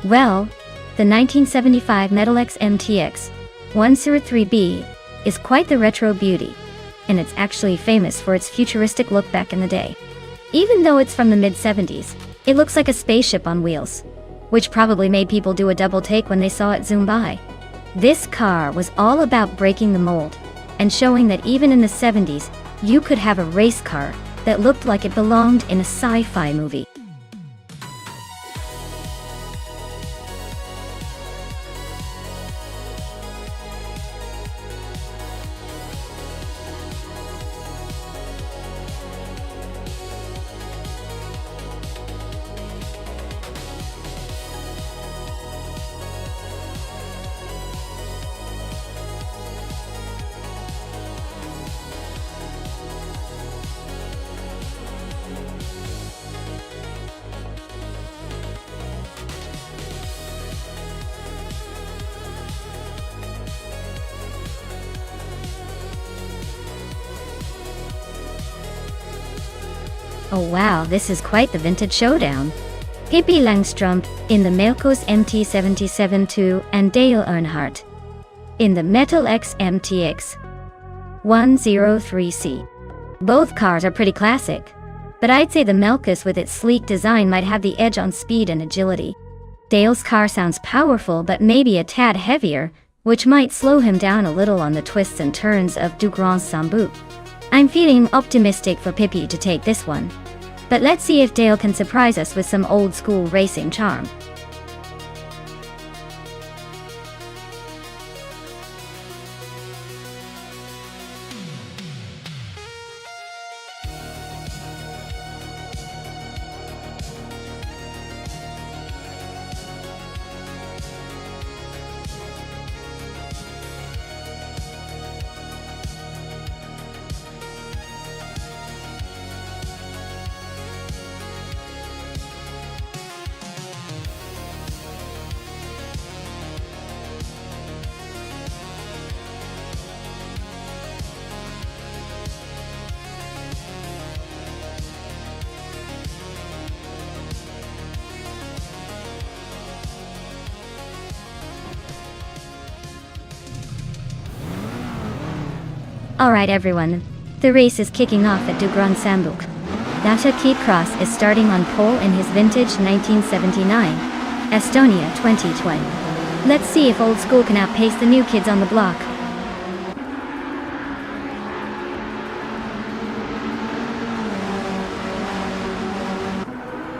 Well, the 1975 Metal X MTX 103B is quite the retro beauty, and it's actually famous for its futuristic look back in the day. Even though it's from the mid-70s, it looks like a spaceship on wheels, which probably made people do a double take when they saw it zoom by. This car was all about breaking the mold, and showing that even in the 70s, you could have a race car that looked like it belonged in a sci-fi movie. Oh wow, this is quite the vintage showdown. Pippi Langstrumpf in the Melkos MT77-2 and Dale Earnhardt in the Metal X MTX 103C. Both cars are pretty classic, but I'd say the Melkos with its sleek design might have the edge on speed and agility. Dale's car sounds powerful but maybe a tad heavier, which might slow him down a little on the twists and turns of Du Grand Sambu. I'm feeling optimistic for Pippi to take this one. But let's see if Dale can surprise us with some old-school racing charm. Alright everyone, the race is kicking off at Du Grand Sambu. Dasha Cross is starting on pole in his vintage 1979 Estonia 2020. Let's see if old school can outpace the new kids on the block.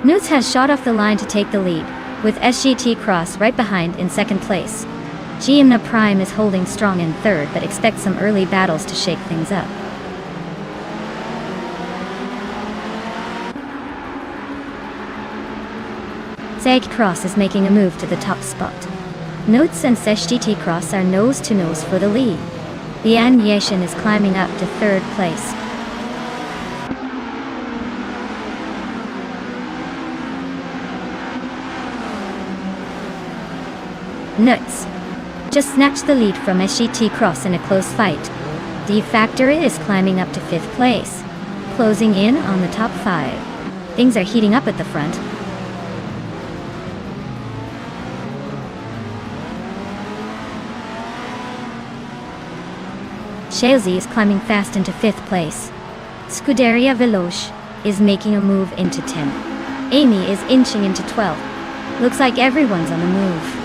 Newts has shot off the line to take the lead, with SGT Cross right behind in second place. Giamna Prime is holding strong in third but expects some early battles to shake things up. Zeg Cross is making a move to the top spot. Notes and SGT Cross are nose to nose for the lead. Lian Yeshin is climbing up to third place. Nuts just snatched the lead from SGT Cross in a close fight. D Factor is climbing up to 5th place, closing in on the top 5. Things are heating up at the front. Shalzy is climbing fast into 5th place. Scuderia Veloce is making a move into 10th. Amy is inching into 12th. Looks like everyone's on the move.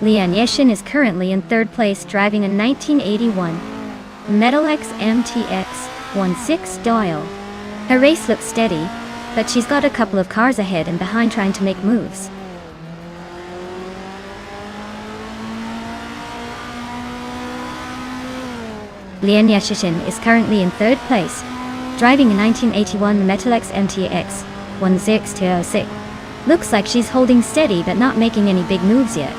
Lian Yeshin is currently in 3rd place driving a 1981 Metal X MTX 16 Dial. Her race looks steady, but she's got a couple of cars ahead and behind trying to make moves. Lian Yeshin is currently in 3rd place, driving a 1981 Metal X MTX 1606. Looks like she's holding steady but not making any big moves yet.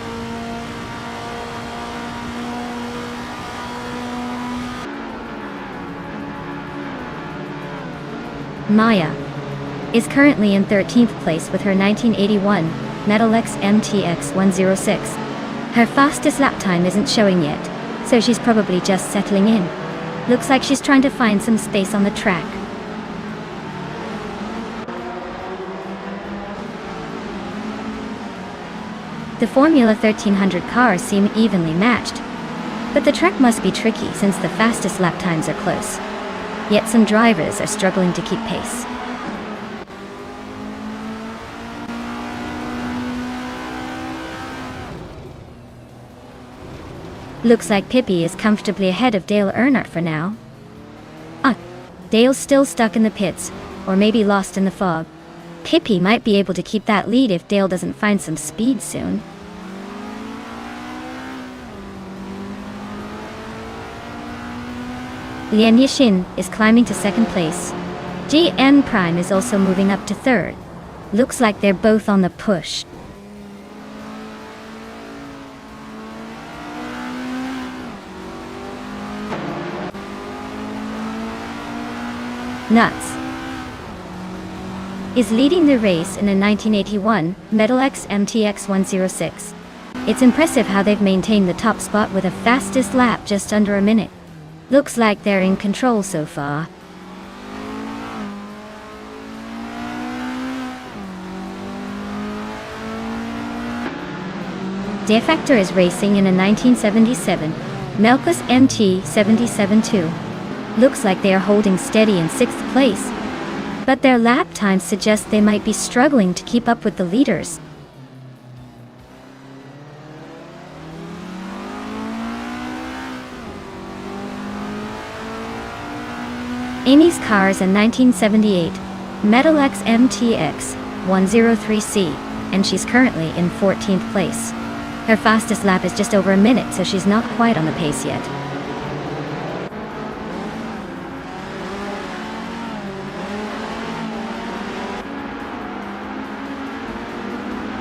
Maya is currently in 13th place with her 1981 Metalex MTX 106. Her fastest lap time isn't showing yet, so she's probably just settling in. Looks like she's trying to find some space on the track. The Formula 1300 cars seem evenly matched, but the track must be tricky since the fastest lap times are close. Yet some drivers are struggling to keep pace. Looks like Pippi is comfortably ahead of Dale Earnhardt for now. Dale's still stuck in the pits, or maybe lost in the fog. Pippi might be able to keep that lead if Dale doesn't find some speed soon. Lian Yixin is climbing to second place. GN Prime is also moving up to third. Looks like they're both on the push. Nuts is leading the race in a 1981 Metalex MTX 106. It's impressive how they've maintained the top spot with a fastest lap just under a minute. Looks like they're in control so far. De Factor is racing in a 1977 Melkus MT 77-2. Looks like they are holding steady in 6th place, but their lap times suggest they might be struggling to keep up with the leaders. Amy's car is a 1978 Metalex MTX 103C, and she's currently in 14th place. Her fastest lap is just over a minute, so she's not quite on the pace yet.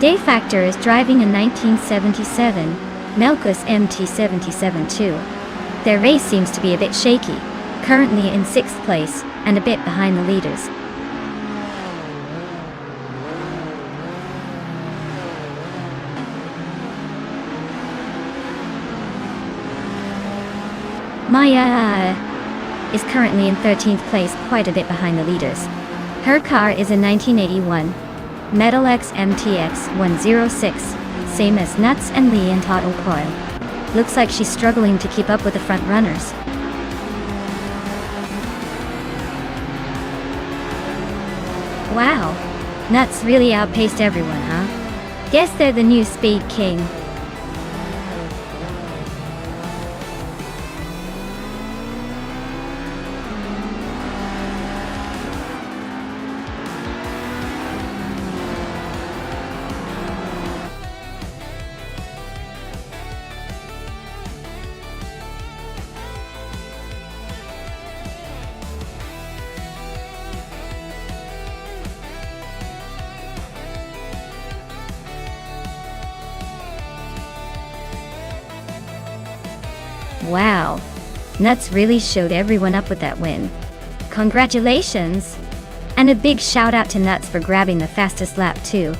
De Factor is driving a 1977 Melkus MT 77-2. Their race seems to be a bit shaky, currently in 6th place and a bit behind the leaders. Maya is currently in 13th place, quite a bit behind the leaders. Her car is a 1981 Metalex MTX 106, same as Nuts and Lee and Total Coil. Looks like she's struggling to keep up with the front runners. Wow, Nuts really outpaced everyone, huh? Guess they're the new Speed King. Wow, Nuts really showed everyone up with that win. Congratulations! And a big shout out to Nuts for grabbing the fastest lap too.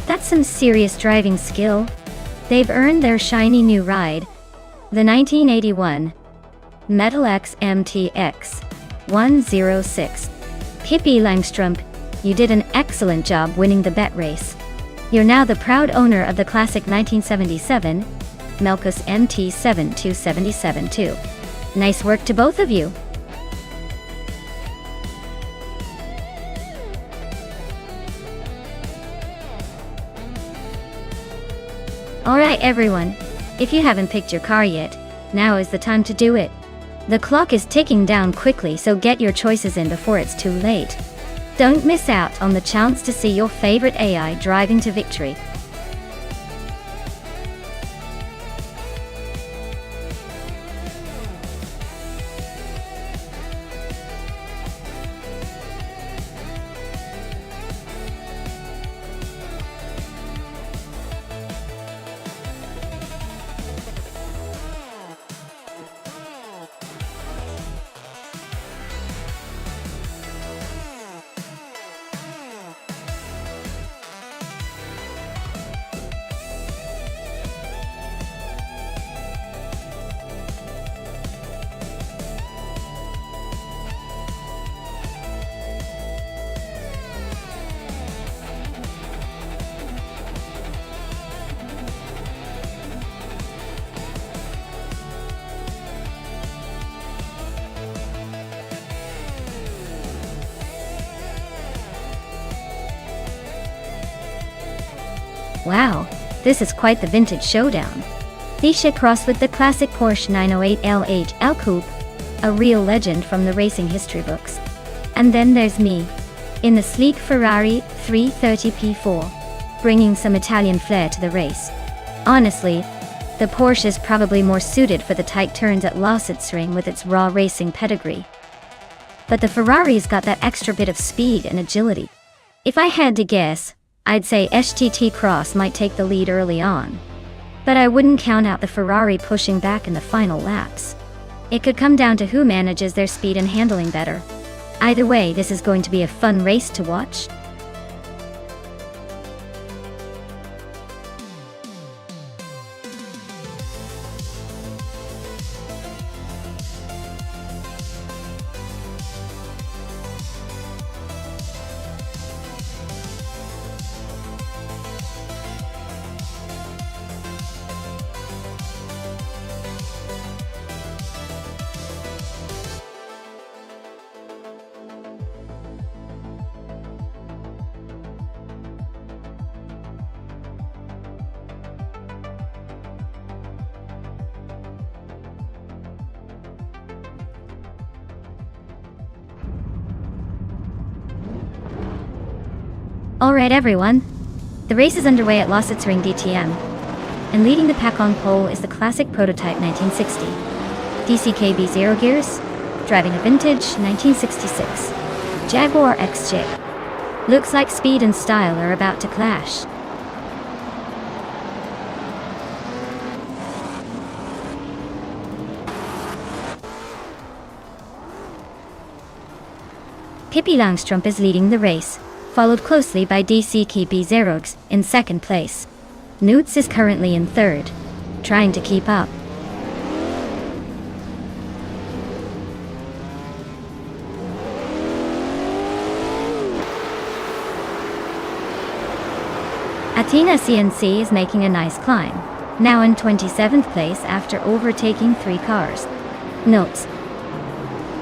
That's some serious driving skill. They've earned their shiny new ride, the 1981 Metalex MTX 106. Pippi Langstrump, you did an excellent job winning the bet race. You're now the proud owner of the classic 1977 Melkus MT 7277-2. Nice work to both of you. Alright everyone, if you haven't picked your car yet, now is the time to do it. The clock is ticking down quickly, so get your choices in before it's too late. Don't miss out on the chance to see your favorite AI driving to victory. Wow, this is quite the vintage showdown. Thesha crossed with the classic Porsche 908 LHL Coupe, a real legend from the racing history books. And then there's me, in the sleek Ferrari 330 P4, bringing some Italian flair to the race. Honestly, the Porsche is probably more suited for the tight turns at Lausitzring with its raw racing pedigree. But the Ferrari's got that extra bit of speed and agility. If I had to guess, I'd say STT Cross might take the lead early on. But I wouldn't count out the Ferrari pushing back in the final laps. It could come down to who manages their speed and handling better. Either way, this is going to be a fun race to watch. Alright everyone, the race is underway at Lausitzring DTM, and leading the pack on pole is the classic prototype 1960. DCKB Zero Gears, driving a vintage 1966 Jaguar XJ. Looks like speed and style are about to clash. Pippi Langstrup is leading the race, followed closely by DCKB Zerogs in second place. Newts is currently in third, trying to keep up. Athena CNC is making a nice climb, now in 27th place after overtaking 3 cars. Notes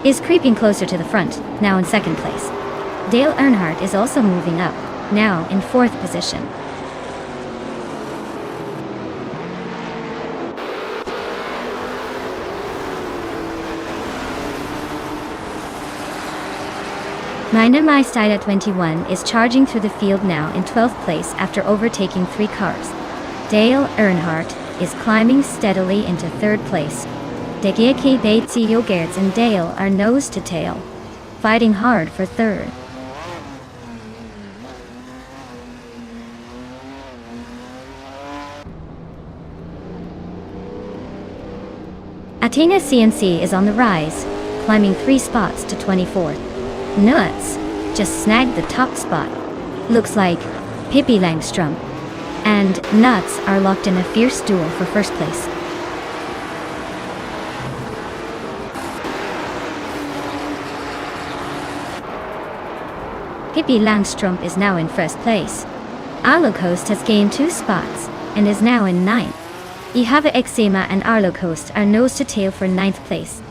is creeping closer to the front, now in second place. Dale Earnhardt is also moving up, now in 4th position. Mina Maistide at 21 is charging through the field now in 12th place after overtaking 3 cars. Dale Earnhardt is climbing steadily into 3rd place. Degiaki Batesy Yogerts and Dale are nose to tail, fighting hard for 3rd. Athena CNC is on the rise, climbing 3 spots to 24th. Nuts just snagged the top spot. Looks like Pippi Langstrup and Nuts are locked in a fierce duel for first place. Pippi Langstrup is now in first place. Arlo Coast has gained 2 spots and is now in 9th. Ihava Exema and Arlo Coast are nose to tail for 9th place.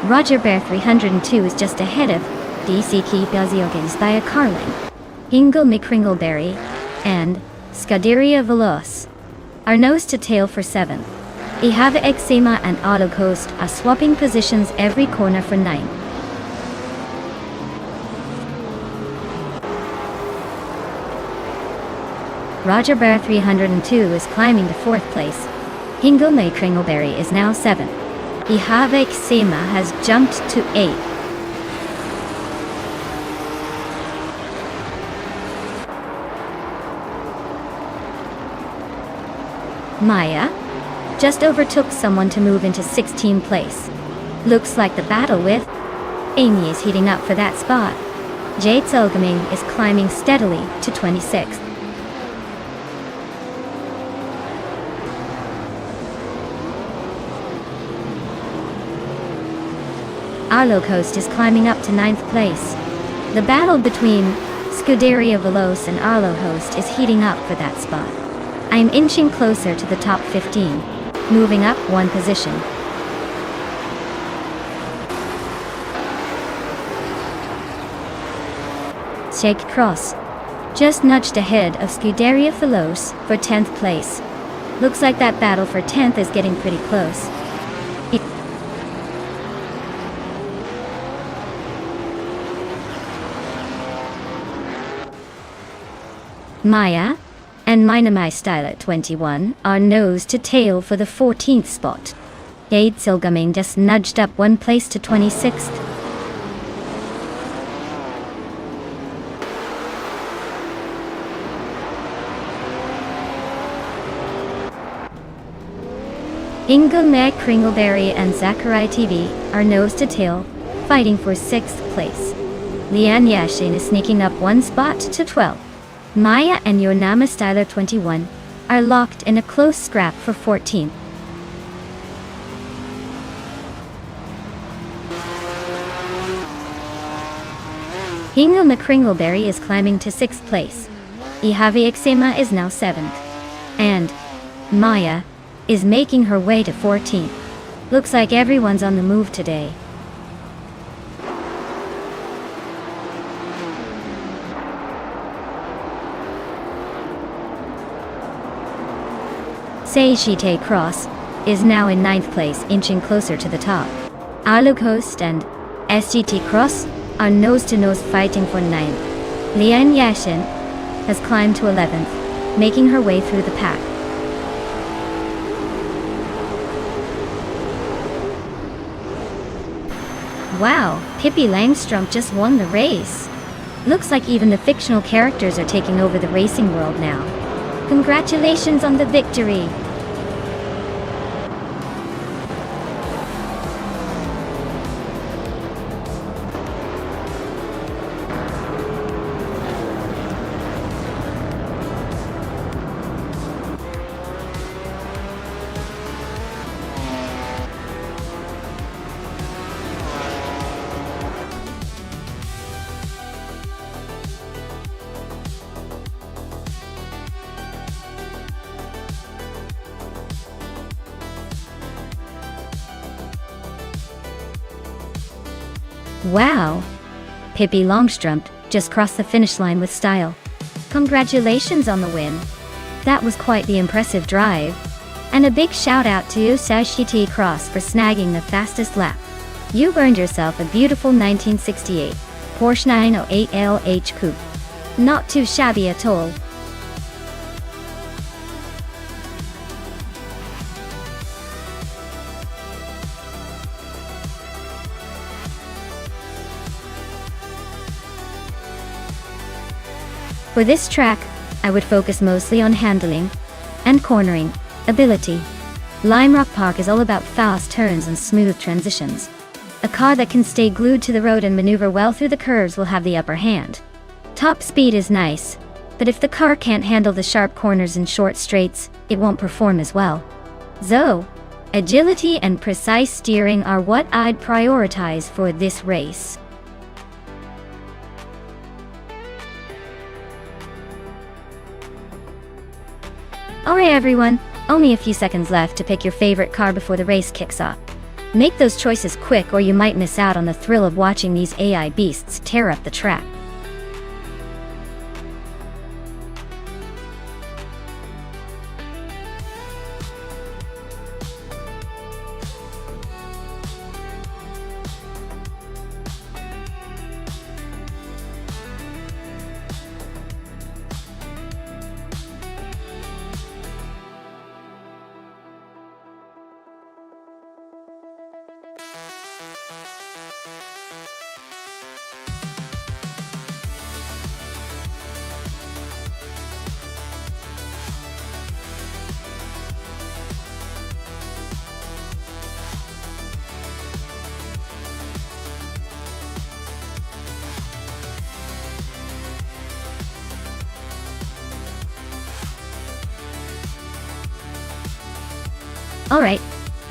Roger Bear 302 is just ahead of DCK Baziogens by a car length. Hingle McCringleberry and Scuderia Veloce are nose to tail for 7th. Ihava Exema and Auto Coast are swapping positions every corner for 9th. Roger Bear 302 is climbing to 4th place. Hingle McCringleberry is now 7th. Ihava Exema has jumped to 8th. Maya just overtook someone to move into 16th place. Looks like the battle with Amy is heating up for that spot. Jade Selgaming is climbing steadily to 26th. Arlo Coast is climbing up to 9th place. The battle between Scuderia Veloce and Arlo Coast is heating up for that spot. I'm inching closer to the top 15, moving up 1 position. Shake Cross just nudged ahead of Scuderia Veloce for 10th place. Looks like that battle for 10th is getting pretty close. Maya and Minami Style at 21 are nose to tail for the 14th spot. Jade Silgaming just nudged up one place to 26th. Ingelme Kringleberry and Zachary TV are nose to tail, fighting for 6th place. Lian Yashin is sneaking up one spot to 12. Maya and Yonama Styler 21 are locked in a close scrap for 14th. Hingle McCringleberry is climbing to 6th place. Ihavi Ixema is now 7th. And Maya is making her way to 14th. Looks like everyone's on the move today. Seishite Cross is now in 9th place, inching closer to the top. Aluk Host and SGT Cross are nose-to-nose fighting for 9th. Lian Yashin has climbed to 11th, making her way through the pack. Wow, Pippi Langstrom just won the race. Looks like even the fictional characters are taking over the racing world now. Congratulations on the victory! Wow! Pippi Longstrump just crossed the finish line with style. Congratulations on the win. That was quite the impressive drive. And a big shout out to Seishite Cross for snagging the fastest lap. You earned yourself a beautiful 1968 Porsche 908 LH Coupe. Not too shabby at all. For this track, I would focus mostly on handling and cornering ability. Lime Rock Park is all about fast turns and smooth transitions. A car that can stay glued to the road and maneuver well through the curves will have the upper hand. Top speed is nice, but if the car can't handle the sharp corners and short straights, it won't perform as well. So, agility and precise steering are what I'd prioritize for this race. Alright everyone, only a few seconds left to pick your favorite car before the race kicks off. Make those choices quick or you might miss out on the thrill of watching these AI beasts tear up the track. Alright,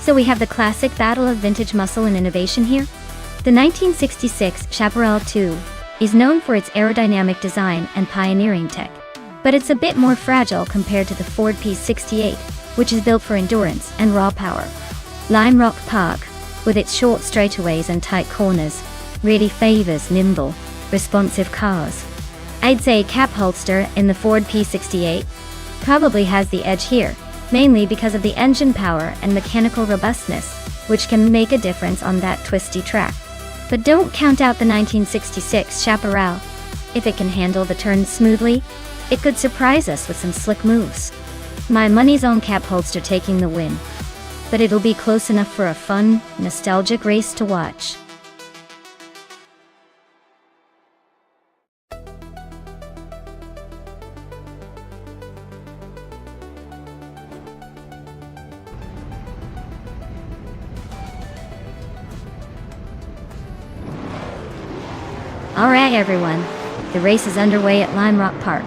so we have the classic battle of vintage muscle and innovation here. The 1966 Chaparral 2 is known for its aerodynamic design and pioneering tech, but it's a bit more fragile compared to the Ford P68, which is built for endurance and raw power. Lime Rock Park, with its short straightaways and tight corners, really favors nimble, responsive cars. I'd say cap holster in the Ford P68 probably has the edge here, mainly because of the engine power and mechanical robustness, which can make a difference on that twisty track. But don't count out the 1966 Chaparral. If it can handle the turns smoothly, it could surprise us with some slick moves. My money's on cap holster taking the win, but it'll be close enough for a fun, nostalgic race to watch. Alright everyone, the race is underway at Lime Rock Park.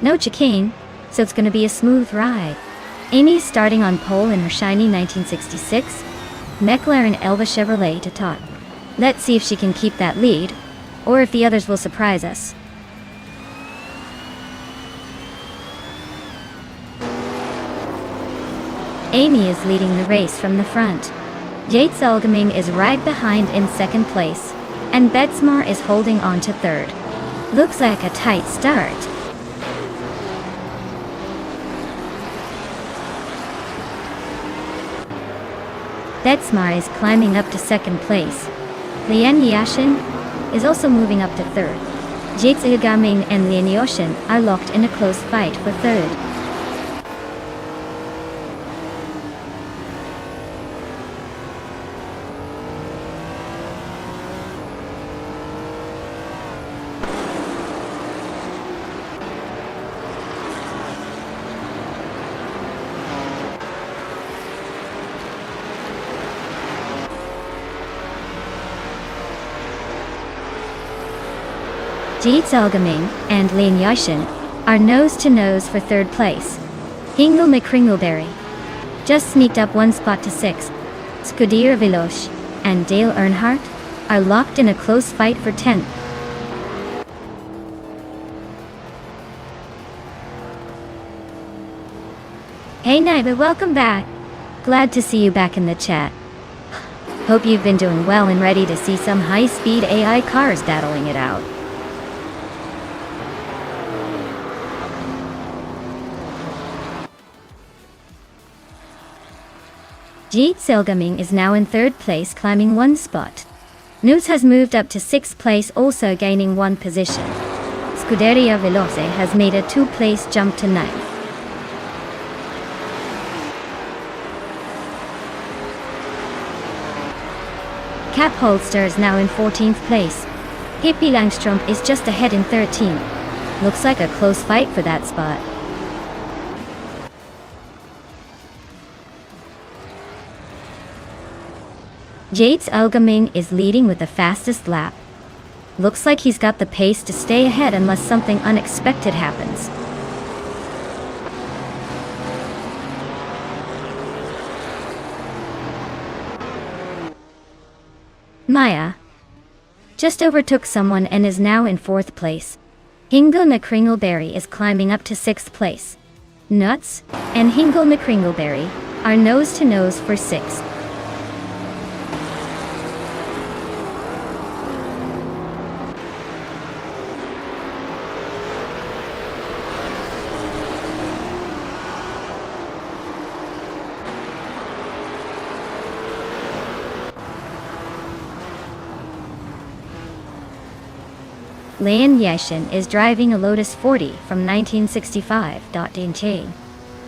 No chicane, so it's gonna be a smooth ride. Amy's starting on pole in her shiny 1966 McLaren Elva Chevrolet to top. Let's see if she can keep that lead, or if the others will surprise us. Amy is leading the race from the front. Yates Elgaming is right behind in second place, and Betsmar is holding on to third. Looks like a tight start. Betsmar is climbing up to second place. Lian Yashin is also moving up to third. Yates Elgaming and Lian Yashin are locked in a close fight for third. Yates Elgaming and Lian Yashin are nose-to-nose for third place. Hingle McCringleberry just sneaked up one spot to 6th. Scuderia Veloce and Dale Earnhardt are locked in a close fight for 10th. Hey Naiba, welcome back. Glad to see you back in the chat. Hope you've been doing well and ready to see some high-speed AI cars battling it out. Yates Elgaming is now in third place, climbing one spot. Newt has moved up to 6th place, also gaining one position. Scuderia Veloce has made a 2-place jump to 9th. Cap Holster is now in 14th place. Hippie Langstrom is just ahead in 13th. Looks like a close fight for that spot. Yates Elgaming is leading with the fastest lap. Looks like he's got the pace to stay ahead unless something unexpected happens. Maya just overtook someone and is now in 4th place. Hingle McCringleberry is climbing up to 6th place. Nuts and Hingle McCringleberry are nose-to-nose for 6th. Lian Yashin is driving a Lotus 40 from 1965.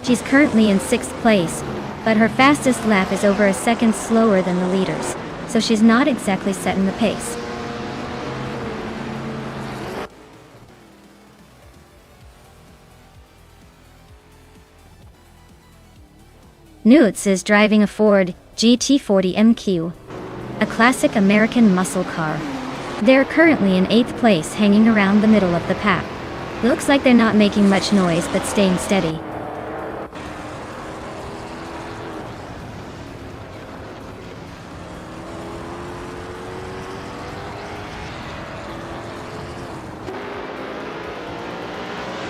She's currently in 6th place, but her fastest lap is over a second slower than the leaders, so she's not exactly setting the pace. Newts is driving a Ford GT40 MQ, a classic American muscle car. They're currently in 8th place, hanging around the middle of the pack. Looks like they're not making much noise but staying steady.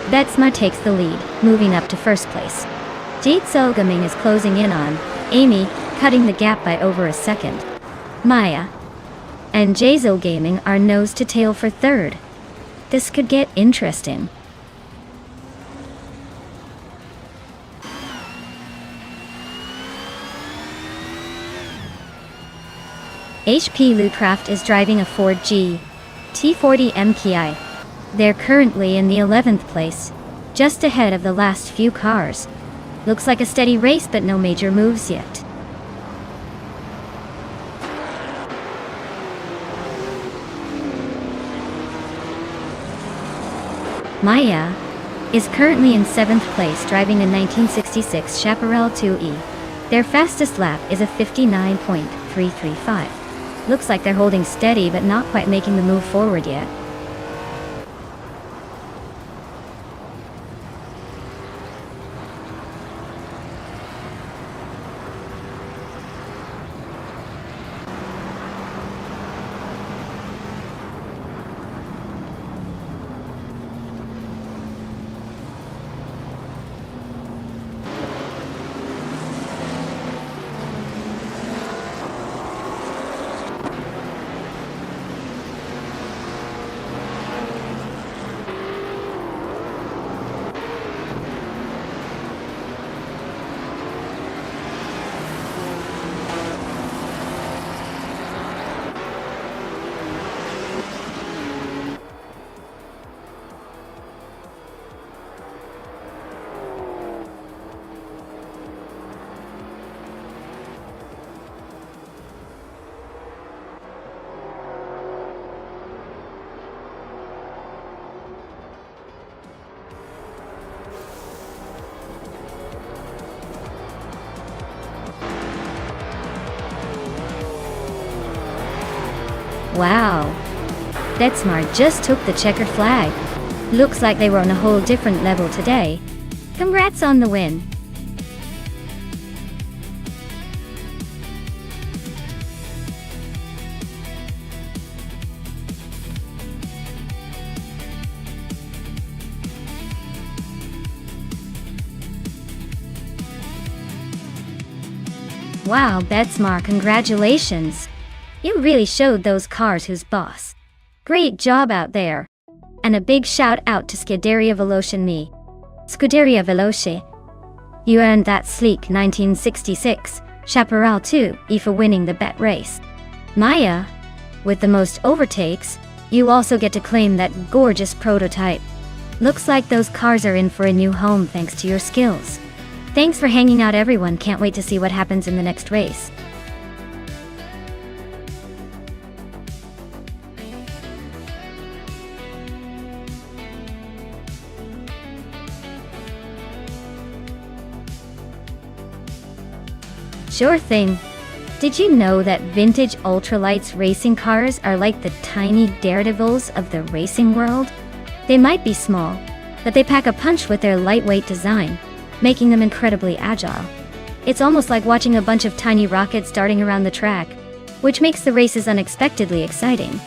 Betsma takes the lead, moving up to 1st place. Yates Elgaming is closing in on Amy, cutting the gap by over a second. Maya and Jazel Gaming are nose to tail for 3rd. This could get interesting. HP Lootcraft is driving a Ford T40 MKI. They're currently in the 11th place, just ahead of the last few cars. Looks like a steady race, but no major moves yet. Maya is currently in 7th place, driving a 1966 Chaparral 2E. Their fastest lap is a 59.335. Looks like they're holding steady but not quite making the move forward yet. Wow, Betsmart just took the checkered flag. Looks like they were on a whole different level today. Congrats on the win. Wow, Betsmart, congratulations. You really showed those cars who's boss. Great job out there. And a big shout out to Scuderia Veloce and me. Scuderia Veloce, you earned that sleek 1966 Chaparral 2E for winning the bet race. Maya, with the most overtakes, you also get to claim that gorgeous prototype. Looks like those cars are in for a new home thanks to your skills. Thanks for hanging out, everyone. Can't wait to see what happens in the next race. Sure thing. Did you know that vintage ultralights racing cars are like the tiny daredevils of the racing world? They might be small, but they pack a punch with their lightweight design, making them incredibly agile. It's almost like watching a bunch of tiny rockets darting around the track, which makes the races unexpectedly exciting.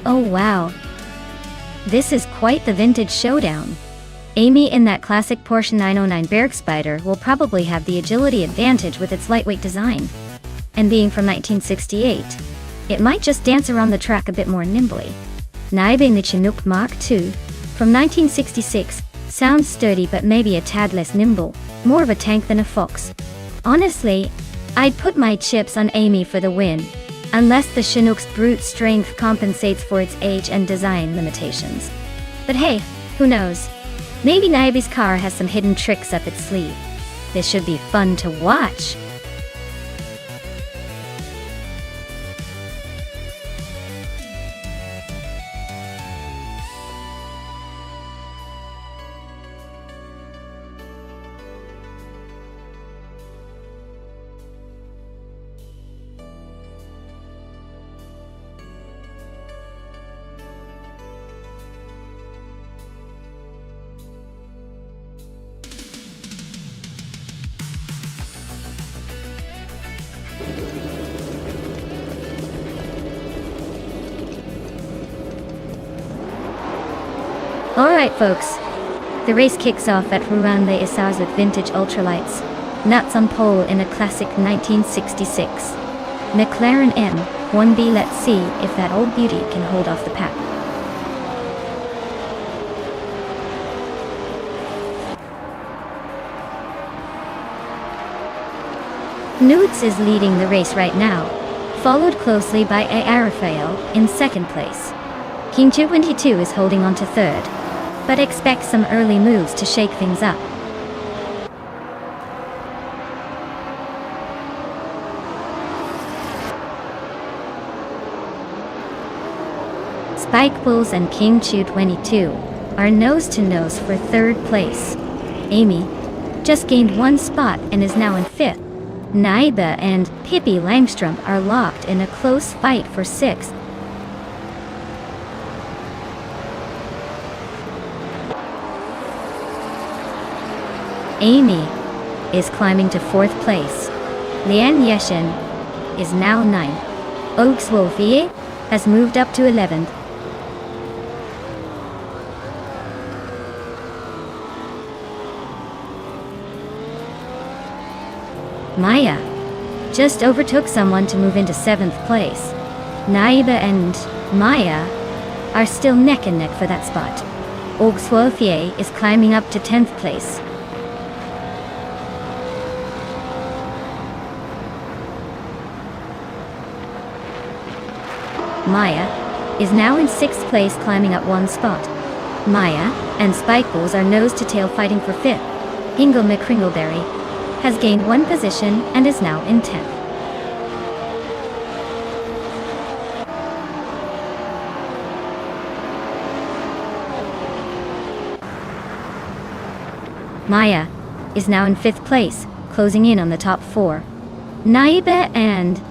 Oh wow. This is quite the vintage showdown. Amy in that classic Porsche 909 Bergspider will probably have the agility advantage with its lightweight design. And being from 1968, it might just dance around the track a bit more nimbly. Naibe the Chinook Mark II, from 1966, sounds sturdy but maybe a tad less nimble, more of a tank than a fox. Honestly, I'd put my chips on Amy for the win. Unless the Chinook's brute strength compensates for its age and design limitations. But hey, who knows? Maybe Naibe's car has some hidden tricks up its sleeve. This should be fun to watch. Alright folks, the race kicks off at Rouen Les Essarts with vintage ultralights. Nuts on pole in a classic 1966 McLaren M1B. Let's see if that old beauty can hold off the pack. Nudes is leading the race right now, followed closely by A. Raphael in second place. King 22 is holding on to third, but expect some early moves to shake things up. Spike Bulls and King 22 are nose to nose for third place. Amy just gained one spot and is now in fifth. Naiba and Pippi Langstrump are locked in a close fight for sixth. Amy is climbing to fourth place. Lian Yeshin is now ninth. Auxwolfie has moved up to 11th. Maya just overtook someone to move into 7th place. Naiba and Maya are still neck and neck for that spot. Auxwolfie is climbing up to 10th place. Maya is now in 6th place, climbing up one spot. Maya and Spikeballs are nose to tail fighting for 5th. Hingle McCringleberry has gained one position and is now in 10th. Maya is now in 5th place, closing in on the top 4. Naiba and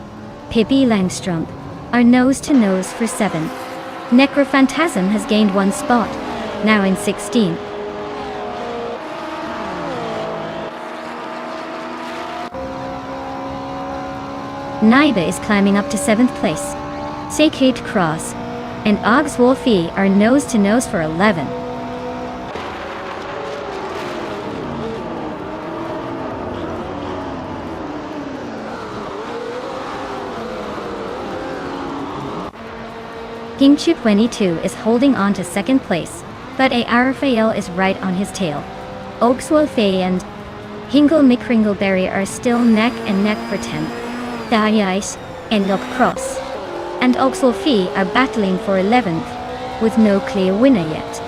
Pippi Langstrump are nose to nose for 7th. Necrophantasm has gained one spot, now in 16th. Naiba is climbing up to 7th place. Sacred Cross and Auxwolfie are nose to nose for 11th. King 22 is holding on to 2nd place, but A. Raphael is right on his tail. Auxwolfie and Hingle McCringleberry are still neck and neck for 10th. Dayais and Lock Cross and Auxwolfie are battling for 11th, with no clear winner yet.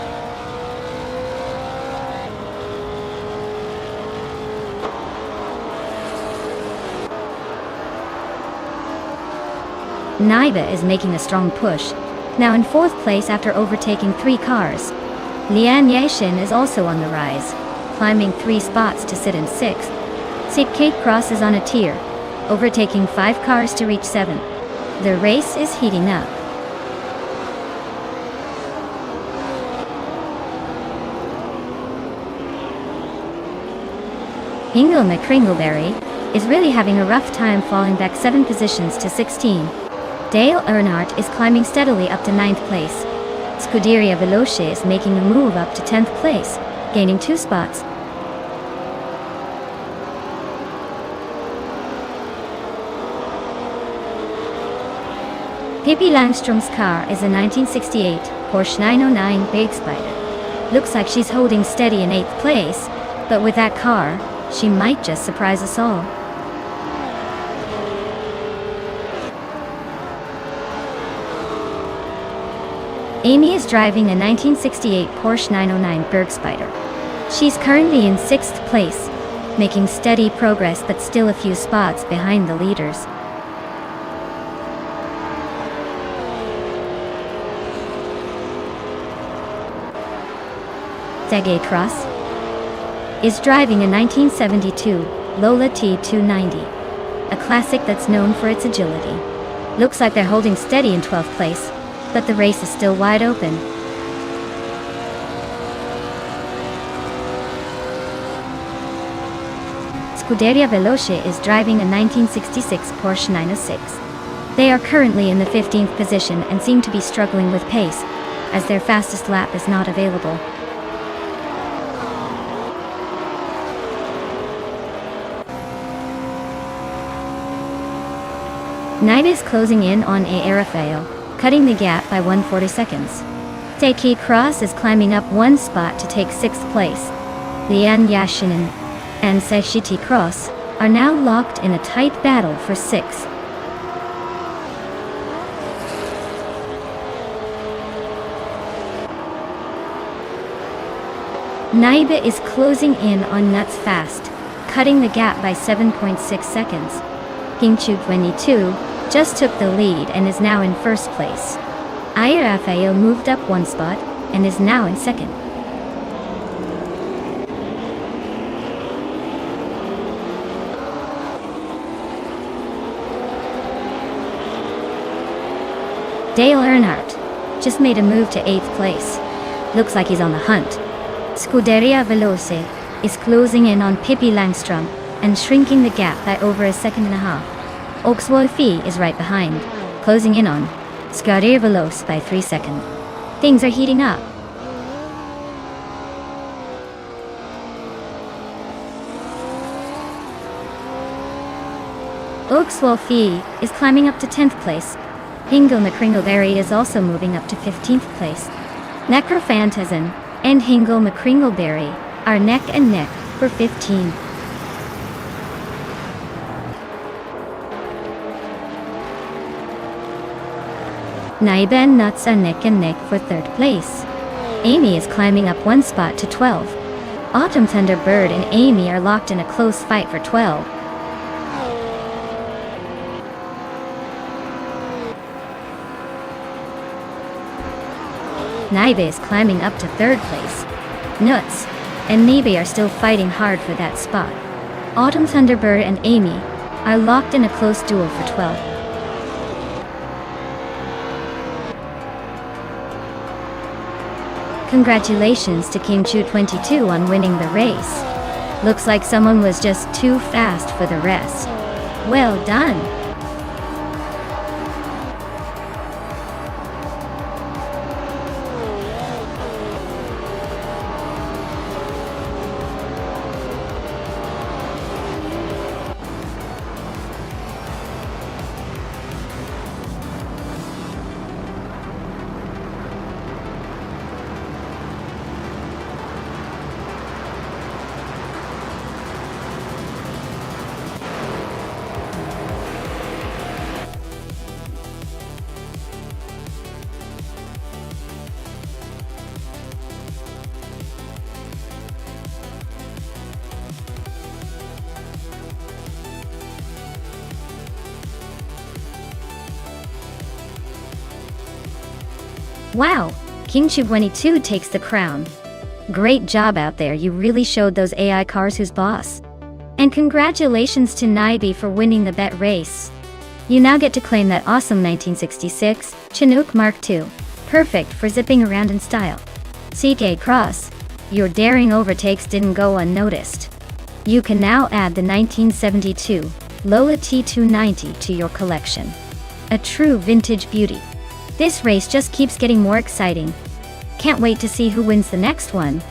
Naiba is making a strong push, now in 4th place after overtaking 3 cars. Lian Yashin is also on the rise, climbing 3 spots to sit in 6th. Sacred Cross is on a tier, overtaking 5 cars to reach 7th. The race is heating up. Hingle McCringleberry is really having a rough time, falling back 7 positions to 16. Dale Earnhardt is climbing steadily up to 9th place. Scuderia Veloce is making a move up to 10th place, gaining 2 spots. Pippi Langstrum's car is a 1968 Porsche 909 Big Spider. Looks like she's holding steady in 8th place, but with that car, she might just surprise us all. Amy is driving a 1968 Porsche 909 Berg Spider. She's currently in 6th place, making steady progress but still a few spots behind the leaders. Sacred Cross is driving a 1972 Lola T290, a classic that's known for its agility. Looks like they're holding steady in 12th place, but the race is still wide open. Scuderia Veloce is driving a 1966 Porsche 906. They are currently in the 15th position and seem to be struggling with pace, as their fastest lap is not available. Naiba is closing in on Rafael, cutting the gap by 140 seconds. Seiki Cross is climbing up one spot to take 6th place. Lian Yashinin and Seishiti Cross are now locked in a tight battle for 6th. Naiba is closing in on Nuts fast, cutting the gap by 7.6 seconds. Kingchu 22 just took the lead and is now in 1st place. Rafael moved up one spot and is now in 2nd. Dale Earnhardt just made a move to 8th place. Looks like he's on the hunt. Scuderia Veloce is closing in on Pippi Langstrom and shrinking the gap by over a second and a half. Oxwolfi is right behind, closing in on Scuderia Veloce by 3 seconds. Things are heating up. Oxwolfi is climbing up to 10th place. Hingle McCringleberry is also moving up to 15th place. Necrophantasm and Hingle McCringleberry are neck and neck for 15. Naiba and Nuts are neck and neck for 3rd place. Amy is climbing up one spot to 12. Autumn Thunderbird and Amy are locked in a close fight for 12. Naiba is climbing up to 3rd place. Nuts and Naiba are still fighting hard for that spot. Autumn Thunderbird and Amy are locked in a close duel for 12. Congratulations to Kingchu 22 on winning the race. Looks like someone was just too fast for the rest. Well done! Wow, Kingchu 22 takes the crown. Great job out there, you really showed those AI cars who's boss. And congratulations to Naibi for winning the bet race. You now get to claim that awesome 1966 Chinook Mark II, perfect for zipping around in style. CK Cross, your daring overtakes didn't go unnoticed. You can now add the 1972 Lola T290 to your collection. A true vintage beauty. This race just keeps getting more exciting. Can't wait to see who wins the next one.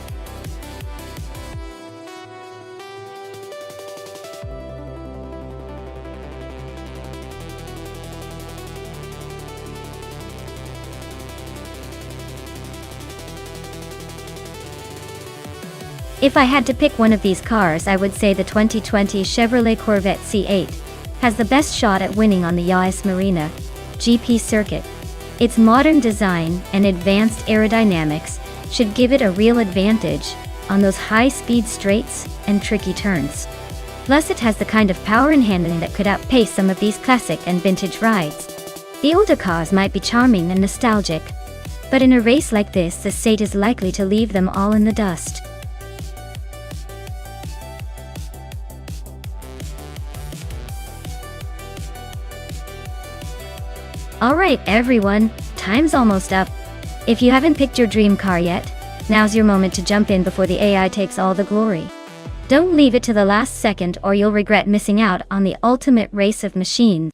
If I had to pick one of these cars, I would say the 2020 Chevrolet Corvette C8 has the best shot at winning on the Yas Marina GP circuit. Its modern design and advanced aerodynamics should give it a real advantage on those high-speed straights and tricky turns. Plus, it has the kind of power and handling that could outpace some of these classic and vintage rides. The older cars might be charming and nostalgic, but in a race like this, the Sate is likely to leave them all in the dust. Alright everyone, time's almost up. If you haven't picked your dream car yet, now's your moment to jump in before the AI takes all the glory. Don't leave it to the last second or you'll regret missing out on the ultimate race of machines.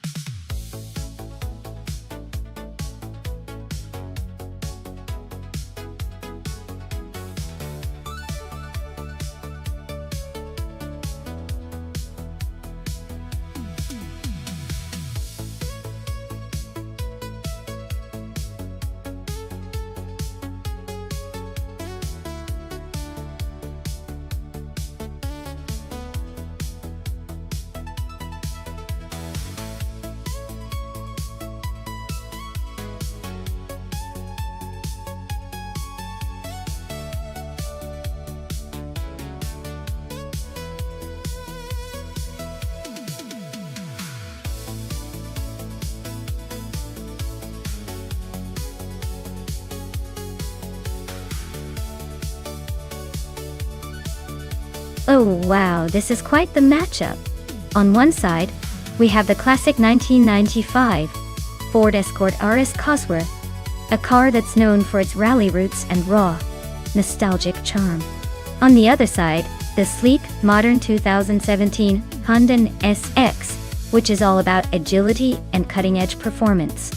Oh wow, this is quite the matchup. On one side, we have the classic 1995 Ford Escort RS Cosworth, a car that's known for its rally roots and raw, nostalgic charm. On the other side, the sleek, modern 2017 Honda SX, which is all about agility and cutting-edge performance.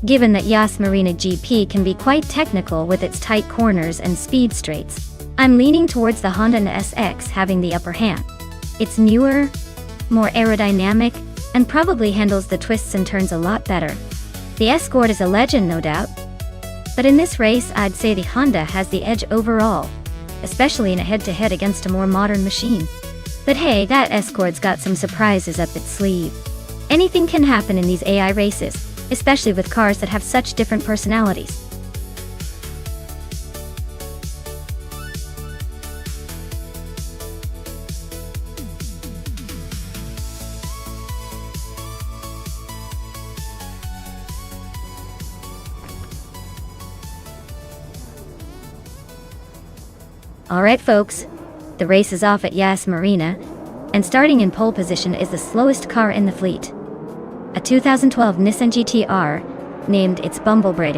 Given that Yas Marina GP can be quite technical with its tight corners and speed straights, I'm leaning towards the Honda SX having the upper hand. It's newer, more aerodynamic, and probably handles the twists and turns a lot better. The Escort is a legend, no doubt, but in this race I'd say the Honda has the edge overall, especially in a head-to-head against a more modern machine. But hey, that Escort's got some surprises up its sleeve. Anything can happen in these AI races, especially with cars that have such different personalities. Alright folks, the race is off at Yas Marina, and starting in pole position is the slowest car in the fleet. A 2012 Nissan GT-R, named its Bumblebird.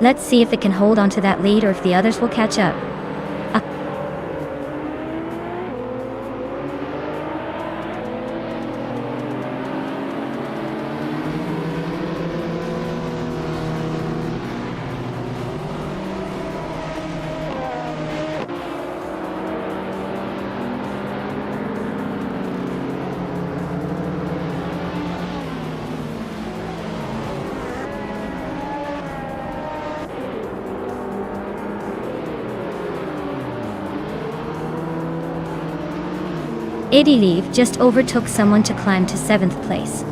Let's see if it can hold on to that lead or if the others will catch up. Eddie Leave just overtook someone to climb to 7th place.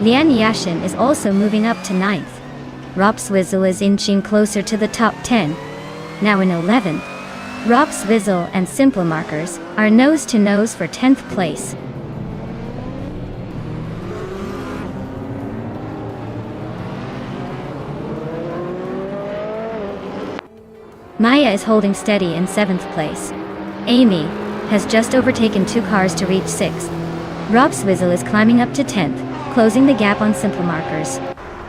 Lian Yashin is also moving up to 9th. Rob Swizzle is inching closer to the top 10. Now in 11th, Rob Swizzle and Simple Markers are nose to nose for 10th place. Maya is holding steady in 7th place. Amy has just overtaken 2 cars to reach 6th. Rob Swizzle is climbing up to 10th, closing the gap on Simple Markers.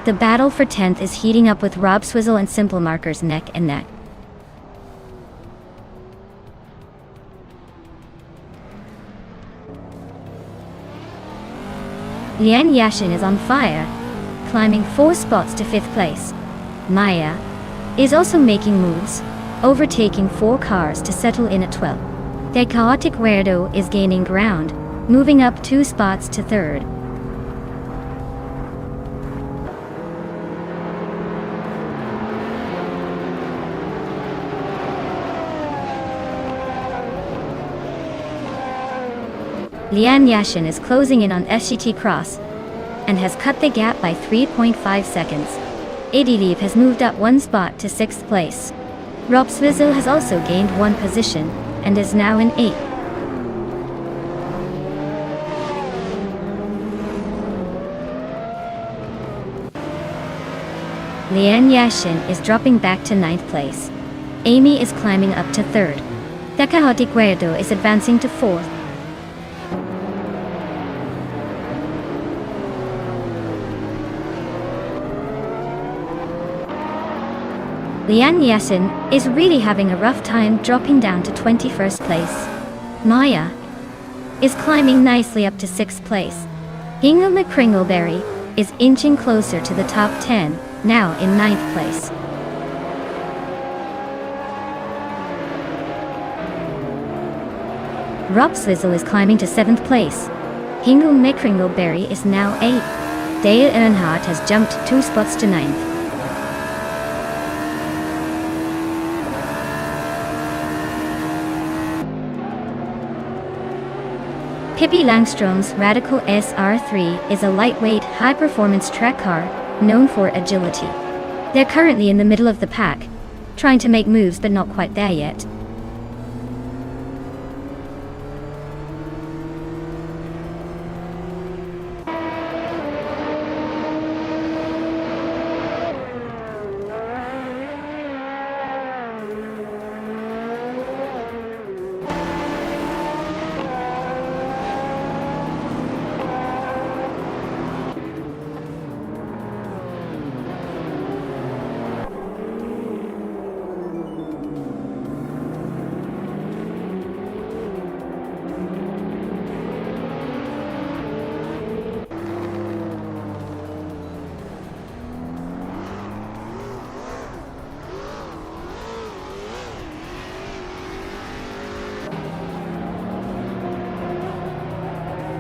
The battle for 10th is heating up with Rob Swizzle and Simple Markers neck and neck. Lian Yashin is on fire, climbing 4 spots to 5th place. Maya is also making moves, overtaking 4 cars to settle in at 12th. The chaotic weirdo is gaining ground, moving up 2 spots to 3rd. Lian Yashin is closing in on SGT Cross and has cut the gap by 3.5 seconds. Eddie Leave has moved up 1 spot to 6th place. Rob Swizzle has also gained 1 position and is now in 8th. Lian Yashin is dropping back to 9th place. Amy is climbing up to 3rd. The chaotic weirdo is advancing to 4th. Lian Yashin is really having a rough time dropping down to 21st place. Maya is climbing nicely up to 6th place. Hingle McCringleberry is inching closer to the top 10, now in 9th place. Rob Swizzle is climbing to 7th place. Hingle McCringleberry is now 8th. Dale Earnhardt has jumped 2 spots to 9th. Pippi Langstrom's Radical SR3 is a lightweight, high-performance track car known for agility. They're currently in the middle of the pack, trying to make moves but not quite there yet.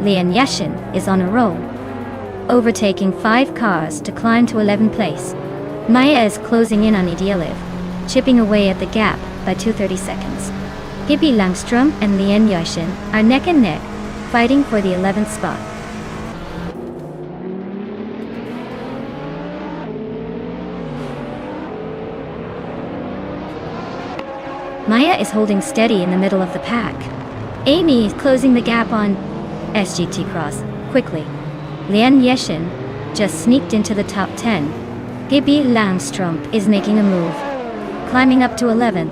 Lian Yashin is on a roll, overtaking 5 cars to climb to 11th place. Maya is closing in on Idealiv, chipping away at the gap by 2:30 seconds. Gibi Langstrom and Lian Yashin are neck and neck, fighting for the 11th spot. Maya is holding steady in the middle of the pack. Amy is closing the gap on SGT Cross quickly. Lian Yashin just sneaked into the top 10. Gibi Langstrom is making a move, climbing up to 11th.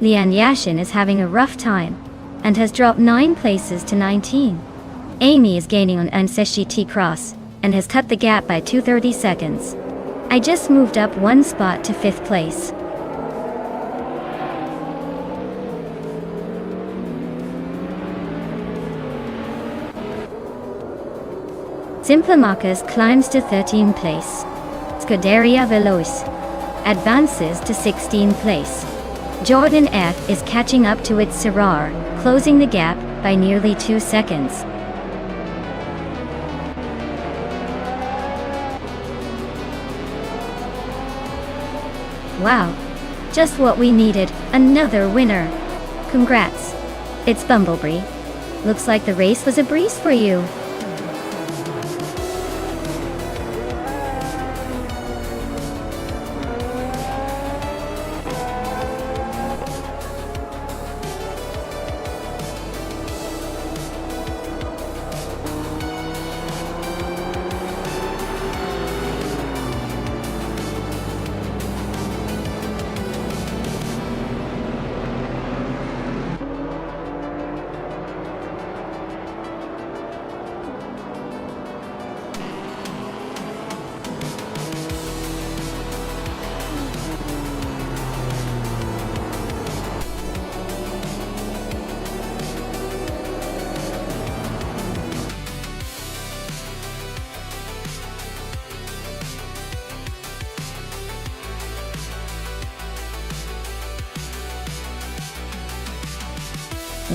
Lian Yashin is having a rough time and has dropped 9 places to 19. Amy is gaining on SGT Cross and has cut the gap by 2:30 seconds. I just moved up 1 spot to 5th place. Simplemakas climbs to 13th place. Scuderia Veloce advances to 16th place. Jordan F is catching up to its Syrah, closing the gap by nearly 2 seconds. Wow, just what we needed, another winner. Congrats. It's Bumblebee. Looks like the race was a breeze for you.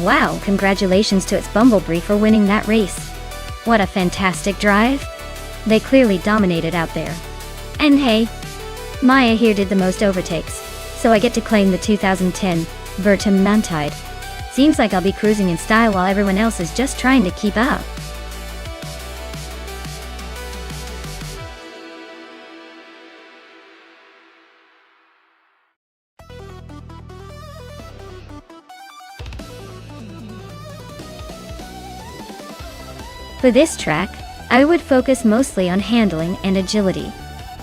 Wow, congratulations to its Bumblebee for winning that race. What a fantastic drive. They clearly dominated out there. And hey, Maya here did the most overtakes, so I get to claim the 2010 Vertum Mantide. Seems like I'll be cruising in style while everyone else is just trying to keep up. For this track, I would focus mostly on handling and agility.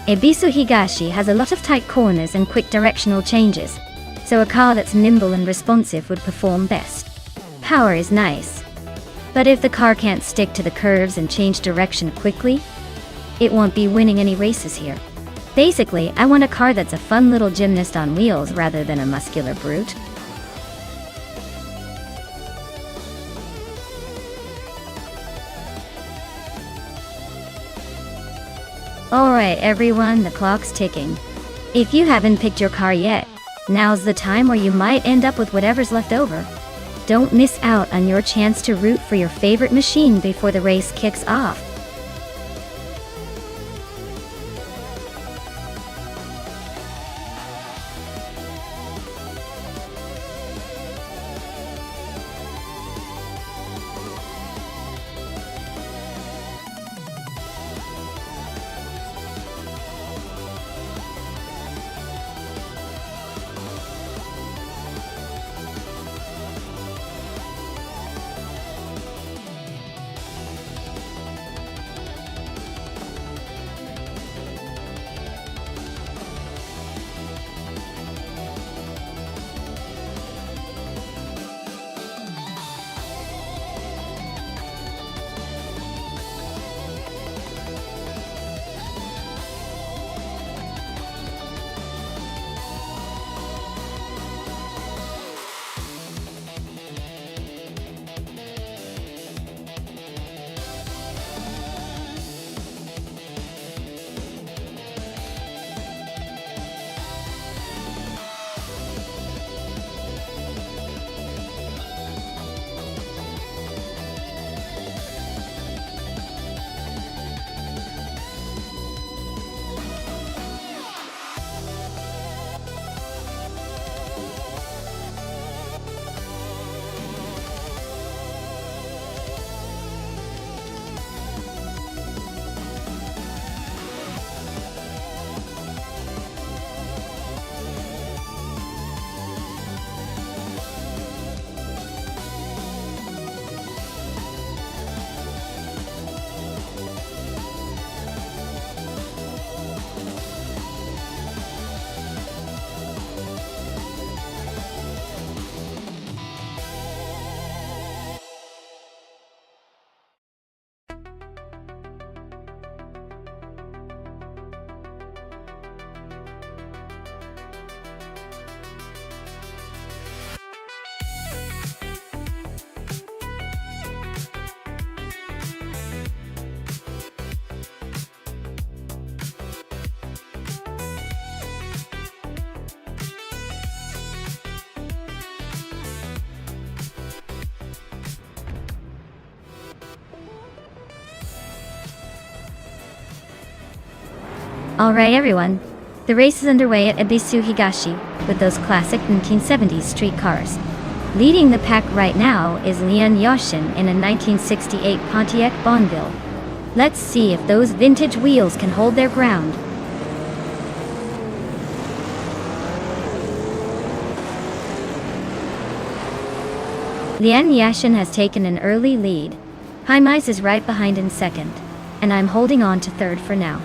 Ebisu Higashi has a lot of tight corners and quick directional changes, so a car that's nimble and responsive would perform best. Power is nice, but if the car can't stick to the curves and change direction quickly, it won't be winning any races here. Basically, I want a car that's a fun little gymnast on wheels rather than a muscular brute. Alright everyone, the clock's ticking. If you haven't picked your car yet, now's the time or you might end up with whatever's left over. Don't miss out on your chance to root for your favorite machine before the race kicks off. Alright everyone, the race is underway at Ebisu Higashi with those classic 1970s street cars. Leading the pack right now is Lian Yashin in a 1968 Pontiac Bonneville. Let's see if those vintage wheels can hold their ground. Lian Yashin has taken an early lead. Jaimais is right behind in second, and I'm holding on to third for now.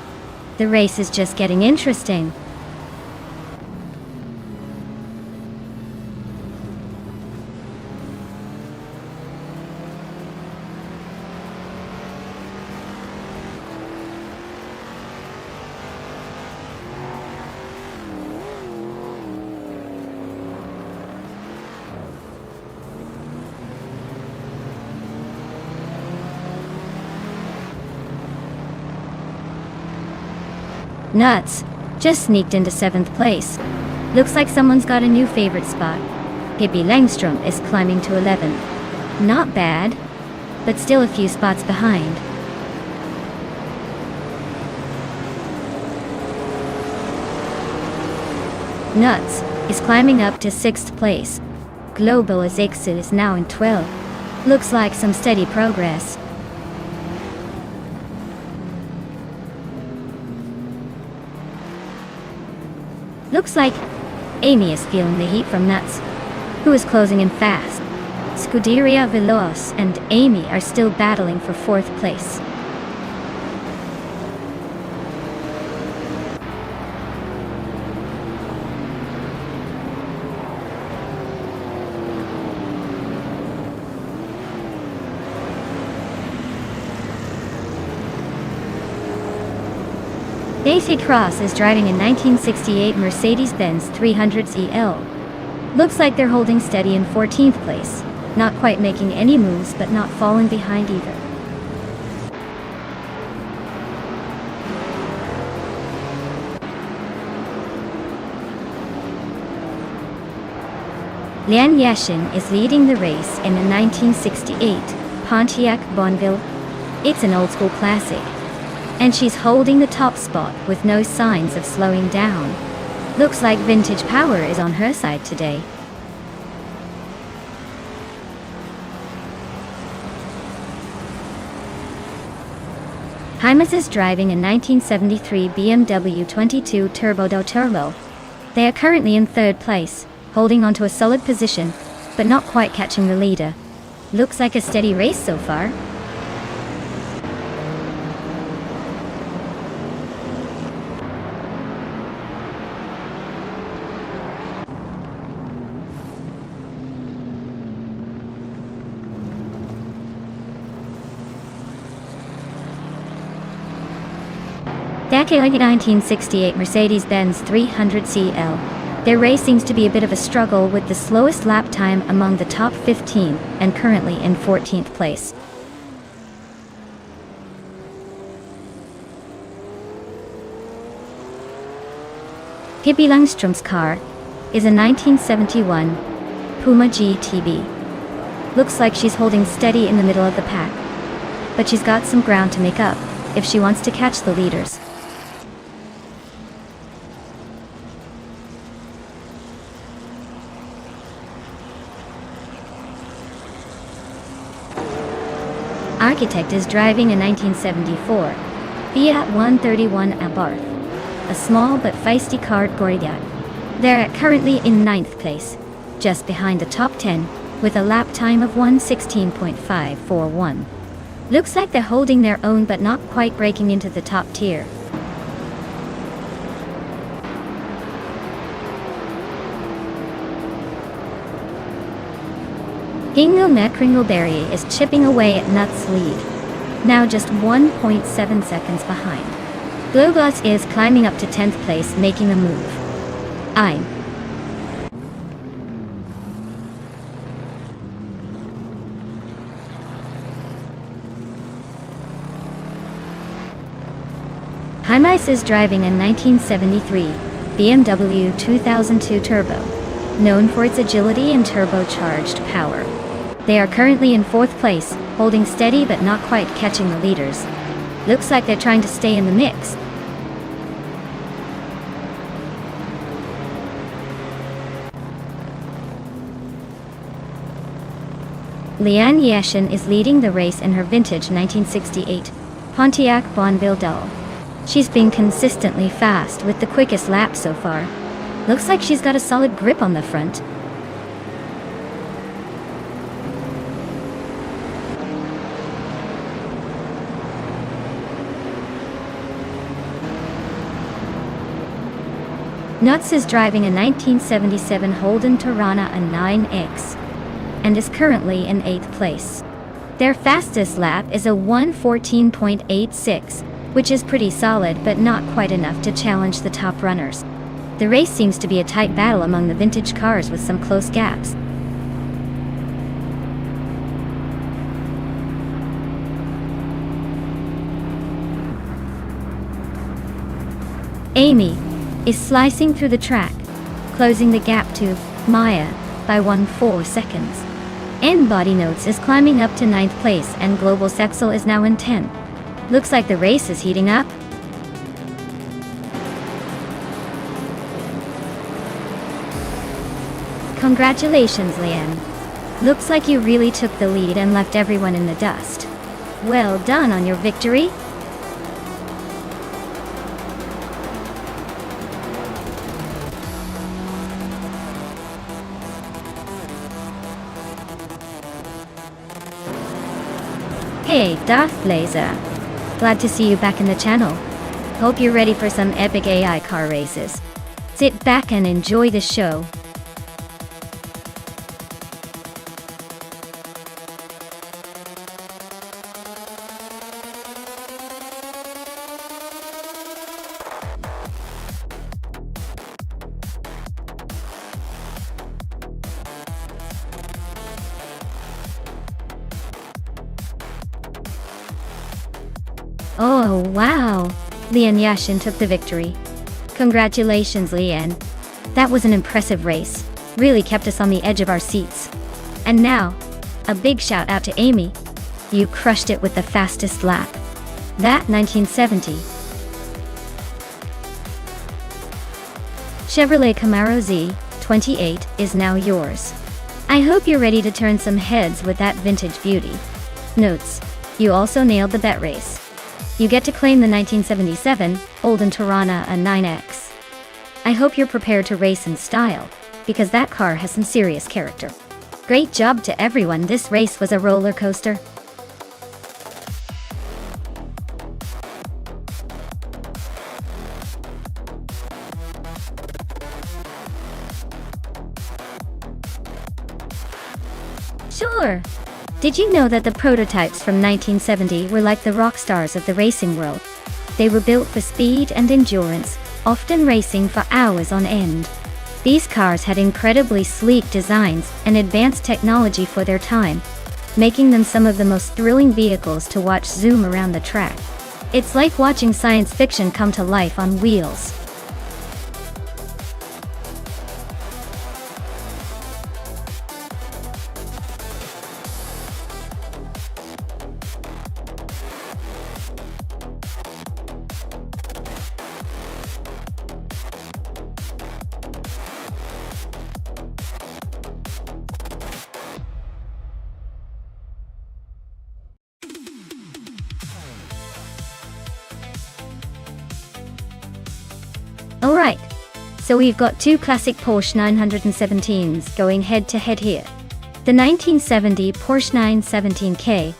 The race is just getting interesting. Nuts! Just sneaked into 7th place. Looks like someone's got a new favorite spot. Pippi Langstrom is climbing to 11th. Not bad, but still a few spots behind. Nuts is climbing up to 6th place. Global Azexil is now in 12th. Looks like some steady progress. Looks like Amy is feeling the heat from Nuts, who is closing in fast. Scuderia Veloz and Amy are still battling for 4th place. Daisy Cross is driving a 1968 Mercedes-Benz 300 EL. Looks like they're holding steady in 14th place, not quite making any moves but not falling behind either. Lian Yashin is leading the race in a 1968 Pontiac Bonneville. It's an old-school classic, and she's holding the top spot with no signs of slowing down. Looks like vintage power is on her side today. Jaimais is driving a 1973 BMW 22 Turbo do Turbo. They are currently in 3rd place, holding onto a solid position, but not quite catching the leader. Looks like a steady race so far. Dakar 1968 Mercedes-Benz 300 CL. Their race seems to be a bit of a struggle with the slowest lap time among the top 15 and currently in 14th place. Pippi Langstrom's car is a 1971 Puma GTB. Looks like she's holding steady in the middle of the pack, but she's got some ground to make up if she wants to catch the leaders. Architect is driving a 1974 Fiat 131 Abarth, a small but feisty car Gorilla. They're currently in 9th place, just behind the top 10, with a lap time of 1:16.541. Looks like they're holding their own but not quite breaking into the top tier. Hingelme Kringleberry is chipping away at Nuts' lead, now just 1.7 seconds behind. Globus is climbing up to 10th place, making a move. Jaimais is driving a 1973 BMW 2002 Turbo, known for its agility and turbocharged power. They are currently in 4th place, holding steady but not quite catching the leaders. Looks like they're trying to stay in the mix. Lian Yashin is leading the race in her vintage 1968 Pontiac Bonneville Dull. She's been consistently fast with the quickest lap so far. Looks like she's got a solid grip on the front. Nuts is driving a 1977 Holden Torana a 9X and is currently in 8th place. Their fastest lap is a 1:14.86, which is pretty solid but not quite enough to challenge the top runners. The race seems to be a tight battle among the vintage cars with some close gaps. Amy is slicing through the track, closing the gap to Maya by 1.4 seconds. And Body Notes is climbing up to 9th place and Global Sexel is now in 10th. Looks like the race is heating up. Congratulations, Lian. Looks like you really took the lead and left everyone in the dust. Well done on your victory. Hey, Darth Blazer. Glad to see you back in the channel. Hope you're ready for some epic AI car races. Sit back and enjoy the show. Oh, wow! Lian Yashin took the victory. Congratulations, Lian. That was an impressive race. Really kept us on the edge of our seats. And now, a big shout out to Amy. You crushed it with the fastest lap. That 1970 Chevrolet Camaro Z28 is now yours. I hope you're ready to turn some heads with that vintage beauty. Notes: you also nailed the bet race. You get to claim the 1977 Holden Torana a 9X. I hope you're prepared to race in style, because that car has some serious character. Great job to everyone. This race was a roller coaster. Sure. Did you know that the prototypes from 1970 were like the rock stars of the racing world? They were built for speed and endurance, often racing for hours on end. These cars had incredibly sleek designs and advanced technology for their time, making them some of the most thrilling vehicles to watch zoom around the track. It's like watching science fiction come to life on wheels. Alright, so we've got two classic Porsche 917s going head to head here. The 1970 Porsche 917K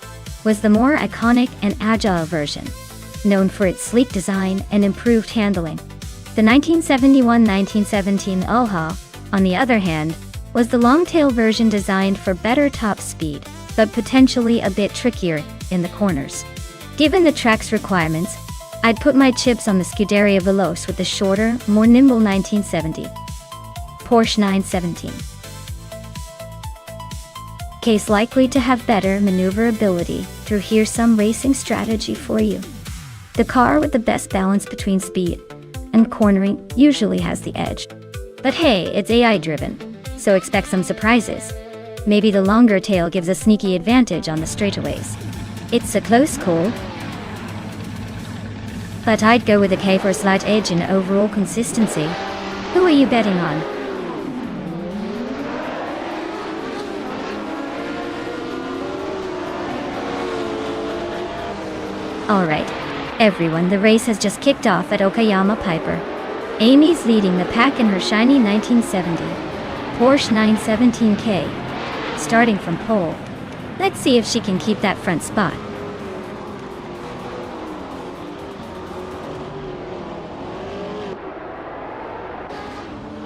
was the more iconic and agile version, known for its sleek design and improved handling. The 1971-1917 Ulha, on the other hand, was the long-tail version designed for better top speed, but potentially a bit trickier in the corners. Given the track's requirements, I'd put my chips on the Scuderia Veloce with the shorter, more nimble 1970 Porsche 917. Case likely to have better maneuverability. Through here some racing strategy for you. The car with the best balance between speed and cornering usually has the edge. But hey, it's AI driven, so expect some surprises. Maybe the longer tail gives a sneaky advantage on the straightaways. It's a close call, but I'd go with a K for a slight edge in overall consistency. Who are you betting on? Alright, everyone, the race has just kicked off at Okayama Piper. Amy's leading the pack in her shiny 1970 Porsche 917K. Starting from pole. Let's see if she can keep that front spot.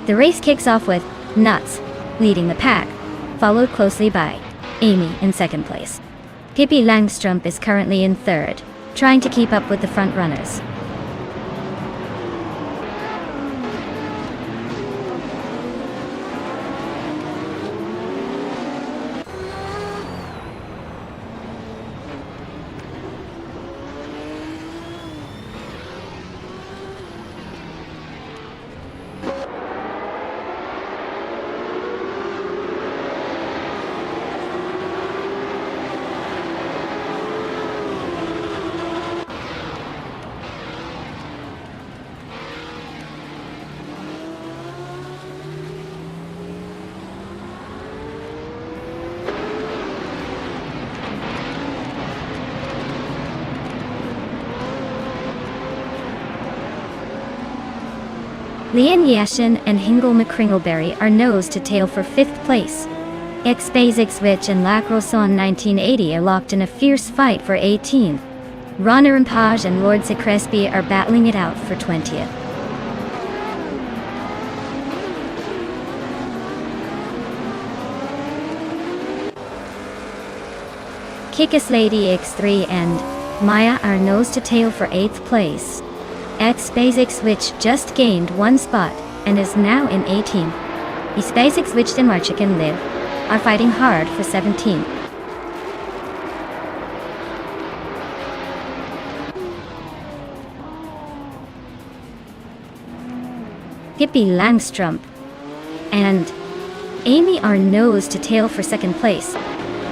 The race kicks off with Nuts leading the pack, followed closely by Amy in second place. Pippi Langstrumpf is currently in third, trying to keep up with the front runners. Leon Yashin and Hingle McCringleberry are nose to tail for 5th place. Ex-Basicswitch and Lacroson 1980 are locked in a fierce fight for 18th. Ronner Rampage and Lord Secrespi are battling it out for 20th. Kickus Lady X3 and Maya are nose to tail for 8th place. Ex-Basicswitch just gained 1 spot and is now in 18th. Ex-Basicswitch and Marchik and Liv are fighting hard for 17th. Pippi Langstrumpf and Amy are nose to tail for 2nd place.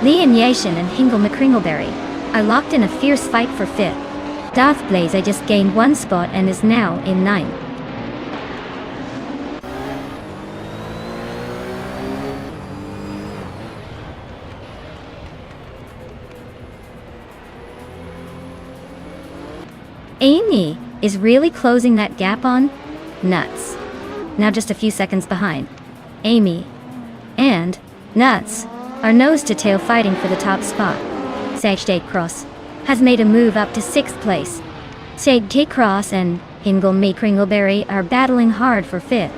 Leon Yashin and Hingle McCringleberry are locked in a fierce fight for 5th. Darth Blazer just gained 1 spot and is now in 9th. Amy is really closing that gap on Nuts. Now just a few seconds behind. Amy and Nuts are nose to tail fighting for the top spot. Sage Cross has made a move up to 6th place. Sage Cross and Hingle McCringleberry are battling hard for 5th.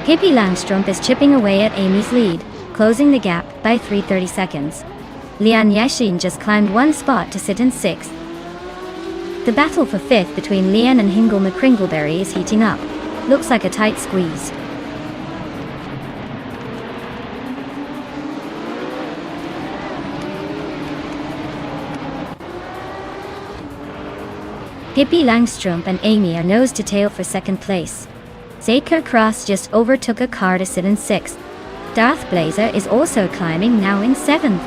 Pippi Langstrumpf is chipping away at Amy's lead, closing the gap by 3/30 seconds. Leon Yashin just climbed 1 spot to sit in 6th. The battle for 5th between Leon and Hingle McCringleberry is heating up. Looks like a tight squeeze. Pippi Langstrumpf and Amy are nose to tail for 2nd place. Zaker Cross just overtook a car to sit in 6th. Darth Blazer is also climbing, now in 7th.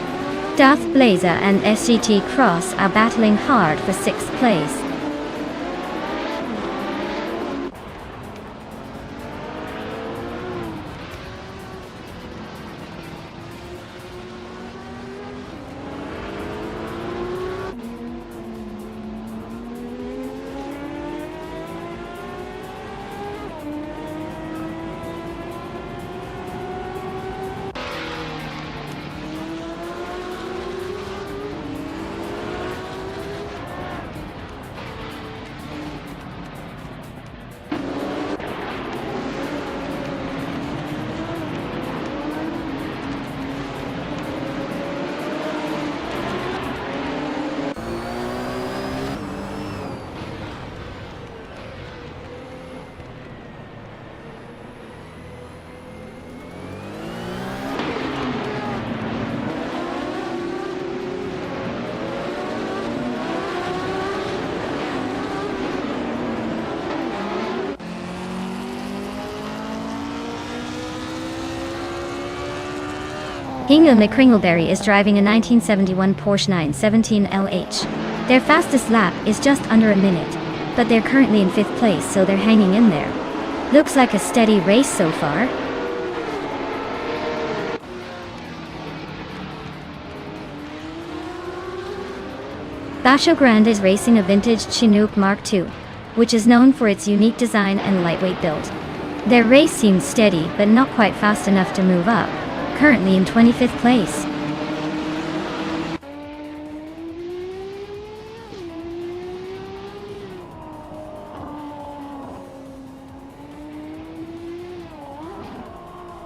Darth Blazer and SGT Cross are battling hard for 6th place. Hingle McCringleberry is driving a 1971 Porsche 917 LH. Their fastest lap is just under a minute, but they're currently in 5th place, so they're hanging in there. Looks like a steady race so far. Basho Grande is racing a vintage Chinook Mark II, which is known for its unique design and lightweight build. Their race seems steady but not quite fast enough to move up, currently in 25th place.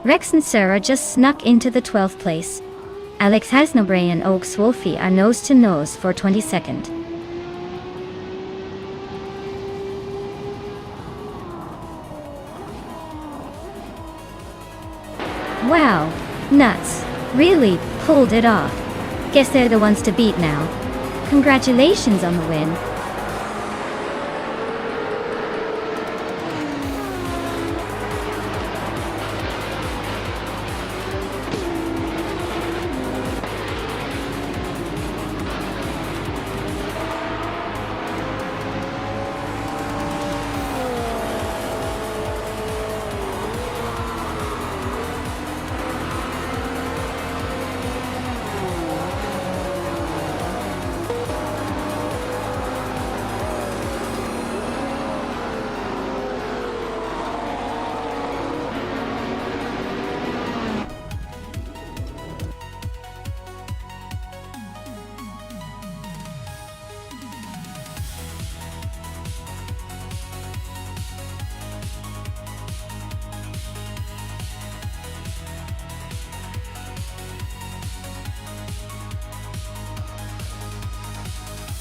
Rex and Sarah just snuck into the 12th place. Alex Hasnobre and Oaks Wolfie are nose to nose for 22nd. Wow, nuts, really pulled it off. Guess they're the ones to beat now. Congratulations on the win.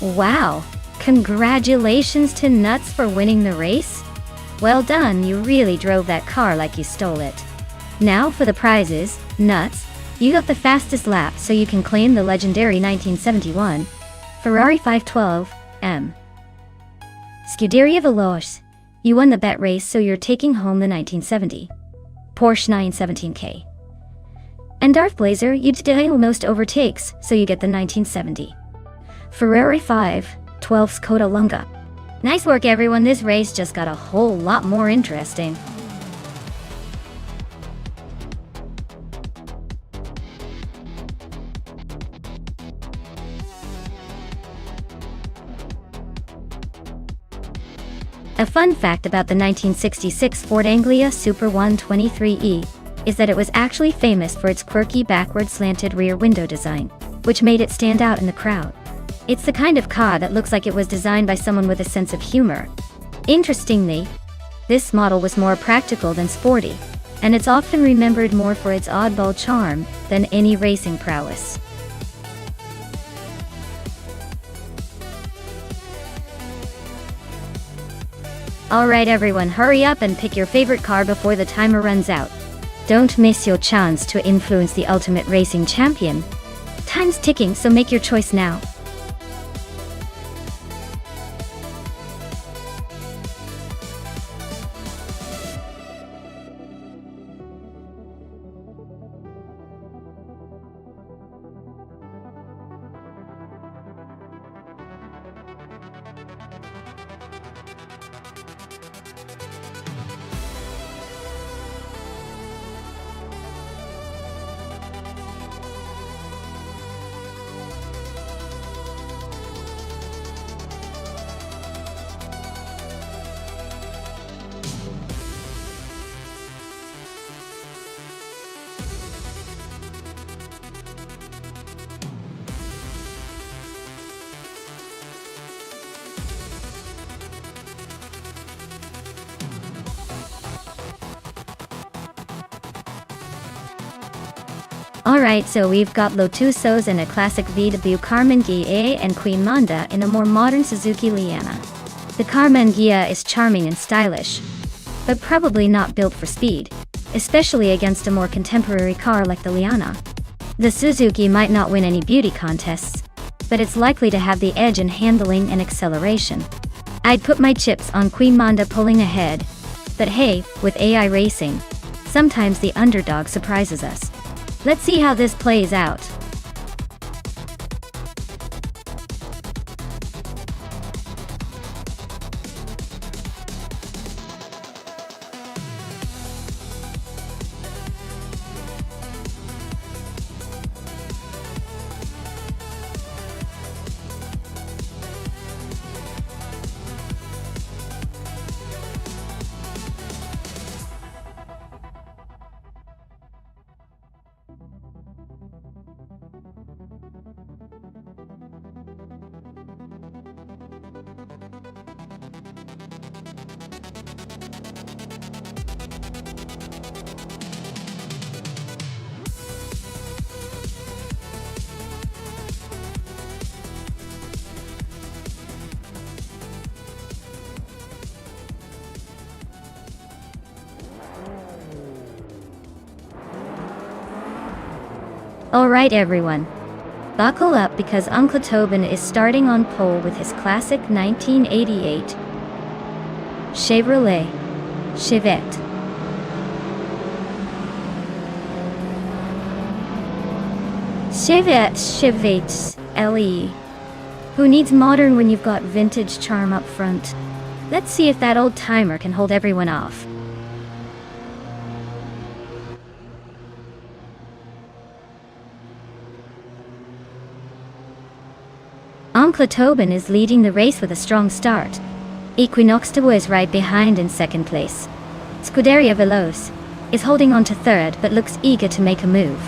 Wow, congratulations to Nuts for winning the race. Well done, you really drove that car like you stole it. Now for the prizes. Nuts, you got the fastest lap so you can claim the legendary 1971 Ferrari 512M. Scuderia Veloce, you won the bet race so you're taking home the 1970 Porsche 917K. And Darth Blazer, you did almost overtakes so you get the 1970 Ferrari 512 Skoda Lunga. Nice work everyone, this race just got a whole lot more interesting. A fun fact about the 1966 Ford Anglia Super 123E is that it was actually famous for its quirky backward slanted rear window design, which made it stand out in the crowd. It's the kind of car that looks like it was designed by someone with a sense of humor. Interestingly, this model was more practical than sporty, and it's often remembered more for its oddball charm than any racing prowess. Alright everyone, hurry up and pick your favorite car before the timer runs out. Don't miss your chance to influence the ultimate racing champion. Time's ticking, so make your choice now. Alright, so we've got Lotusos and a classic VW Carmen Ghia and Queen Manda in a more modern Suzuki Liana. The Carmen Ghia is charming and stylish, but probably not built for speed, especially against a more contemporary car like the Liana. The Suzuki might not win any beauty contests, but it's likely to have the edge in handling and acceleration. I'd put my chips on Queen Manda pulling ahead, but hey, with AI racing, sometimes the underdog surprises us. Let's see how this plays out. Alright everyone, buckle up because Uncle Tobin is starting on pole with his classic 1988 Chevrolet Chevette. Chevette LE. Who needs modern when you've got vintage charm up front? Let's see if that old timer can hold everyone off. Uncle Tobin is leading the race with a strong start. Equinox is right behind in second place. Scuderia Veloce is holding on to third but looks eager to make a move.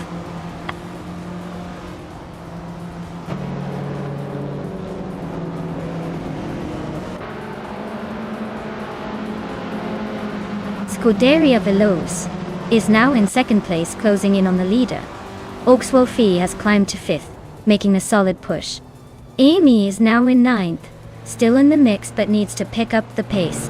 Scuderia Veloce is now in second place, closing in on the leader. Oakswolfie has climbed to fifth, making a solid push. Amy is now in ninth, still in the mix but needs to pick up the pace.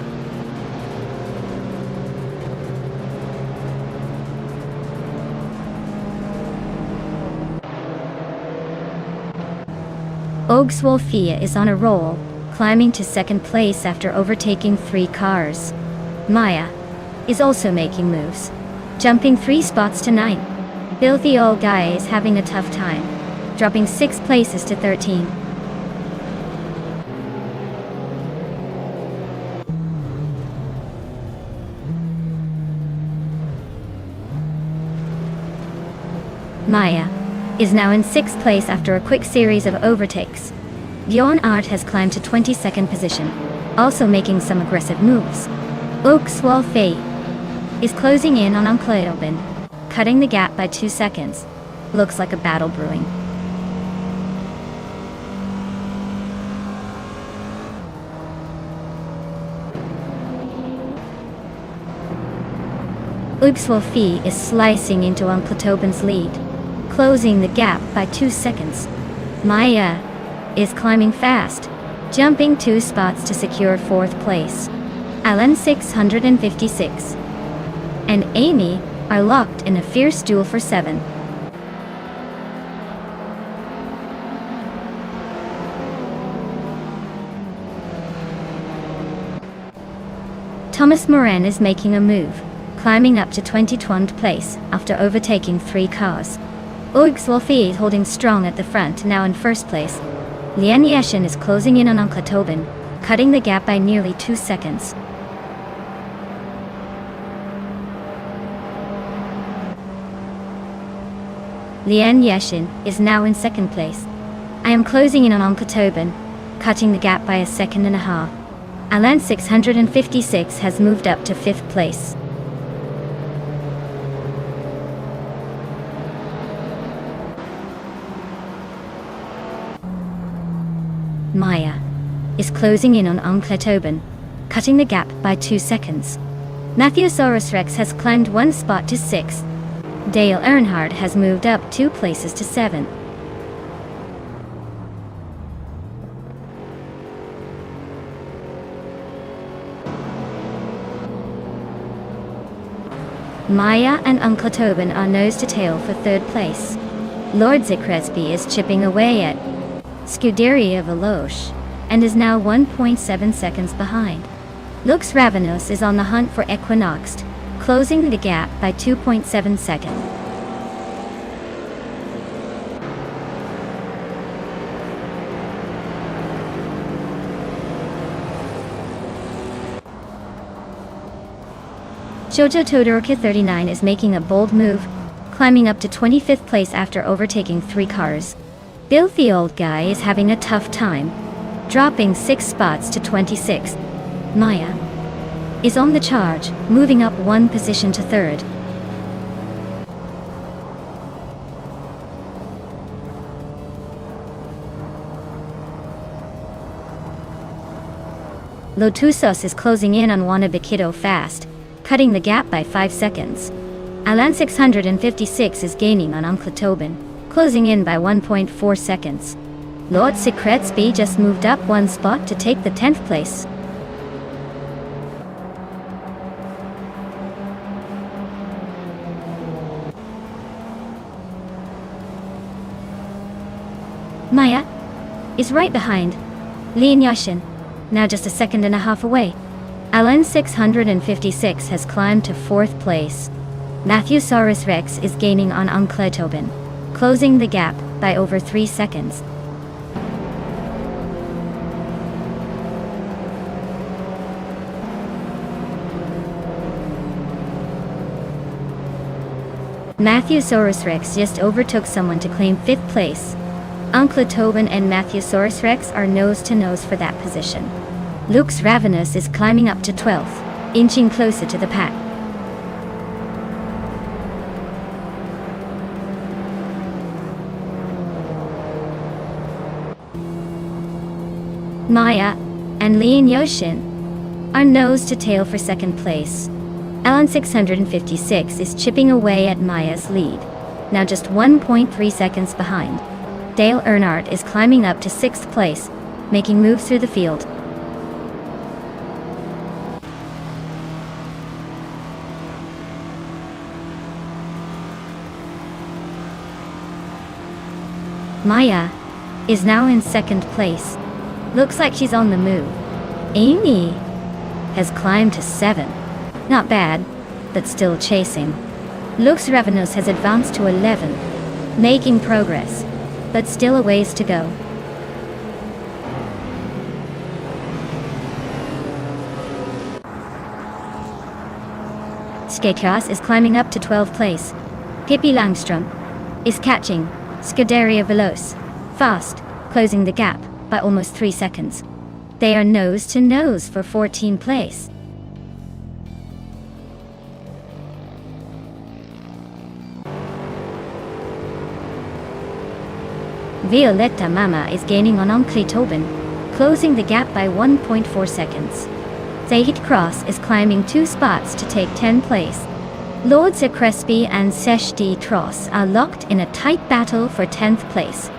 Oakswolfie is on a roll, climbing to second place after overtaking 3 cars. Maya is also making moves, jumping 3 spots to 9. Filthy Old Guy is having a tough time, dropping 6 places to 13. Maya is now in 6th place after a quick series of overtakes. Bjorn Art has climbed to 22nd position, also making some aggressive moves. Oakswolfie is closing in on Uncle Tobin, cutting the gap by 2 seconds. Looks like a battle brewing. Oakswolfie is slicing into Uncle Tobin's lead, closing the gap by 2 seconds. Maya is climbing fast, jumping 2 spots to secure 4th place. Alan 656 and Amy are locked in a fierce duel for 7. Thomas Moran is making a move, climbing up to 22nd place after overtaking 3 cars. Oakswolfie is holding strong at the front, now in 1st place. Lian Yeshin is closing in on Uncle Tobin, cutting the gap by nearly 2 seconds. Lian Yeshin is now in 2nd place. I am closing in on Uncle Tobin, cutting the gap by 1.5 seconds. Alan 656 has moved up to 5th place. Maya is closing in on Uncle Tobin, cutting the gap by 2 seconds. Matthewsaurus Rex has climbed 1 spot to 6th. Dale Earnhardt has moved up 2 places to 7th. Maya and Uncle Tobin are nose to tail for 3rd place. Lord Zikresby is chipping away at Scuderia Veloce and is now 1.7 seconds behind. Lux Ravenous is on the hunt for Equinox, closing the gap by 2.7 seconds. Jojo Todoroki 39 is making a bold move, climbing up to 25th place after overtaking 3 cars. Filthy Old Guy is having a tough time, dropping 6 spots to 26th. Maya is on the charge, moving up 1 position to 3rd. Lotusos is closing in on Wannabe fast, cutting the gap by 5 seconds. Alan 656 is gaining on Uncle Tobin, closing in by 1.4 seconds. Lord Secretsby just moved up 1 spot to take the 10th place. Maya is right behind. Lian Yashin, now just a second and a half away. Alan 656 has climbed to 4th place. Matthewsaurus Rex is gaining on Uncletobin, closing the gap by over 3 seconds. Matthewsaurus Rex just overtook someone to claim 5th place. Uncletobin and Matthewsaurus Rex are nose to nose for that position. Lux Ravenous is climbing up to 12th, inching closer to the pack. Maya and Lian Yoshin are nose to tail for 2nd place. Alan 656 is chipping away at Maya's lead, now just 1.3 seconds behind. Dale Earnhardt is climbing up to 6th place, making moves through the field. Maya is now in 2nd place. Looks like she's on the move. Amy has climbed to 7. Not bad, but still chasing. Lux Ravenous has advanced to 11, making progress, but still a ways to go. Skekras is climbing up to 12th place. Pippi Langstrom is catching Scuderia Veloce fast, closing the gap by almost 3 seconds. They are nose to nose for 14th place. Violetta Mama is gaining on Uncletobin, closing the gap by 1.4 seconds. Zahid Cross is climbing 2 spots to take 10th place. Lord Crespi and Sesh D. Tross are locked in a tight battle for 10th place.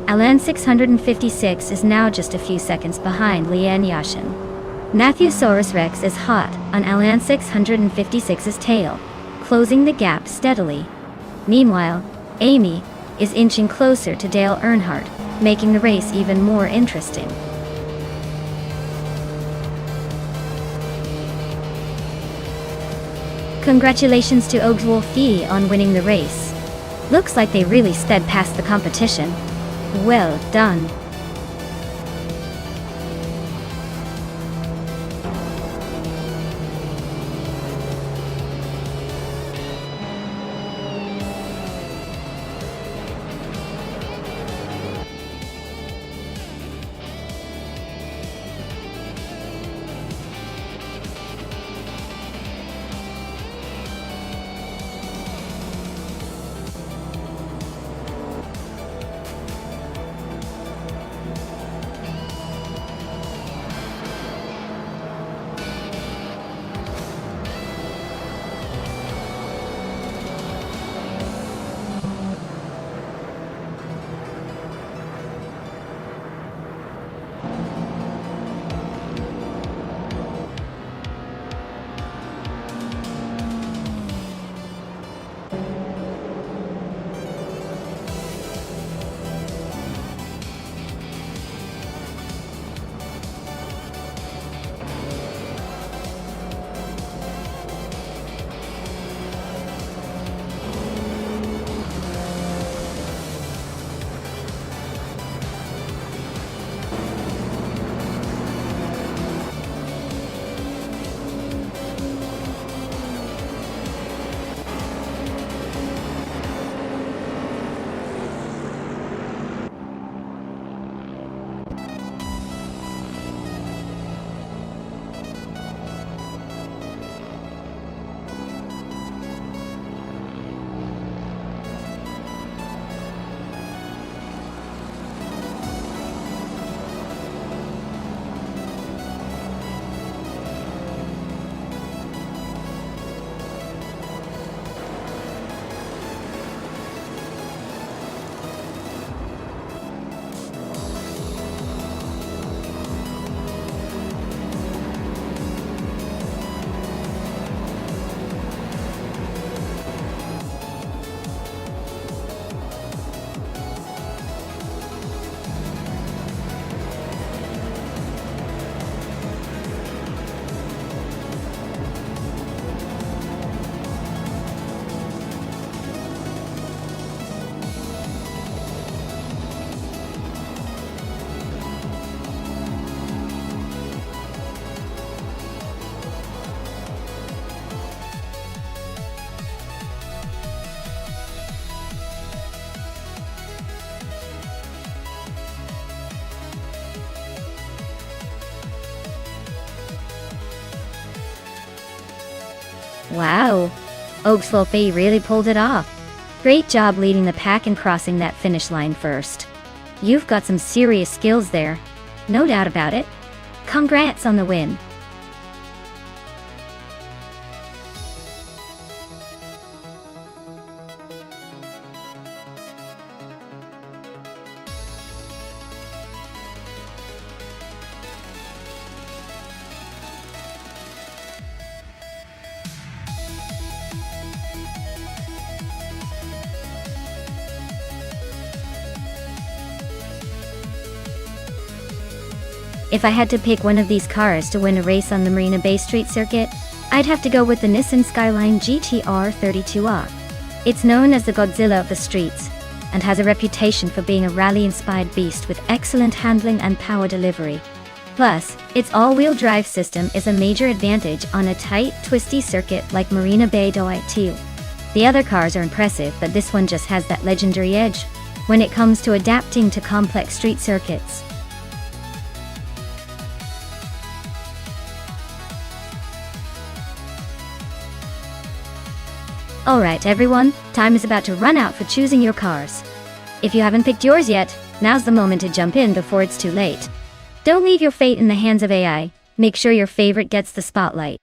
Alan 656 is now just a few seconds behind Lian Yashin. Matthewsaurus Rex is hot on Alan 656's tail, closing the gap steadily. Meanwhile, Amy is inching closer to Dale Earnhardt, making the race even more interesting. Congratulations to Ogdwolfie on winning the race. Looks like they really sped past the competition. Well done. Wow, Oakswolfie really pulled it off. Great job leading the pack and crossing that finish line first. You've got some serious skills there. No doubt about it. Congrats on the win. If I had to pick one of these cars to win a race on the Marina Bay Street circuit, I'd have to go with the Nissan Skyline GTR 32R. It's known as the Godzilla of the streets, and has a reputation for being a rally-inspired beast with excellent handling and power delivery. Plus, its all-wheel drive system is a major advantage on a tight, twisty circuit like Marina Bay do. The other cars are impressive, but this one just has that legendary edge when it comes to adapting to complex street circuits. Alright everyone, time is about to run out for choosing your cars. If you haven't picked yours yet, now's the moment to jump in before it's too late. Don't leave your fate in the hands of AI, make sure your favorite gets the spotlight.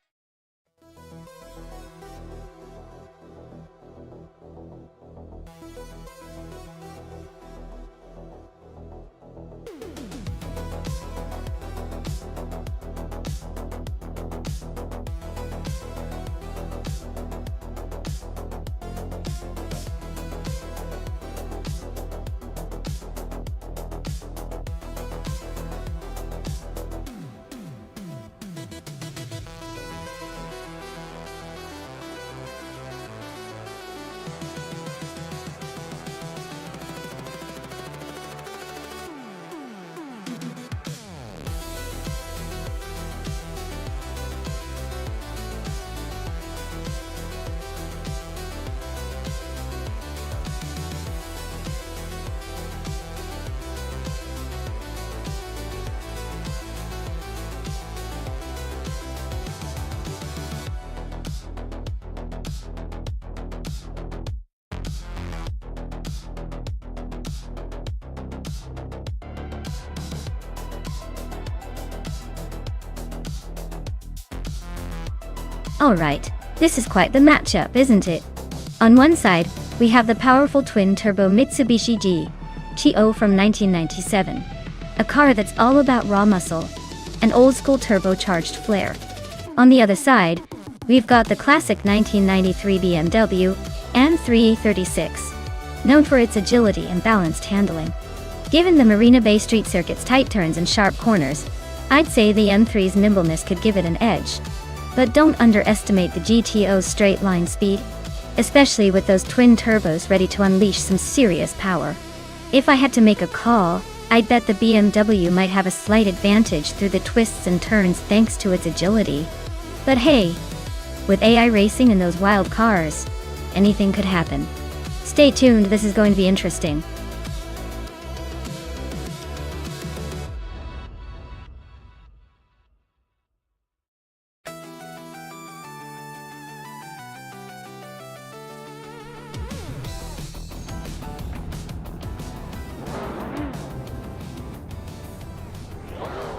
Alright, this is quite the matchup, isn't it? On one side, we have the powerful twin-turbo Mitsubishi GTO from 1997. A car that's all about raw muscle and old-school turbocharged flair. On the other side, we've got the classic 1993 BMW M336, known for its agility and balanced handling. Given the Marina Bay Street circuit's tight turns and sharp corners, I'd say the M3's nimbleness could give it an edge. But don't underestimate the GTO's straight-line speed, especially with those twin turbos ready to unleash some serious power. If I had to make a call, I'd bet the BMW might have a slight advantage through the twists and turns thanks to its agility. But hey, with AI racing and those wild cars, anything could happen. Stay tuned, this is going to be interesting.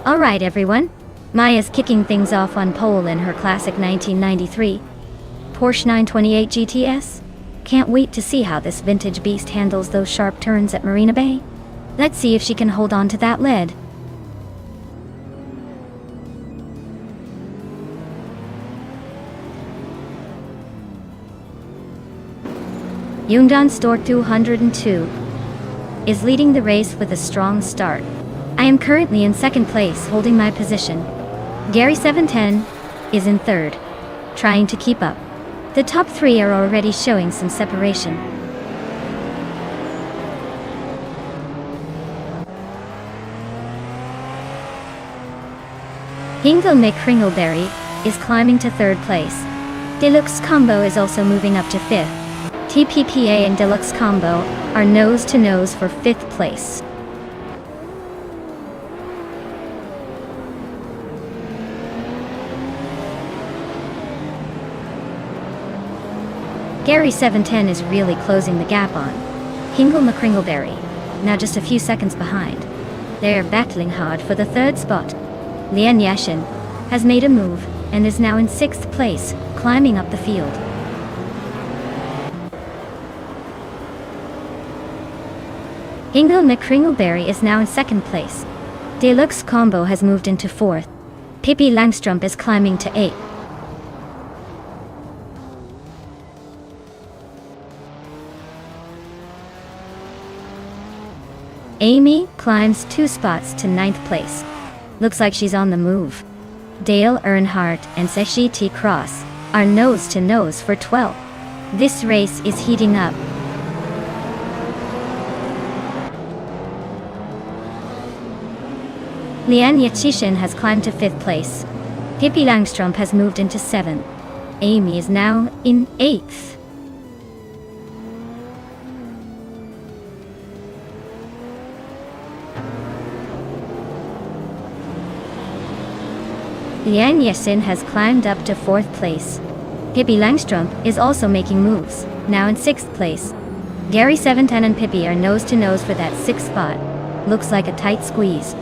Alright everyone, Maya's kicking things off on pole in her classic 1993 Porsche 928 GTS. Can't wait to see how this vintage beast handles those sharp turns at Marina Bay. Let's see if she can hold on to that lead. Yungdan Stork 202 is leading the race with a strong start. I am currently in second place, holding my position. Gary 710 is in third, trying to keep up. The top three are already showing some separation. Hingle McCringleberry is climbing to third place. Deluxe Combo is also moving up to fifth. TPPA and Deluxe Combo are nose to nose for fifth place. Gary 710 is really closing the gap on Hingle McCringleberry, now just a few seconds behind. They're battling hard for the third spot. Lian Yashin has made a move and is now in 6th place, climbing up the field. Hingle McCringleberry is now in 2nd place. Deluxe Combo has moved into 4th. Pippi Langstrumpf is climbing to 8th. Amy climbs 2 spots to 9th place. Looks like she's on the move. Dale Earnhardt and Seshi T. Cross are nose to nose for 12th. This race is heating up. Lian Yachishin has climbed to 5th place. Pippi Langstrumpf has moved into 7th. Amy is now in 8th. Lian Yashin has climbed up to 4th place. Pippi Langstrumpf is also making moves, now in 6th place. Gary 710 and Pippi are nose to nose for that 6th spot. Looks like a tight squeeze.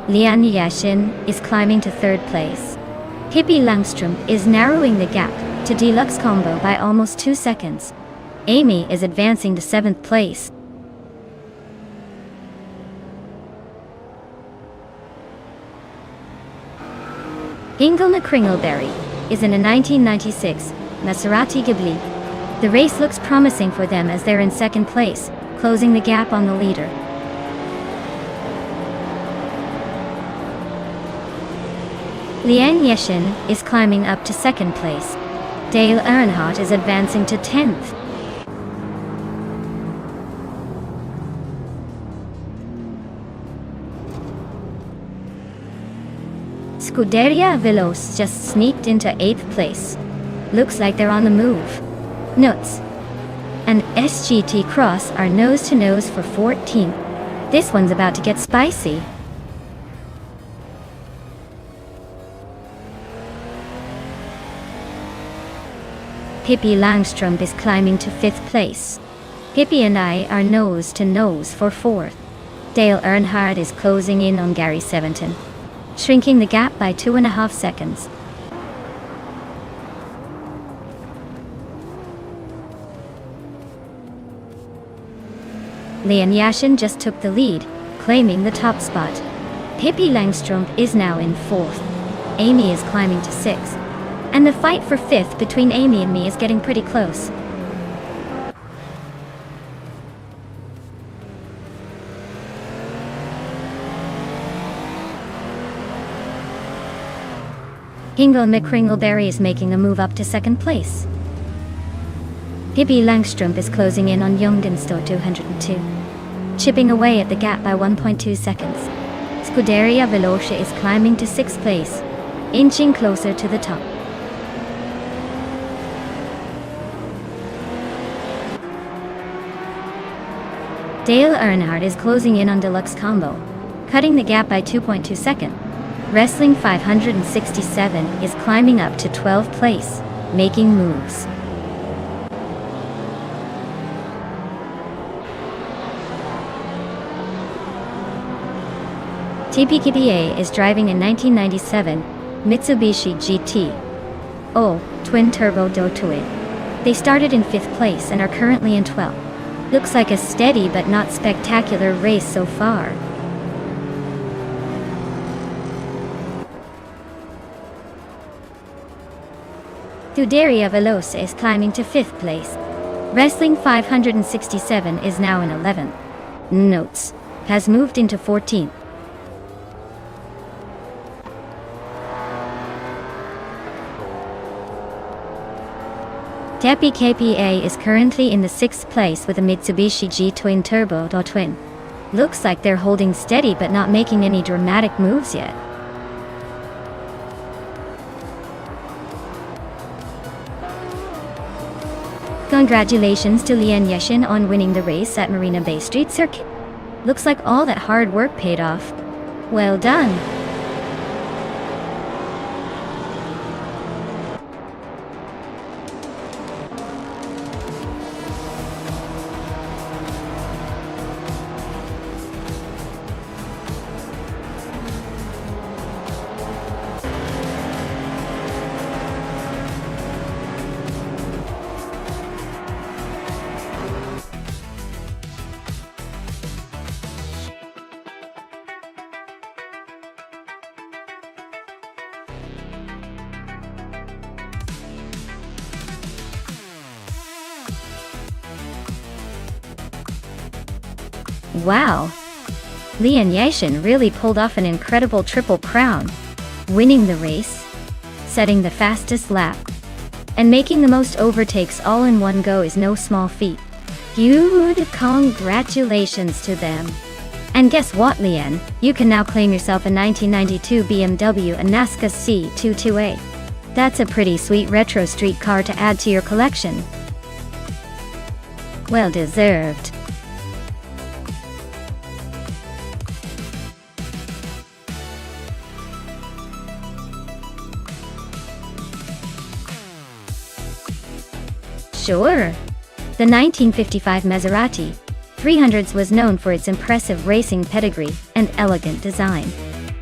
Lian Yashin is climbing to 3rd place. Pippi Langstrumpf is narrowing the gap to Deluxe Combo by almost 2 seconds. Amy is advancing to 7th place. Hingle McCringleberry is in a 1996 Maserati Ghibli. The race looks promising for them as they're in 2nd place, closing the gap on the leader. Lian Yashin is climbing up to 2nd place. Dale Earnhardt is advancing to 10th. Scuderia Veloce just sneaked into 8th place. Looks like they're on the move. Nuts and SGT Cross are nose to nose for 14th. This one's about to get spicy. Pippi Langstrumpf is climbing to 5th place. Pippi and I are nose to nose for 4th. Dale Earnhardt is closing in on Gary 710, shrinking the gap by 2.5 seconds. Lian Yashin just took the lead, claiming the top spot. Pippi Langstrumpf is now in 4th. Amy is climbing to 6th. And the fight for 5th between Amy and me is getting pretty close. Hingle McCringleberry is making a move up to 2nd place. Pippi Langstrumpf is closing in on Jungensto 202, chipping away at the gap by 1.2 seconds. Scuderia Veloce is climbing to 6th place, inching closer to the top. Dale Earnhardt is closing in on Deluxe Combo, cutting the gap by 2.2 seconds. Wrestling 567 is climbing up to 12th place, making moves. TPKPA is driving a 1997 Mitsubishi GT twin turbo twin. They started in 5th place and are currently in 12th. Looks like a steady but not spectacular race so far. Scuderia Veloce is climbing to 5th place. Wrestling 567 is now in 11th. Notes has moved into 14th. TPKPA is currently in the 6th place with a Mitsubishi G twin turbo twin. Looks like they're holding steady but not making any dramatic moves yet. Congratulations to Lian Yashin on winning the race at Marina Bay Street Circuit. Looks like all that hard work paid off. Well done. Wow! Lian Yashin really pulled off an incredible triple crown, winning the race, setting the fastest lap, and making the most overtakes all in one go is no small feat. Huge congratulations to them. And guess what, Lian? You can now claim yourself a 1992 BMW Anaska C22A. That's a pretty sweet retro street car to add to your collection. Well deserved. Sure. The 1955 Maserati 300s was known for its impressive racing pedigree and elegant design.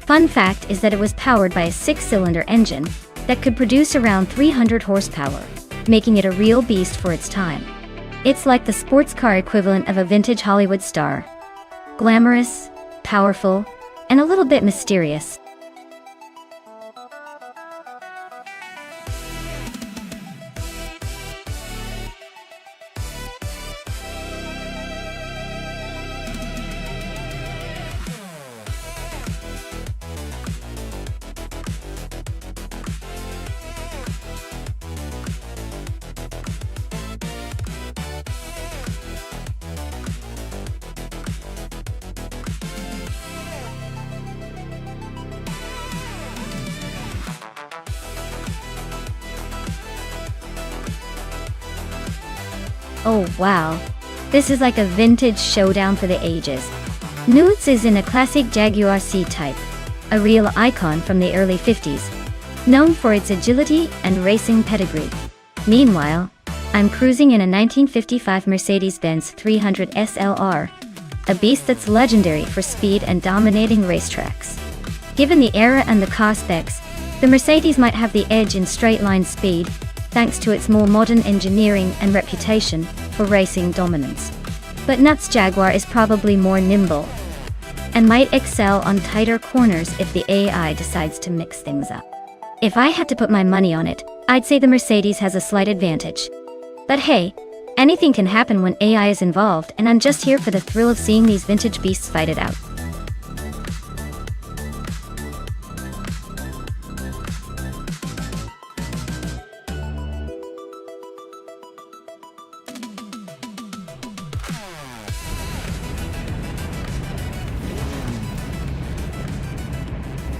Fun fact is that it was powered by a 6-cylinder engine that could produce around 300 horsepower, making it a real beast for its time. It's like the sports car equivalent of a vintage Hollywood star. Glamorous, powerful, and a little bit mysterious. Oh wow, this is like a vintage showdown for the ages. Newts is in a classic Jaguar C-Type, a real icon from the early 50s, known for its agility and racing pedigree. Meanwhile, I'm cruising in a 1955 Mercedes-Benz 300 SLR, a beast that's legendary for speed and dominating racetracks. Given the era and the car specs, the Mercedes might have the edge in straight-line speed, thanks to its more modern engineering and reputation for racing dominance. But Nuts Jaguar is probably more nimble, and might excel on tighter corners if the AI decides to mix things up. If I had to put my money on it, I'd say the Mercedes has a slight advantage. But hey, anything can happen when AI is involved, and I'm just here for the thrill of seeing these vintage beasts fight it out.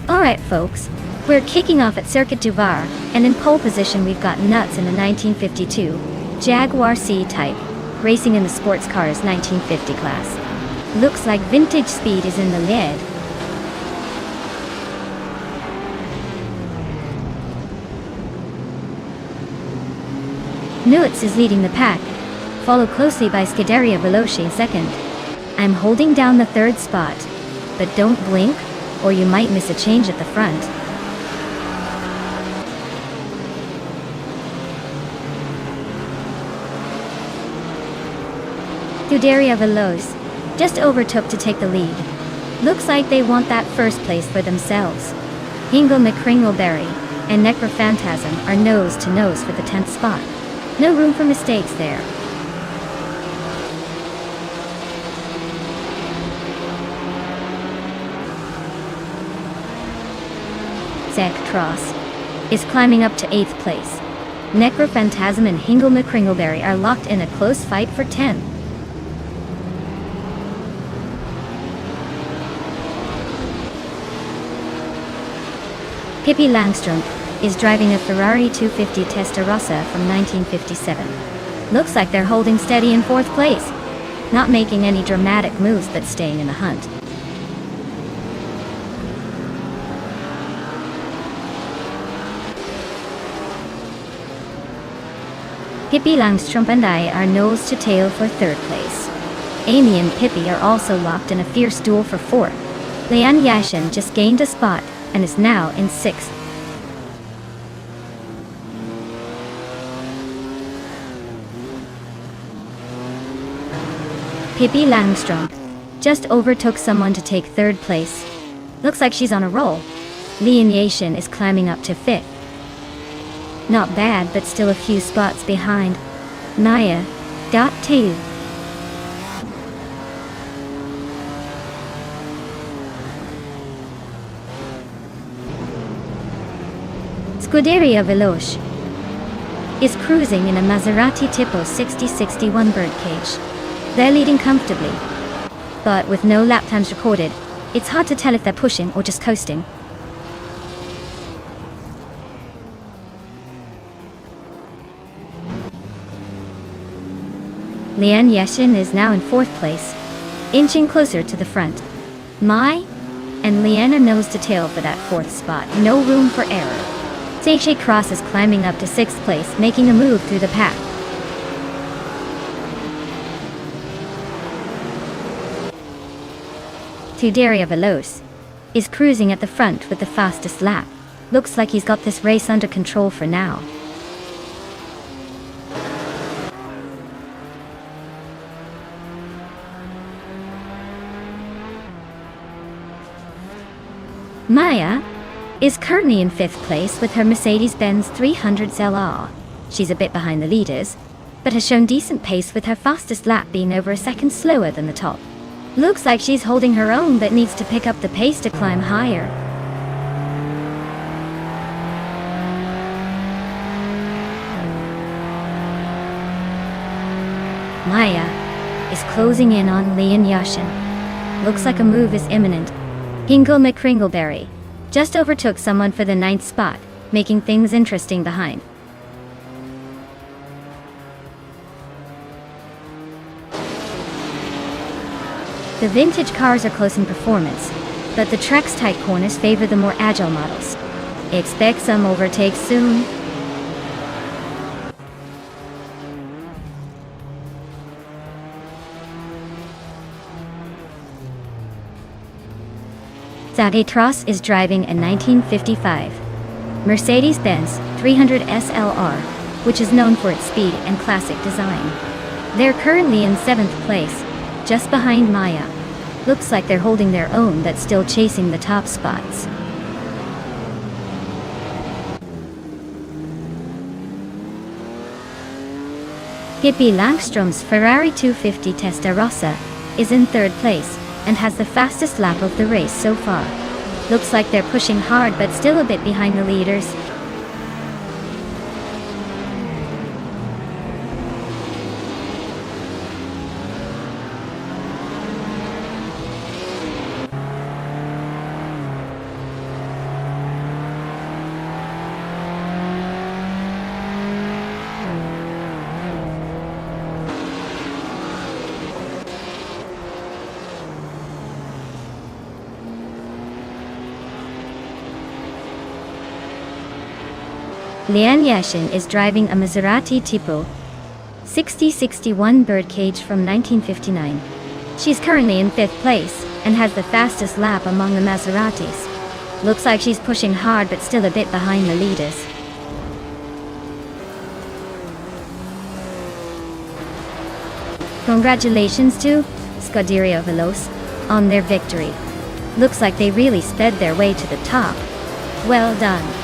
Alright folks, we're kicking off at Circuit du Var, and in pole position we've got Nuts in the 1952 Jaguar C-Type, racing in the sports cars 1950 class. Looks like vintage speed is in the lead. Nuts is leading the pack, followed closely by Scuderia Veloce second. I'm holding down the third spot, but don't blink, or you might miss a change at the front. Scuderia Veloce just overtook to take the lead. Looks like they want that first place for themselves. Hingle McCringleberry and Necrophantasm are nose to nose for the 10th spot. No room for mistakes there. Zach Cross is climbing up to 8th place. Necrophantasm and Hingle McCringleberry are locked in a close fight for 10th. Pippi Langstrumpf is driving a Ferrari 250 Testarossa from 1957. Looks like they're holding steady in 4th place. Not making any dramatic moves, but staying in the hunt. Pippi Langstrumpf and I are nose to tail for 3rd place. Amy and Pippi are also locked in a fierce duel for 4th. Lian Yashin just gained a spot and is now in 6th. Pippi Langstrumpf just overtook someone to take 3rd place. Looks like she's on a roll. Lian Yashin is climbing up to 5th. Not bad, but still a few spots behind. Naya.2. Scuderia Veloce is cruising in a Maserati Tipo 6061 birdcage. They're leading comfortably, but with no lap times recorded, it's hard to tell if they're pushing or just coasting. Lian Yeshin is now in 4th place, inching closer to the front. Mai and Liana nose to tail for that 4th spot, no room for error. Seishe Cross is climbing up to 6th place, making a move through the pack. Scuderia Veloce is cruising at the front with the fastest lap. Looks like he's got this race under control for now. Maya is currently in 5th place with her Mercedes-Benz 300 LR. She's a bit behind the leaders, but has shown decent pace with her fastest lap being over a second slower than the top. Looks like she's holding her own but needs to pick up the pace to climb higher. Maya is closing in on Lian Yashin. Looks like a move is imminent. Hingle McCringleberry just overtook someone for the 9th spot, making things interesting behind. The vintage cars are close in performance, but the track's tight corners favor the more agile models. Expect some overtakes soon. Zagatros is driving a 1955 Mercedes-Benz 300 SLR, which is known for its speed and classic design. They're currently in 7th place, just behind Maya. Looks like they're holding their own but still chasing the top spots. Pippi Langstrom's Ferrari 250 Testarossa is in 3rd place and has the fastest lap of the race so far. Looks like they're pushing hard but still a bit behind the leaders. Lian Yashin is driving a Maserati Tipo 6061 birdcage from 1959. She's currently in 5th place and has the fastest lap among the Maseratis. Looks like she's pushing hard but still a bit behind the leaders. Congratulations to Scuderia Veloce on their victory. Looks like they really sped their way to the top. Well done.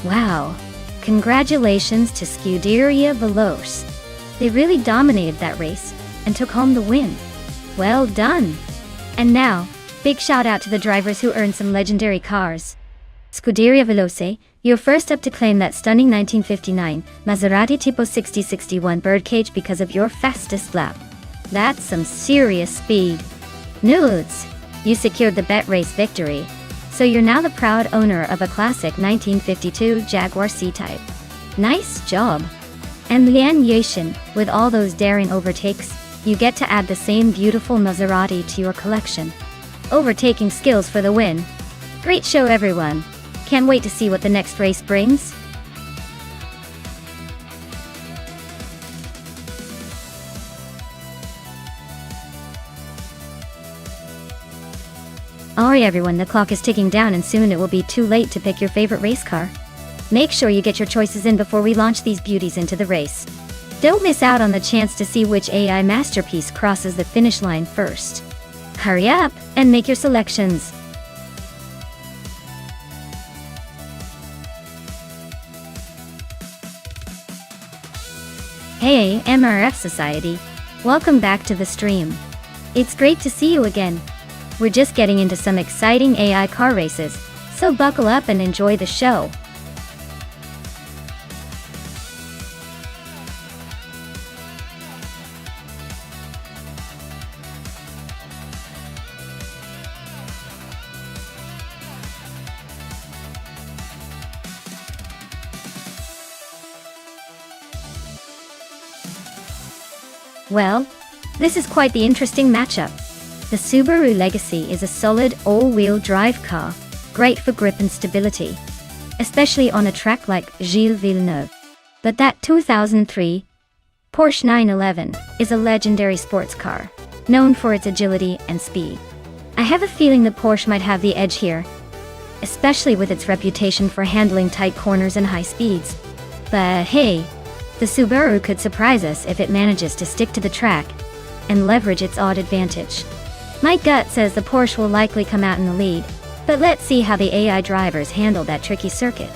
Wow, congratulations to Scuderia Veloce. They really dominated that race and took home the win. Well done. And now, big shout out to the drivers who earned some legendary cars. Scuderia Veloce, you're first up to claim that stunning 1959 Maserati Tipo 6061 birdcage because of your fastest lap. That's some serious speed. Nudes, you secured the bet race victory. So you're now the proud owner of a classic 1952 Jaguar C-Type. Nice job! And Lian Yashin, with all those daring overtakes, you get to add the same beautiful Maserati to your collection. Overtaking skills for the win. Great show, everyone. Can't wait to see what the next race brings. Alright everyone, the clock is ticking down and soon it will be too late to pick your favorite race car. Make sure you get your choices in before we launch these beauties into the race. Don't miss out on the chance to see which AI masterpiece crosses the finish line first. Hurry up and make your selections. Hey MRF Society, welcome back to the stream. It's great to see you again. We're just getting into some exciting AI car races, so buckle up and enjoy the show. Well, this is quite the interesting matchup. The Subaru Legacy is a solid all-wheel drive car, great for grip and stability, especially on a track like Gilles Villeneuve. But that 2003 Porsche 911 is a legendary sports car, known for its agility and speed. I have a feeling the Porsche might have the edge here, especially with its reputation for handling tight corners and high speeds. But hey, the Subaru could surprise us if it manages to stick to the track and leverage its odd advantage. My gut says the Porsche will likely come out in the lead, but let's see how the AI drivers handle that tricky circuit.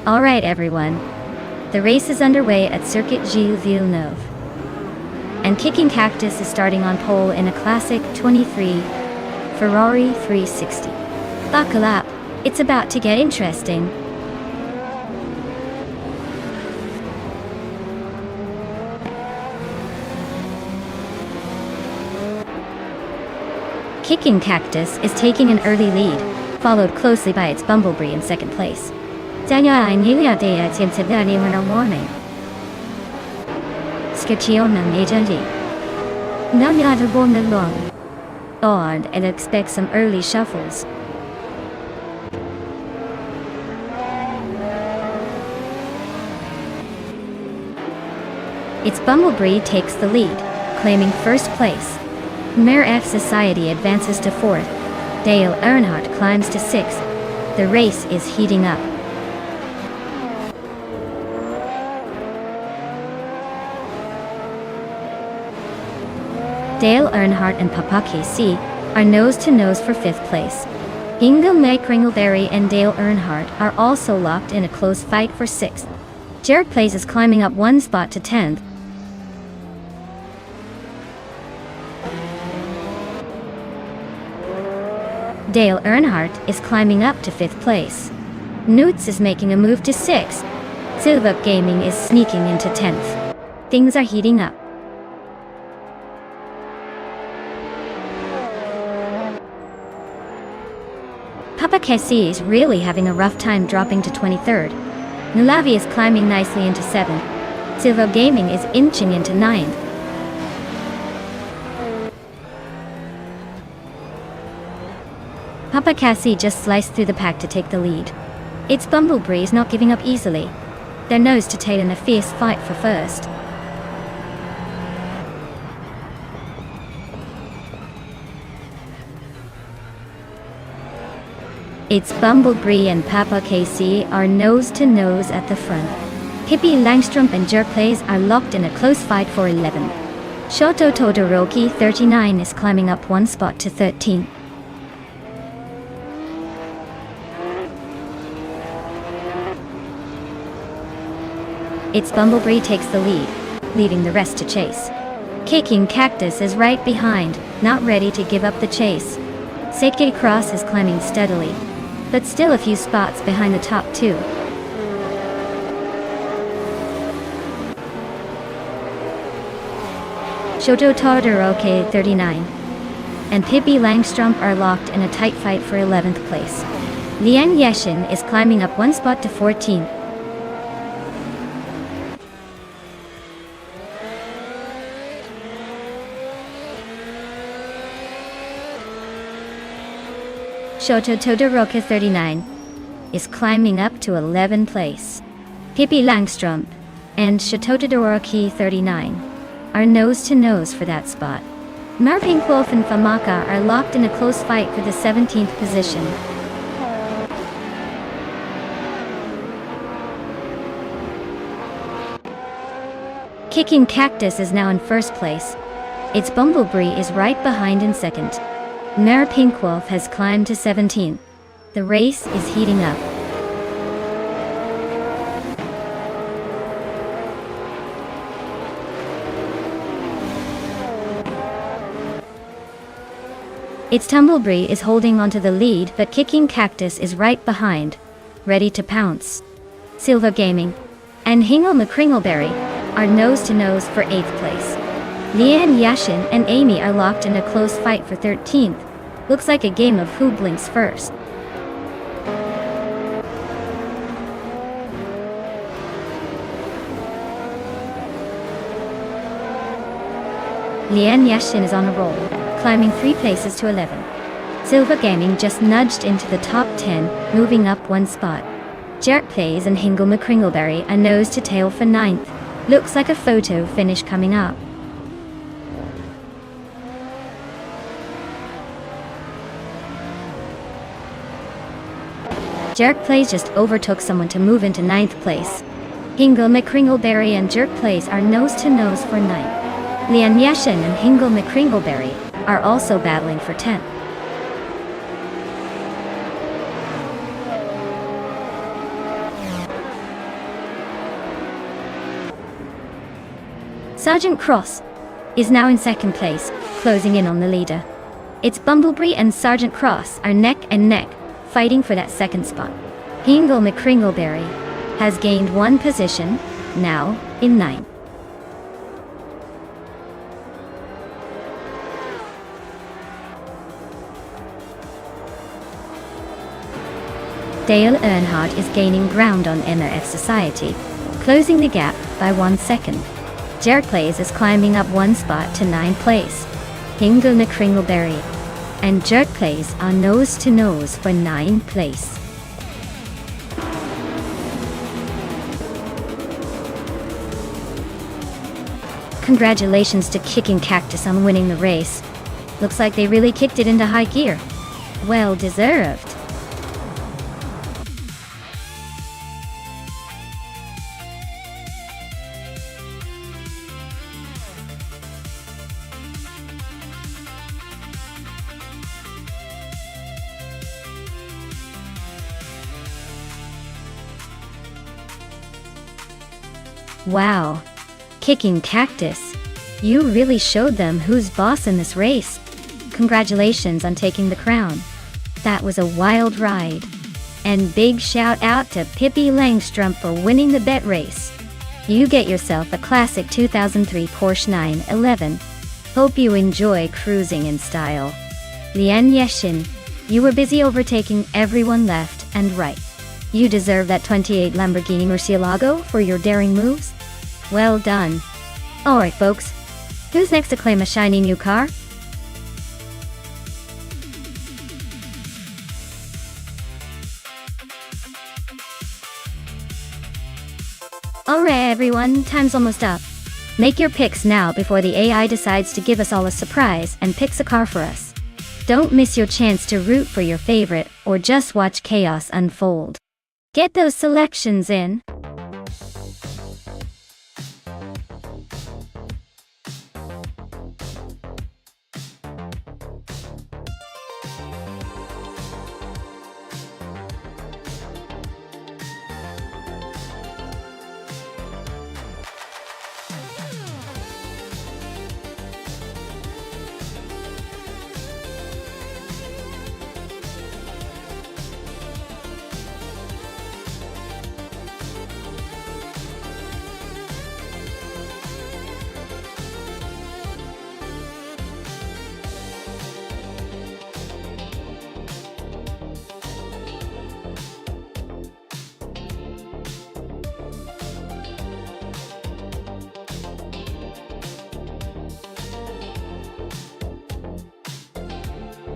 Alright everyone, the race is underway at Circuit Gilles Villeneuve. And Kicking Cactus is starting on pole in a classic 23 Ferrari 360. Buckle up, it's about to get interesting. Kicking Cactus is taking an early lead, followed closely by its Bumblebee in second place. Warning. Scachiona majorly. Odd and expect some early shuffles. Its Bumblebee takes the lead, claiming first place. MRF Society advances to fourth. Dale Earnhardt climbs to sixth. The race is heating up. Dale Earnhardt and Papa KC are nose-to-nose for fifth place. Ingo Mike Ringleberry and Dale Earnhardt are also locked in a close fight for sixth. Jared Plays is climbing up one spot to 10th. Dale Earnhardt is climbing up to fifth place. Newts is making a move to sixth. Silva Gaming is sneaking into 10th. Things are heating up. Papa Kessi is really having a rough time dropping to 23rd. Nulavi is climbing nicely into 7th. Silva Gaming is inching into 9th. Papa Cassie just sliced through the pack to take the lead. Its Bumblebee is not giving up easily. They're nose to tail in a fierce fight for first. Its Bumblebee and Papa KC are nose-to-nose at the front. Hippie Langstrom and Jerk Plays are locked in a close fight for 11th. Shoto Todoroki 39 is climbing up one spot to 13th. Its Bumblebee takes the lead, leaving the rest to chase. Kicking Cactus is right behind, not ready to give up the chase. Seikei Cross is climbing steadily, but still a few spots behind the top two. Shoto Todoroki 39 and Pippi Langstrumpf are locked in a tight fight for 11th place. Lian Yeshin is climbing up one spot to 14th. Shoto Todoroki 39 is climbing up to 11th place. Pippi Langstrumpf and Shoto Todoroki 39 are nose to nose for that spot. Marpinkwolf and Famaka are locked in a close fight for the 17th position. Kicking Cactus is now in first place. Its Bumblebee is right behind in second. Marpinkwolf has climbed to 17th. The race is heating up. Its Tumblebee is holding onto the lead, but Kicking Cactus is right behind, ready to pounce. Silver Gaming and Hingle McCringleberry are nose-to-nose for 8th place. Lian Yashin and Amy are locked in a close fight for 13th. Looks like a game of who blinks first. Lian Yashin is on a roll, climbing 3 places to 11. Silver Gaming just nudged into the top 10, moving up 1 spot. Jerk Plays and Hingle McCringleberry are nose to tail for 9th. Looks like a photo finish coming up. Jerk Plays just overtook someone to move into 9th place. Hingle McCringleberry and Jerk Plays are nose to nose for 9th. Lian Yashin and Hingle McCringleberry are also battling for 10th. Sergeant Cross is now in second place, closing in on the leader. It's Bumblebee and Sergeant Cross are neck and neck, fighting for that second spot. Hingle McCringleberry has gained 1 position, now in 9th. Dale Earnhardt is gaining ground on MRF Society, closing the gap by 1 second. Jerk Plays is climbing up 1 spot to 9th place. Hingle McCringleberry and Jerk Plays are nose to nose for 9th place. Congratulations to Kicking Cactus on winning the race. Looks like they really kicked it into high gear. Well deserved. Wow. Kicking Cactus. You really showed them who's boss in this race. Congratulations on taking the crown. That was a wild ride. And big shout out to Pippi Langstrumpf for winning the bet race. You get yourself a classic 2003 Porsche 911. Hope you enjoy cruising in style. Lian Yeshin, you were busy overtaking everyone left and right. You deserve that 28 Lamborghini Murcielago for your daring moves. Well done. Alright folks, who's next to claim a shiny new car? Alright everyone, time's almost up. Make your picks now before the AI decides to give us all a surprise and picks a car for us. Don't miss your chance to root for your favorite or just watch chaos unfold. Get those selections in.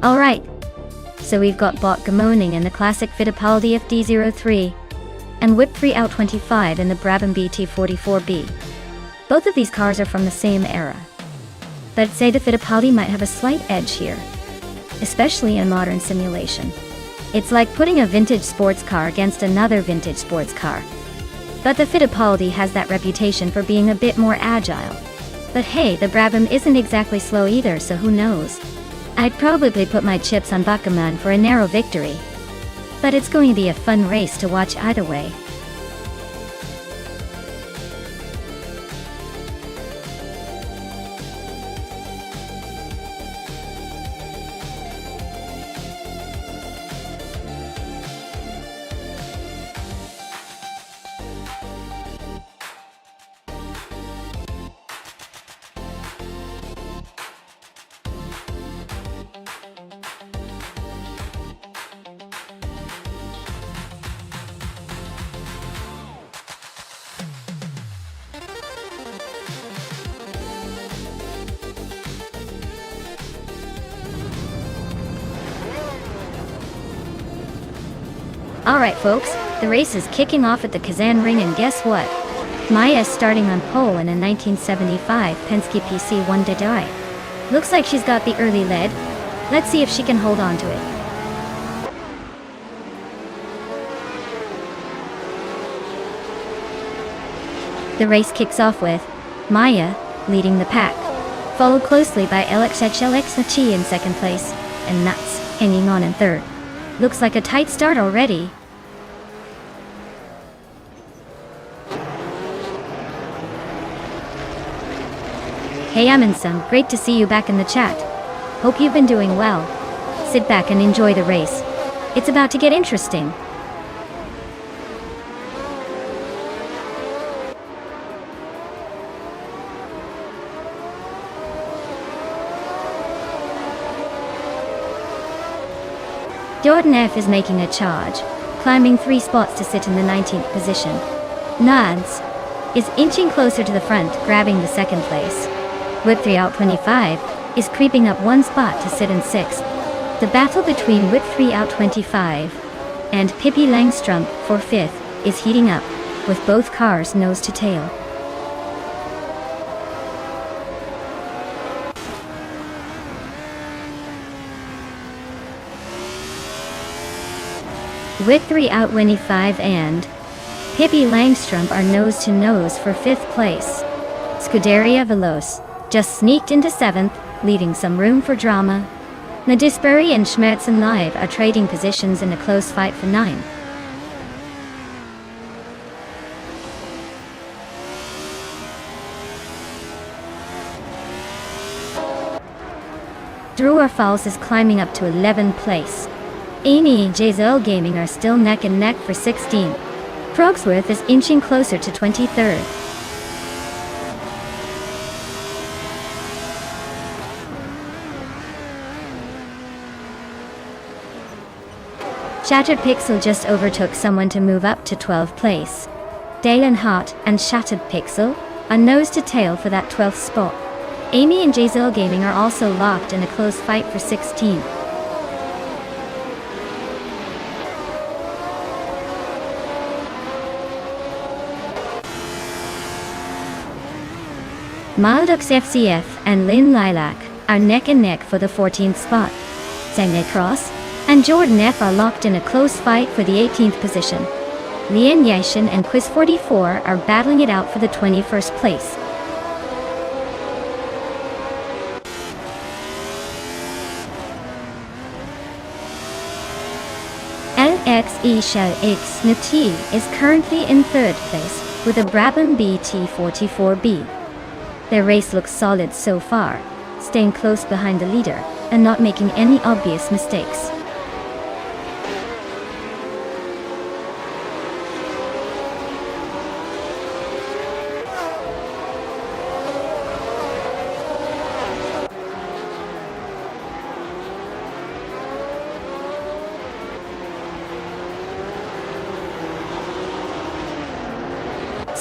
Alright, so we've got Bot Gamoning in the classic Fittipaldi FD03, and Whip 3 Out 25 in the Brabham BT44B. Both of these cars are from the same era. But I'd say the Fittipaldi might have a slight edge here, especially in modern simulation. It's like putting a vintage sports car against another vintage sports car. But the Fittipaldi has that reputation for being a bit more agile. But hey, the Brabham isn't exactly slow either, so who knows? I'd probably put my chips on Buckaman for a narrow victory. But it's going to be a fun race to watch either way. Alright folks, the race is kicking off at the Kazan Ring, and guess what? Maya's starting on pole in a 1975 Penske PC1 Didai. Looks like she's got the early lead. Let's see if she can hold on to it. The race kicks off with Maya leading the pack, followed closely by LXHLX in second place, and Nuts hanging on in third. Looks like a tight start already. Hey Amundsen, great to see you back in the chat. Hope you've been doing well. Sit back and enjoy the race. It's about to get interesting. Jordan F is making a charge, climbing 3 spots to sit in the 19th position. Nads is inching closer to the front, grabbing the second place. Whip 3 Out 25 is creeping up 1 spot to sit in 6th. The battle between Whip 3 Out 25 and Pippi Langstrump for 5th is heating up, with both cars nose to tail. Whip 3 Out 25 and Pippi Langstrump are nose to nose for 5th place. Scuderia Veloce just sneaked into 7th, leaving some room for drama. Nadisbury and Schmerzen Live are trading positions in a close fight for 9. Drewer Falls is climbing up to 11th place. Amy and Jazel Gaming are still neck and neck for 16. Progsworth is inching closer to 23rd. Shattered Pixel just overtook someone to move up to 12th place. Dalen Hart and Shattered Pixel are nose to tail for that 12th spot. Amy and Jazel Gaming are also locked in a close fight for 16. Maldux FCF and Lynn Lilac are neck and neck for the 14th spot. Sangne Cross and Jordan F are locked in a close fight for the 18th position. Lian Yashin and Quiz 44 are battling it out for the 21st place. LXE Shell X Nati is currently in 3rd place with a Brabham BT44B. Their race looks solid so far, staying close behind the leader and not making any obvious mistakes.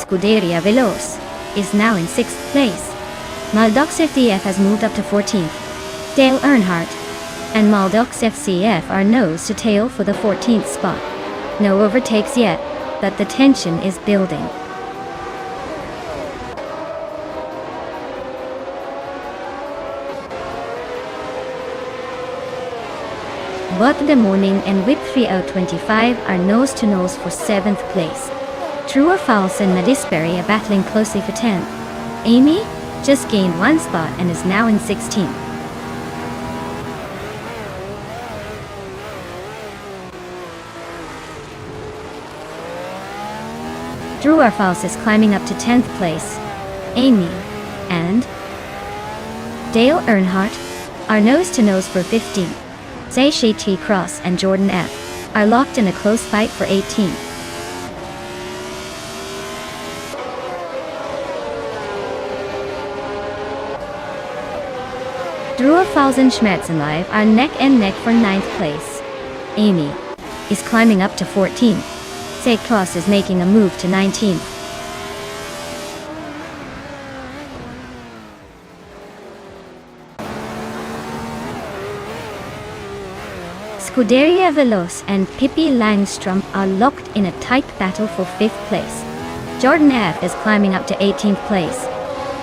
Scuderia Veloce is now in 6th place. Maldox FDF has moved up to 14th. Dale Earnhardt and Maldox FCF are nose to tail for the 14th spot. No overtakes yet, but the tension is building. Both the Morning and Whip 3025 are nose to nose for 7th place. True or False and Nadisberry are battling closely for 10th. Amy just gained 1 spot and is now in 16th. True or False is climbing up to 10th place. Amy and Dale Earnhardt are nose to nose for 15th. Zayshay T. Cross and Jordan F. are locked in a close fight for 18th. Drew Falls and Schmerzenlive are neck and neck for 9th place. Amy is climbing up to 14th. Zay Cross is making a move to 19th. Scuderia Veloz and Pippi Langstrom are locked in a tight battle for 5th place. Jordan F. is climbing up to 18th place.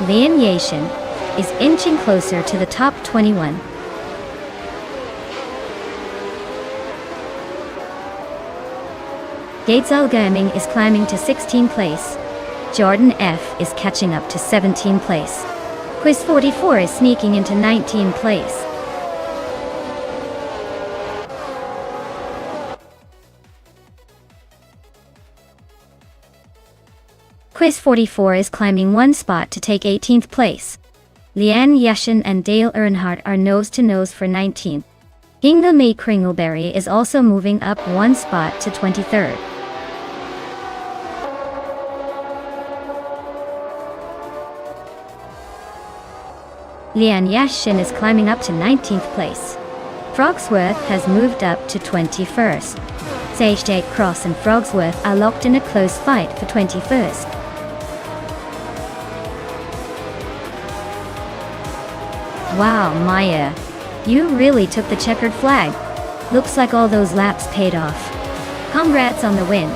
Lian Yashin is inching closer to the top 21. Gatesal Gaming is climbing to 16th place. Jordan F. is catching up to 17th place. Quiz 44 is sneaking into 19th place. Quiz 44 is climbing 1 spot to take 18th place. Lian Yashin and Dale Earnhardt are nose to nose for 19th. Inga May Kringleberry is also moving up 1 spot to 23rd. Lian Yashin is climbing up to 19th place. Frogsworth has moved up to 21st. Zayshay Cross and Frogsworth are locked in a close fight for 21st. Wow, Maya, you really took the checkered flag. Looks like all those laps paid off. Congrats on the win.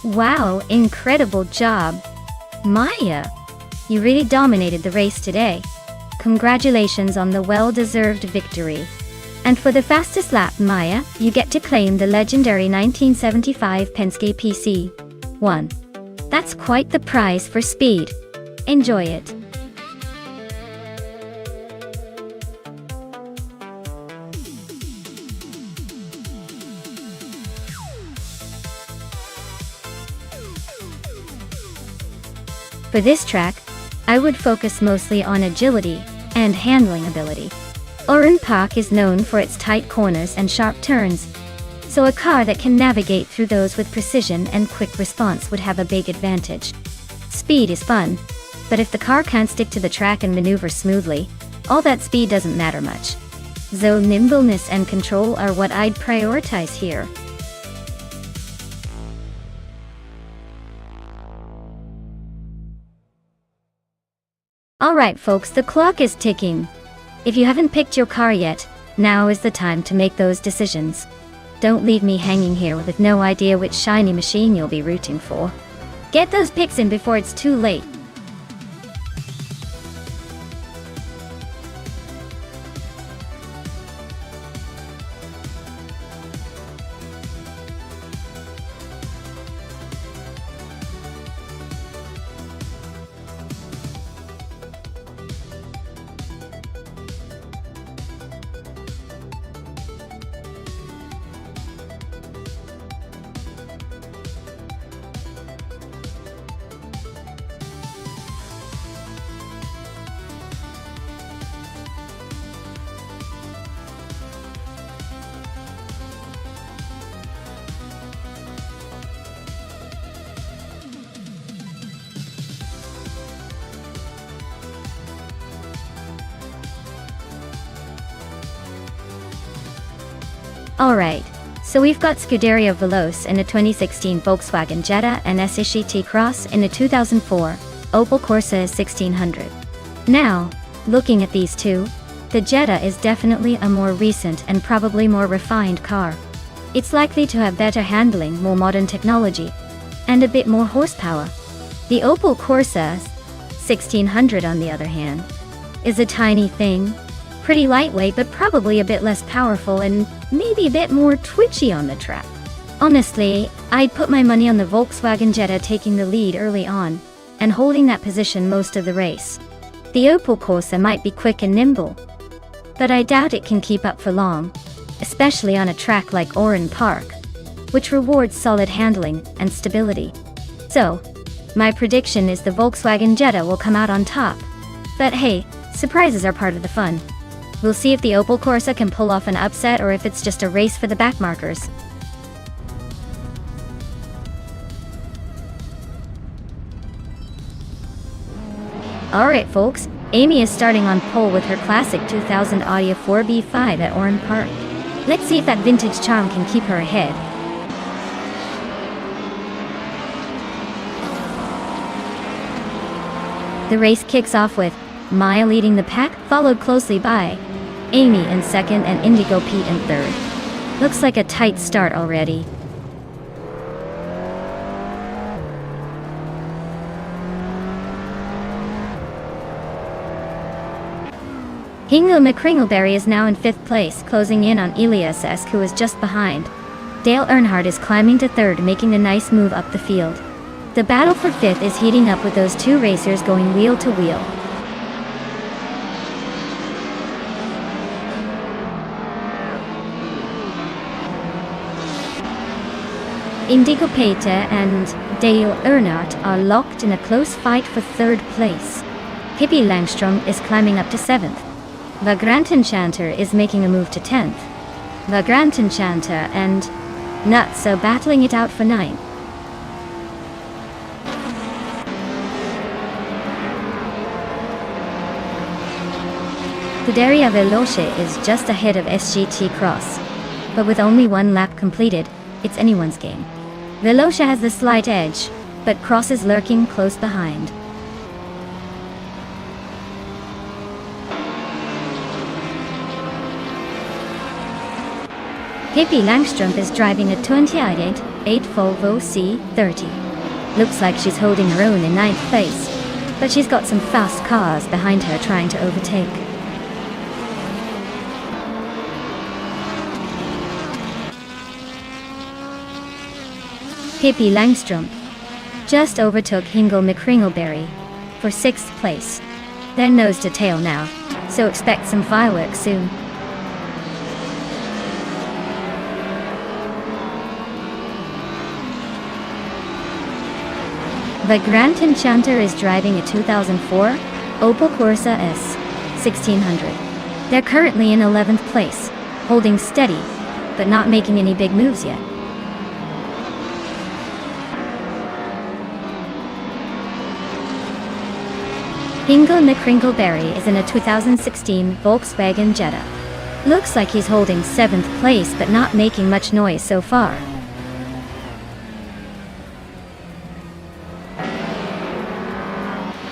Wow, incredible job. Maya, you really dominated the race today. Congratulations on the well-deserved victory. And for the fastest lap, Maya, you get to claim the legendary 1975 Penske PC1. That's quite the prize for speed. Enjoy it. For this track, I would focus mostly on agility and handling ability. Oran Park is known for its tight corners and sharp turns, so a car that can navigate through those with precision and quick response would have a big advantage. Speed is fun, but if the car can't stick to the track and maneuver smoothly, all that speed doesn't matter much. So nimbleness and control are what I'd prioritize here. Alright folks, the clock is ticking. If you haven't picked your car yet, now is the time to make those decisions. Don't leave me hanging here with no idea which shiny machine you'll be rooting for. Get those picks in before it's too late. Alright, so we've got Scuderia Veloce in a 2016 Volkswagen Jetta and SHT Cross in a 2004 Opel Corsa 1600. Now, looking at these two, the Jetta is definitely a more recent and probably more refined car. It's likely to have better handling, more modern technology, and a bit more horsepower. The Opel Corsa 1600, on the other hand, is a tiny thing, pretty lightweight but probably a bit less powerful and maybe a bit more twitchy on the track. Honestly, I'd put my money on the Volkswagen Jetta taking the lead early on and holding that position most of the race. The Opel Corsa might be quick and nimble, but I doubt it can keep up for long, especially on a track like Oran Park, which rewards solid handling and stability. So, my prediction is the Volkswagen Jetta will come out on top. But hey, surprises are part of the fun. We'll see if the Opel Corsa can pull off an upset or if it's just a race for the backmarkers. Alright folks, Amy is starting on pole with her classic 2000 Audi 4B5 at Oran Park. Let's see if that vintage charm can keep her ahead. The race kicks off with Maya leading the pack, followed closely by Amy in second and Indigo Pete in third. Looks like a tight start already. Hingle McCringleberry is now in 5th place, closing in on Elias S, who is just behind. Dale Earnhardt is climbing to 3rd, making a nice move up the field. The battle for 5th is heating up with those two racers going wheel to wheel. Indigo Pete and Dale Earnhardt are locked in a close fight for 3rd place. Pippi Langstrom is climbing up to 7th. The Grand Enchanter is making a move to 10th. The Grand Enchanter and Nuts are battling it out for 9th. Scuderia Veloce is just ahead of SGT Cross, but with only one lap completed, it's anyone's game. Veloce has the slight edge, but Cross is lurking close behind. Pippi Langstrom is driving a 2008 Volvo C30. Looks like she's holding her own in 9th place, but she's got some fast cars behind her trying to overtake. Pippi Langstrom just overtook Hingle McCringleberry for 6th place. They're nose to tail now, so expect some fireworks soon. The Grand Enchanter is driving a 2004 Opel Corsa S 1600. They're currently in 11th place, holding steady, but not making any big moves yet. Hingle McCringleberry is in a 2016 Volkswagen Jetta. Looks like he's holding 7th place but not making much noise so far.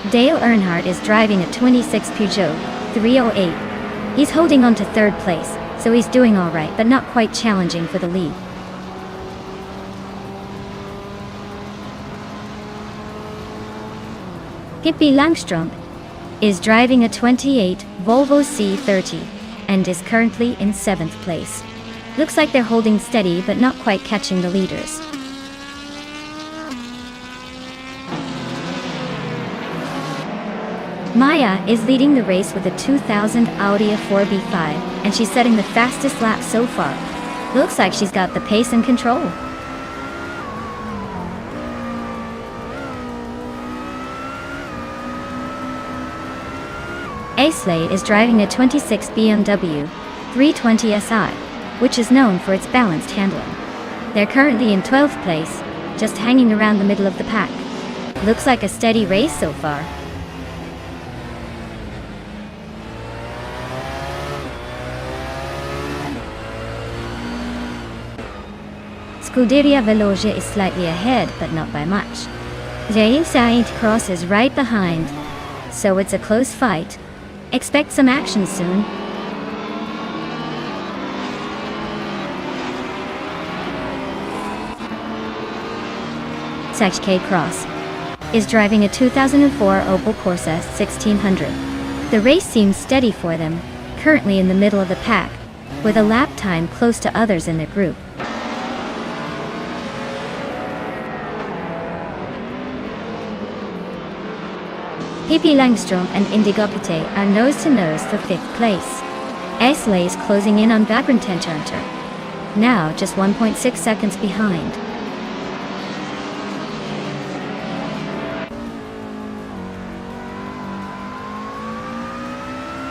Dale Earnhardt is driving a 26 Peugeot 308. He's holding on to 3rd place, so he's doing alright but not quite challenging for the lead. Pippi Langstrom is driving a 28 Volvo C30 and is currently in 7th place. Looks like they're holding steady but not quite catching the leaders. Maya is leading the race with a 2000 Audi A4B5, and she's setting the fastest lap so far. Looks like she's got the pace and control. Aisley is driving a 26 BMW 320 SI, which is known for its balanced handling. They're currently in 12th place, just hanging around the middle of the pack. Looks like a steady race so far. Scuderia Veloce is slightly ahead, but not by much. Jay Saint Cross is right behind, so it's a close fight. Expect some action soon. K Cross is driving a 2004 Opel Corsa 1600. The race seems steady for them, currently in the middle of the pack, with a lap time close to others in their group. Pippi Langstrom and Indigopite are nose-to-nose for 5th place. Aisley is closing in on Vagrant Enchanter, now just 1.6 seconds behind.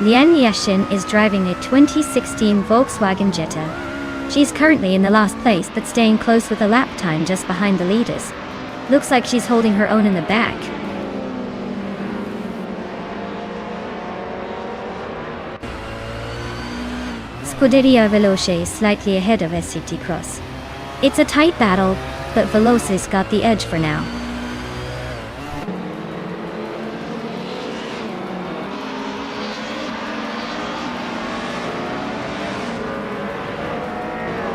Lian Yashin is driving a 2016 Volkswagen Jetta. She's currently in the last place but staying close with a lap time just behind the leaders. Looks like she's holding her own in the back. Scuderia Veloce is slightly ahead of SCT Cross. It's a tight battle, but Veloce's got the edge for now.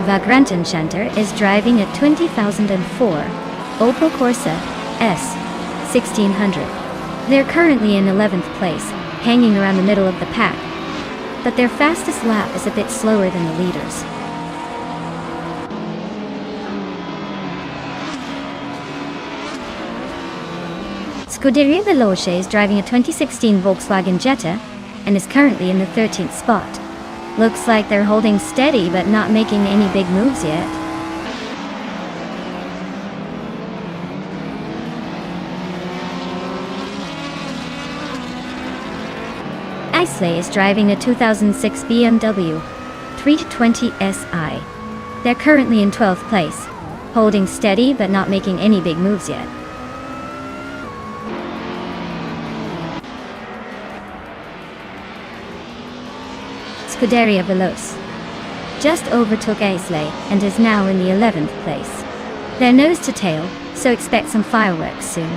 Vagrant Enchanter is driving a 2004 Opel Corsa S 1600. They're currently in 11th place, hanging around the middle of the pack, but their fastest lap is a bit slower than the leaders. Scuderia Veloce is driving a 2016 Volkswagen Jetta and is currently in the 13th spot. Looks like they're holding steady but not making any big moves yet. Isley is driving a 2006 BMW 320 Si. They're currently in 12th place, holding steady but not making any big moves yet. Scuderia Veloce just overtook Aisley and is now in the 11th place. They're nose to tail, so expect some fireworks soon.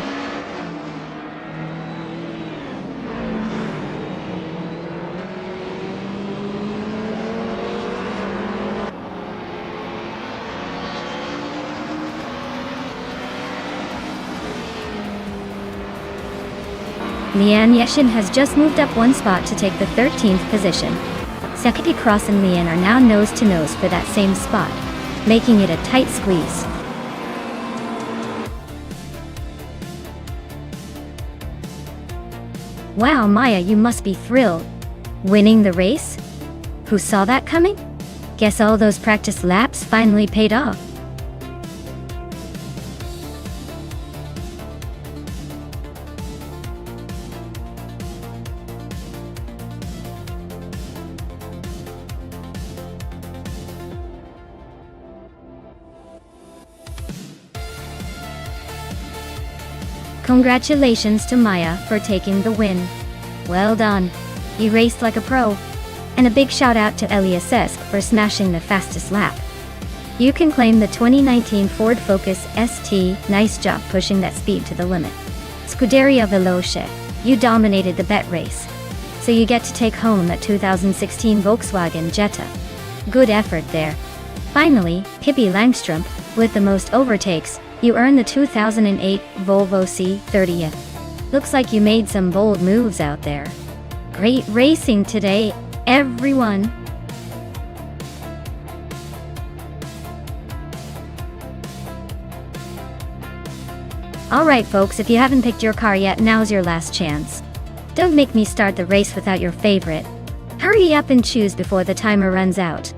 Lian Yashin has just moved up one spot to take the 13th position. Sekiti Cross and Lian are now nose-to-nose for that same spot, making it a tight squeeze. Wow, Maya, you must be thrilled. Winning the race? Who saw that coming? Guess all those practice laps finally paid off. Congratulations to Maya for taking the win. Well done. You raced like a pro. And a big shout out to Elias Esk for smashing the fastest lap. You can claim the 2019 Ford Focus ST. Nice job pushing that speed to the limit. Scuderia Veloce, you dominated the bet race. So you get to take home that 2016 Volkswagen Jetta. Good effort there. Finally, Pippi Langstrom, with the most overtakes, you earned the 2008 Volvo C30. Looks like you made some bold moves out there. Great racing today, everyone! Alright folks, if you haven't picked your car yet, now's your last chance. Don't make me start the race without your favorite. Hurry up and choose before the timer runs out.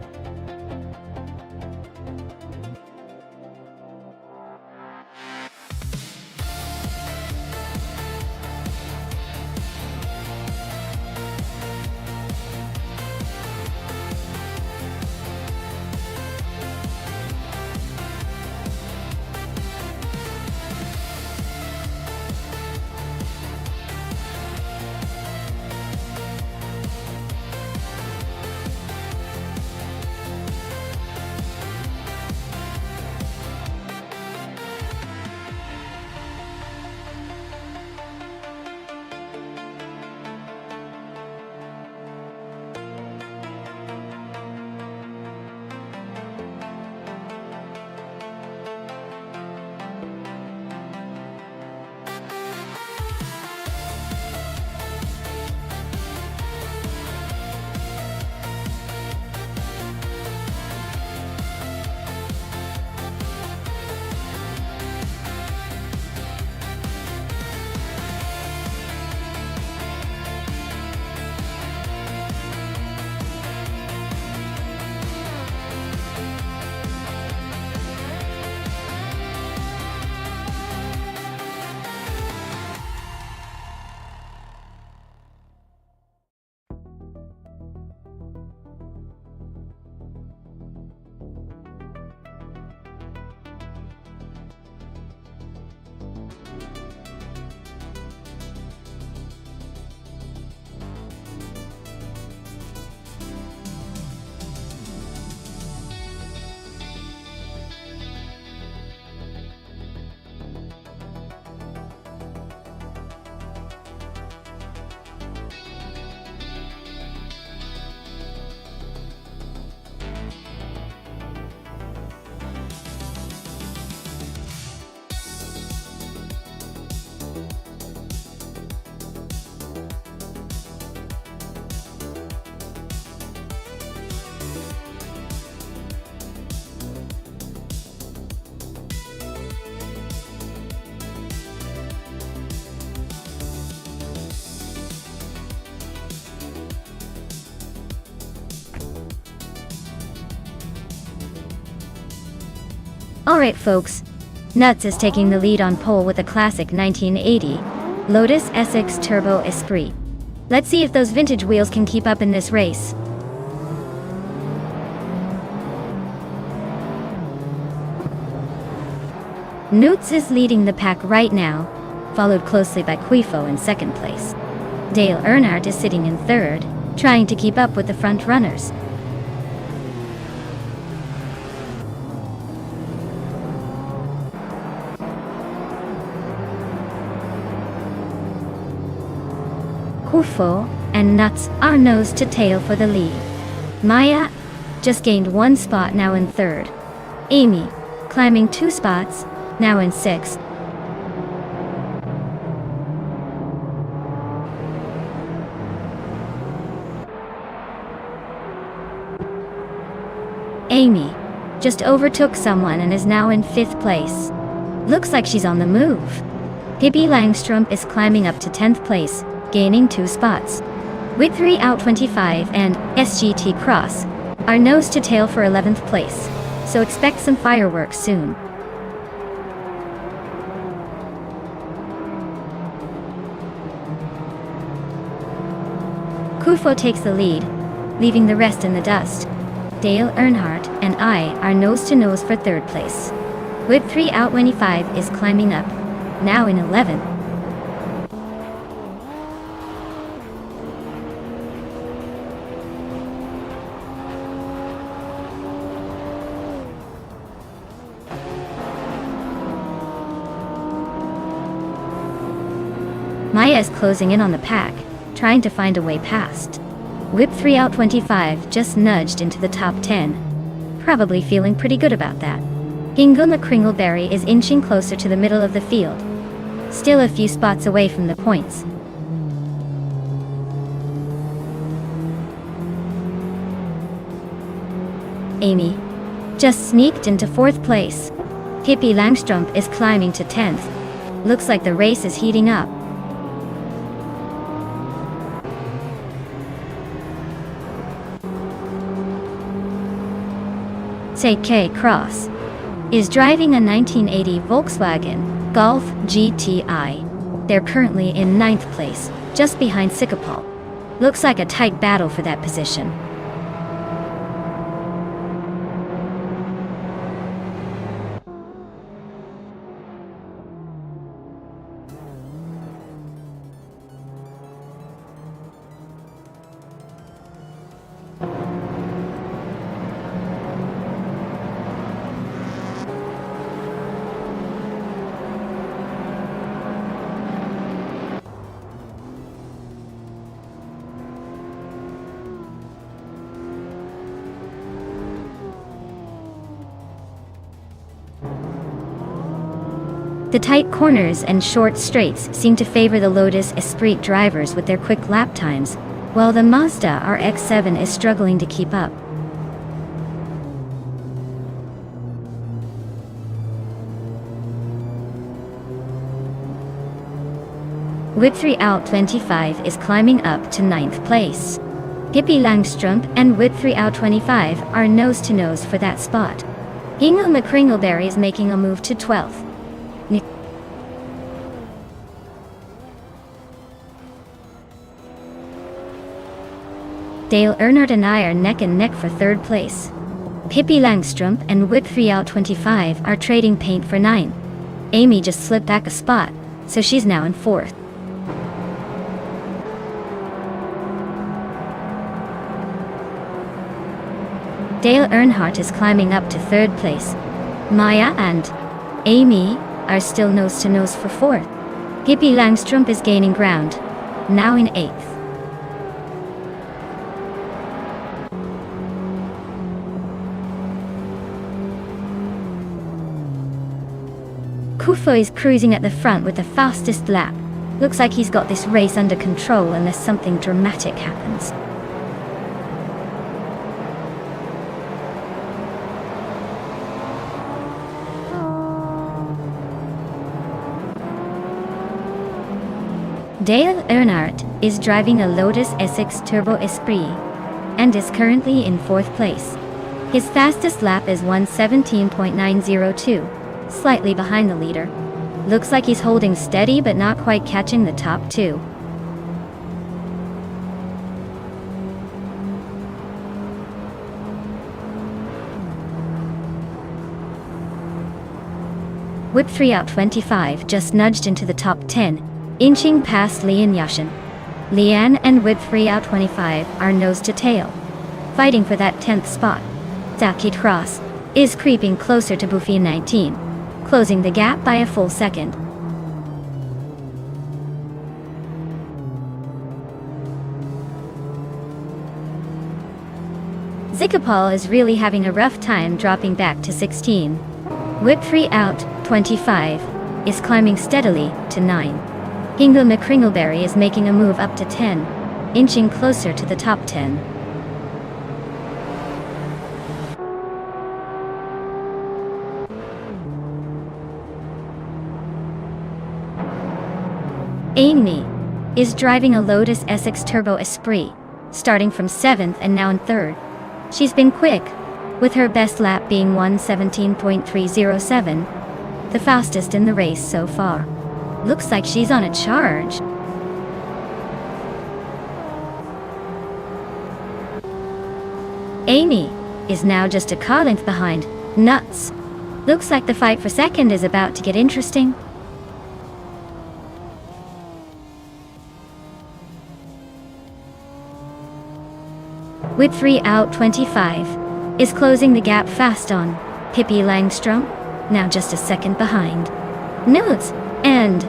Alright folks, Nuts is taking the lead on pole with a classic 1980 Lotus SX Turbo Esprit. Let's see if those vintage wheels can keep up in this race. Nuts is leading the pack right now, followed closely by Quifo in second place. Dale Earnhardt is sitting in third, trying to keep up with the front runners. Quifo and Nuts are nose to tail for the lead. Maya just gained 1 spot, now in third. Amy climbing 2 spots, now in sixth. Amy just overtook someone and is now in 5th place. Looks like she's on the move. Pippi Langstrom is climbing up to 10th place, gaining 2 spots. With 3 out 25 and SGT Cross are nose to tail for 11th place, so expect some fireworks soon. Quifo takes the lead, leaving the rest in the dust. Dale Earnhardt and I are nose to nose for 3rd place. With 3 out 25 is climbing up, now in 11th. Maya is closing in on the pack, trying to find a way past. Whip 3 out 25 just nudged into the top 10. Probably feeling pretty good about that. Ingo McCringleberry is inching closer to the middle of the field. Still a few spots away from the points. Amy just sneaked into 4th place. Pippi Langstrom is climbing to 10th. Looks like the race is heating up. SGT Cross is driving a 1980 Volkswagen Golf GTI. They're currently in 9th place, just behind Sikapol. Looks like a tight battle for that position. The tight corners and short straights seem to favor the Lotus Esprit drivers with their quick lap times, while the Mazda RX-7 is struggling to keep up. Whip 3 out 25 is climbing up to 9th place. Pippi Langstrom and Whip 3 out 25 are nose to nose for that spot. Ingo McCringleberry is making a move to 12th. Dale Earnhardt and I are neck and neck for 3rd place. Pippi Langstrom and Whip 3 out 25 are trading paint for 9. Amy just slipped back a spot, so she's now in 4th. Dale Earnhardt is climbing up to 3rd place. Maya and Amy are still nose to nose for 4th. Pippi Langstrom is gaining ground, now in 8th. Quifo is cruising at the front with the fastest lap. Looks like he's got this race under control unless something dramatic happens. Dale Earnhardt is driving a Lotus SX Turbo Esprit and is currently in 4th place. His fastest lap is 1:17.902, slightly behind the leader. Looks like he's holding steady but not quite catching the top two. Whip 3 out 25 just nudged into the top 10, inching past Lian Yashin. Lian and Whip 3 out 25 are nose to tail, fighting for that 10th spot. Dakit Cross is creeping closer to Buffy 19, closing the gap by a full second. Zikapal is really having a rough time dropping back to 16. Whip 3 out 25 is climbing steadily to 9. Hingle McCringleberry is making a move up to 10, inching closer to the top 10. Amy is driving a Lotus Essex Turbo Esprit, starting from 7th and now in 3rd. She's been quick, with her best lap being 1:17.307, the fastest in the race so far. Looks like she's on a charge. Amy is now just a car length behind. Nuts. Looks like the fight for second is about to get interesting. Whip 3 out 25 is closing the gap fast on Pippi Langstrom, now just a second behind. Notes, and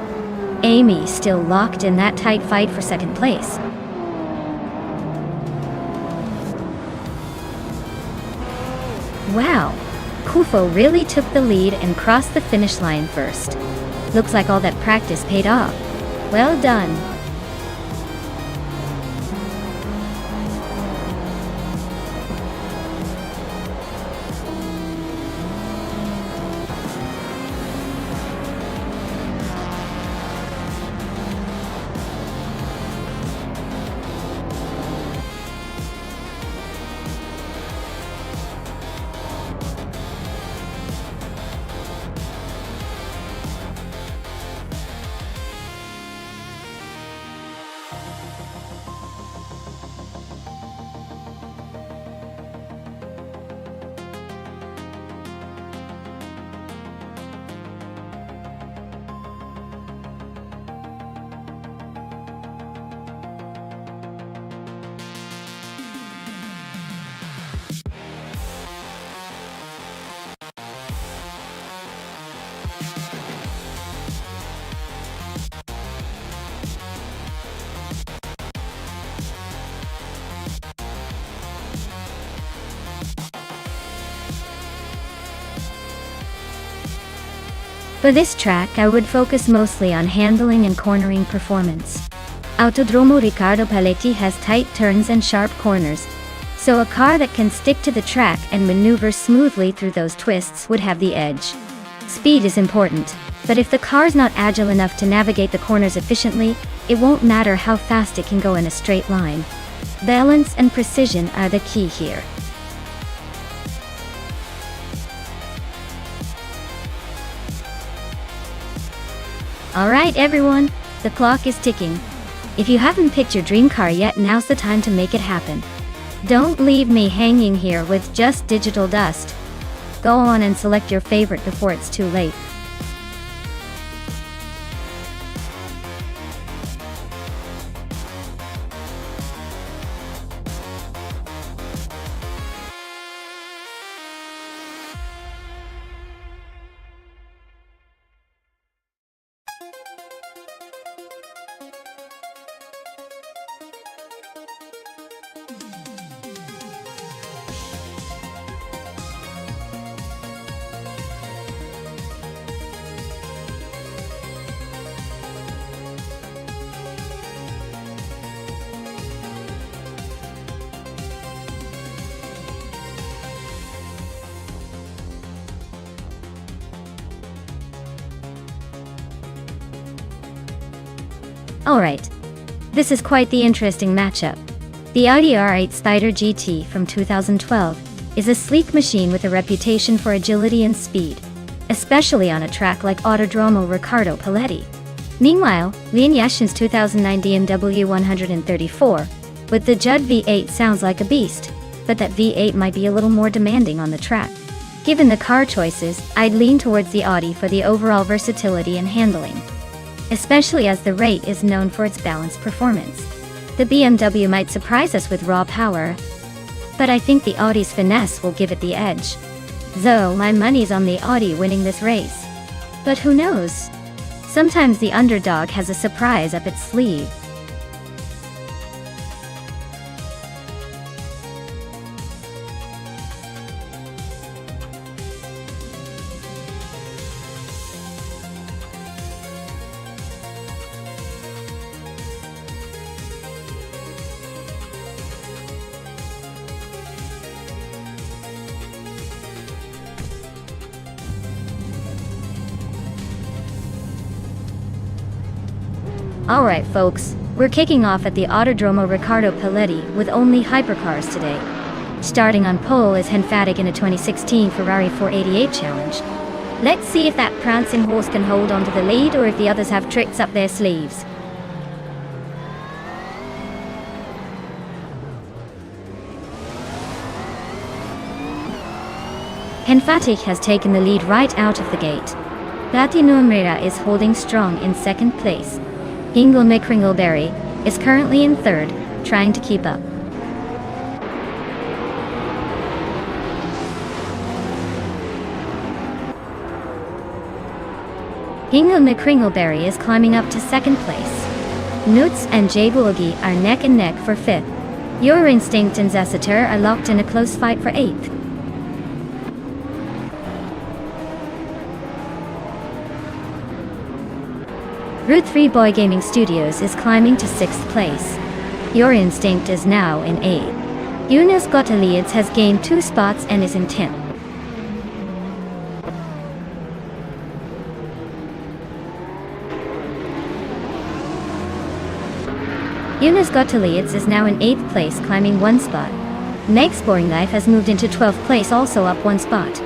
Amy still locked in that tight fight for second place. Wow, Kufo really took the lead and crossed the finish line first. Looks like all that practice paid off. Well done. For this track, I would focus mostly on handling and cornering performance. Autodromo Riccardo Paletti has tight turns and sharp corners, so a car that can stick to the track and maneuver smoothly through those twists would have the edge. Speed is important, but if the car's not agile enough to navigate the corners efficiently, it won't matter how fast it can go in a straight line. Balance and precision are the key here. Alright everyone, the clock is ticking. If you haven't picked your dream car yet, now's the time to make it happen. Don't leave me hanging here with just digital dust. Go on and select your favorite before it's too late. Alright. This is quite the interesting matchup. The Audi R8 Spider GT from 2012 is a sleek machine with a reputation for agility and speed, especially on a track like Autodromo Riccardo Paletti. Meanwhile, Lin Yashin's 2009 BMW 134 with the Judd V8 sounds like a beast, but that V8 might be a little more demanding on the track. Given the car choices, I'd lean towards the Audi for the overall versatility and handling, especially as the rate is known for its balanced performance. The BMW might surprise us with raw power, but I think the Audi's finesse will give it the edge. Though my money's on the Audi winning this race. But who knows? Sometimes the underdog has a surprise up its sleeve. Alright folks, we're kicking off at the Autodromo Riccardo Paletti with only hypercars today. Starting on pole is Henfatic in a 2016 Ferrari 488 Challenge. Let's see if that prancing horse can hold on to the lead or if the others have tricks up their sleeves. Henfatic has taken the lead right out of the gate. Latino Mera is holding strong in second place. Hingle McCringleberry is currently in third, trying to keep up. Hingle McCringleberry is climbing up to second place. Nutz and Jabulgi are neck and neck for fifth. Your Instinct and Zessater are locked in a close fight for eighth. Route 3 Boy Gaming Studios is climbing to 6th place. Your Instinct is now in 8th. Yunus Gotaliads has gained 2 spots and is in 10th. Yunus Gotaliads is now in 8th place, climbing 1 spot. Meg's Boring Life has moved into 12th place, also up 1 spot.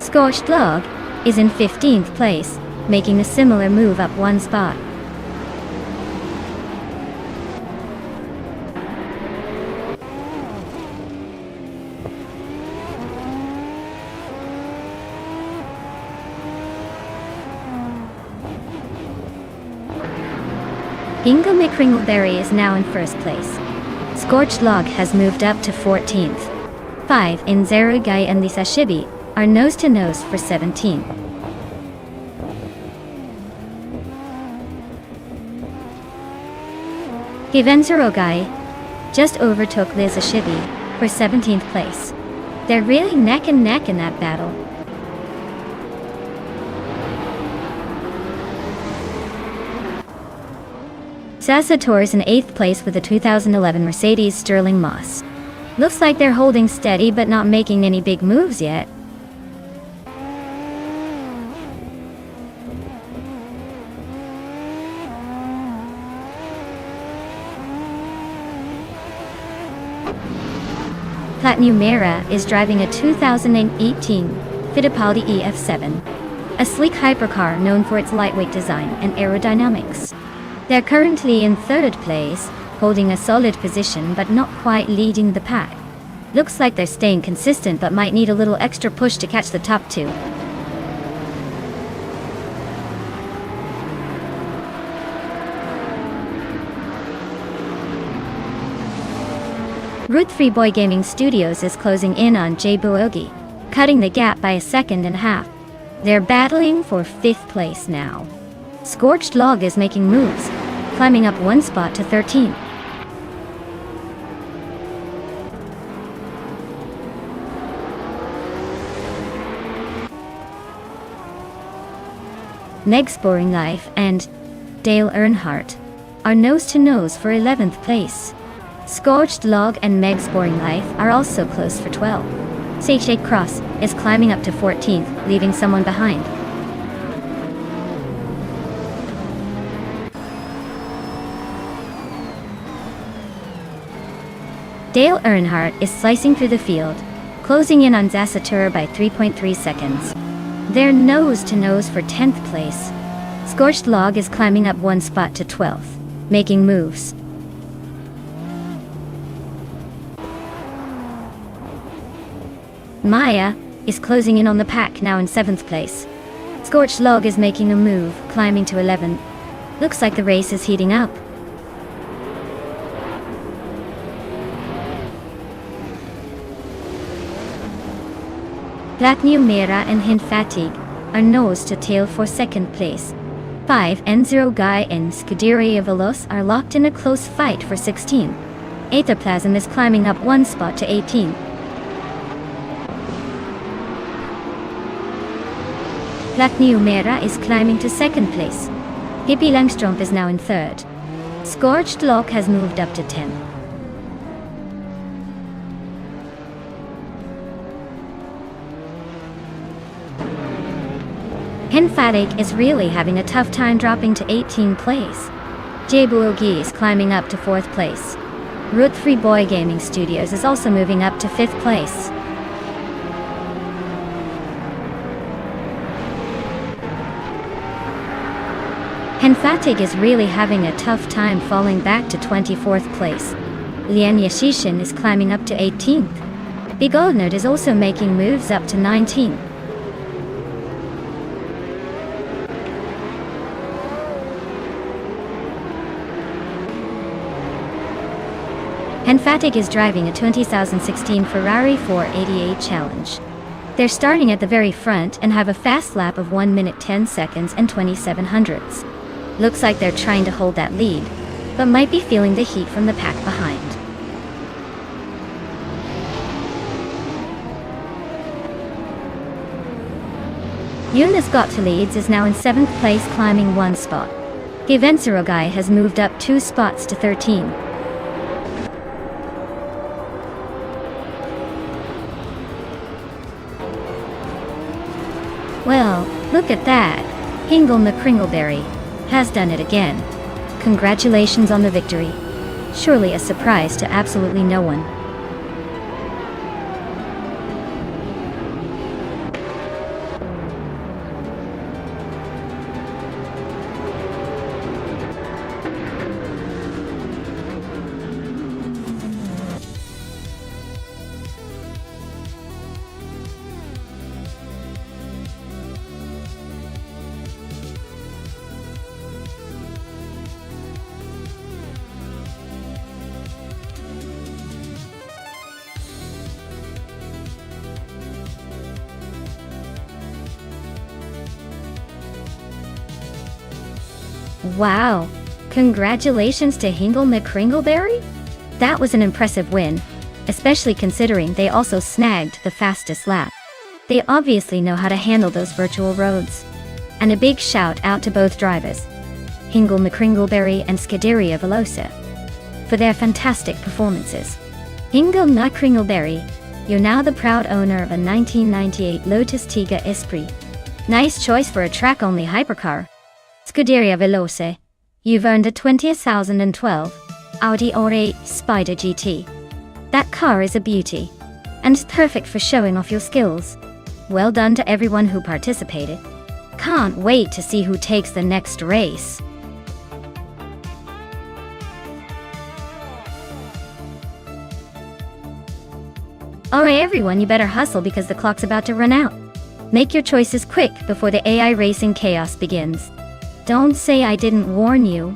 Scorched Log is in 15th place, making a similar move up 1 spot. Hingle McCringleberry is now in 1st place. Scorched Log has moved up to 14th. 5 in Zerugai and Lisashibi are nose-to-nose for 17th. Givenzerogai just overtook Lisashibi for 17th place. They're really neck and neck in that battle. Sassator is in 8th place with the 2011 Mercedes Sterling Moss. Looks like they're holding steady but not making any big moves yet. Platinum Mera is driving a 2018 Fittipaldi EF7, a sleek hypercar known for its lightweight design and aerodynamics. They're currently in 3rd place, holding a solid position but not quite leading the pack. Looks like they're staying consistent but might need a little extra push to catch the top 2. Route 3 Boy Gaming Studios is closing in on Jbuogi, cutting the gap by 1.5 seconds. They're battling for 5th place now. Scorched Log is making moves, climbing up 1 spot to 13th. Meg's Boring Life and Dale Earnhardt are nose-to-nose for 11th place. Scorched Log and Meg's Boring Life are also close for 12th. Seychelles Cross is climbing up to 14th, leaving someone behind. Dale Earnhardt is slicing through the field, closing in on Zasatura by 3.3 seconds. They're nose-to-nose for 10th place. Scorched Log is climbing up one spot to 12th, making moves. Maya is closing in on the pack, now in 7th place. Scorched Log is making a move, climbing to 11th. Looks like the race is heating up. Platinum Mera and Hint Fatigue are nose to tail for 2nd place. 5 and 0 Guy and Scuderia Veloz are locked in a close fight for 16. Aetherplasm is climbing up one spot to 18. Platinum Mera is climbing to 2nd place. Hippie Langstromp is now in 3rd. Scorched Log has moved up to 10. Henfatic is really having a tough time dropping to 18th place. Jabuogi is climbing up to 4th place. Root 3 Boy Gaming Studios is also moving up to 5th place. Henfatic is really having a tough time falling back to 24th place. Lian Yashishin is climbing up to 18th. Big Oldnerd is also making moves up to 19th. Henfatic is driving a 2016 Ferrari 488 Challenge. They're starting at the very front and have a fast lap of 1 minute 10 seconds and 27 hundredths. Looks like they're trying to hold that lead, but might be feeling the heat from the pack behind. Yunus Gottlieds is now in 7th place, climbing one spot. Givenserogai has moved up 2 spots to 13. Well, look at that. Hingle McCringleberry has done it again. Congratulations on the victory. Surely a surprise to absolutely no one. Wow! Congratulations to Hingle McCringleberry? That was an impressive win, especially considering they also snagged the fastest lap. They obviously know how to handle those virtual roads. And a big shout out to both drivers, Hingle McCringleberry and Scuderia Veloce, for their fantastic performances. Hingle McCringleberry, you're now the proud owner of a 1998 Lotus Tiga Esprit. Nice choice for a track-only hypercar. Scuderia Veloce, you've earned a 2012 Audi A8 Spider GT. That car is a beauty, and it's perfect for showing off your skills. Well done to everyone who participated. Can't wait to see who takes the next race. Alright everyone, you better hustle because the clock's about to run out. Make your choices quick before the AI racing chaos begins. Don't say I didn't warn you.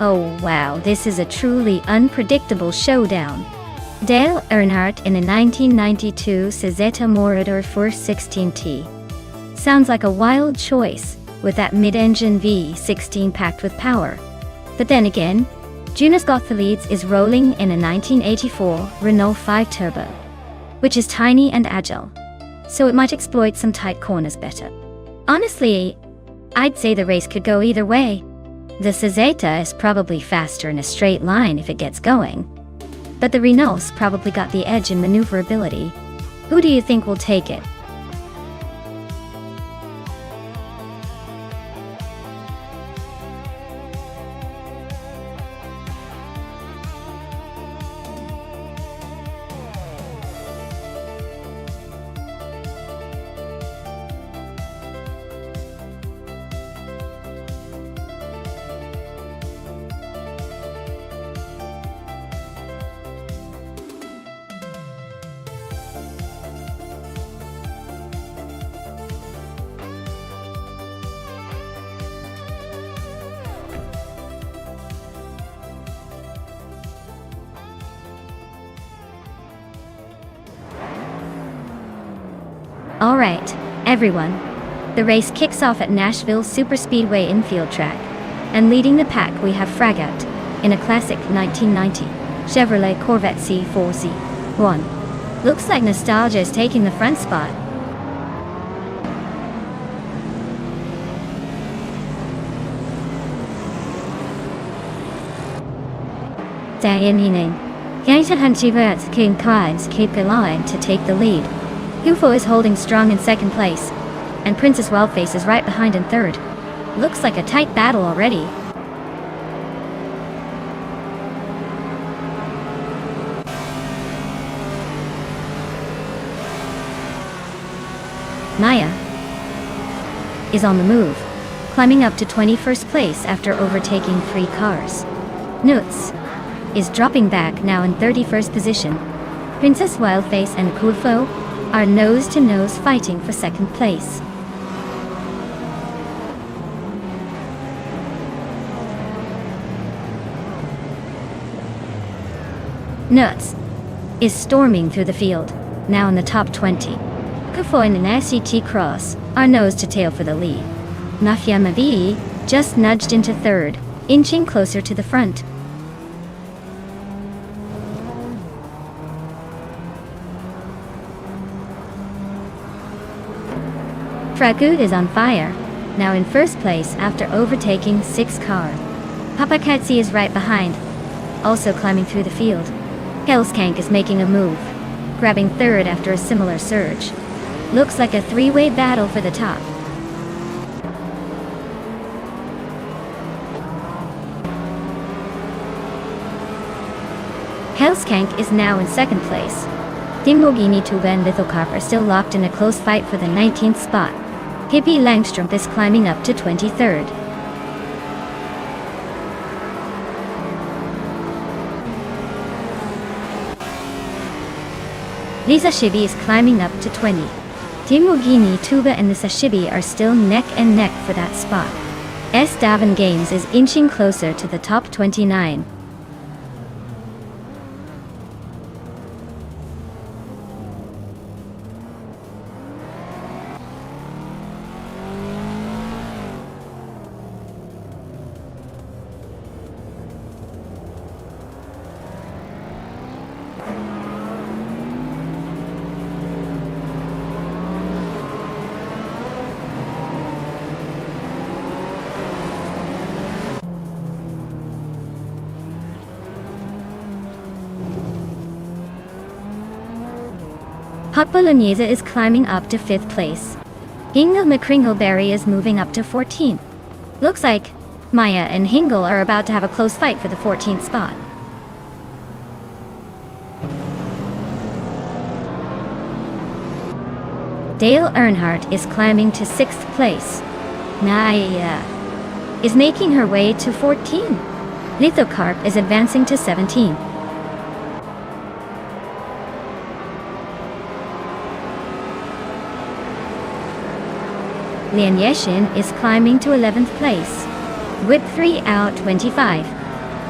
Oh wow, this is a truly unpredictable showdown. Dale Earnhardt in a 1992 Ceseta Morador for 16T. Sounds like a wild choice, with that mid-engine V16 packed with power. But then again, Jonas Gottlieb is rolling in a 1984 Renault 5 Turbo, which is tiny and agile, so it might exploit some tight corners better. Honestly, I'd say the race could go either way. The Ceseta is probably faster in a straight line if it gets going, but the Renault's probably got the edge in maneuverability. Who do you think will take it? Alright, everyone. The race kicks off at Nashville Superspeedway infield track, and leading the pack we have Fragat, in a classic 1990 Chevrolet Corvette C4Z1. Looks like nostalgia is taking the front spot. King Kynes keep the line to take the lead. UFO is holding strong in second place, and Princess Wildface is right behind in third. Looks like a tight battle already. Maya is on the move, climbing up to 21st place after overtaking 3 cars. Nuts is dropping back now in 31st position. Princess Wildface and Kulfo are nose-to-nose fighting for second place. Nuts is storming through the field, now in the top 20. Kufo and SCT Cross are nose-to-tail for the lead. Mafia Mavi just nudged into third, inching closer to the front. Fragut is on fire, now in first place after overtaking 6 cars. Papakatsi is right behind, also climbing through the field. Hellskank is making a move, grabbing third after a similar surge. Looks like a 3-way battle for the top. Hellskank is now in second place. Dimogini Tuba and Lithocarp are still locked in a close fight for the 19th spot. Hippie Langstrom is climbing up to 23rd. Lisa Shibi is climbing up to 20. Dimogini, Tuba and the Sashibi are still neck and neck for that spot. S. Davin Games is inching closer to the top 29. Hot Bolognese is climbing up to 5th place. Hingle McCringleberry is moving up to 14th. Looks like Maya and Hingle are about to have a close fight for the 14th spot. Dale Earnhardt is climbing to 6th place. Maya is making her way to 14. Lithocarp is advancing to 17. Lian Yeshin is climbing to 11th place. With 3 out 25.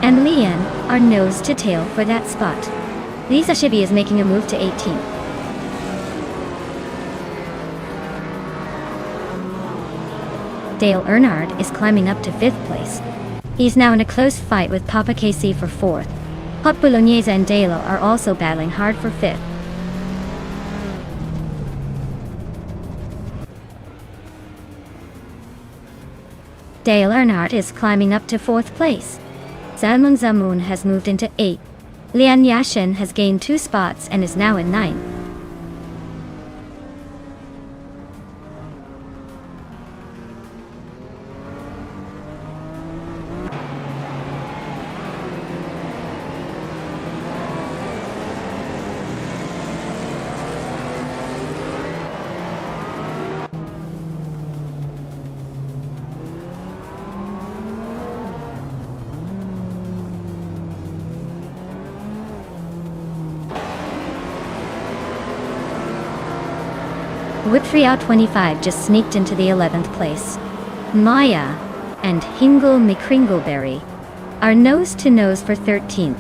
and Lian are nose to tail for that spot. Lisa Shibi is making a move to 18th. Dale Earnhardt is climbing up to 5th place. He's now in a close fight with Papa KC for 4th. Hot Bolognese and Dalo are also battling hard for 5th. Dale Earnhardt is climbing up to 4th place. Zalmung Zamun has moved into 8th. Lian Yashin has gained 2 spots and is now in 9th. Whip 3 out 25 just sneaked into the 11th place. Maya and Hingle McCringleberry are nose to nose for 13th.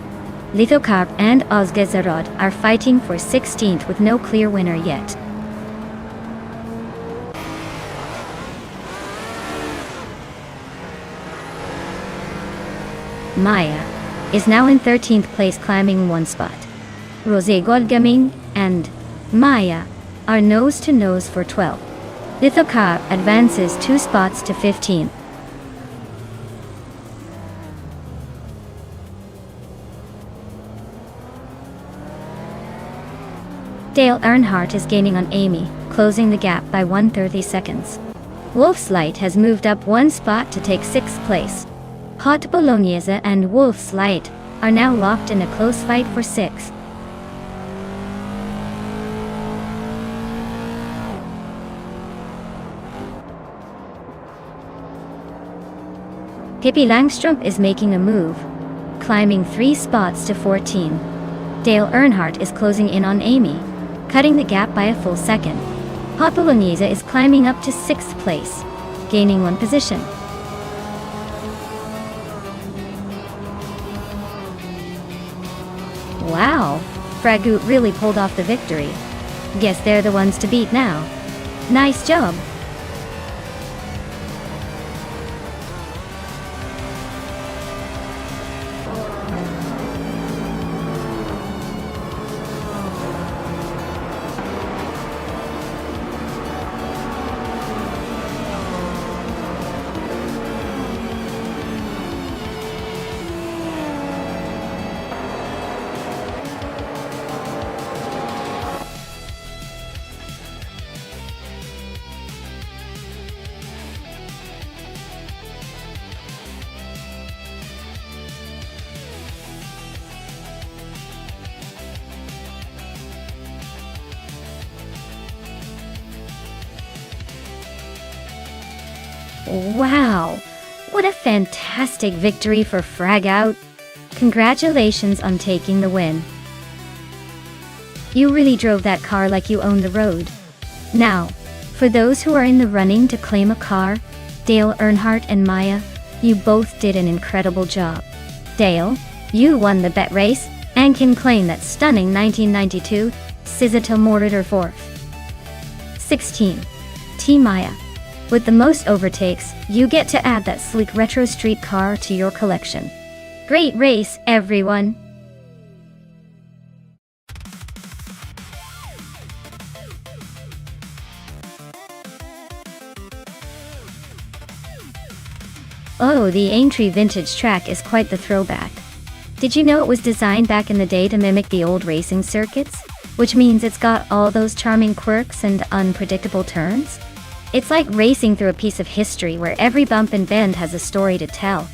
Lithocarp and Ozgezerod are fighting for 16th with no clear winner yet. Maya is now in 13th place, climbing 1 spot. Rosé Goldgaming and Maya are nose to nose for 12th. Lithocar advances 2 spots to 15th. Dale Earnhardt is gaining on Amy, closing the gap by 130 seconds. Wolf's Light has moved up 1 spot to take 6th place. Hot Bolognese and Wolf's Light are now locked in a close fight for 6th. Pippi Langstrup is making a move, climbing 3 spots to 14. Dale Earnhardt is closing in on Amy, cutting the gap by a full second. Hot Bolognese is climbing up to 6th place, gaining 1 position. Wow, Fragoot really pulled off the victory. Guess they're the ones to beat now. Nice job. Wow, what a fantastic victory for Fragout. Congratulations on taking the win. You really drove that car like you owned the road. Now, for those who are in the running to claim a car, Dale Earnhardt and Maya, you both did an incredible job. Dale, you won the bet race and can claim that stunning 1992 Sizzata Mortar 4th. 16. Team Maya. With the most overtakes, you get to add that sleek retro street car to your collection. Great race, everyone! Oh, the Aintree vintage track is quite the throwback. Did you know it was designed back in the day to mimic the old racing circuits? Which means it's got all those charming quirks and unpredictable turns? It's like racing through a piece of history where every bump and bend has a story to tell.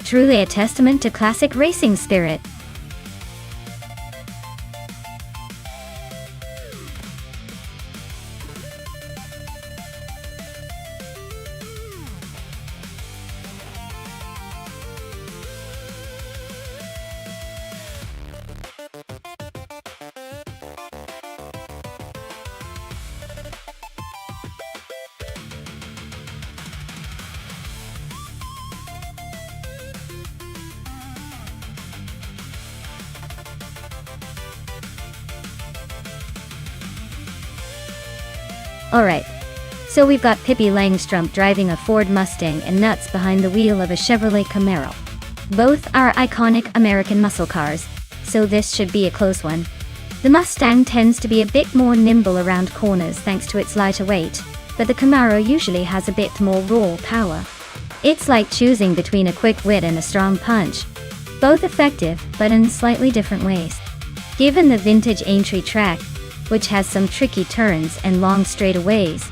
Truly a testament to classic racing spirit. Alright, so we've got Pippi Langstrumpf driving a Ford Mustang and Nuts behind the wheel of a Chevrolet Camaro. Both are iconic American muscle cars, so this should be a close one. The Mustang tends to be a bit more nimble around corners thanks to its lighter weight, but the Camaro usually has a bit more raw power. It's like choosing between a quick wit and a strong punch. Both effective, but in slightly different ways. Given the vintage Aintree track, which has some tricky turns and long straightaways,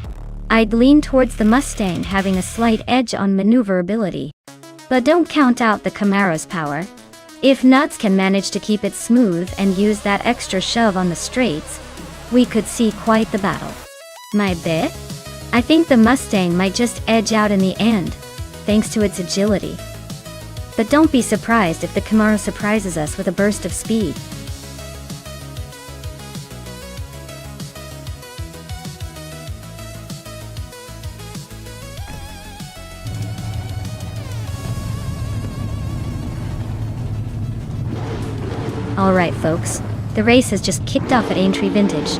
I'd lean towards the Mustang having a slight edge on maneuverability. But don't count out the Camaro's power. If Nuts can manage to keep it smooth and use that extra shove on the straights, we could see quite the battle. My bet? I think the Mustang might just edge out in the end, thanks to its agility. But don't be surprised if the Camaro surprises us with a burst of speed. Alright folks, the race has just kicked off at Aintree Vintage.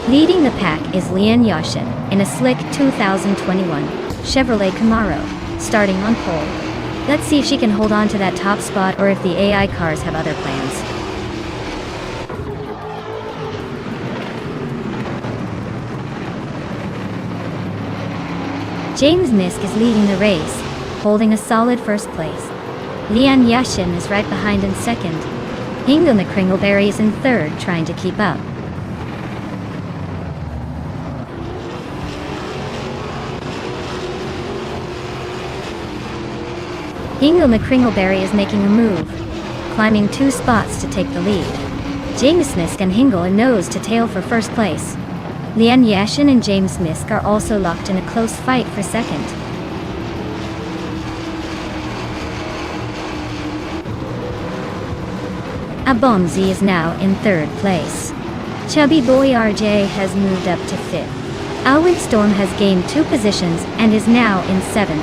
Leading the pack is Lian Yashin in a slick 2021 Chevrolet Camaro, starting on pole. Let's see if she can hold on to that top spot or if the AI cars have other plans. James Misk is leading the race, holding a solid first place. Lian Yashin is right behind in second. Ingo McCringleberry is in third, trying to keep up. Ingo McCringleberry is making a move, climbing 2 spots to take the lead. James Misk and Hingle are nose to tail for first place. Lian Yashin and James Misk are also locked in a close fight for second. Abomzi is now in third place. Chubby Boy RJ has moved up to fifth. Alwyn Storm has gained 2 positions and is now in seventh.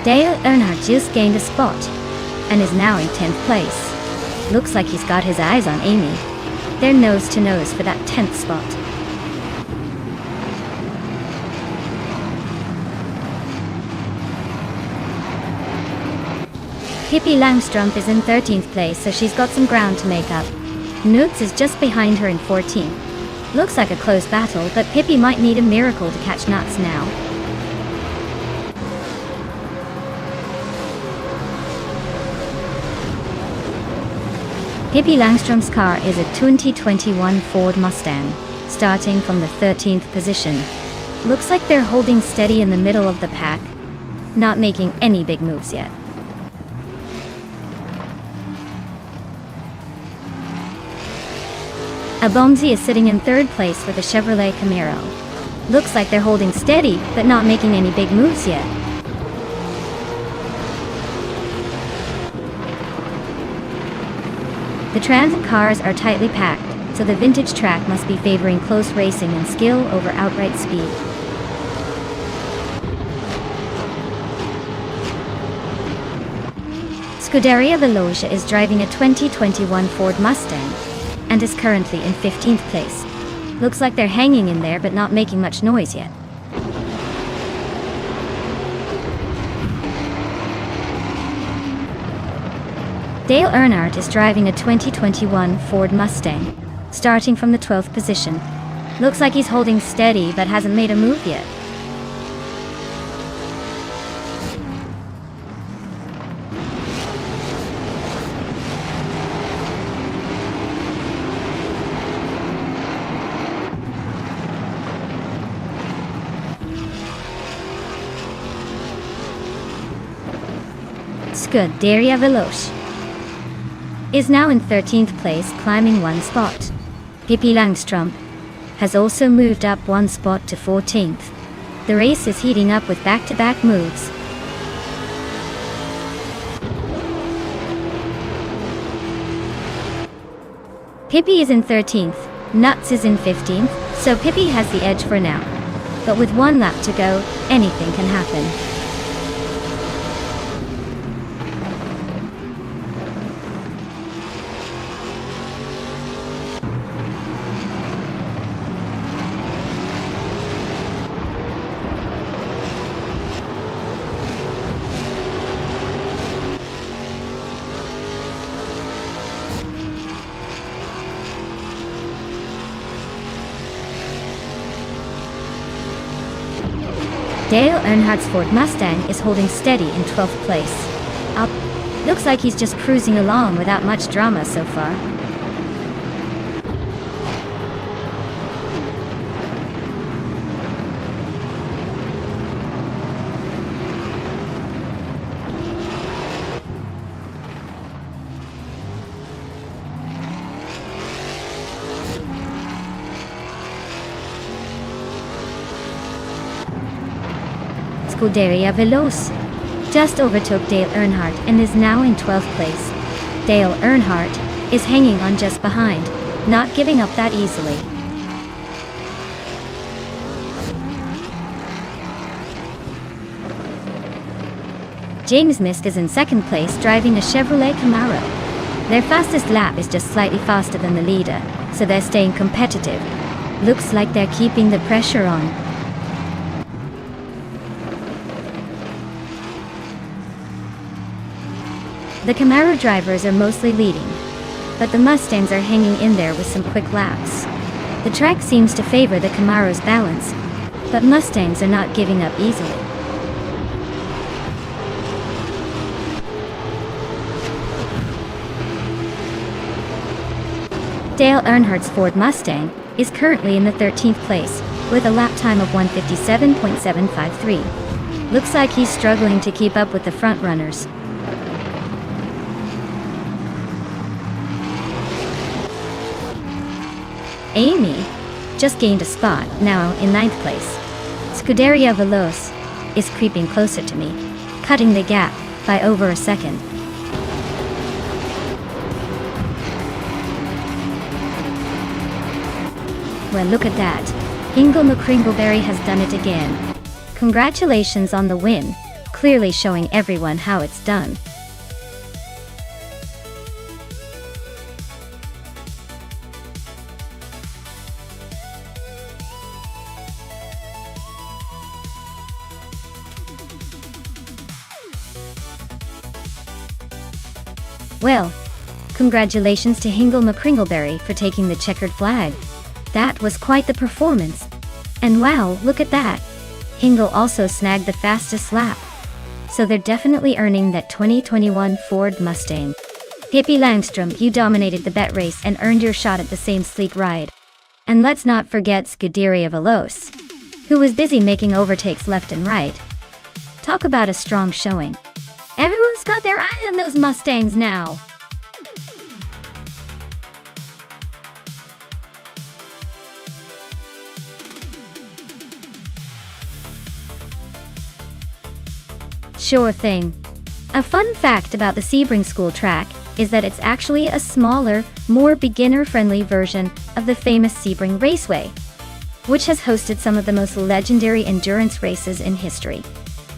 Dale Earnhardt just gained a spot and is now in 10th place. Looks like he's got his eyes on Amy. They're nose to nose for that 10th spot. Pippi Langstrumpf is in 13th place, so she's got some ground to make up. Nuts is just behind her in 14th. Looks like a close battle, but Pippi might need a miracle to catch Nuts now. Pippi Langstrumpf's car is a 2021 Ford Mustang, starting from the 13th position. Looks like they're holding steady in the middle of the pack, not making any big moves yet. Abomzi is sitting in third place with a Chevrolet Camaro. Looks like they're holding steady, but not making any big moves yet. The transit cars are tightly packed, so the vintage track must be favoring close racing and skill over outright speed. Scuderia Veloce is driving a 2021 Ford Mustang and is currently in 15th place. Looks like they're hanging in there but not making much noise yet. Dale Earnhardt is driving a 2021 Ford Mustang, starting from the 12th position. Looks like he's holding steady but hasn't made a move yet. Scuderia Veloce is now in 13th place, climbing 1 spot. Pippi Langstrumpf has also moved up 1 spot to 14th. The race is heating up with back-to-back moves. Pippi is in 13th, Nuts is in 15th, so Pippi has the edge for now. But with 1 lap to go, anything can happen. Dale Earnhardt's Ford Mustang is holding steady in 12th place. Looks like he's just cruising along without much drama so far. Scuderia Veloce just overtook Dale Earnhardt and is now in 12th place. Dale Earnhardt is hanging on just behind, not giving up that easily. James Mist is in 2nd place driving a Chevrolet Camaro. Their fastest lap is just slightly faster than the leader, so they're staying competitive. Looks like they're keeping the pressure on. The Camaro drivers are mostly leading, but the Mustangs are hanging in there with some quick laps. The track seems to favor the Camaro's balance, but Mustangs are not giving up easily. Dale Earnhardt's Ford Mustang is currently in the 13th place, with a lap time of 1:57.753. Looks like he's struggling to keep up with the front runners. Amy just gained a spot, now in 9th place. Scuderia Veloce is creeping closer to me, cutting the gap by over a second. Well, look at that. Hingle McCringleberry has done it again. Congratulations on the win, clearly showing everyone how it's done. Well, congratulations to Hingle McCringleberry for taking the checkered flag. That was quite the performance. And wow, look at that. Hingle also snagged the fastest lap. So they're definitely earning that 2021 Ford Mustang. Hippie Langstrom, you dominated the bet race and earned your shot at the same sleek ride. And let's not forget Scuderia Veloce, who was busy making overtakes left and right. Talk about a strong showing. Everyone's got their eye on those Mustangs now. Sure thing. A fun fact about the Sebring School track is that it's actually a smaller, more beginner-friendly version of the famous Sebring Raceway, which has hosted some of the most legendary endurance races in history.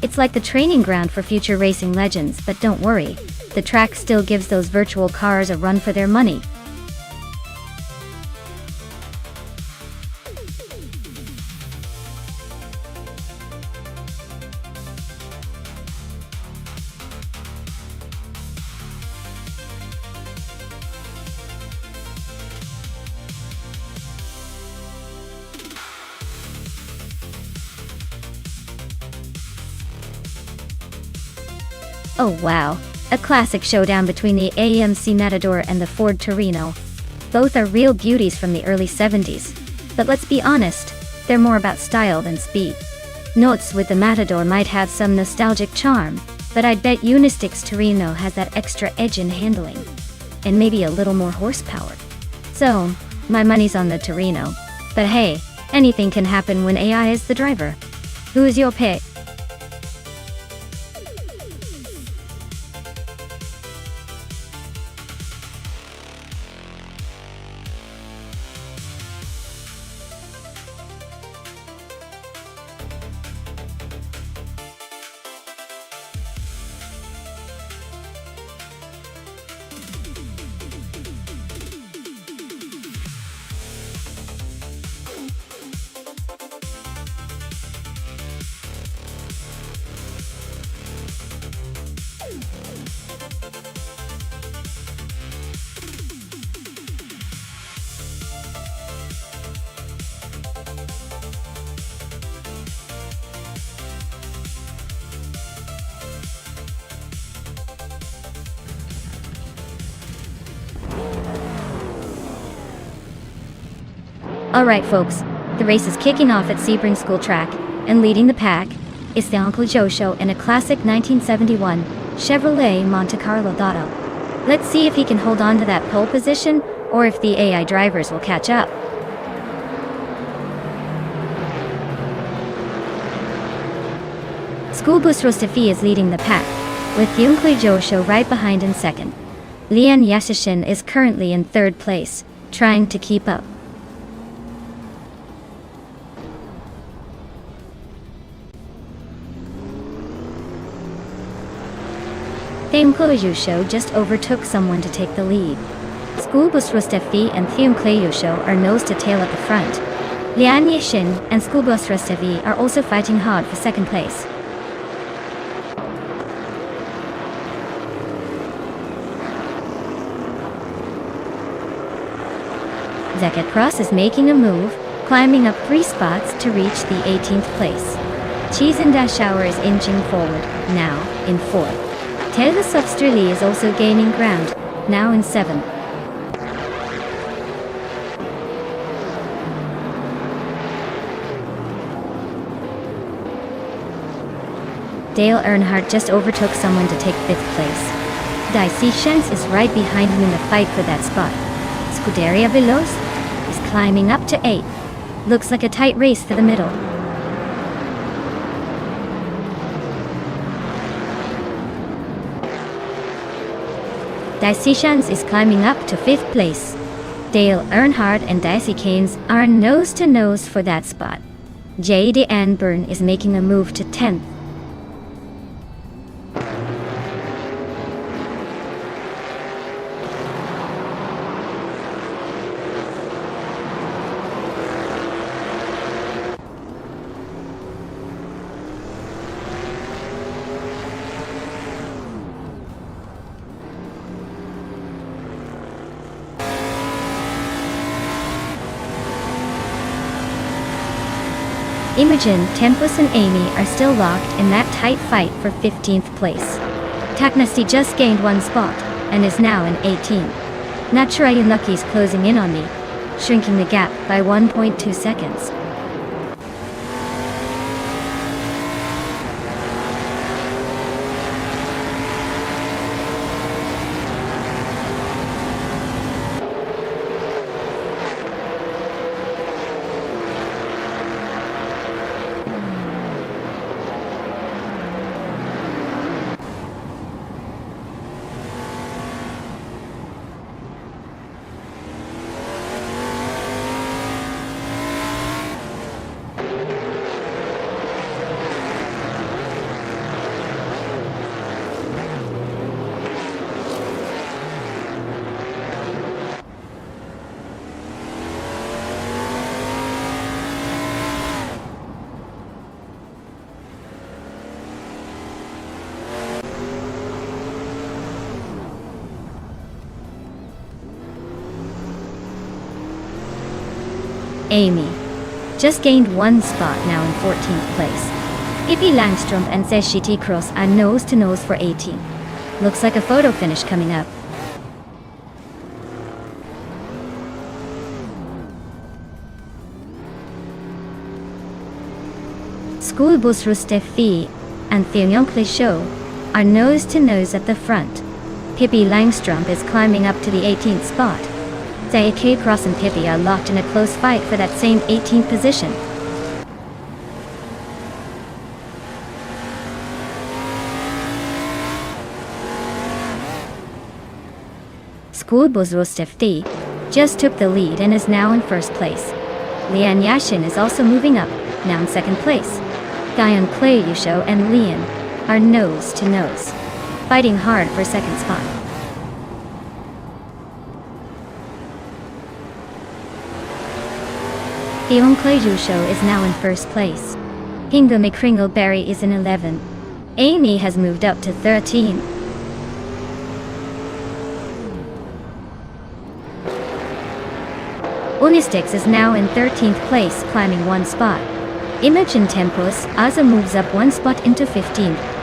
It's like the training ground for future racing legends, but don't worry, the track still gives those virtual cars a run for their money. Oh wow, a classic showdown between the AMC Matador and the Ford Torino. Both are real beauties from the early 70s. But let's be honest, they're more about style than speed. Notes with the Matador might have some nostalgic charm, but I'd bet Unistick's Torino has that extra edge in handling. And maybe a little more horsepower. So, my money's on the Torino. But hey, anything can happen when AI is the driver. Who's your pick? Alright folks, the race is kicking off at Sebring School Track, and leading the pack is the Uncle Joe Show in a classic 1971 Chevrolet Monte Carlo Dotto. Let's see if he can hold on to that pole position, or if the AI drivers will catch up. School bus Rostafi is leading the pack, with the Uncle Joe Show right behind in second. Lian Yashishin is currently in third place, trying to keep up. Theum Show just overtook someone to take the lead. School bus Rostafi and Theum Show are nose to tail at the front. Lian Yashin and school bus Rostafi are also fighting hard for second place. Zeket Cross is making a move, climbing up 3 spots to reach the 18th place. Cheese and Dash Shower is inching forward, now in 4th. Telvis Strili is also gaining ground, now in 7th. Dale Earnhardt just overtook someone to take 5th place. Dicey Shens is right behind him in the fight for that spot. Scuderia Veloz is climbing up to 8th. Looks like a tight race to the middle. Dicey Shens is climbing up to 5th place. Dale Earnhardt and Dicey Canes are nose to nose for that spot. J.D. Anburn is making a move to 10th. Imogen, Tempus and Amy are still locked in that tight fight for 15th place. Taknasti just gained 1 spot, and is now in 18th. Naturayunuki is closing in on me, shrinking the gap by 1.2 seconds. Amy just gained 1 spot, now in 14th place. Ippi Langstrom and Seshiti Cross are nose to nose for 18th. Looks like a photo finish coming up. School bus Rustefi and Theonyoncle Show are nose to nose at the front. Pippi Langstrom is climbing up to the 18th spot. K Cross and Pippi are locked in a close fight for that same 18th position. School bus Rostefti just took the lead and is now in 1st place. Lian Yashin is also moving up, now in 2nd place. Guyon Clayusho and Lian are nose to nose, fighting hard for 2nd spot. The Onkleju Show is now in 1st place. Hinga McCringleberry is in 11th. Amy has moved up to 13th. Unistix is now in 13th place, climbing 1 spot. Imogen Tempus also moves up 1 spot into 15th.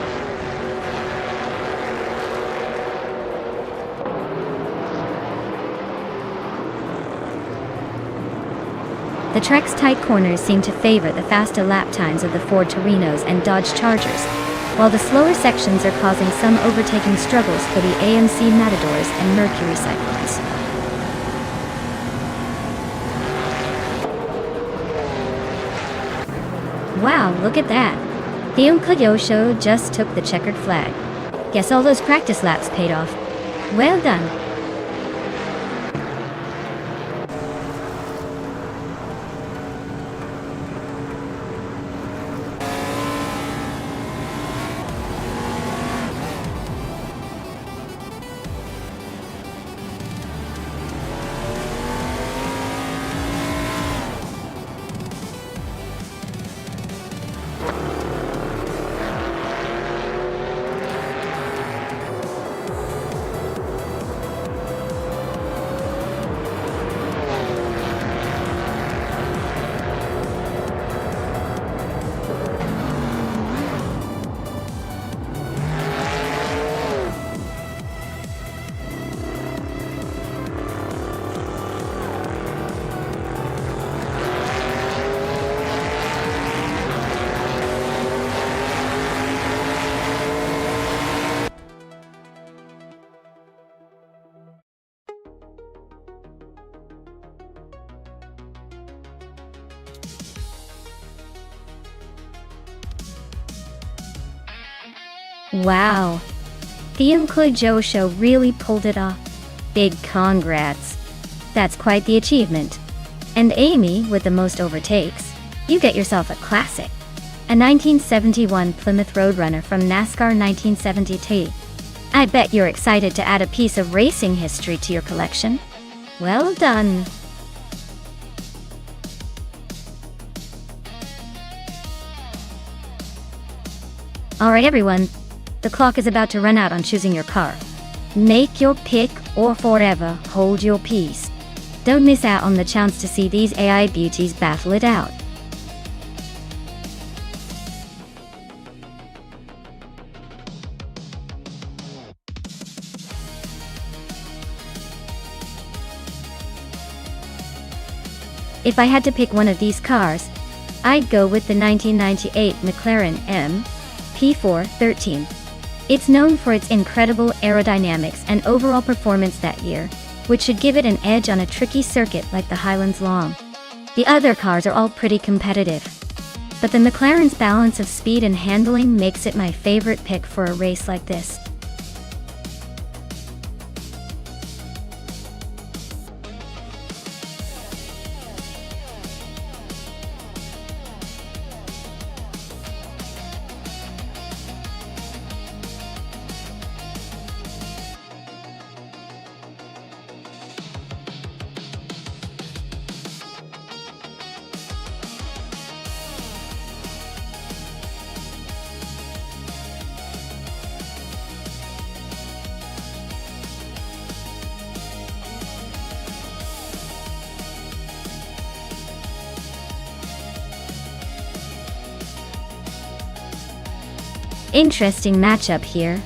The track's tight corners seem to favor the faster lap times of the Ford Torinos and Dodge Chargers, while the slower sections are causing some overtaking struggles for the AMC Matadors and Mercury Cyclones. Wow, look at that! Hyun Kyo just took the checkered flag. Guess all those practice laps paid off. Well done! Wow! Hyun Kyo really pulled it off. Big congrats! That's quite the achievement. And Amy, with the most overtakes, you get yourself a classic. A 1971 Plymouth Roadrunner from NASCAR 1972. I bet you're excited to add a piece of racing history to your collection. Well done! Alright everyone, the clock is about to run out on choosing your car. Make your pick or forever hold your peace. Don't miss out on the chance to see these AI beauties battle it out. If I had to pick one of these cars, I'd go with the 1998 McLaren MP413. It's known for its incredible aerodynamics and overall performance that year, which should give it an edge on a tricky circuit like the Highlands Long. The other cars are all pretty competitive, but the McLaren's balance of speed and handling makes it my favorite pick for a race like this. Interesting matchup here.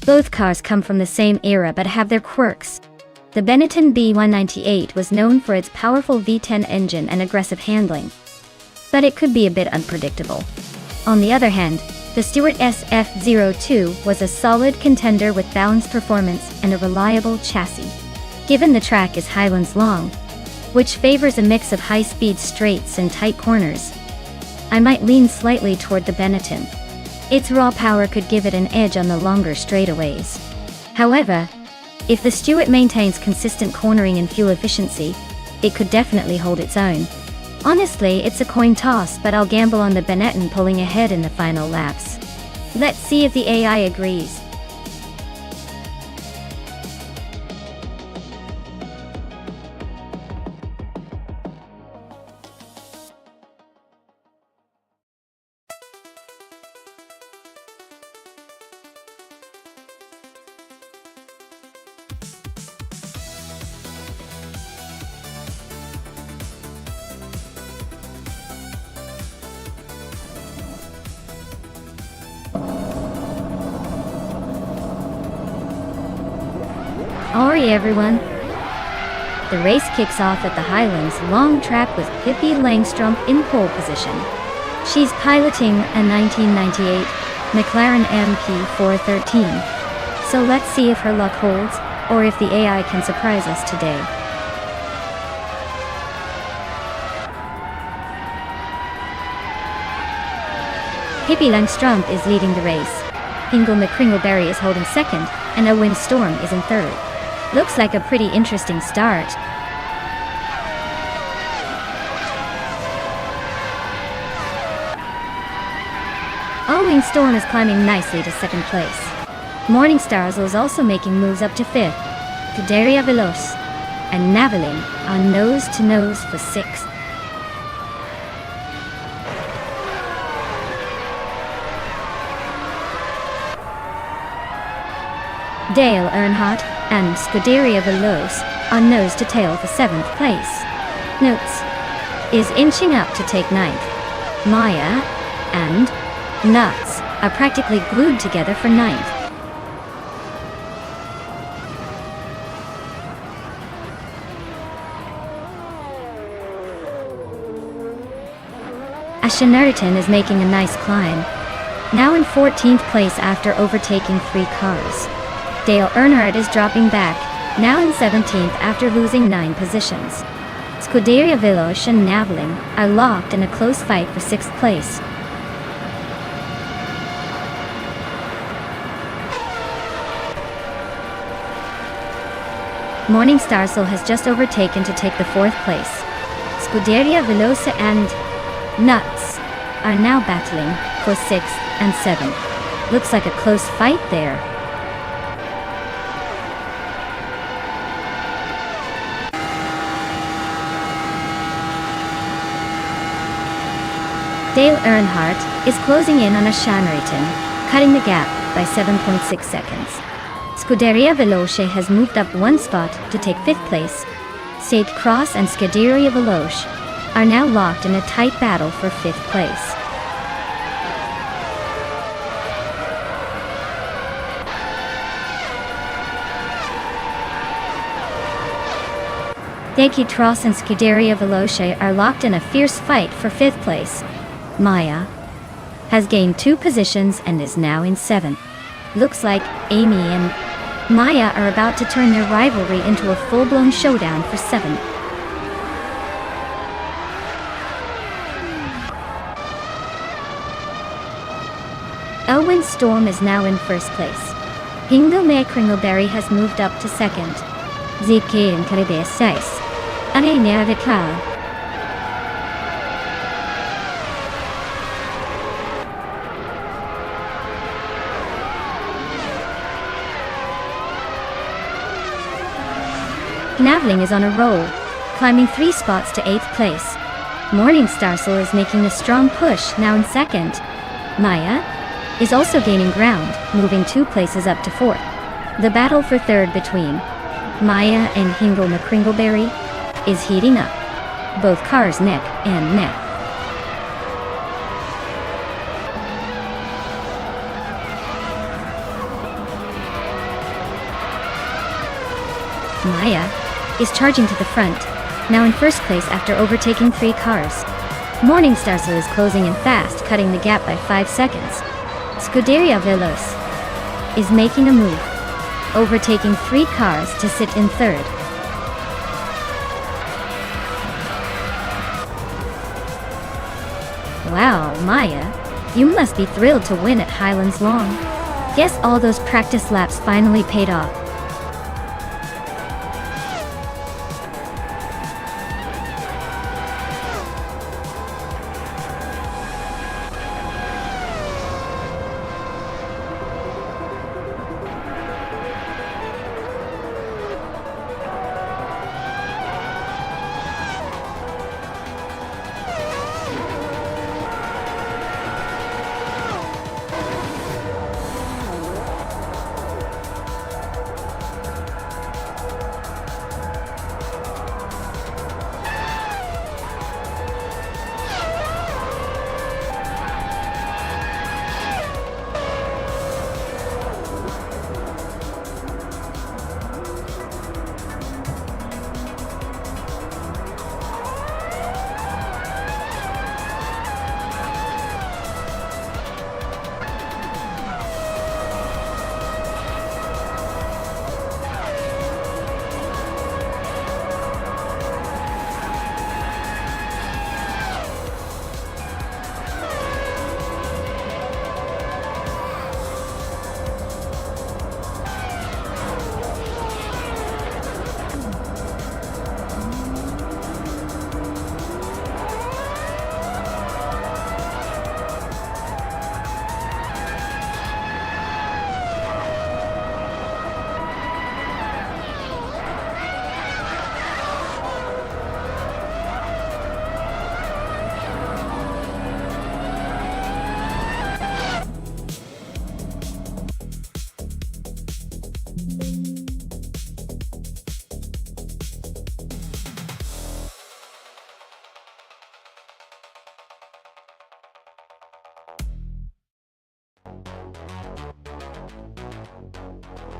Both cars come from the same era but have their quirks. The Benetton B198 was known for its powerful V10 engine and aggressive handling, but it could be a bit unpredictable. On the other hand, the Stewart SF02 was a solid contender with balanced performance and a reliable chassis. Given the track is Highlands Long, which favors a mix of high-speed straights and tight corners, I might lean slightly toward the Benetton. Its raw power could give it an edge on the longer straightaways. However, if the Stewart maintains consistent cornering and fuel efficiency, it could definitely hold its own. Honestly, it's a coin toss, but I'll gamble on the Benetton pulling ahead in the final laps. Let's see if the AI agrees. Alright everyone, The race kicks off at the Highlands long track with Pippi Langstrup in pole position. She's piloting a 1998 McLaren MP413. So let's see if her luck holds, or if the AI can surprise us today. Pippi Langstrup is leading the race. Ingo McCringleberry is holding second, and Owen Storm is in third. Looks like a pretty interesting start. Owen Storm is climbing nicely to second place. Morningstar is also making moves up to fifth. Scuderia Veloce and Naveling are nose-to-nose for sixth. Dale Earnhardt and Scuderia Veloce are nose-to-tail for seventh place. Notes is inching up to take ninth. Maya and Nuts are practically glued together for ninth. Ashenariton is making a nice climb, now in 14th place after overtaking 3 cars. Dale Earnhardt is dropping back, now in 17th after losing 9 positions. Scuderia Veloce and Naveling are locked in a close fight for 6th place. Morningstar has just overtaken to take the 4th place. Scuderia Veloce and Nuts are now battling for 6th and 7th. Looks like a close fight there. Dale Earnhardt is closing in on Ashenariton, cutting the gap by 7.6 seconds. Scuderia Veloce has moved up 1 spot to take 5th place. Sage Cross and Scuderia Veloce are now locked in a tight battle for 5th place. Deki Tross and Scuderia Veloce are locked in a fierce fight for 5th place. Maya has gained 2 positions and is now in 7th. Looks like Amy and Maya are about to turn their rivalry into a full-blown showdown for 7th. Owen Storm is now in 1st place. Ingo McCringleberry has moved up to 2nd. ZK and Caribbean 6. Arena Vicar. Naveling is on a roll, climbing 3 spots to 8th place. Morningstar is making a strong push, now in 2nd. Maya is also gaining ground, moving 2 places up to 4th. The battle for 3rd between Maya and Ingo McCringleberry is heating up. Both cars neck and neck. Maya is charging to the front, now in 1st place after overtaking 3 cars. Morningstar is closing in fast, cutting the gap by 5 seconds. Scuderia Veloce is making a move, overtaking 3 cars to sit in 3rd. Wow, Maya, you must be thrilled to win at Highlands Long. Guess all those practice laps finally paid off.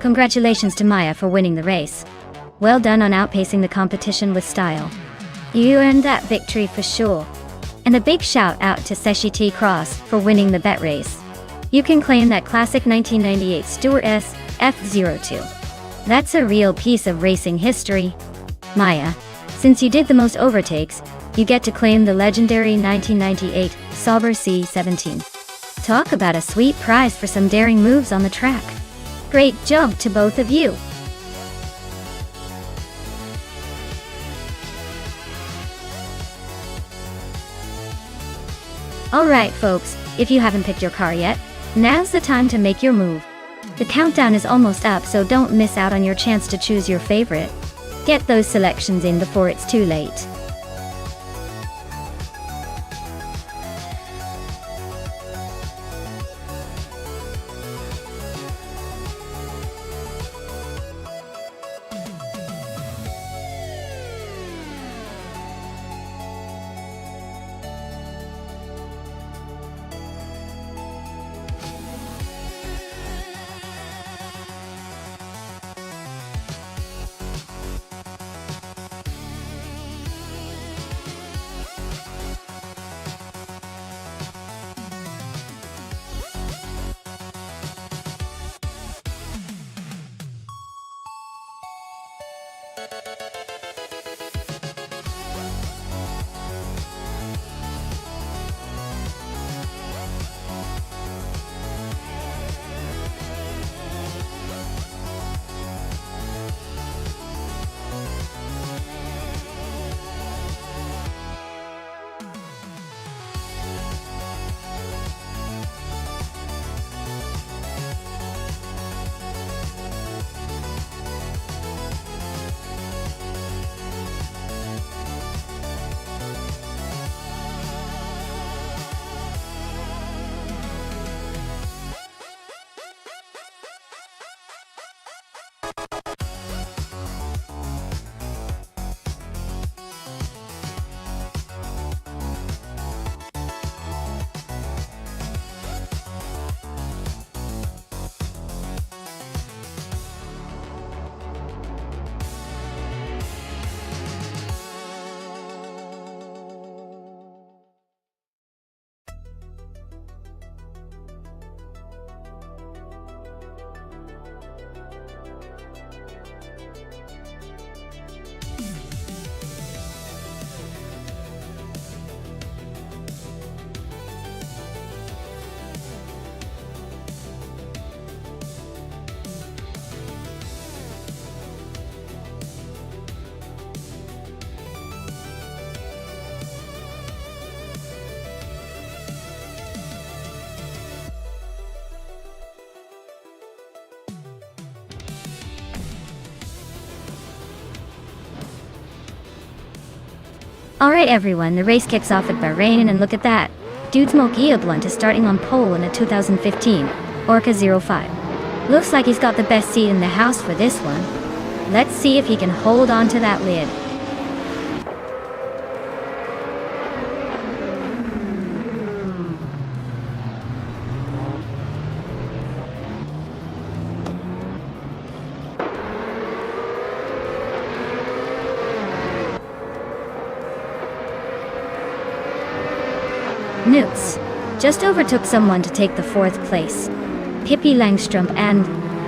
Congratulations to Maya for winning the race. Well done on outpacing the competition with style. You earned that victory for sure. And a big shout out to Seshi T Cross for winning the bet race. You can claim that classic 1998 Stewart S F02. That's a real piece of racing history. Maya, since you did the most overtakes, you get to claim the legendary 1998 Sauber C17. Talk about a sweet prize for some daring moves on the track. Great job to both of you. Alright folks, if you haven't picked your car yet, now's the time to make your move. The countdown is almost up, so don't miss out on your chance to choose your favorite. Get those selections in before it's too late. Alright everyone, the race kicks off at Bahrain, and look at that. Dude Smoke Blunt is starting on pole in a 2015 Orca 05. Looks like he's got the best seat in the house for this one. Let's see if he can hold on to that lid. Newts just overtook someone to take the fourth place. Pippi Langstrup and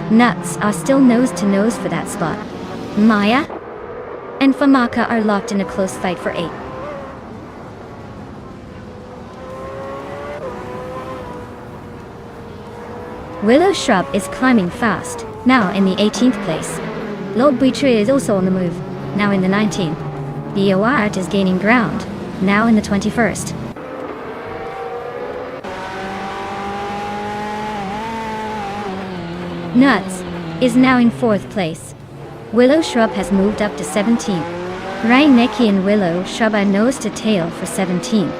Nuts are still nose to nose for that spot. Maya and Famaka are locked in a close fight for 8th. Willow Shrub is climbing fast, now in the 18th place. Lord Buitre is also on the move, now in the 19th. Art is gaining ground, now in the 21st. Nuts is now in 4th place. Willow Shrub has moved up to 17th. Reinecki and Willow Shrub are nose to tail for 17th.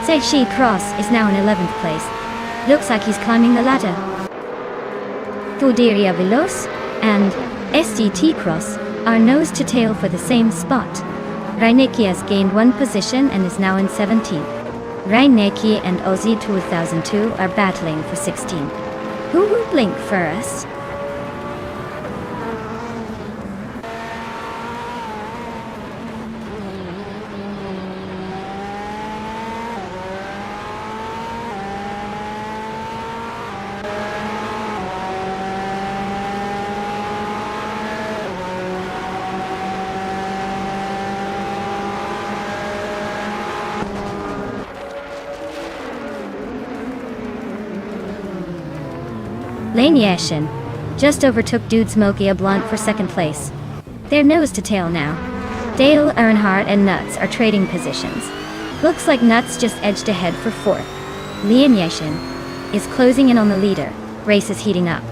Seishi Cross is now in 11th place. Looks like he's climbing the ladder. Corderia Veloz and SDT Cross are nose to tail for the same spot. Reinecke has gained one position and is now in 17th. Reinecke and Aussie 2002 are battling for 16th. Who will blink first? Lane Yashin just overtook Dude Smokey a Blunt for second place. They're nose to tail now. Dale Earnhardt and Nuts are trading positions. Looks like Nuts just edged ahead for fourth. Lane Yashin is closing in on the leader. Race is heating up.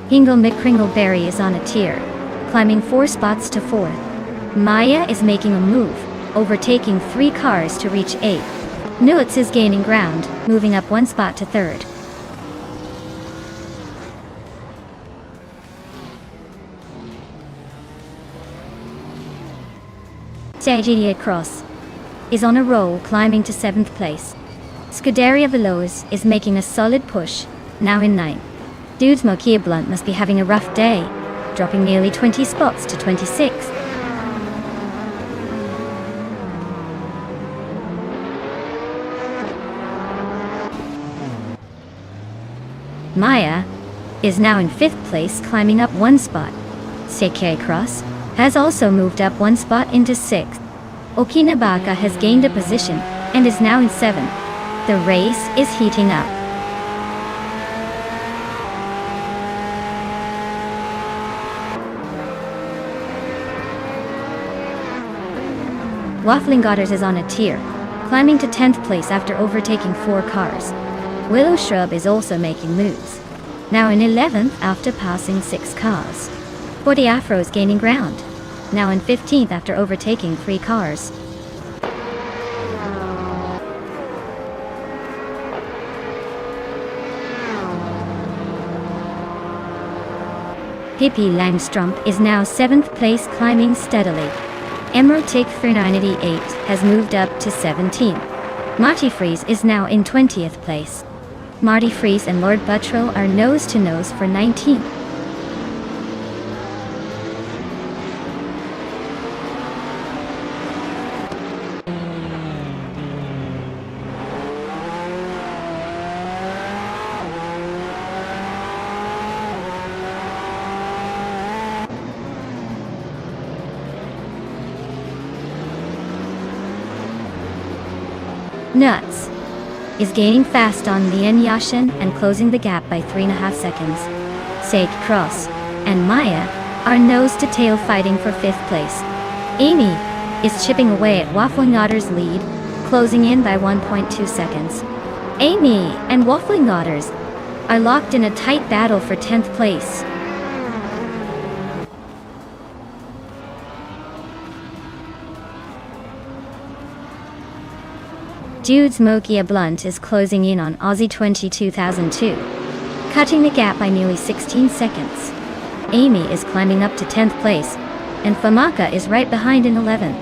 Hingle McCringleberry is on a tier, climbing 4 spots to 4th. Maya is making a move, overtaking 3 cars to reach 8th. Nuts is gaining ground, moving up 1 spot to 3rd. Scuderia Cross is on a roll, climbing to 7th place. Scuderia Veloz is making a solid push, now in 9th. Dude Smokey Blunt must be having a rough day, dropping nearly 20 spots to 26th. Maya is now in 5th place, climbing up 1 spot. Scuderia Cross has also moved up 1 spot into 6th. Okinabaka has gained a position and is now in 7th. The race is heating up. Waffling Goddard is on a tier, climbing to 10th place after overtaking 4 cars. Willow Shrub is also making moves, now in 11th after passing 6 cars. 40 Afro is gaining ground, now in 15th after overtaking 3 cars. Pippi Langstrump is now 7th place, climbing steadily. Emerald Tick 398 has moved up to 17th. Marty Freeze is now in 20th place. Marty Freeze and Lord Buttrell are nose to nose for 19th. Nuts is gaining fast on Lian Yashin and closing the gap by 3.5 seconds. Sake Cross and Maya are nose to tail, fighting for 5th place. Amy is chipping away at Waffling Otter's lead, closing in by 1.2 seconds. Amy and Waffling Otters are locked in a tight battle for 10th place. Dude Smokey Blunt is closing in on Aussie 2002, cutting the gap by nearly 16 seconds. Amy is climbing up to 10th place, and Famaka is right behind in 11th.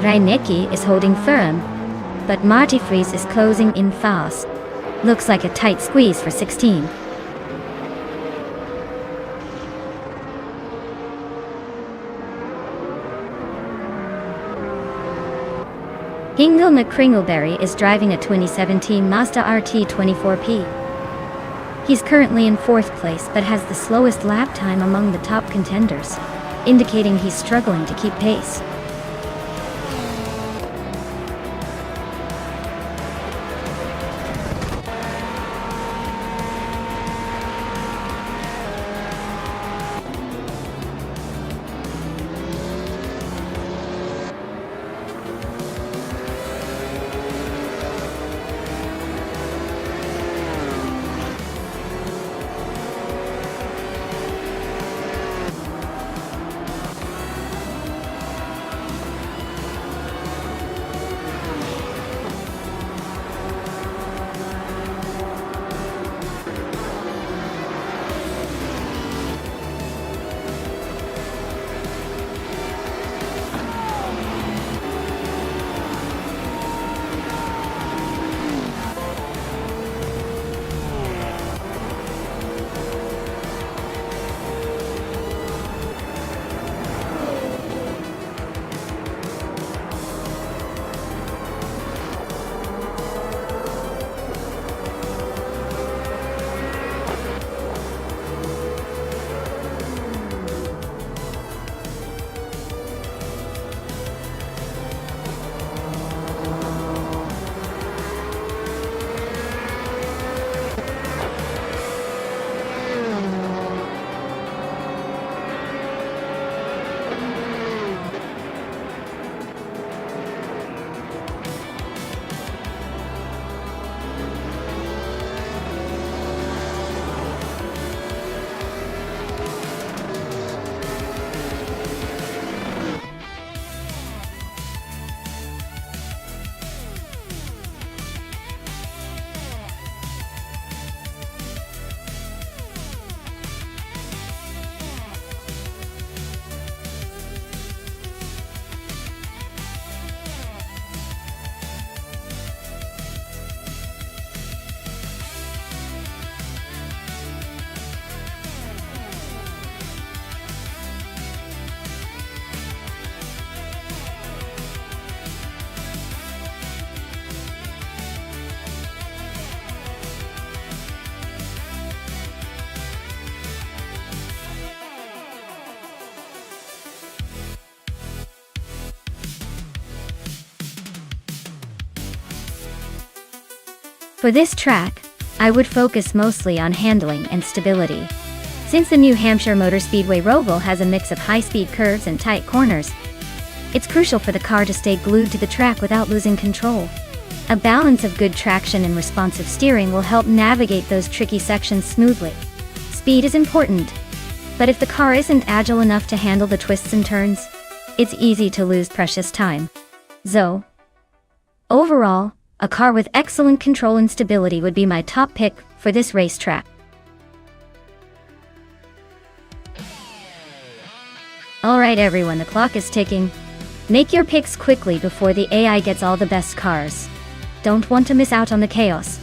Reinecke is holding firm, but Marty Freeze is closing in fast. Looks like a tight squeeze for 16. Hingle McCringleberry is driving a 2017 Mazda RT 24P. He's currently in 4th place but has the slowest lap time among the top contenders, indicating he's struggling to keep pace. For this track, I would focus mostly on handling and stability. Since the New Hampshire Motor Speedway Roval has a mix of high-speed curves and tight corners, it's crucial for the car to stay glued to the track without losing control. A balance of good traction and responsive steering will help navigate those tricky sections smoothly. Speed is important, but if the car isn't agile enough to handle the twists and turns, it's easy to lose precious time. So, overall, a car with excellent control and stability would be my top pick for this racetrack. Alright everyone, the clock is ticking. Make your picks quickly before the AI gets all the best cars. Don't want to miss out on the chaos.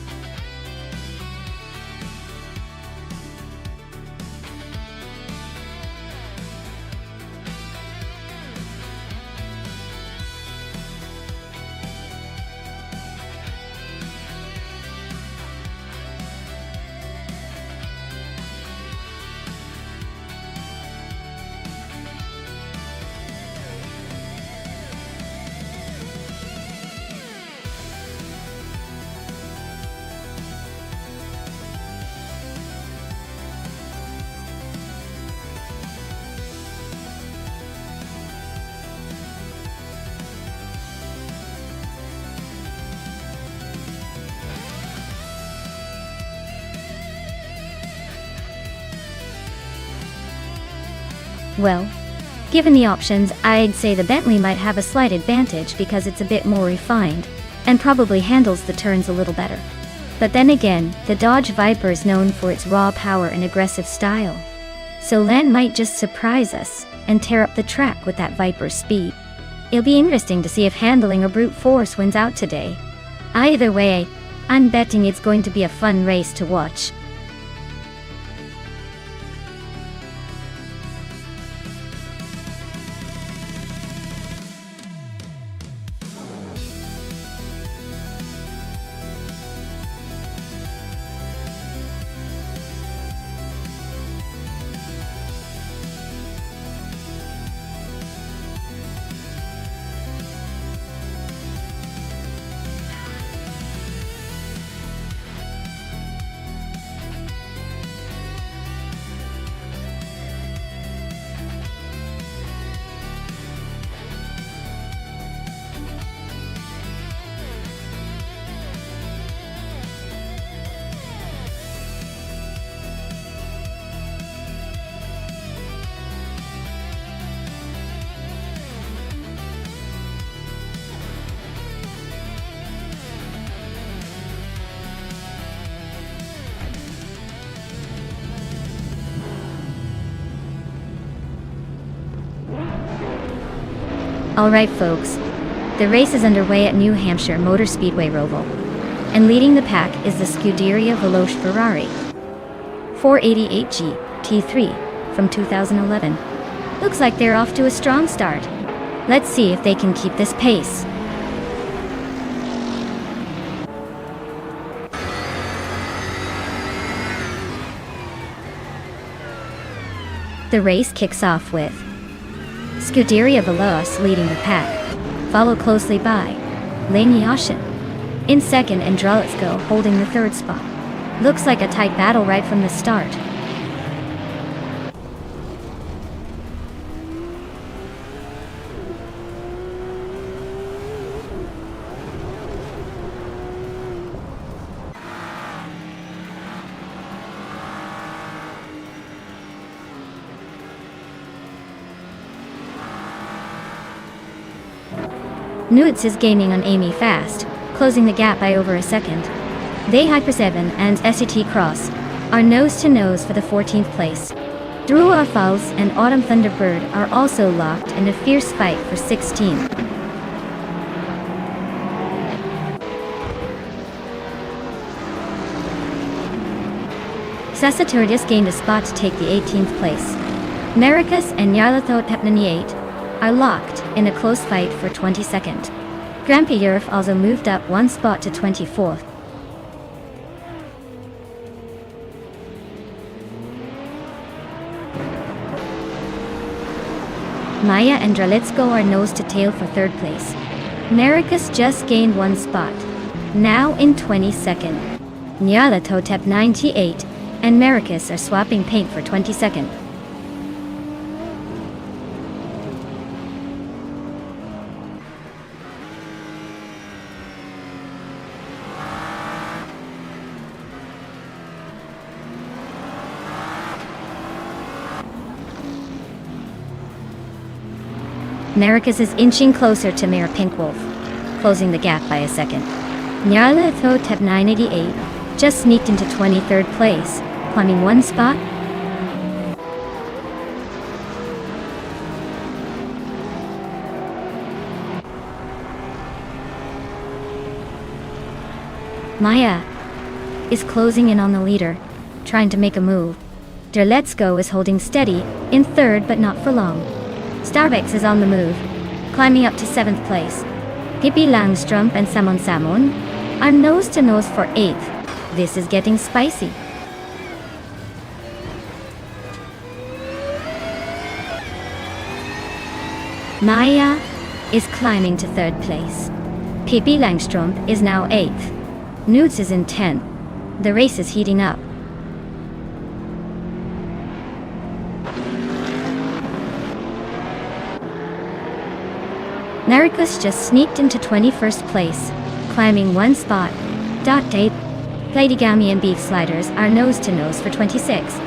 Well, given the options, I'd say the Bentley might have a slight advantage because it's a bit more refined, and probably handles the turns a little better. But then again, the Dodge Viper is known for its raw power and aggressive style. So Len might just surprise us, and tear up the track with that Viper's speed. It'll be interesting to see if handling or brute force wins out today. Either way, I'm betting it's going to be a fun race to watch. Alright folks, the race is underway at New Hampshire Motor Speedway Roval, and leading the pack is the Scuderia Veloce Ferrari 488G T3 from 2011. Looks like they're off to a strong start. Let's see if they can keep this pace. The race kicks off with Scuderia Veloce leading the pack, followed closely by Lane Yashin in second and Dralitsko holding the third spot. Looks like a tight battle right from the start. Newitz is gaining on Amy fast, closing the gap by over a second. They Hyper 7 and SET Cross are nose-to-nose for the 14th place. Drua Falls and Autumn Thunderbird are also locked in a fierce fight for 16. Sassaturdis gained a spot to take the 18th place. Maricus and Yarlathot Pepnaniate are locked in a close fight for 22nd. Grampi Yurf also moved up one spot to 24th. Maya and Dralitsko are nose to tail for third place. Maricus just gained one spot. now in 22nd. Nyala Totep 98 and Maracas are swapping paint for 22nd. Maracas is inching closer to Mayor Pink Wolf, closing the gap by a second. Nyarla Thotep 988 just sneaked into 23rd place, climbing one spot. Maya is closing in on the leader, trying to make a move. Der Let's Go is holding steady, in third but not for long. Starbucks is on the move, climbing up to 7th place. Pippi Langstrumpf and Samon Samon are nose to nose for 8th. This is getting spicy. Maya is climbing to 3rd place. Pippi Langstrumpf is now 8th. Nudes is in 10th. The race is heating up. Maracas just sneaked into 21st place, climbing one spot. Date, Platigami and Beef Sliders are nose to nose for 26.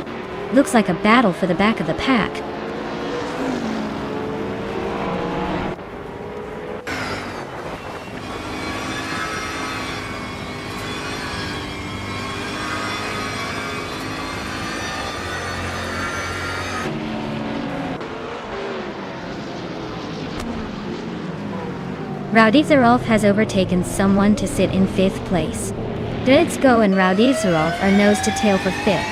Looks like a battle for the back of the pack. Rowdy Zarolf has overtaken someone to sit in 5th place. Let's Go and Rowdy Zarolf are nose to tail for 5th.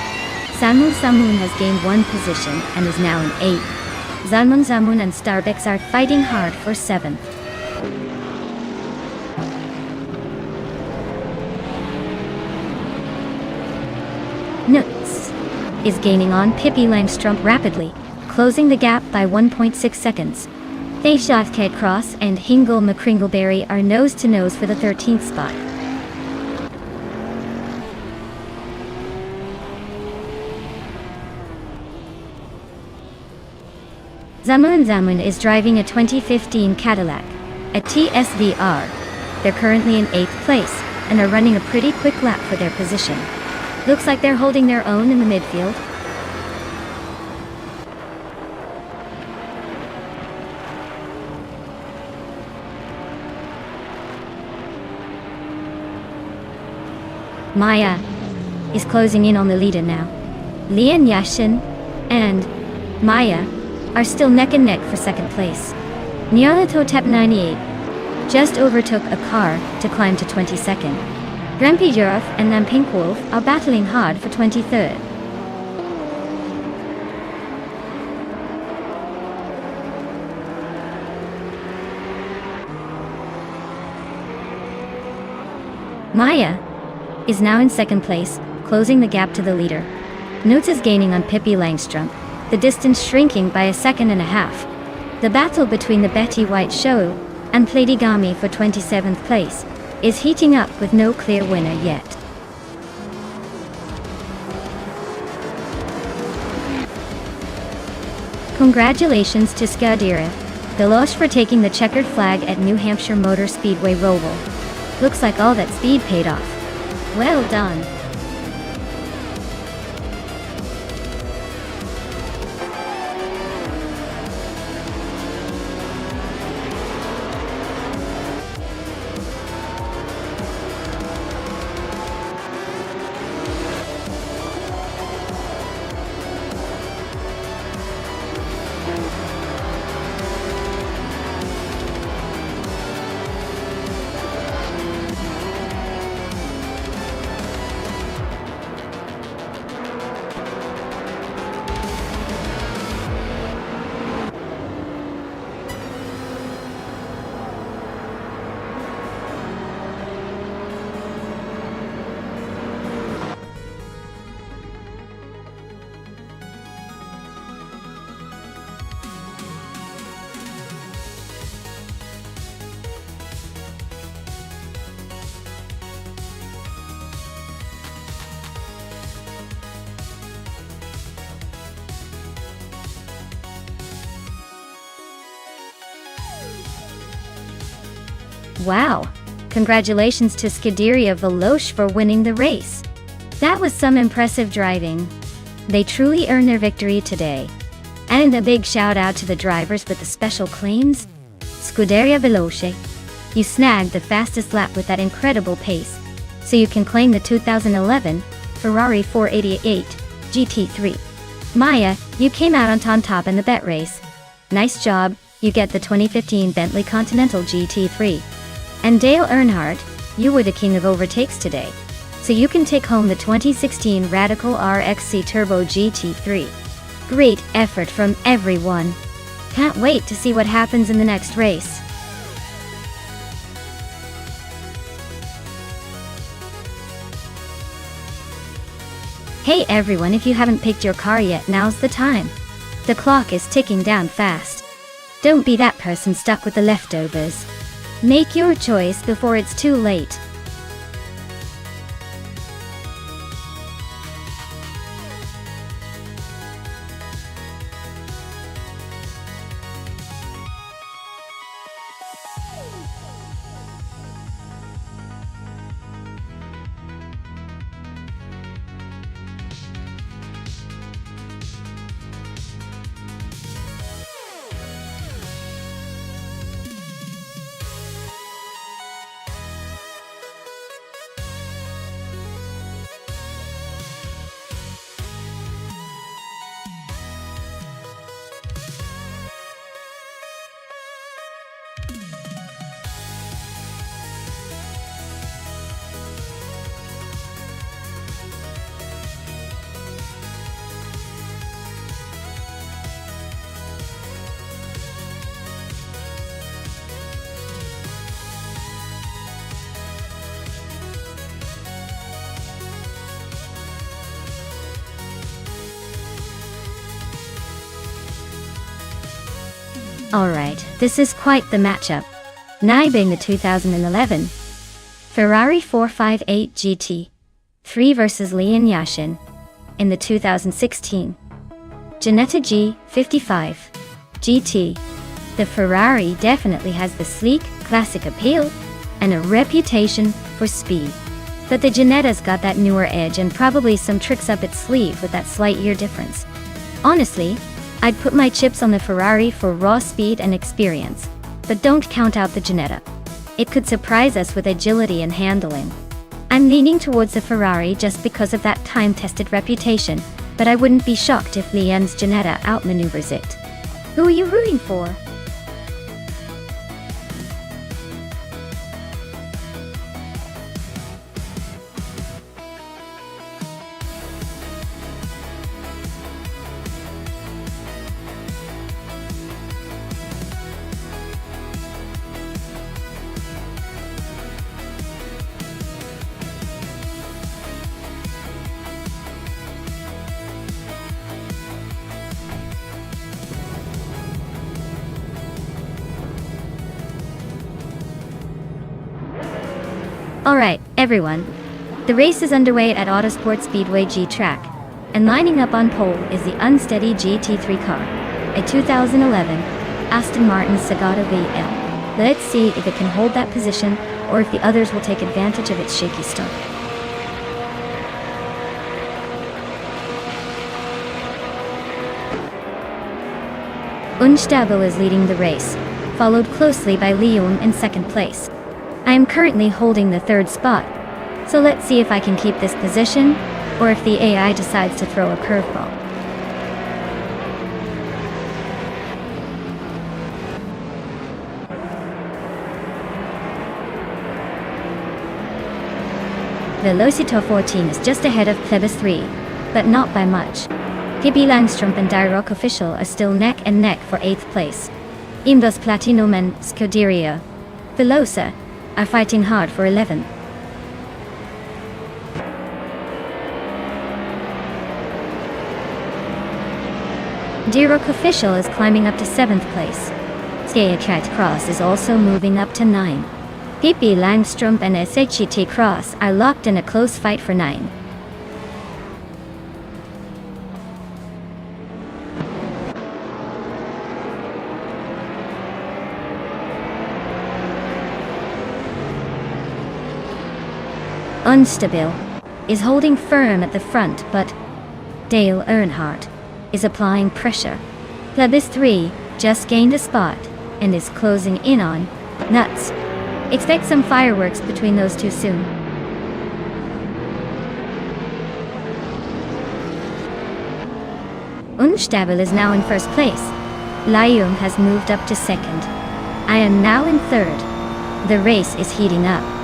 Samun Samun has gained 1 position and is now in 8th. Zanmun Zamun and Starbucks are fighting hard for 7th. Nuts is gaining on Pippi Langstrumpf rapidly, closing the gap by 1.6 seconds. Theishafked Cross and Hingle McCringleberry are nose to nose for the 13th spot. Zamun Zamun is driving a 2015 Cadillac, a TSVR. They're currently in 8th place and are running a pretty quick lap for their position. Looks like they're holding their own in the midfield. Maya is closing in on the leader now. Lian Yashin and Maya are still neck and neck for 2nd place. Nyarlathotep 98 just overtook a car to climb to 22nd. Grandpa Yurov and Nam Pink Wolf are battling hard for 23rd. Maya is now in 2nd place, closing the gap to the leader. Newts is gaining on Pippi Langstrumpf, the distance shrinking by a 1.5 seconds. The battle between the Betty White Show and Platigami for 27th place is heating up with no clear winner yet. Congratulations to Skadira Deloche for taking the checkered flag at New Hampshire Motor Speedway Roval. Looks like all that speed paid off. Well done. Wow! Congratulations to Scuderia Veloce for winning the race. That was some impressive driving. They truly earned their victory today. And a big shout out to the drivers with the special claims. Scuderia Veloce, you snagged the fastest lap with that incredible pace, so you can claim the 2011 Ferrari 488 GT3. Maya, you came out on top in the bet race. Nice job, you get the 2015 Bentley Continental GT3. And Dale Earnhardt, you were the king of overtakes today, so you can take home the 2016 Radical RXC Turbo GT3. Great effort from everyone. Can't wait to see what happens in the next race. Hey everyone, if you haven't picked your car yet, now's the time. The clock is ticking down fast. Don't be that person stuck with the leftovers. Make your choice before it's too late. Alright, this is quite the matchup. Being the 2011 Ferrari 458 GT3 versus Leon Yashin in the 2016 Ginetta G55 GT. The Ferrari definitely has the sleek, classic appeal and a reputation for speed. But the Ginetta's got that newer edge and probably some tricks up its sleeve with that slight year difference. Honestly, I'd put my chips on the Ferrari for raw speed and experience, but don't count out the Ginetta. It could surprise us with agility and handling. I'm leaning towards the Ferrari just because of that time-tested reputation, but I wouldn't be shocked if Leon's Ginetta outmaneuvers it. Who are you rooting for? Alright, everyone. The race is underway at Autosport Speedway G-Track, and lining up on pole is the unsteady GT3 car, a 2011 Aston Martin Segata VL. Let's see if it can hold that position, or if the others will take advantage of its shaky start. Unstable is leading the race, followed closely by Leon in second place. I am currently holding the third spot, so let's see if I can keep this position, or if the AI decides to throw a curveball. Velocito 14 is just ahead of Plebis 3, but not by much. Pippi Langstrup and Dirok Official are still neck and neck for 8th place. Imbus Platinum and Scuderia Veloce are fighting hard for 11th. Dirok Official is climbing up to 7th place. Skate Cross is also moving up to 9. Pippi Langstrup and SHT Cross are locked in a close fight for 9. Unstable is holding firm at the front, but Dale Earnhardt is applying pressure. Plebis 3 just gained a spot and is closing in on Nuts. Expect some fireworks between those two soon. Unstable is now in first place. Lium has moved up to second. I am now in third. The race is heating up.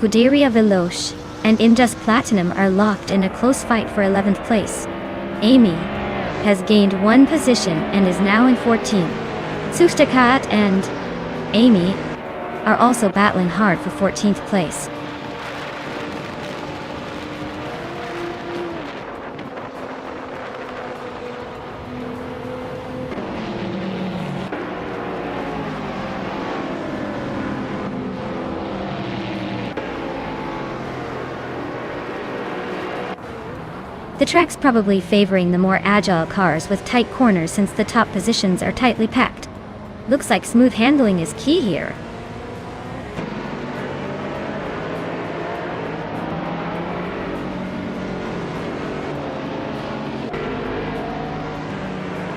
Scuderia Veloce and Indus Platinum are locked in a close fight for 11th place. Amy has gained one position and is now in 14th. Sustakat and Amy are also battling hard for 14th place. The track's probably favoring the more agile cars with tight corners since the top positions are tightly packed. Looks like smooth handling is key here.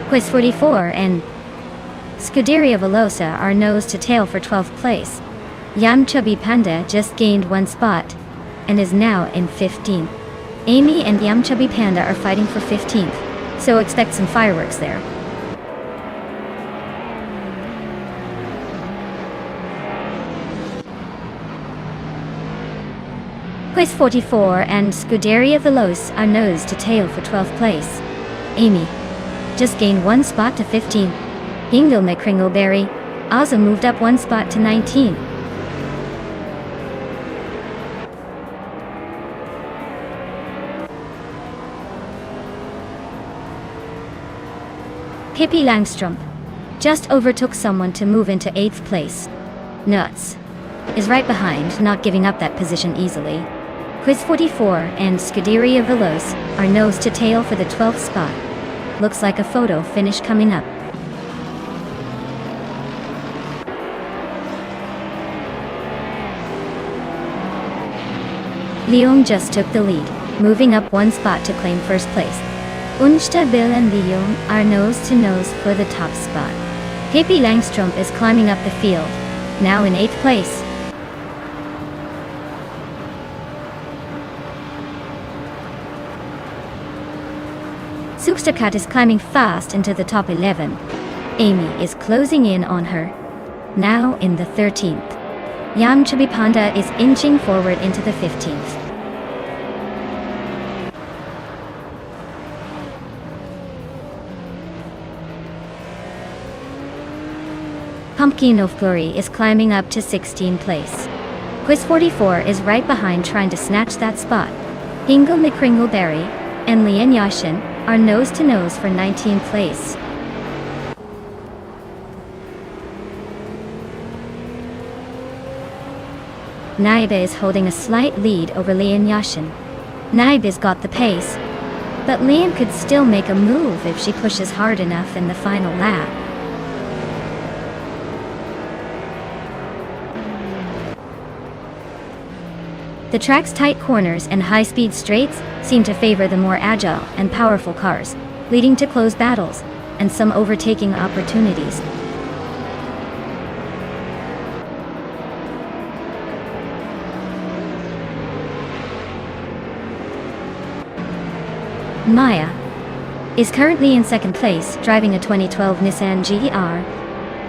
Quiz 44 and Scuderia Velosa are nose to tail for 12th place. Yam Chubby Panda just gained one spot and is now in 15th. Amy and Yam Chubby Panda are fighting for 15th, so expect some fireworks there. Quiz 44 and Scuderia Veloce are nose to tail for 12th place. Amy just gained one spot to 15th. Hingle McCringleberry also moved up one spot to 19th. Pippi Langstrom just overtook someone to move into 8th place. Nuts is right behind, not giving up that position easily. Quiz 44 and Scuderia Veloce are nose to tail for the 12th spot. Looks like a photo finish coming up. Leon just took the lead, moving up one spot to claim first place. Unstable and Leon are nose to nose for the top spot. Pippi Langstrom is climbing up the field, now in 8th place. Sukstakat is climbing fast into the top 11. Amy is closing in on her, now in the 13th. Yam Chubby Panda is inching forward into the 15th. Pumpkin of Flurry is climbing up to 16th place. Quiz 44 is right behind trying to snatch that spot. Hingle McCringleberry and Lian Yashin are nose to nose for 19th place. Naiba is holding a slight lead over Lian Yashin. Naiba's got the pace, but Lian could still make a move if she pushes hard enough in the final lap. The track's tight corners and high-speed straights seem to favor the more agile and powerful cars, leading to close battles and some overtaking opportunities. Maya is currently in second place, driving a 2012 Nissan GR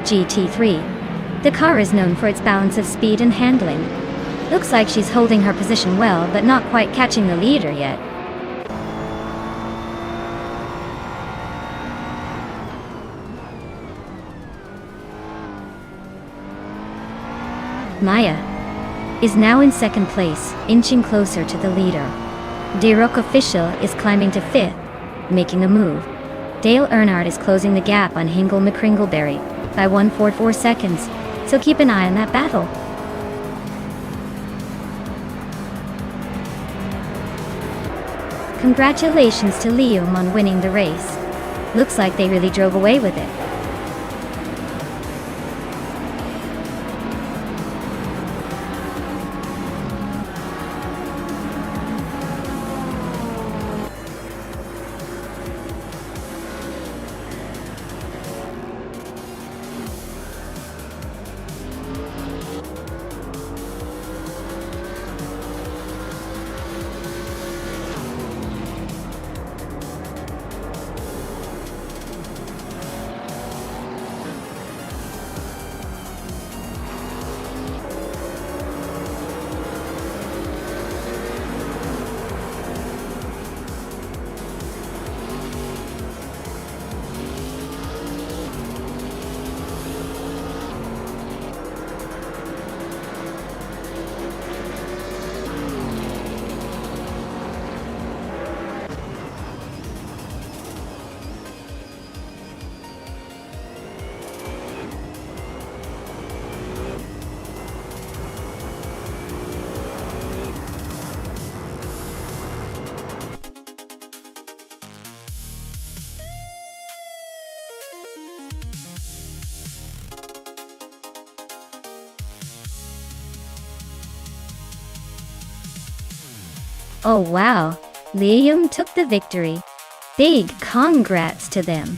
GT3. The car is known for its balance of speed and handling. Looks like she's holding her position well, but not quite catching the leader yet. Maya is now in second place, inching closer to the leader. D-Rock Official is climbing to 5th, making a move. Dale Earnhardt is closing the gap on Hingle McCringleberry by 1.44 seconds, so keep an eye on that battle. Congratulations to Liam on winning the race. Looks like they really drove away with it. Oh wow, Liam took the victory. Big congrats to them.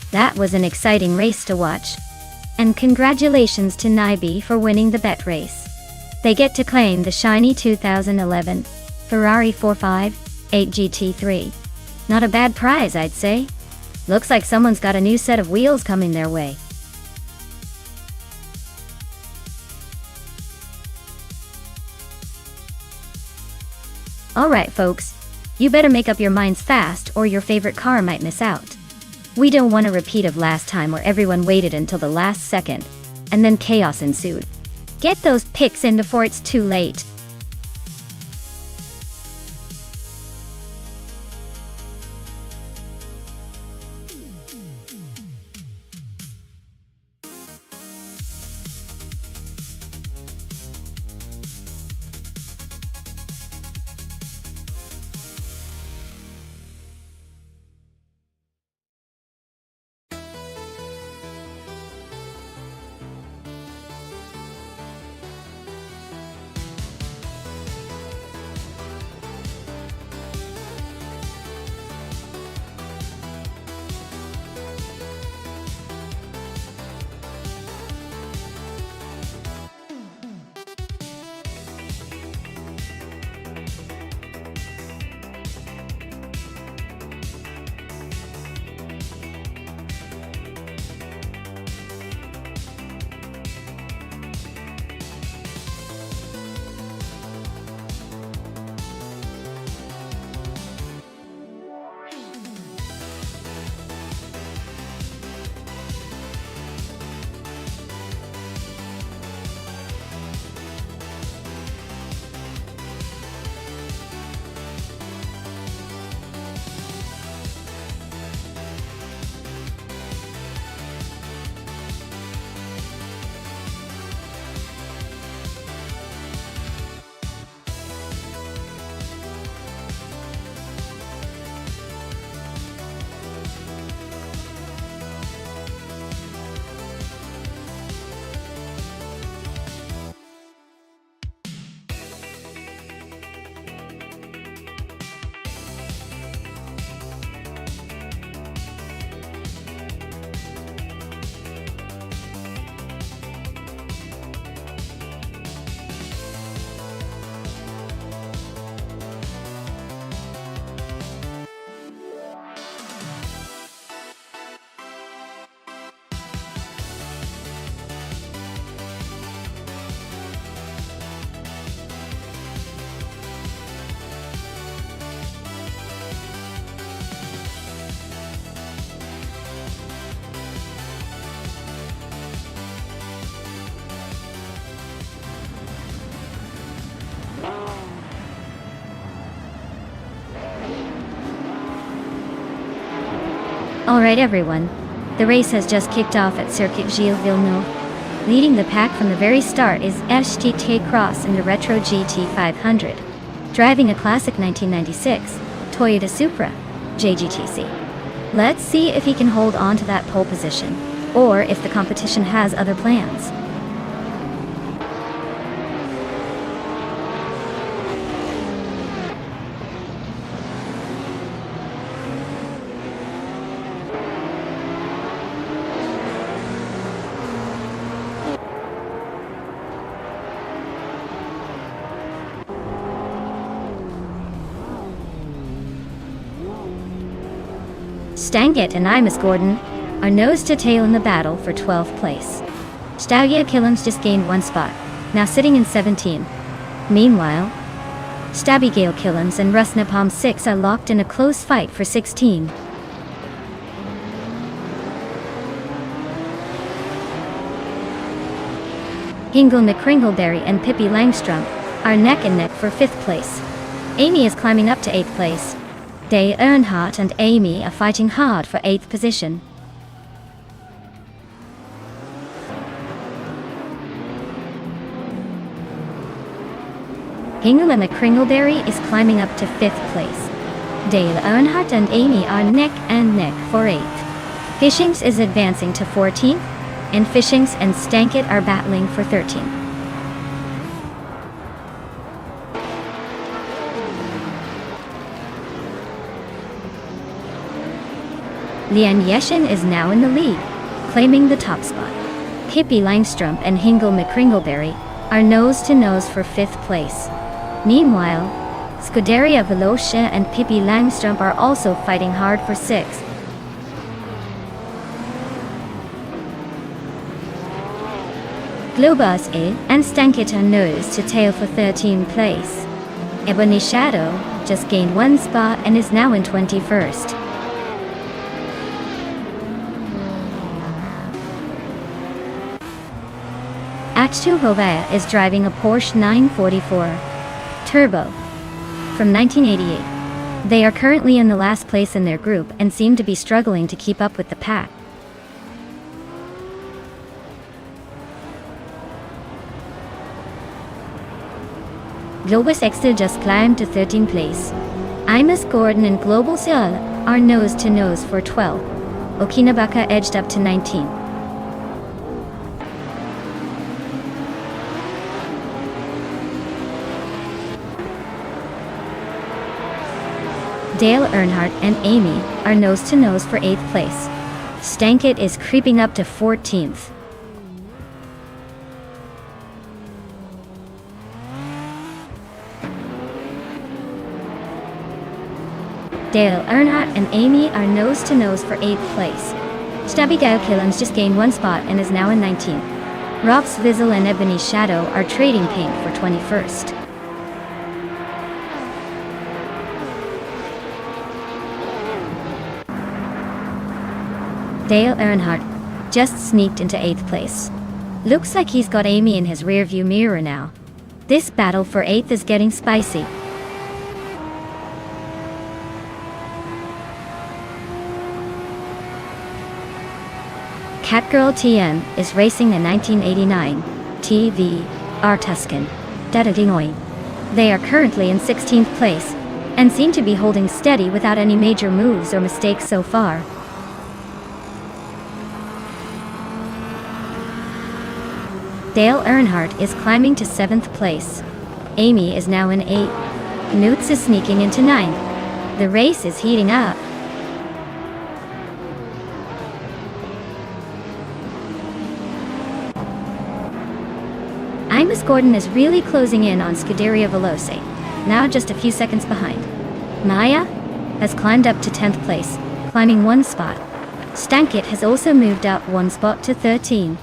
That was an exciting race to watch. And congratulations to Nibi for winning the bet race. They get to claim the shiny 2011 Ferrari 458 GT3. Not a bad prize, I'd say. Looks like someone's got a new set of wheels coming their way. Alright folks, you better make up your minds fast or your favorite car might miss out. We don't want a repeat of last time where everyone waited until the last second, and then chaos ensued. Get those picks in before it's too late. Alright everyone, the race has just kicked off at Circuit Gilles Villeneuve. Leading the pack from the very start is HTT Cross in the Retro GT500, driving a classic 1996 Toyota Supra JGTC. Let's see if he can hold on to that pole position, or if the competition has other plans. Stanget and Imus Gordon are nose to tail in the battle for 12th place. Staugia Killens just gained 1 spot, now sitting in 17. Meanwhile, Stabigale Killens and Russ Napalm 6 are locked in a close fight for 16. Hingle McCringleberry and Pippi Langstrom are neck and neck for 5th place. Amy is climbing up to 8th place. Dale Earnhardt and Amy are fighting hard for 8th position. Hingle McCringleberry is climbing up to 5th place. Dale Earnhardt and Amy are neck and neck for 8th. Fishings is advancing to 14th, and Fishings and Stanket are battling for 13th. Lian Yeshin is now in the lead, claiming the top spot. Pippi Langstrom and Hingle McCringleberry are nose to nose for 5th place. Meanwhile, Scuderia Velocia and Pippi Langstrom are also fighting hard for 6th. Globus A and Stanket are nose to tail for 13th place. Ebony Shadow just gained 1 spot and is now in 21st. Achtu Hovea is driving a Porsche 944 Turbo from 1988. They are currently in the last place in their group and seem to be struggling to keep up with the pack. Globus Extra just climbed to 13th place. Imus Gordon and Global Seoul are nose to nose for 12. Okinabaka edged up to 19. Dale Earnhardt and Amy are nose to nose for 8th place. Stanket is creeping up to 14th. Dale Earnhardt and Amy are nose to nose for 8th place. Stabigale Killens just gained 1 spot and is now in 19th. Robs Vizzle and Ebony Shadow are trading paint for 21st. Dale Earnhardt just sneaked into 8th place. Looks like he's got Amy in his rearview mirror now. This battle for 8th is getting spicy. Catgirl TM is racing a 1989 TV R Tuscan Dadadinoi. They are currently in 16th place and seem to be holding steady without any major moves or mistakes so far. Dale Earnhardt is climbing to 7th place. Amy is now in 8th. Newts is sneaking into 9th. The race is heating up. Imus Gordon is really closing in on Scuderia Veloce, now just a few seconds behind. Maya has climbed up to 10th place, climbing 1 spot. Stanket has also moved up 1 spot to 13.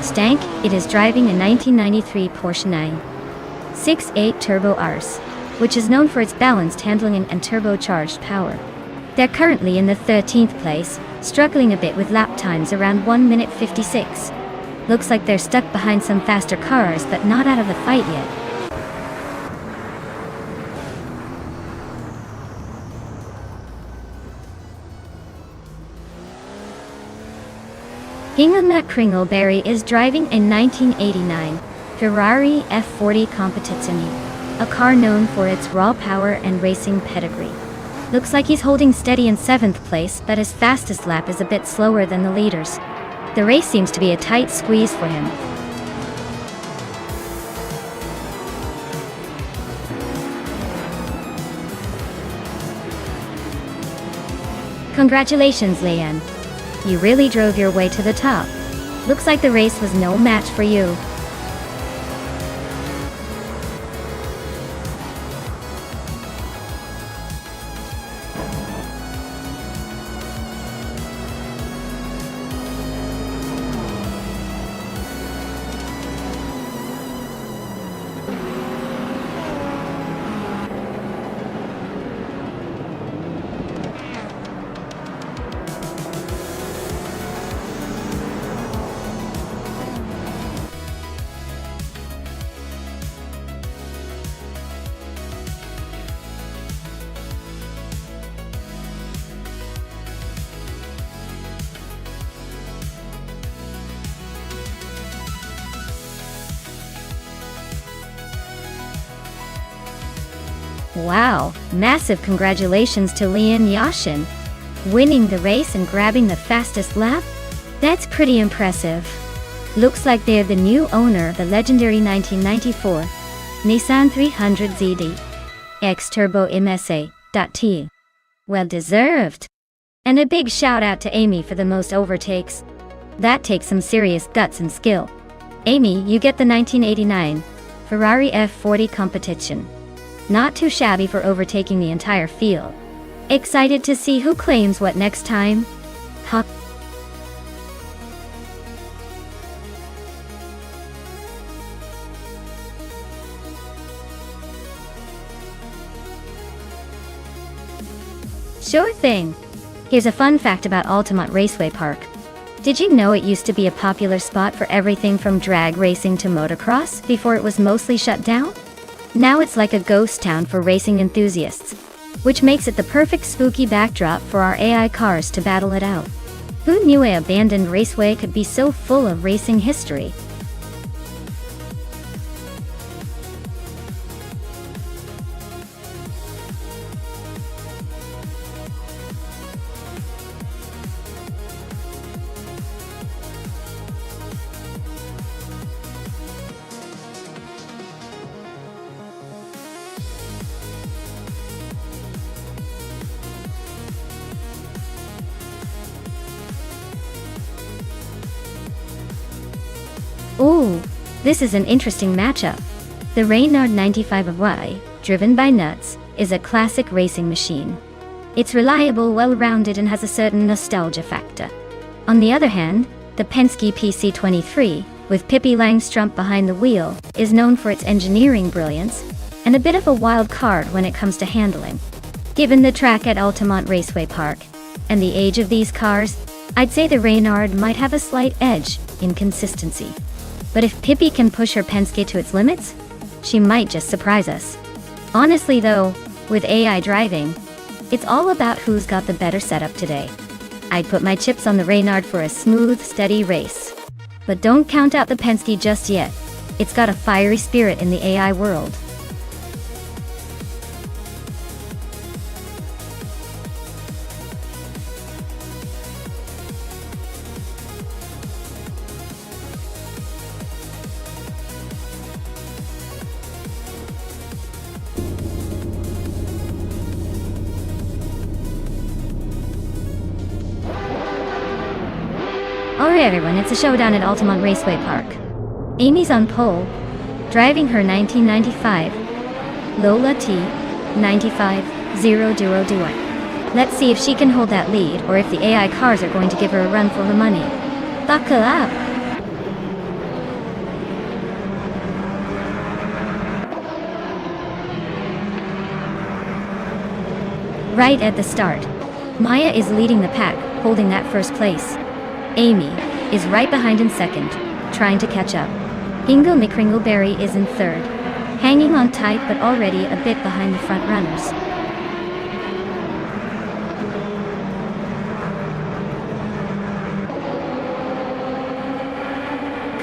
Stank, it is driving a 1993 Porsche 968 Turbo Rs, which is known for its balanced handling and turbocharged power. They're currently in the 13th place, struggling a bit with lap times around 1 minute 56. Looks like they're stuck behind some faster cars but not out of the fight yet. Hingham Kringleberry is driving a 1989 Ferrari F40 Competizione, a car known for its raw power and racing pedigree. Looks like he's holding steady in 7th place, but his fastest lap is a bit slower than the leaders. The race seems to be a tight squeeze for him. Congratulations, Leanne. You really drove your way to the top. Looks like the race was no match for you. Wow, massive congratulations to Leanne Yashin. Winning the race and grabbing the fastest lap? That's pretty impressive. Looks like they're the new owner of the legendary 1994 Nissan 300ZD X-Turbo MSA.T. Well deserved. And a big shout out to Amy for the most overtakes. That takes some serious guts and skill. Amy, you get the 1989 Ferrari F40 competition. Not too shabby for overtaking the entire field. Excited to see who claims what next time? Huh? Sure thing. Here's a fun fact about Altamont Raceway Park. Did you know it used to be a popular spot for everything from drag racing to motocross before it was mostly shut down? Now it's like a ghost town for racing enthusiasts, which makes it the perfect spooky backdrop for our AI cars to battle it out. Who knew an abandoned raceway could be so full of racing history? Ooh, this is an interesting matchup. The Reynard 95 of Y, driven by Nuts, is a classic racing machine. It's reliable, well-rounded, and has a certain nostalgia factor. On the other hand, the Penske PC23, with Pippi Langstrumpf behind the wheel, is known for its engineering brilliance and a bit of a wild card when it comes to handling. Given the track at Altamont Raceway Park and the age of these cars, I'd say the Reynard might have a slight edge in consistency. But if Pippi can push her Penske to its limits, she might just surprise us. Honestly though, with AI driving, it's all about who's got the better setup today. I'd put my chips on the Reynard for a smooth, steady race. But don't count out the Penske just yet. It's got a fiery spirit in the AI world. Alright everyone, it's a showdown at Altamont Raceway Park. Amy's on pole, driving her 1995 Lola T 95-0 Let's see if she can hold that lead or if the AI cars are going to give her a run for her money. Buckle up! Right at the start, Maya is leading the pack, holding that first place. Amy is right behind in second, trying to catch up. Ingo McCringleberry is in third, hanging on tight but already a bit behind the front runners.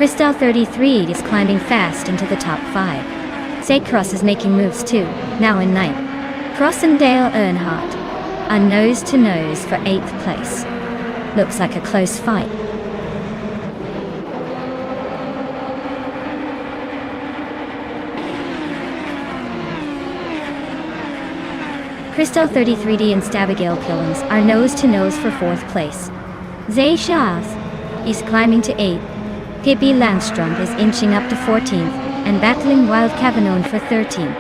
Cristal 33 is climbing fast into the top 5. Cross is making moves too, now in 9th. Cross and Dale Earnhardt are nose-to-nose for 8th place. Looks like a close fight. Cristal 33D and Stabigale Pillans are nose-to-nose for 4th place. Zay Shaz is climbing to 8th. Pippi Langstrom is inching up to 14th and battling Wild Cavanon for 13th.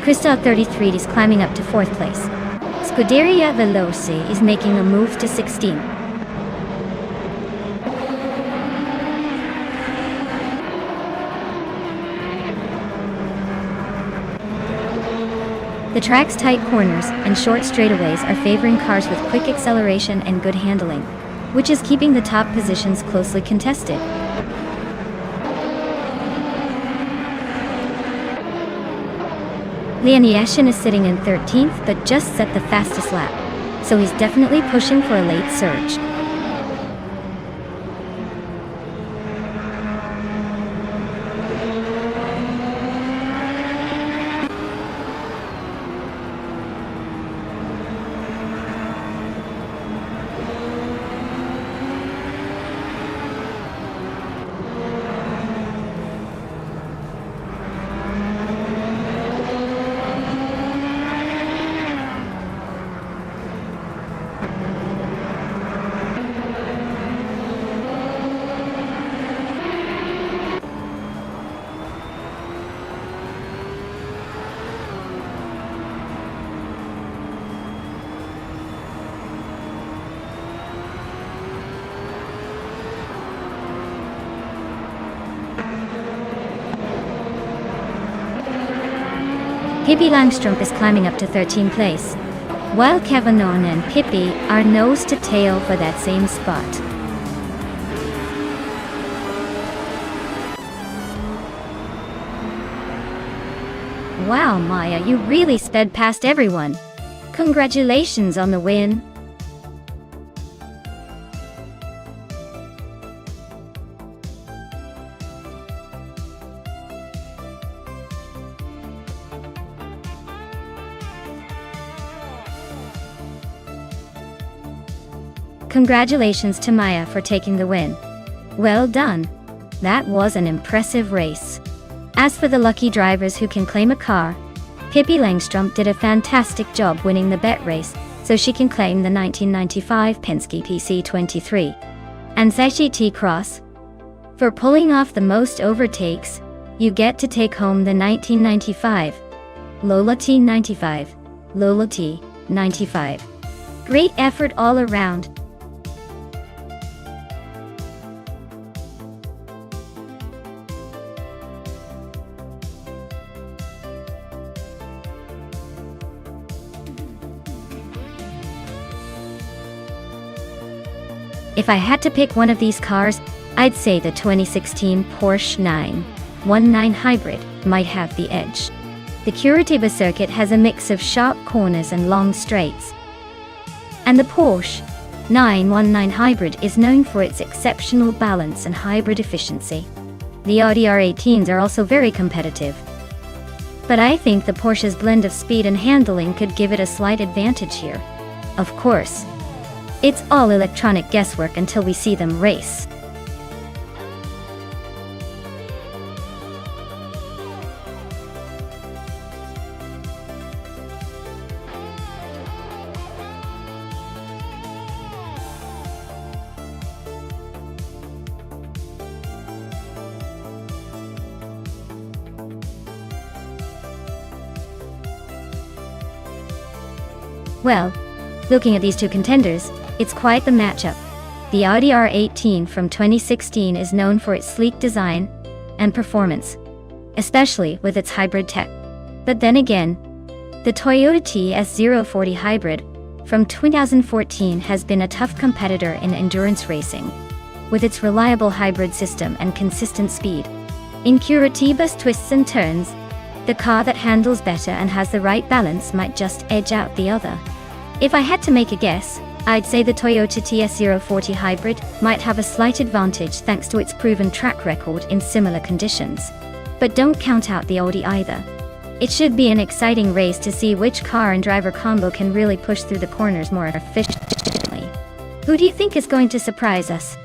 Cristal 33 is climbing up to 4th place. Scuderia Veloci is making a move to 16th. The track's tight corners and short straightaways are favoring cars with quick acceleration and good handling, which is keeping the top positions closely contested. Lianiashin is sitting in 13th but just set the fastest lap, so he's definitely pushing for a late surge. Pippi Langstrom is climbing up to 13th place, while Cavanon and Pippi are nose to tail for that same spot. Wow, Maya, you really sped past everyone. Congratulations on the win. Congratulations to Maya for taking the win. Well done. That was an impressive race. As for the lucky drivers who can claim a car, Pippi Langstrom did a fantastic job winning the bet race, so she can claim the 1995 Penske PC23. And Sashi T. Cross, for pulling off the most overtakes, you get to take home the 1995 Lola T95. Lola T95. Great effort all around. If I had to pick one of these cars, I'd say the 2016 Porsche 919 Hybrid might have the edge. The Curitiba circuit has a mix of sharp corners and long straights. And the Porsche 919 Hybrid is known for its exceptional balance and hybrid efficiency. The Audi R18s are also very competitive. But I think the Porsche's blend of speed and handling could give it a slight advantage here. Of course, it's all electronic guesswork until we see them race. Well, looking at these two contenders, it's quite the matchup. The Audi R18 from 2016 is known for its sleek design and performance, especially with its hybrid tech. But then again, the Toyota TS040 Hybrid from 2014 has been a tough competitor in endurance racing, with its reliable hybrid system and consistent speed. In Curitiba's twists and turns, the car that handles better and has the right balance might just edge out the other. If I had to make a guess, I'd say the Toyota TS040 Hybrid might have a slight advantage thanks to its proven track record in similar conditions. But don't count out the Audi either. It should be an exciting race to see which car and driver combo can really push through the corners more efficiently. Who do you think is going to surprise us?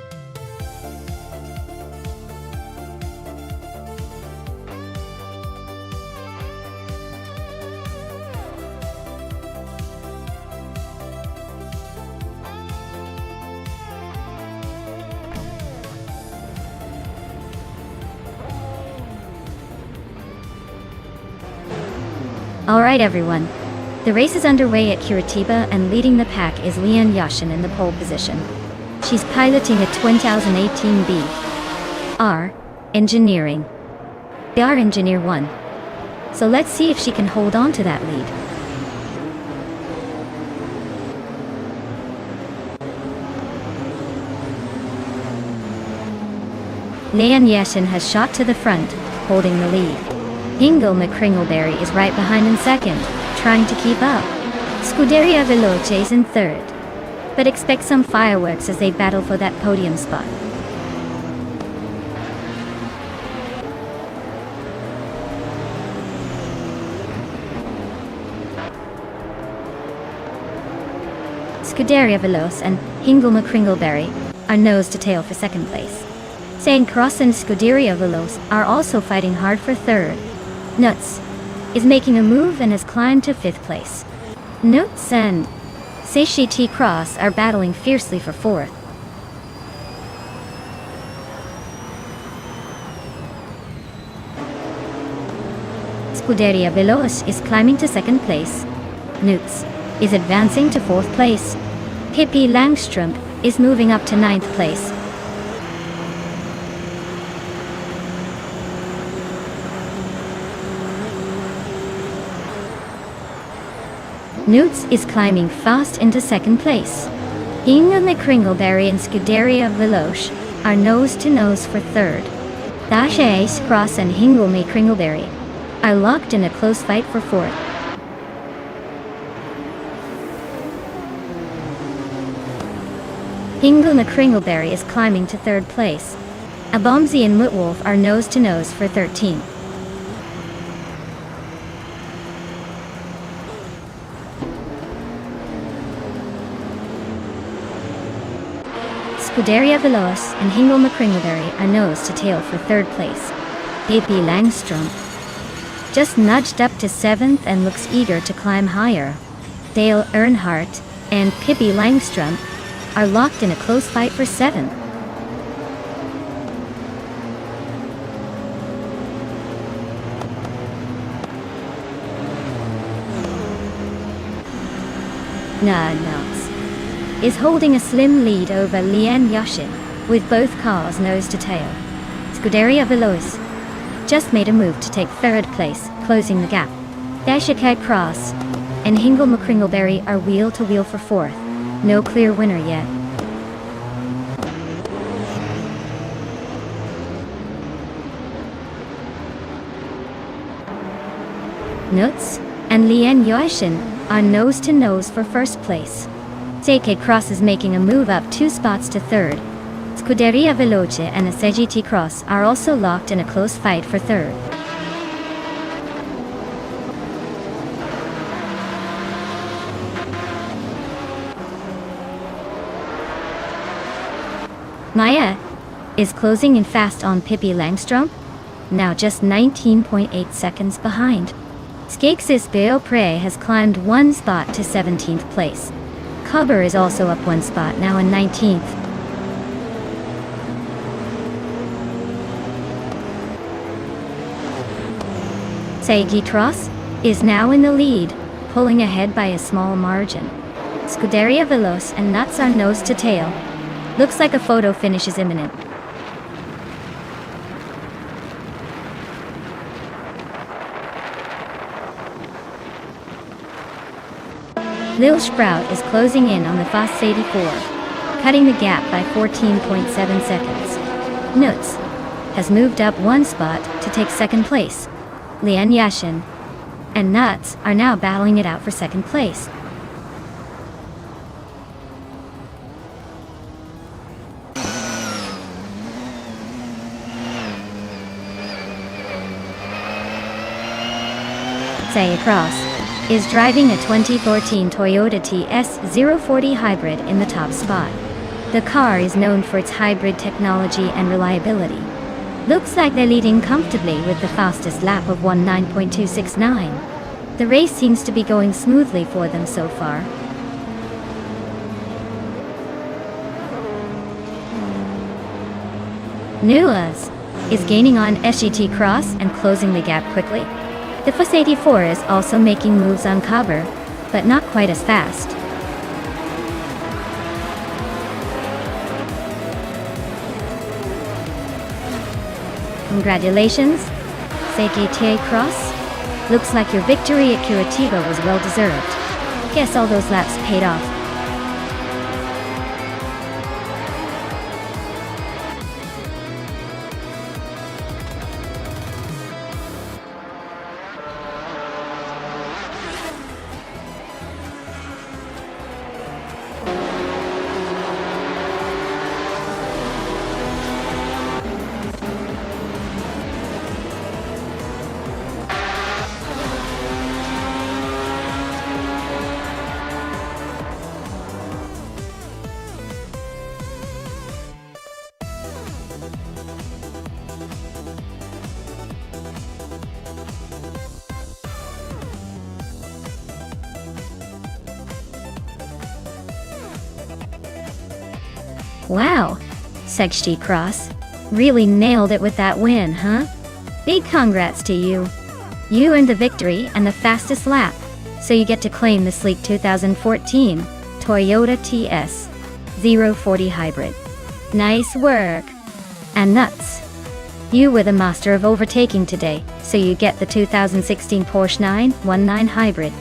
Alright everyone, the race is underway at Curitiba and leading the pack is Lian Yashin in the pole position. She's piloting a 2018 B.R. Engineering. B.R. Engineer 1. So let's see if she can hold on to that lead. Lian Yashin has shot to the front, holding the lead. Hingle McCringleberry is right behind in second, trying to keep up. Scuderia Veloce is in third. But expect some fireworks as they battle for that podium spot. Scuderia Veloce and Hingle McCringleberry are nose to tail for second place. Saint Cross and Scuderia Veloce are also fighting hard for third. Nuts is making a move and has climbed to fifth place. Nuts and Seishi Cross are battling fiercely for fourth. Scuderia Veloce is climbing to second place. Nuts is advancing to fourth place. Pippi Langström is moving up to ninth place. Newts is climbing fast into second place. Hingle McCringleberry and Scuderia Veloce are nose to nose for third. Dash Cross and Hingle McCringleberry are locked in a close fight for fourth. Hingle McCringleberry is climbing to third place. Abomzi and Mutwolf are nose to nose for 13th. Scuderia Veloce and Hingle McCringleberry are nose to tail for third place. Pippi Langström just nudged up to seventh and looks eager to climb higher. Dale Earnhardt and Pippi Langström are locked in a close fight for seventh. Nuts is holding a slim lead over Lian Yashin, with both cars nose to tail. Scuderia Veloce just made a move to take third place, closing the gap. Dash Cross and Hingle McCringleberry are wheel to wheel for fourth. No clear winner yet. Nuts and Lian Yashin are nose to nose for first place. Dash Cross is making a move up 2 spots to third. Scuderia Veloce and Seishi Cross are also locked in a close fight for third. Maya is closing in fast on Pippi Langström, now just 19.8 seconds behind. Skeksis Beaupré has climbed 1 spot to 17th place. Cubber is also up 1 spot, now in 19th. Seishi Cross is now in the lead, pulling ahead by a small margin. Scuderia Veloce and Nuts are nose to tail. Looks like a photo finish is imminent. Lil Sprout is closing in on the Fast 84, cutting the gap by 14.7 seconds. Nuts has moved up 1 spot to take second place. Lian Yashin and Nuts are now battling it out for second place. Say Cross is driving a 2014 Toyota TS040 hybrid in the top spot. The car is known for its hybrid technology and reliability. Looks like they're leading comfortably with the fastest lap of 19.269. The race seems to be going smoothly for them so far. Nuaz is gaining on SGT Cross and closing the gap quickly. The Fuss 84 is also making moves on cover, but not quite as fast. Congratulations, SGT Cross. Looks like your victory at Curitiba was well deserved. Guess all those laps paid off. Wow, SGT Cross really nailed it with that win, huh? Big congrats to you. You earned the victory and the fastest lap, so you get to claim the sleek 2014 Toyota TS040 hybrid. Nice work. And nuts. You were the master of overtaking today, so you get the 2016 Porsche 919 hybrid.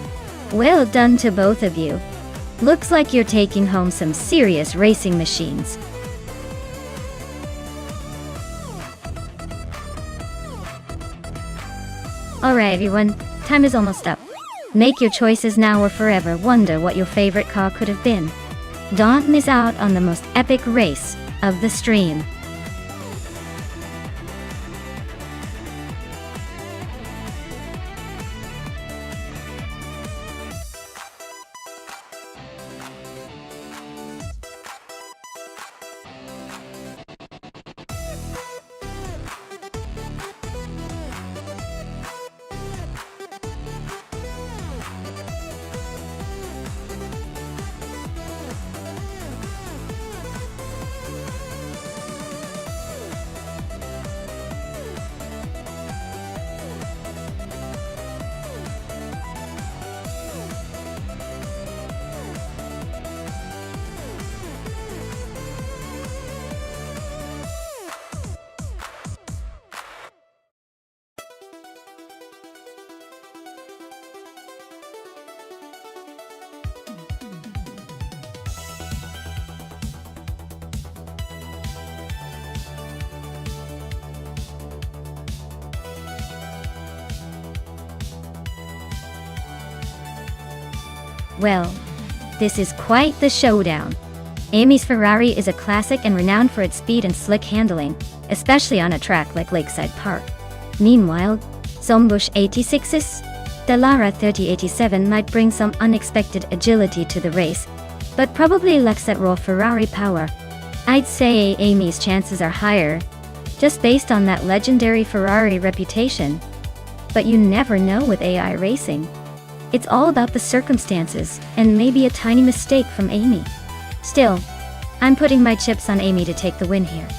Well done to both of you. Looks like you're taking home some serious racing machines. Alright everyone, time is almost up. Make your choices now or forever wonder what your favorite car could have been. Don't miss out on the most epic race of the stream. Well, this is quite the showdown. Amy's Ferrari is a classic and renowned for its speed and slick handling, especially on a track like Lakeside Park. Meanwhile, Zombush 86's Dallara 3087 might bring some unexpected agility to the race, but probably lacks that raw Ferrari power. I'd say Amy's chances are higher, just based on that legendary Ferrari reputation. But you never know with AI racing. It's all about the circumstances, and maybe a tiny mistake from Amy. Still, I'm putting my chips on Amy to take the win here.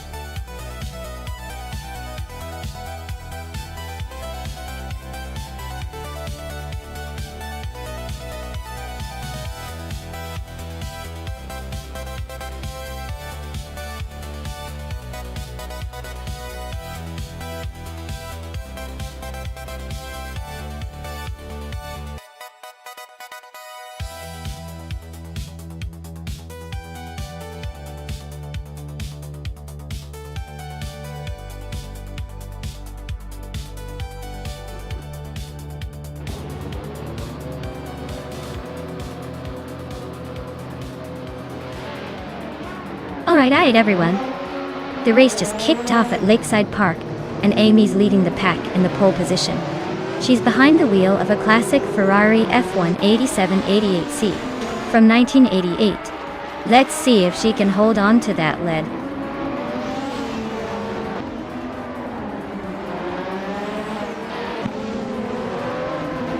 Alright everyone. The race just kicked off at Lakeside Park, and Amy's leading the pack in the pole position. She's behind the wheel of a classic Ferrari F1 8788C from 1988. Let's see if she can hold on to that lead.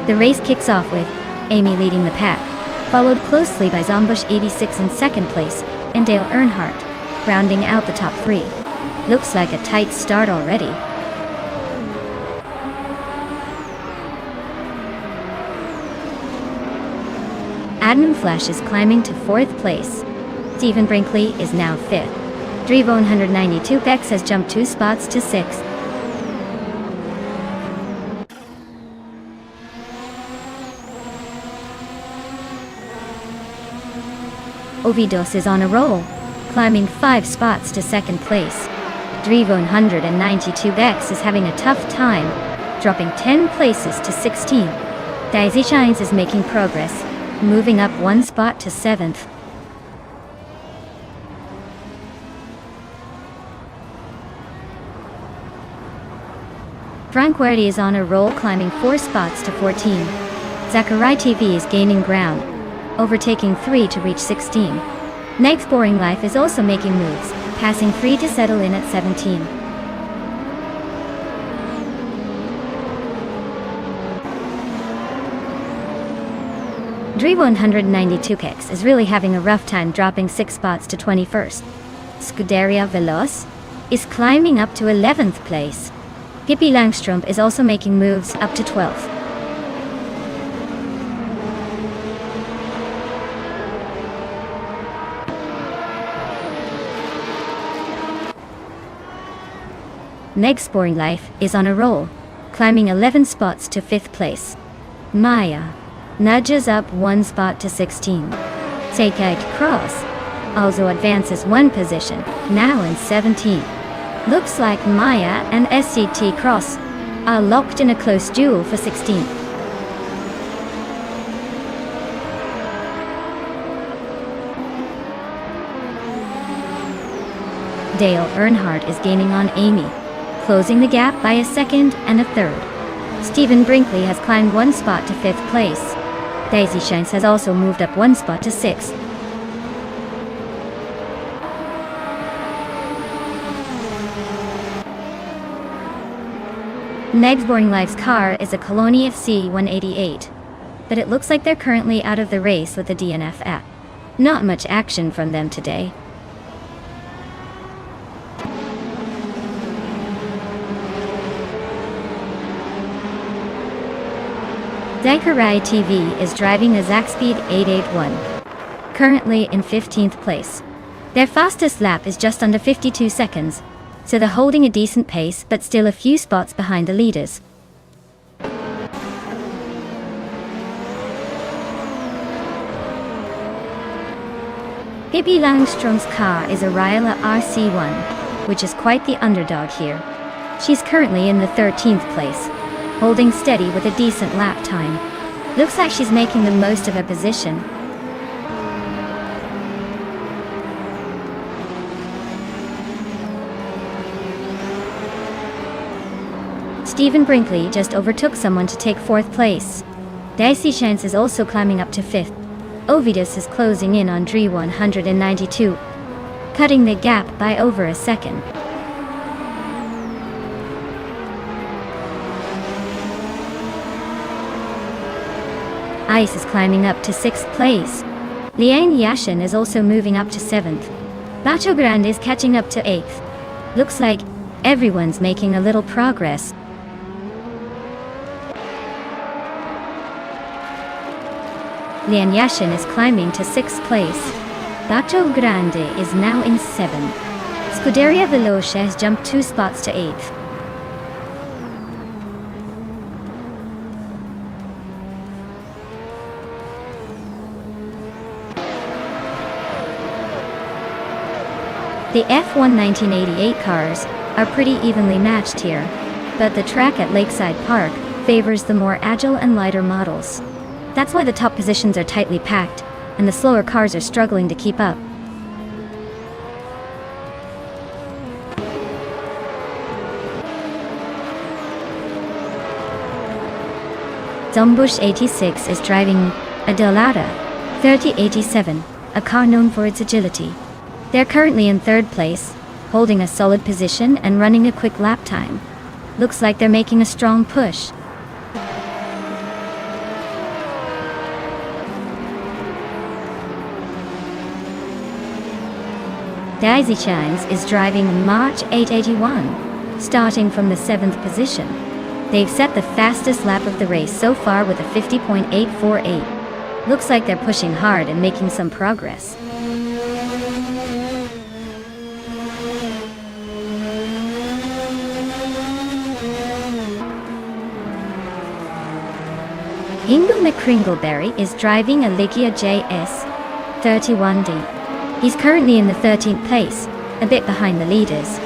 The race kicks off with Amy leading the pack, followed closely by Zombush 86 in second place, and Dale Earnhardt, rounding out the top three. Looks like a tight start already. Adnan Flash is climbing to fourth place. Stephen Brinkley is now fifth. Drivo 192 Bex has jumped 2 spots to sixth. Ovidos is on a roll, climbing 5 spots to second place. Drivo 192 Bex is having a tough time, dropping 10 places to 16. Daisy Shines is making progress, moving up 1 spot to 7th. Frank Werdy is on a roll, climbing 4 spots to 14. Zachary TV is gaining ground, overtaking 3 to reach 16. Next Boring Life is also making moves, passing 3 to settle in at 17. Drivo 192 Kex is really having a rough time, dropping 6 spots to 21st. Scuderia Veloz is climbing up to 11th place. Pippi Langström is also making moves up to 12th. Meg's Boring Life is on a roll, climbing 11 spots to 5th place. Maya nudges up 1 spot to 16. Take-Out Cross also advances 1 position, now in 17. Looks like Maya and SCT Cross are locked in a close duel for 16th. Dale Earnhardt is gaining on Amy, closing the gap by a 2nd and a 3rd. Stephen Brinkley has climbed 1 spot to 5th place. Daisy Shines has also moved up 1 spot to 6th. Meg's Boring Life's car is a Colonia FC 188, but it looks like they're currently out of the race with the DNF app. Not much action from them today. Zachary TV is driving a Zaxpeed 881, currently in 15th place. Their fastest lap is just under 52 seconds, so they're holding a decent pace but still a few spots behind the leaders. Pippi Langström's car is a Ryla RC1, which is quite the underdog here. She's currently in the 13th place, holding steady with a decent lap time. Looks like she's making the most of her position. Stephen Brinkley just overtook someone to take 4th place. Daisy Shines is also climbing up to 5th. Ovidas is closing in on Dre 192, cutting the gap by over a second. Ice is climbing up to 6th place. Liane Yashin is also moving up to 7th. Bacho Grande is catching up to 8th. Looks like everyone's making a little progress. Liane Yashin is climbing to 6th place. Bacho Grande is now in 7th. Scuderia Veloce has jumped 2 spots to 8th. The F1 1988 cars are pretty evenly matched here, but the track at Lakeside Park favors the more agile and lighter models. That's why the top positions are tightly packed, and the slower cars are struggling to keep up. Zombush 86 is driving a Delata 3087, a car known for its agility. They're currently in third place, holding a solid position and running a quick lap time. Looks like they're making a strong push. Daisy Shines is driving a March 881, starting from the 7th position. They've set the fastest lap of the race so far with a 50.848. Looks like they're pushing hard and making some progress. Ingo McCringleberry is driving a Ligia JS 31D. He's currently in the 13th place, a bit behind the leaders,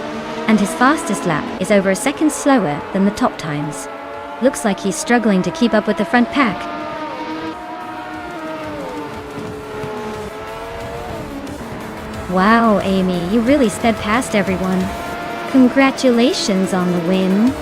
and his fastest lap is over a second slower than the top times. Looks like he's struggling to keep up with the front pack. Wow, Amy, you really sped past everyone. Congratulations on the win.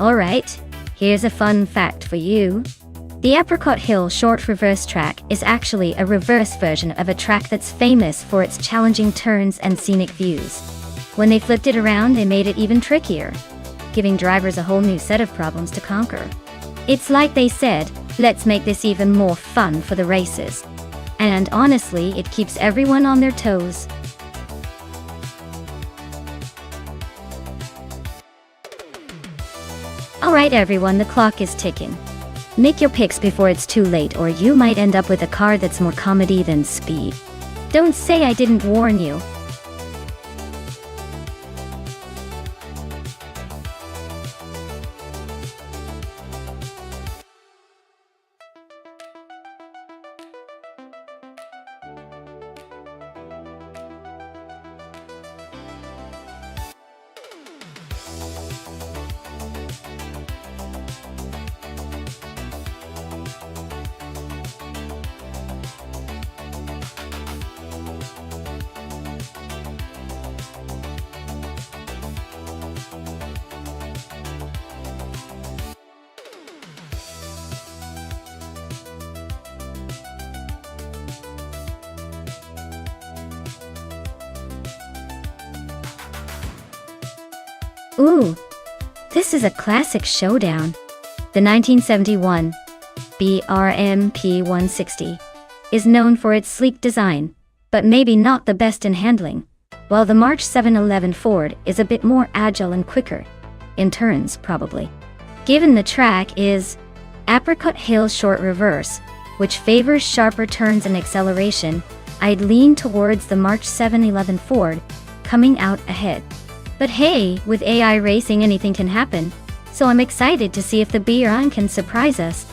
Alright, here's a fun fact for you. The Apricot Hill short reverse track is actually a reverse version of a track that's famous for its challenging turns and scenic views. When they flipped it around, they made it even trickier, giving drivers a whole new set of problems to conquer. It's like they said, let's make this even more fun for the races. And honestly, it keeps everyone on their toes. Alright everyone, the clock is ticking. Make your picks before it's too late, or you might end up with a car that's more comedy than speed. Don't say I didn't warn you. Ooh, this is a classic showdown. The 1971 BRM P160 is known for its sleek design, but maybe not the best in handling, while the March 711 Ford is a bit more agile and quicker, in turns probably. Given the track is Apricot Hill short reverse, which favors sharper turns and acceleration, I'd lean towards the March 711 Ford coming out ahead. But hey, with AI racing anything can happen, so I'm excited to see if the BRM can surprise us.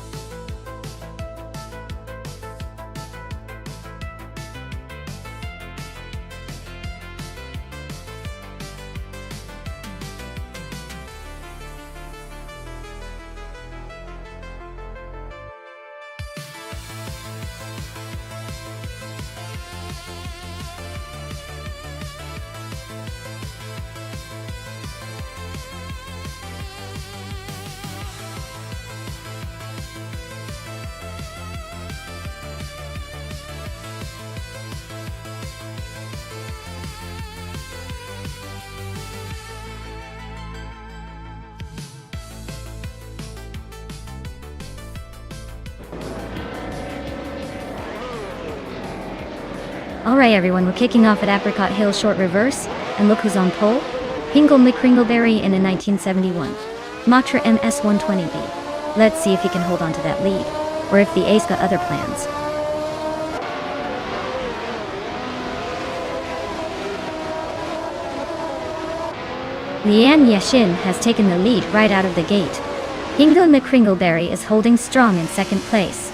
Alright everyone, we're kicking off at Apricot Hill short reverse, and look who's on pole. Hingle McCringleberry in a 1971 Matra MS120B. Let's see if he can hold on to that lead, or if the ace got other plans. Lian Yashin has taken the lead right out of the gate. Hingle McCringleberry is holding strong in second place.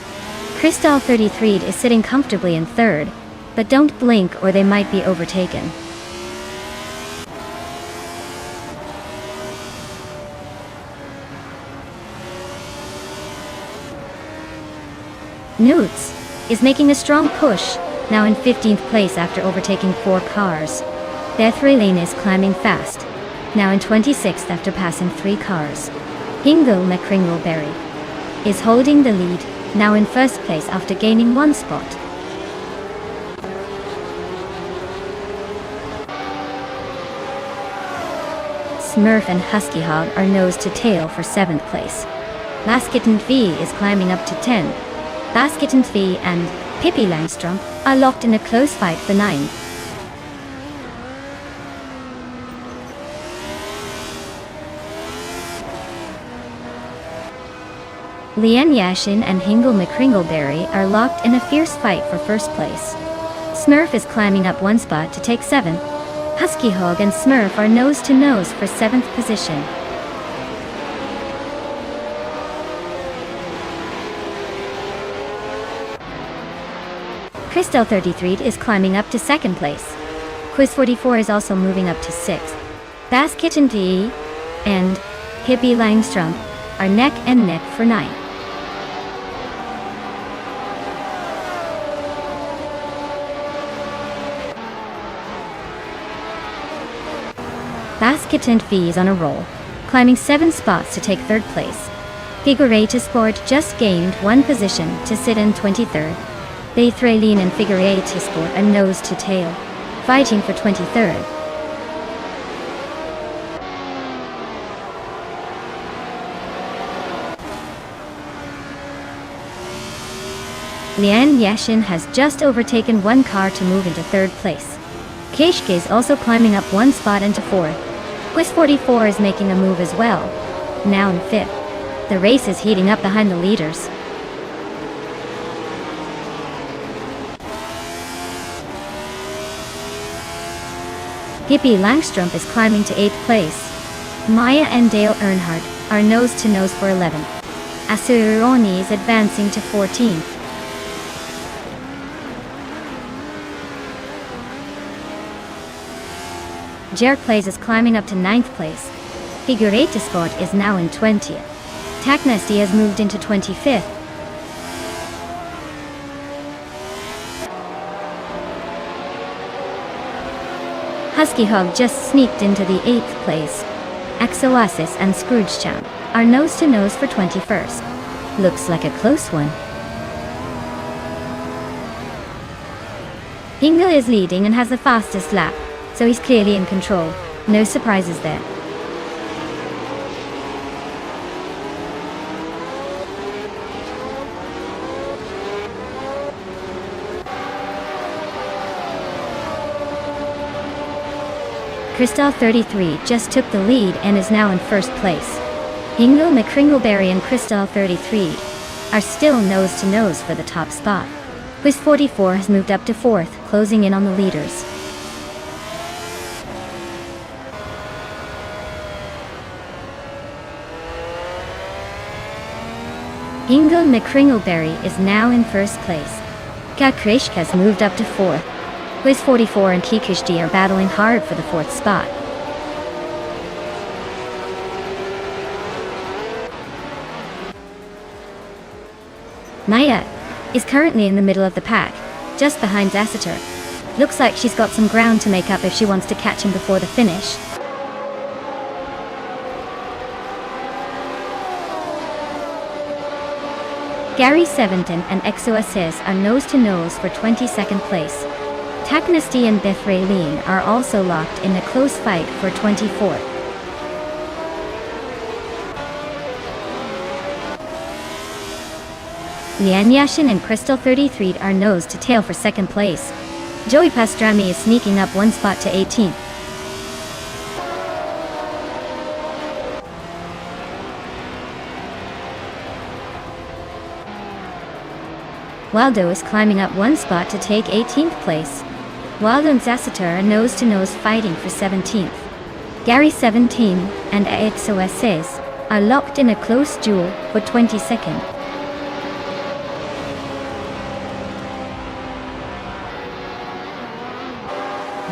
Crystal 33 is sitting comfortably in third, but don't blink or they might be overtaken. Newts is making a strong push, now in 15th place after overtaking 4 cars. Bethrelane is climbing fast, now in 26th after passing 3 cars. Hingle McCringleberry is holding the lead, now in first place after gaining 1 spot. Smurf and Husky Hog are nose to tail for 7th place. Basketon V is climbing up to 10. Basketon V and Pippi Langstrom are locked in a close fight for 9. Lian Yashin and Hingle McCringleberry are locked in a fierce fight for first place. Smurf is climbing up 1 spot to take 7th. Husky Hog and Smurf are nose to nose for 7th position. Crystal 33 is climbing up to 2nd place. Quiz 44 is also moving up to 6th. Bass Kitchen D and Pippi Langstrom are neck and neck for 9. Basketon V is on a roll, climbing 7 spots to take 3rd place. Figureta Sport just gained 1 position to sit in 23rd. Bethrelane and Figureta Sport are nose to tail, fighting for 23rd. Lian Yashin has just overtaken 1 car to move into 3rd place. Keishke is also climbing up 1 spot into 4th. Quiz 44 is making a move as well, now in 5th. The race is heating up behind the leaders. Pippi Langstrom is climbing to 8th place. Maya and Dale Earnhardt are nose to nose for 11th. Asuroni is advancing to 14th. Jer Plays is climbing up to 9th place. Figureta Sport is now in 20th. Taknesty has moved into 25th. Husky Hog just sneaked into the 8th place. Exoasis and Scrooge Champ are nose to nose for 21st. Looks like a close one. Hingle is leading and has the fastest lap, so he's clearly in control. No surprises there. Crystal 33 just took the lead and is now in 1st place. Hingle McCringleberry and Crystal 33 are still nose to nose for the top spot. Quiz 44 has moved up to 4th, closing in on the leaders. Hingle McCringleberry is now in 1st place. Kakrishk has moved up to 4th. Quiz 44 and Kikishdi are battling hard for the 4th spot. Maya is currently in the middle of the pack, just behind Zassiter. Looks like she's got some ground to make up if she wants to catch him before the finish. Gary Seventon and Exoasis are nose to nose for 22nd place. Taknesty and Bethrelane are also locked in a close fight for 24th. Lian Yashin and Crystal 33 are nose to tail for 2nd place. Joey Pastrami is sneaking up one spot to 18th. Waldo is climbing up one spot to take 18th place. Waldo and Zasater are nose-to-nose fighting for 17th. Gary 17 and AXOSS are locked in a close duel for 22nd.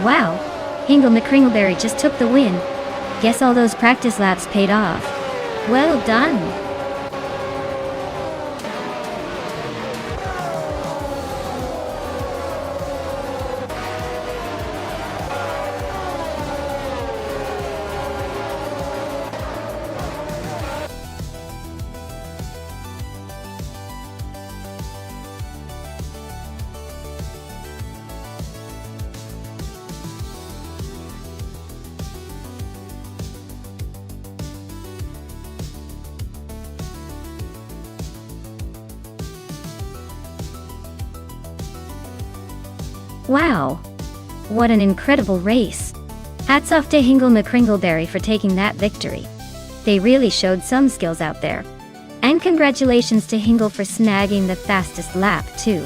Wow, Hingle McCringleberry just took the win. Guess all those practice laps paid off. Well done. Wow! What an incredible race! Hats off to Hingle McCringleberry for taking that victory. They really showed some skills out there. And congratulations to Hingle for snagging the fastest lap too.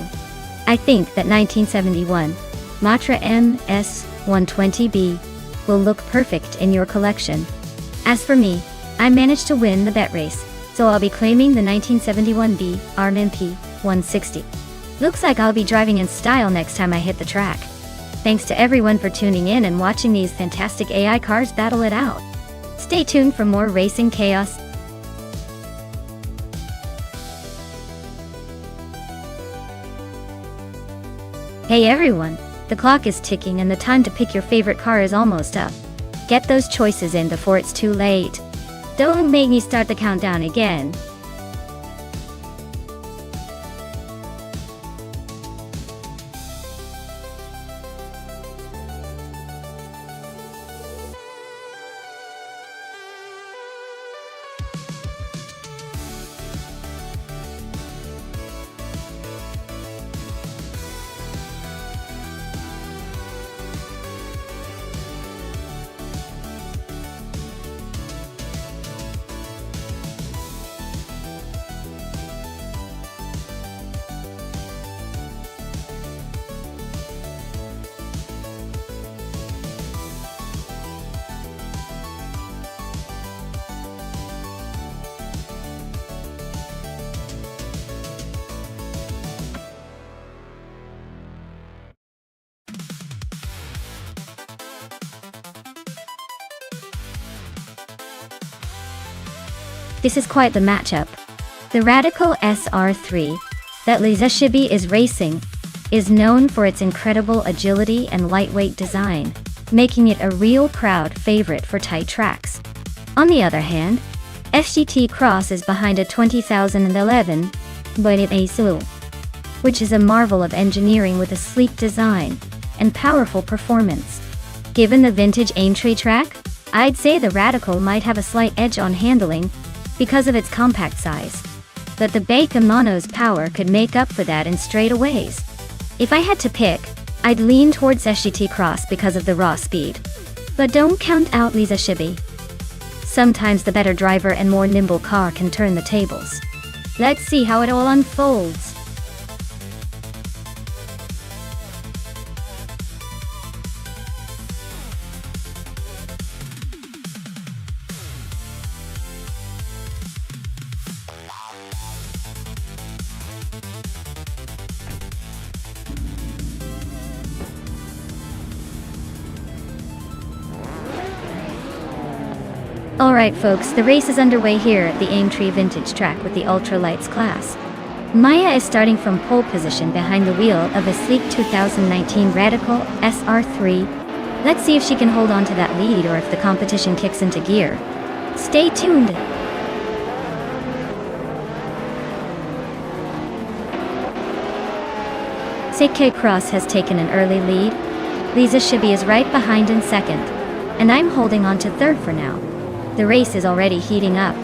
I think that 1971 Matra MS-120B will look perfect in your collection. As for me, I managed to win the bet race, so I'll be claiming the 1971B RMP 160. Looks like I'll be driving in style next time I hit the track. Thanks to everyone for tuning in and watching these fantastic AI cars battle it out. Stay tuned for more racing chaos. Hey everyone, the clock is ticking and the time to pick your favorite car is almost up. Get those choices in before it's too late. Don't make me start the countdown again. This is quite the matchup. The Radical SR3 that Lisa Shibi is racing is known for its incredible agility and lightweight design, making it a real crowd favorite for tight tracks. On the other hand, FGT Cross is behind a 2011 Boynet Asu, which is a marvel of engineering with a sleek design and powerful performance. Given the vintage Aimtree track, I'd say the Radical might have a slight edge on handling because of its compact size, but the Baker Mono's power could make up for that in straightaways. If I had to pick, I'd lean towards SGT Cross because of the raw speed. But don't count out Lisa Shibi. Sometimes the better driver and more nimble car can turn the tables. Let's see how it all unfolds. Alright folks, the race is underway here at the Aimtree Vintage track with the Ultralights class. Maya is starting from pole position behind the wheel of a sleek 2019 Radical SR3. Let's see if she can hold on to that lead or if the competition kicks into gear. Stay tuned! CK Cross has taken an early lead. Lisa Shibi is right behind in second, and I'm holding on to third for now. The race is already heating up.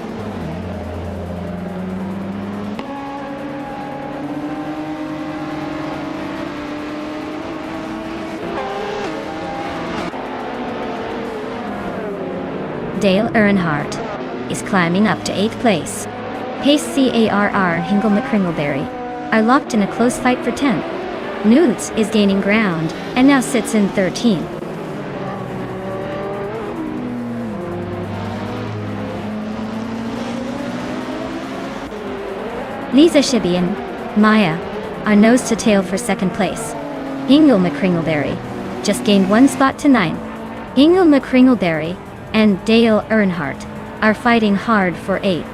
Dale Earnhardt is climbing up to 8th place. Pace Carr and Hingle McCringleberry are locked in a close fight for 10th. Newts is gaining ground and now sits in 13th. Lisa Shibby and Maya are nose to tail for 2nd place. Hingle McCringleberry just gained 1 spot to 9th. Hingle McCringleberry and Dale Earnhardt are fighting hard for 8th.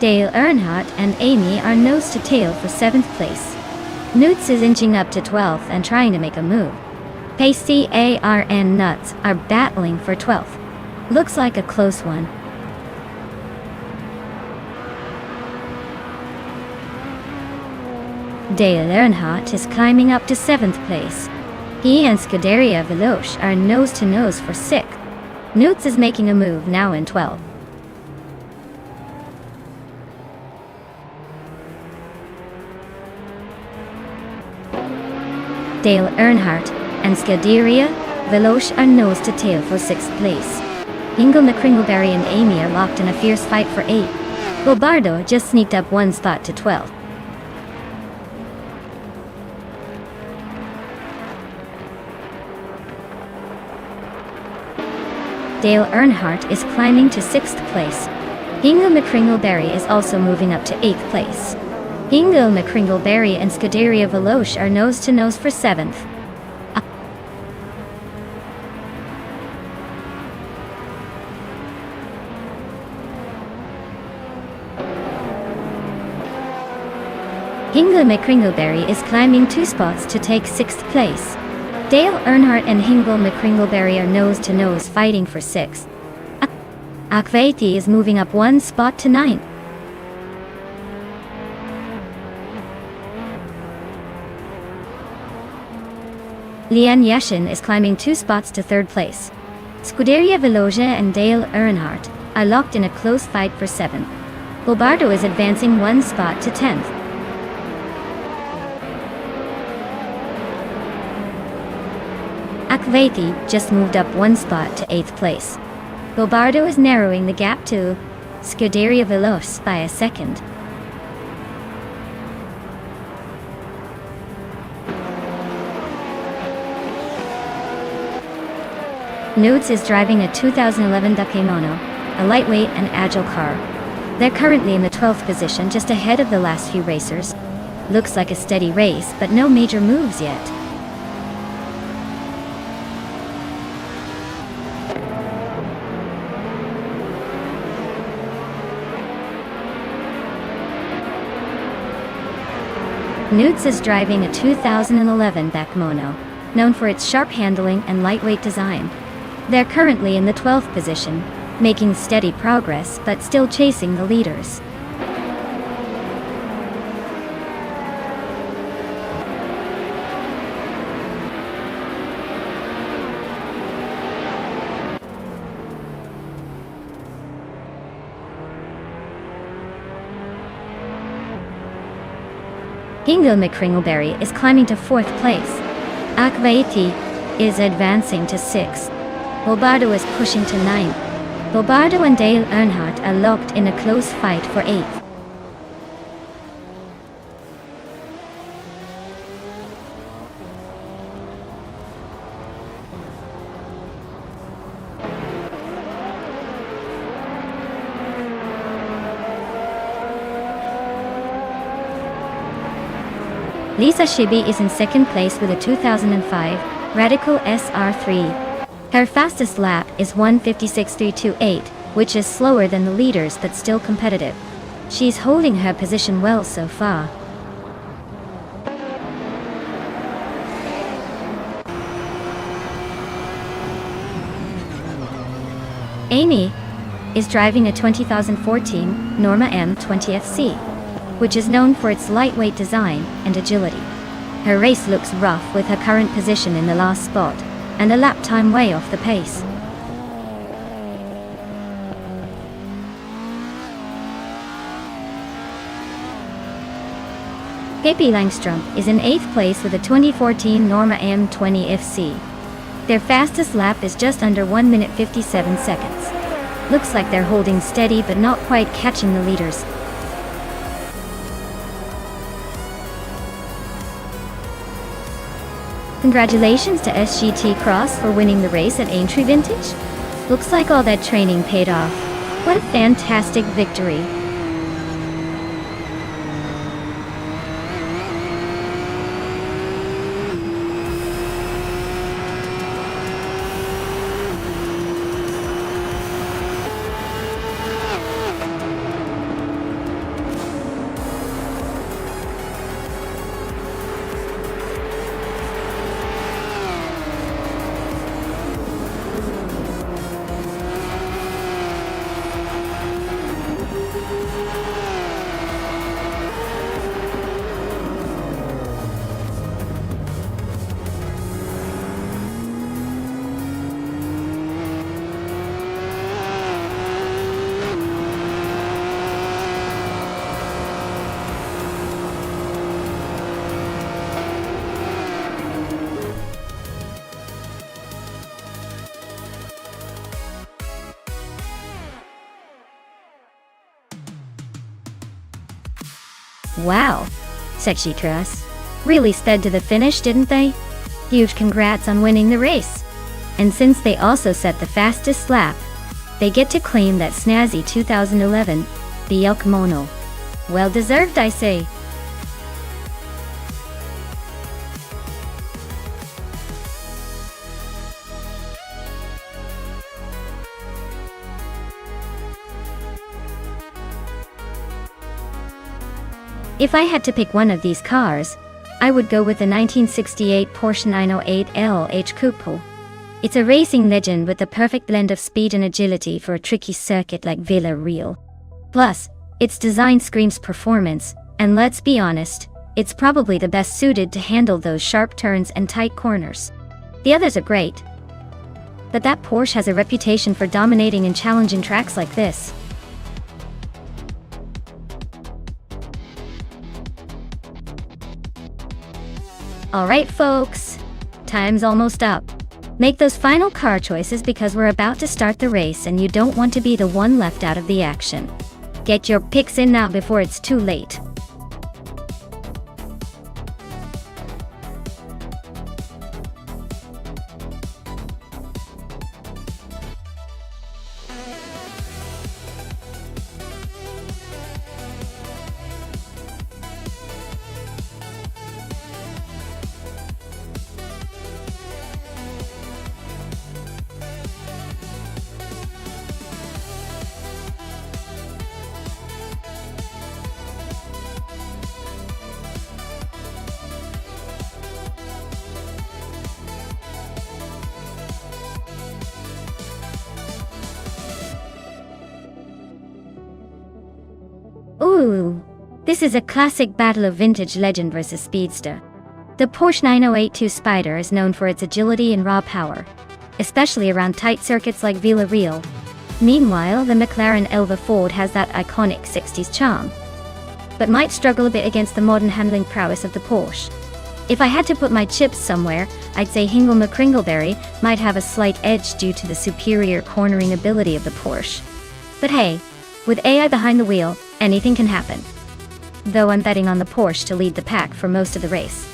Dale Earnhardt and Amy are nose to tail for 7th place. Newts is inching up to 12th and trying to make a move. Pace Carr and Nuts are battling for 12th. Looks like a close one. Dale Earnhardt is climbing up to 7th place. He and Scuderia Veloce are nose to nose for 6th. Newts is making a move now in 12th. Dale Earnhardt and Scuderia Veloce are nose to tail for 6th place. Hingle McCringleberry and Amy are locked in a fierce fight for 8th. Bobardo just sneaked up 1 spot to 12th. Dale Earnhardt is climbing to 6th place. Hingle McCringleberry is also moving up to 8th place. Hingle McCringleberry and Scuderia Veloce are nose to nose for 7th. Hingle McCringleberry is climbing 2 spots to take 6th place. Dale Earnhardt and Hingle McCringleberry are nose to nose fighting for 6th. Akvati is moving up 1 spot to 9th. Lian Yashin is climbing 2 spots to 3rd place. Scuderia Veloce and Dale Earnhardt are locked in a close fight for 7th. Bobardo is advancing 1 spot to 10th. Akvati just moved up 1 spot to 8th place. Bobardo is narrowing the gap to Scuderia Veloce by a second. Nudes is driving a 2011 Ducati, a lightweight and agile car. They're currently in the 12th position, just ahead of the last few racers. Looks like a steady race, but no major moves yet. Nudes is driving a 2011 Ducati, known for its sharp handling and lightweight design. They're currently in the 12th position, making steady progress but still chasing the leaders. Hingle McCringleberry is climbing to 4th place. Akvati is advancing to 6th. Bobardo is pushing to 9th. Bobardo and Dale Earnhardt are locked in a close fight for 8th. Lisa Shibby is in 2nd place with a 2005 Radical SR3. Her fastest lap is 1:56.328, which is slower than the leaders but still competitive. She's holding her position well so far. Amy is driving a 2014 Norma M20FC, which is known for its lightweight design and agility. Her race looks rough with her current position in the last spot, and a lap time way off the pace. Pippi Langstrom is in 8th place with a 2014 Norma M20 FC. Their fastest lap is just under 1 minute 57 seconds. Looks like they're holding steady but not quite catching the leaders. Congratulations to SGT Cross for winning the race at Aintree Vintage. Looks like all that training paid off. What a fantastic victory. Wow, Sexy Truss really sped to the finish, didn't they? Huge congrats on winning the race. And since they also set the fastest lap, they get to claim that snazzy 2011 BL kimono. Well deserved, I say. If I had to pick one of these cars, I would go with the 1968 Porsche 908 LH Coupe. It's a racing legend with the perfect blend of speed and agility for a tricky circuit like Villarreal. Plus, its design screams performance, and let's be honest, it's probably the best suited to handle those sharp turns and tight corners. The others are great, but that Porsche has a reputation for dominating and challenging tracks like this. Alright folks, time's almost up. Make those final car choices because we're about to start the race and you don't want to be the one left out of the action. Get your picks in now before it's too late. Ooh, this is a classic battle of vintage legend versus speedster. The Porsche 9082 Spider is known for its agility and raw power, especially around tight circuits like Villarreal. Meanwhile, the McLaren Elva Ford has that iconic 60s charm, but might struggle a bit against the modern handling prowess of the Porsche. If I had to put my chips somewhere, I'd say Hingle McCringleberry might have a slight edge due to the superior cornering ability of the Porsche. But hey, with AI behind the wheel, anything can happen. Though I'm betting on the Porsche to lead the pack for most of the race.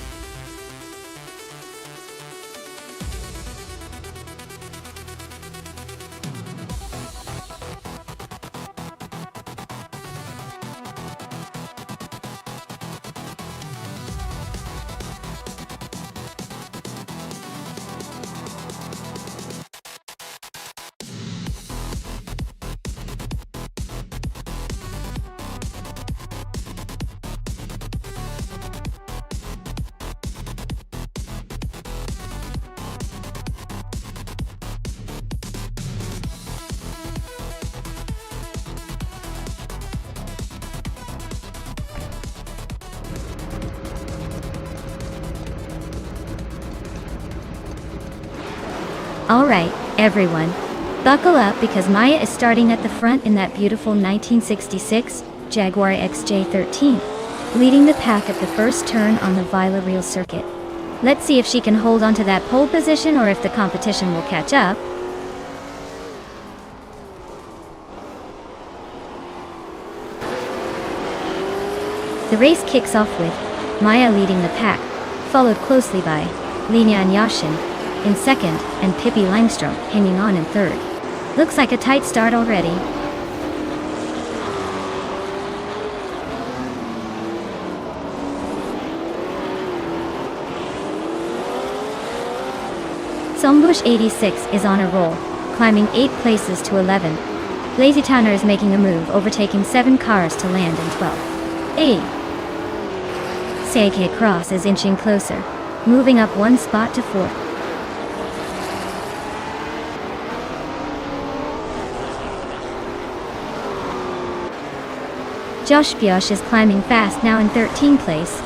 Alright, everyone, buckle up because Maya is starting at the front in that beautiful 1966 Jaguar XJ13. leading the pack at the first turn on the Villarreal circuit. Let's see if she can hold on to that pole position or if the competition will catch up. The race kicks off with Maya leading the pack, followed closely by Lina and Yashin in second and Pippi Langstrom hanging on in third. Looks like a tight start already. Sombush 86 is on a roll, climbing 8 places to 11. Lazy Tanner is making a move, overtaking 7 cars to land in 12th. Seike Cross is inching closer, moving up 1 spot to 4th. Josh Biosh is climbing fast, now in 13th place.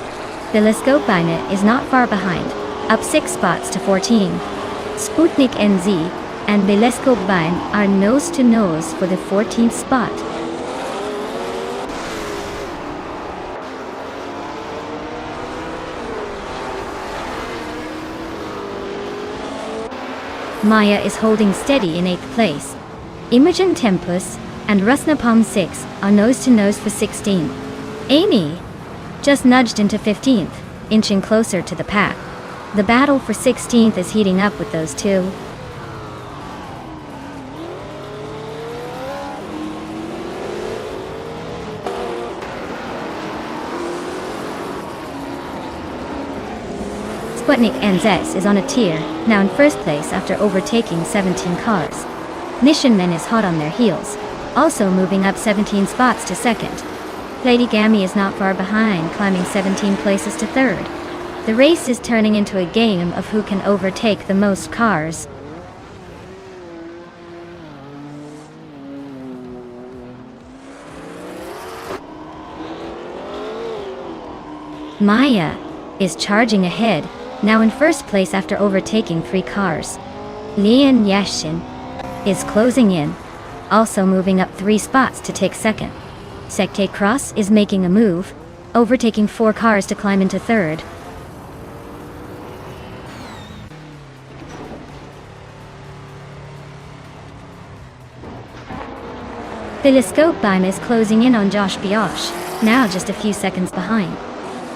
Telescope Beine is not far behind, up 6 spots to 14. Sputnik NZ and Telescope Beine are nose to nose for the 14th spot. Maya is holding steady in 8th place. Imogen Tempus and Rusnapalm 6 are nose to nose for 16th. Amy just nudged into 15th, inching closer to the pack. The battle for 16th is heating up with those two. Sputnik NZ is on a tier, now in first place after overtaking 17 cars. Mission Men is hot on their heels, also moving up 17 spots to second. Lady Gammy is not far behind, climbing 17 places to third. The race is turning into a game of who can overtake the most cars. Maya is charging ahead, now in first place after overtaking 3 cars. Lian Yashin is closing in, also moving up 3 spots to take second. Seike Cross is making a move, overtaking 4 cars to climb into third. Telescope Beine is closing in on Josh Biosh, now just a few seconds behind.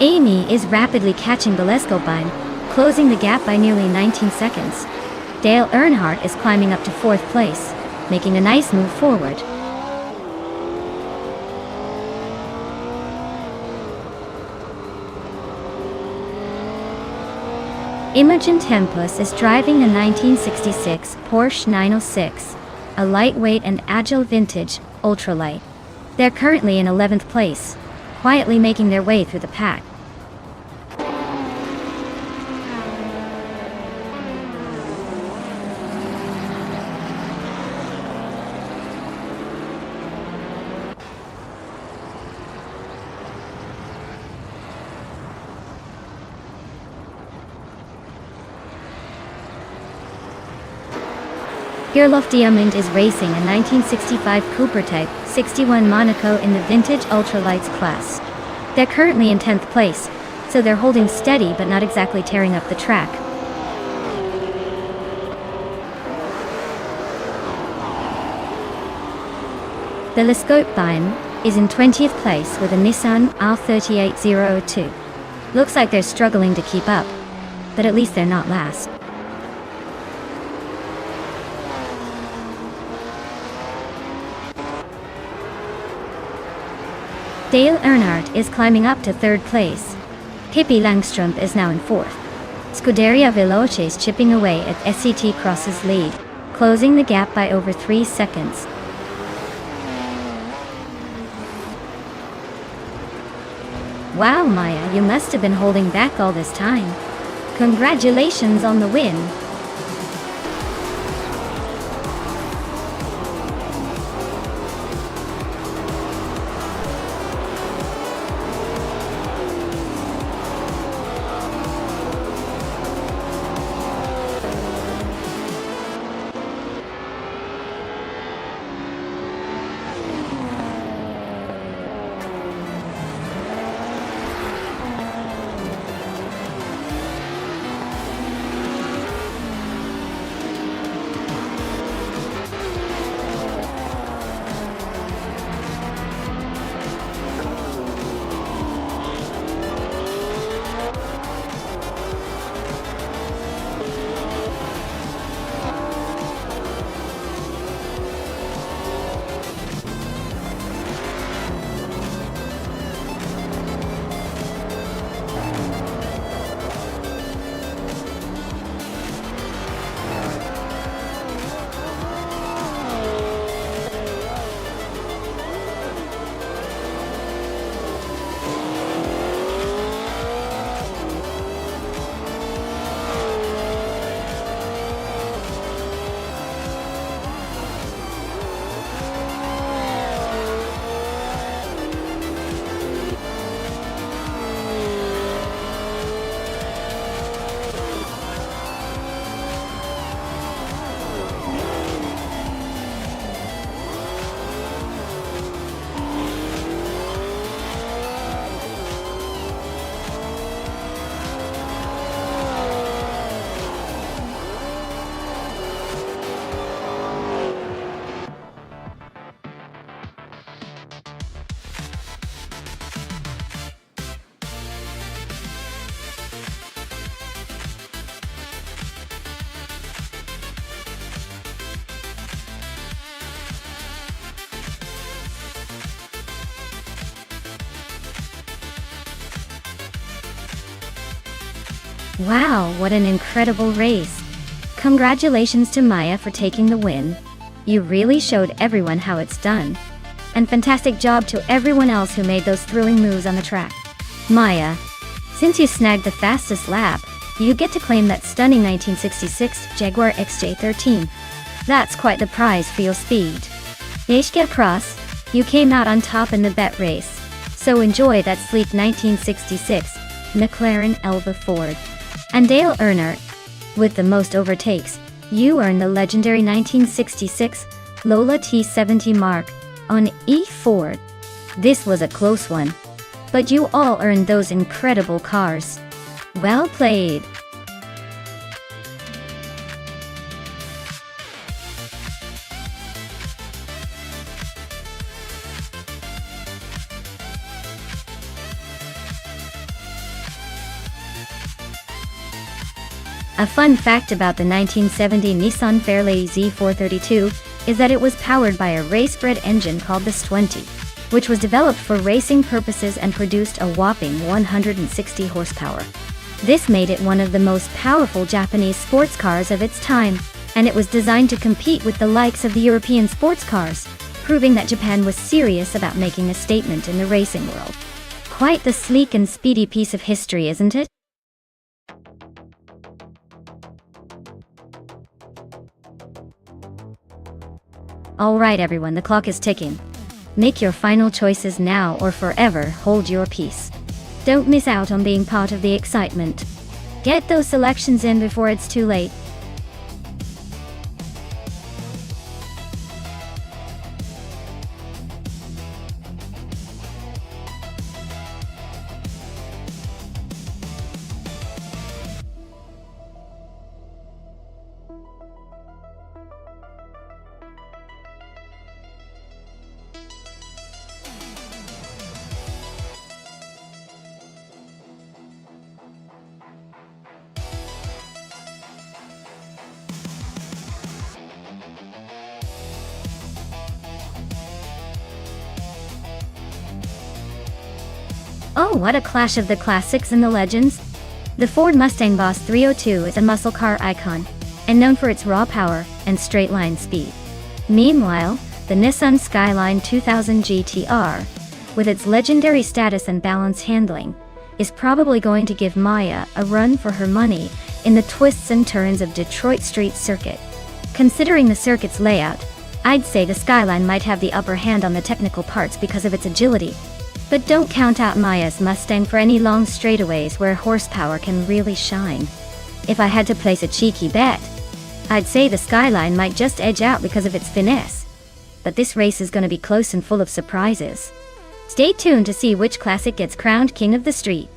Amy is rapidly catching Telescope Beine, closing the gap by nearly 19 seconds. Dale Earnhardt is climbing up to 4th place, making a nice move forward. Imogen Tempus is driving a 1966 Porsche 906, a lightweight and agile vintage ultralight. They're currently in 11th place, quietly making their way through the pack. Gerloff Diamond is racing a 1965 Cooper Type 61 Monaco in the vintage ultralights class. They're currently in 10th place, so they're holding steady but not exactly tearing up the track. Telescope Beine is in 20th place with a Nissan R38002. Looks like they're struggling to keep up, but at least they're not last. Dale Earnhardt is climbing up to 3rd place. Pippi Langstrom is now in 4th. Scuderia Veloce is chipping away at SCT Cross's lead, closing the gap by over 3 seconds. Wow, Maya, you must have been holding back all this time. Congratulations on the win. Wow, what an incredible race. Congratulations to Maya for taking the win. You really showed everyone how it's done. And fantastic job to everyone else who made those thrilling moves on the track. Maya, since you snagged the fastest lap, you get to claim that stunning 1966 Jaguar XJ13. That's quite the prize for your speed. Yeshka Cross, you came out on top in the bet race, so enjoy that sleek 1966 McLaren Elva Ford. And Dale Earnhardt, with the most overtakes, you earned the legendary 1966 Lola T70 mark on E Ford. This was a close one, but you all earned those incredible cars. Well played. A fun fact about the 1970 Nissan Fairlane Z432 is that it was powered by a race-bred engine called the S20, which was developed for racing purposes and produced a whopping 160 horsepower. This made it one of the most powerful Japanese sports cars of its time, and it was designed to compete with the likes of the European sports cars, proving that Japan was serious about making a statement in the racing world. Quite the sleek and speedy piece of history, isn't it? Alright everyone, the clock is ticking. Make your final choices now or forever hold your peace. Don't miss out on being part of the excitement. Get those selections in before it's too late. Oh, what a clash of the classics and the legends! The Ford Mustang Boss 302 is a muscle car icon, and known for its raw power and straight-line speed. Meanwhile, the Nissan Skyline 2000 GTR, with its legendary status and balanced handling, is probably going to give Maya a run for her money in the twists and turns of Detroit Street Circuit. Considering the circuit's layout, I'd say the Skyline might have the upper hand on the technical parts because of its agility. But don't count out Maya's Mustang for any long straightaways where horsepower can really shine. If I had to place a cheeky bet, I'd say the Skyline might just edge out because of its finesse. But this race is going to be close and full of surprises. Stay tuned to see which classic gets crowned King of the Street.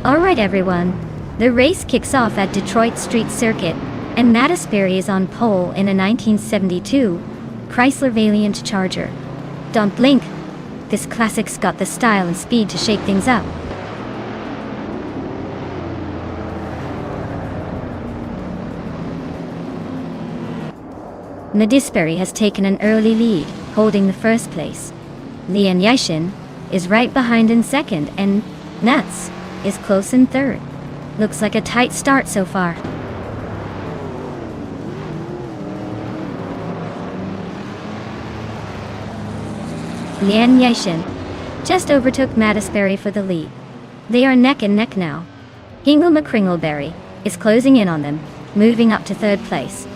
Alright everyone, the race kicks off at Detroit Street Circuit, and Matt Asbury is on pole in a 1972 Chrysler Valiant Charger. Don't blink, this classic's got the style and speed to shake things up. Matt Asbury has taken an early lead, holding the first place. Lian Yashin is right behind in second, and Nuts is close in third. Looks like a tight start so far. Lian Yashin just overtook Matt Asbury for the lead. They are neck and neck now. Hingle McCringleberry is closing in on them, moving up to third place.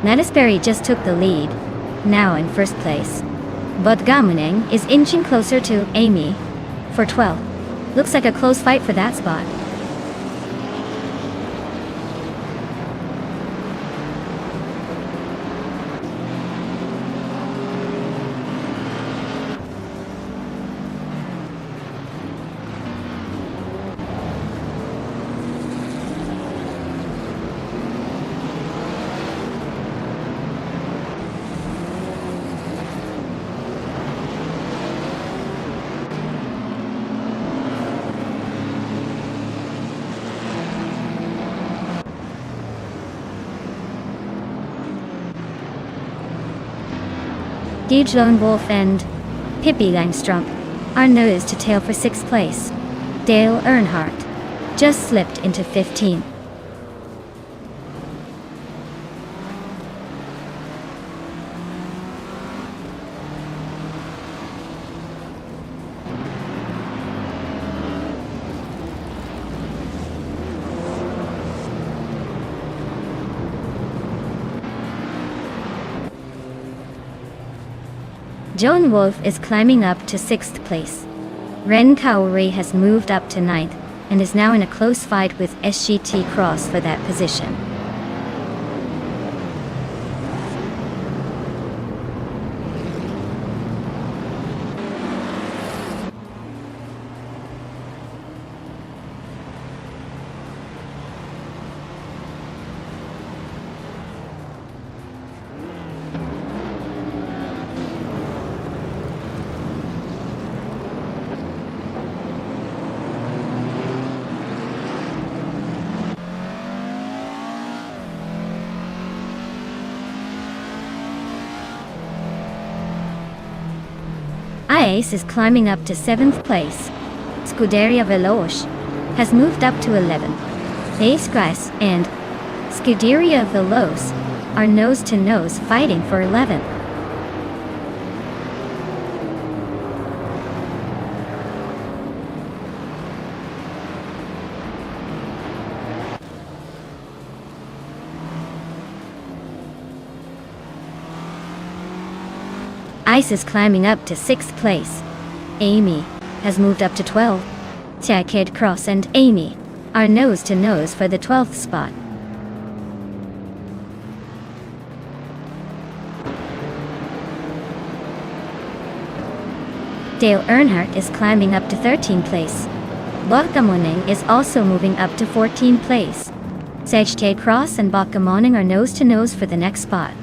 Matt Asbury just took the lead, now in first place. But Gamuneng is inching closer to Amy for 12th. Looks like a close fight for that spot. Gage Lone Wolf and Pippi Langstrumpf are nose to tail for 6th place. Dale Earnhardt just slipped into 15th. Joan Wolf is climbing up to 6th place. Ren Kaori has moved up to 9th and is now in a close fight with SGT Cross for that position. Ice is climbing up to 7th place. Scuderia Veloce has moved up to 11th. Ace Grass and Scuderia Veloce are nose-to-nose fighting for 11th. Ice is climbing up to 6th place. Amy has moved up to 12th. Kid Cross and Amy are nose-to-nose for the 12th spot. Dale Earnhardt is climbing up to 13th place. Bakamoning is also moving up to 14th place. Kid Cross and Bakamoning are nose-to-nose for the next spot.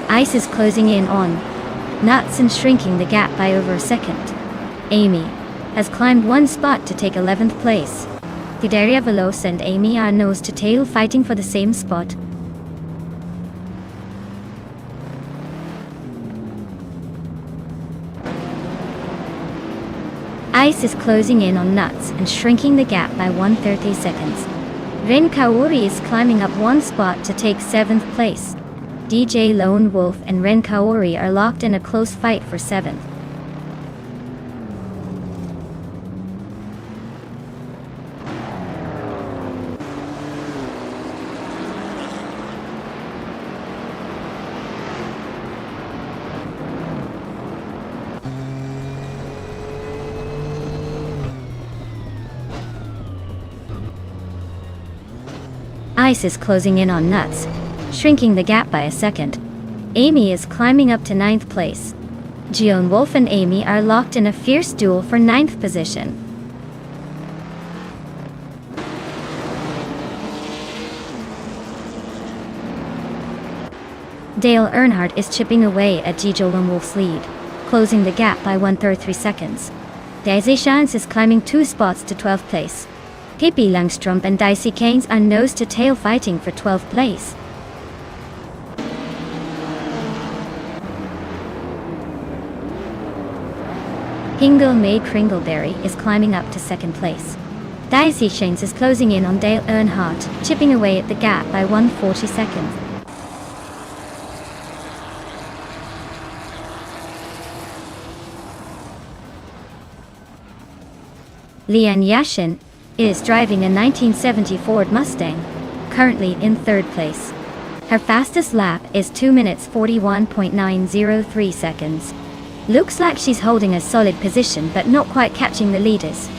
Ice is closing in on Nuts and shrinking the gap by over a second. Amy has climbed 1 spot to take 11th place. Scuderia Veloce and Amy are nose-to-tail fighting for the same spot. Ice is closing in on Nuts and shrinking the gap by 1/30 seconds. Ren Kaori is climbing up 1 spot to take 7th place. DJ Lone Wolf and Ren Kaori are locked in a close fight for 7th. Ice is closing in on Nuts, shrinking the gap by a second. Amy is climbing up to 9th place. Joan Wolf and Amy are locked in a fierce duel for 9th position. Dale Earnhardt is chipping away at Joan Wolf's lead, closing the gap by 1/3 seconds. Daisy Shines is climbing 2 spots to 12th place. Pippi Langstrumpf and Dicey Keynes are nose-to-tail fighting for 12th place. Hingle May Kringleberry is climbing up to 2nd place. Dicey Keynes is closing in on Dale Earnhardt, chipping away at the gap by 1/40 seconds. Leanne Yashin is driving a 1970 Ford Mustang, currently in 3rd place. Her fastest lap is 2 minutes 41.903 seconds. Looks like she's holding a solid position but not quite catching the leaders.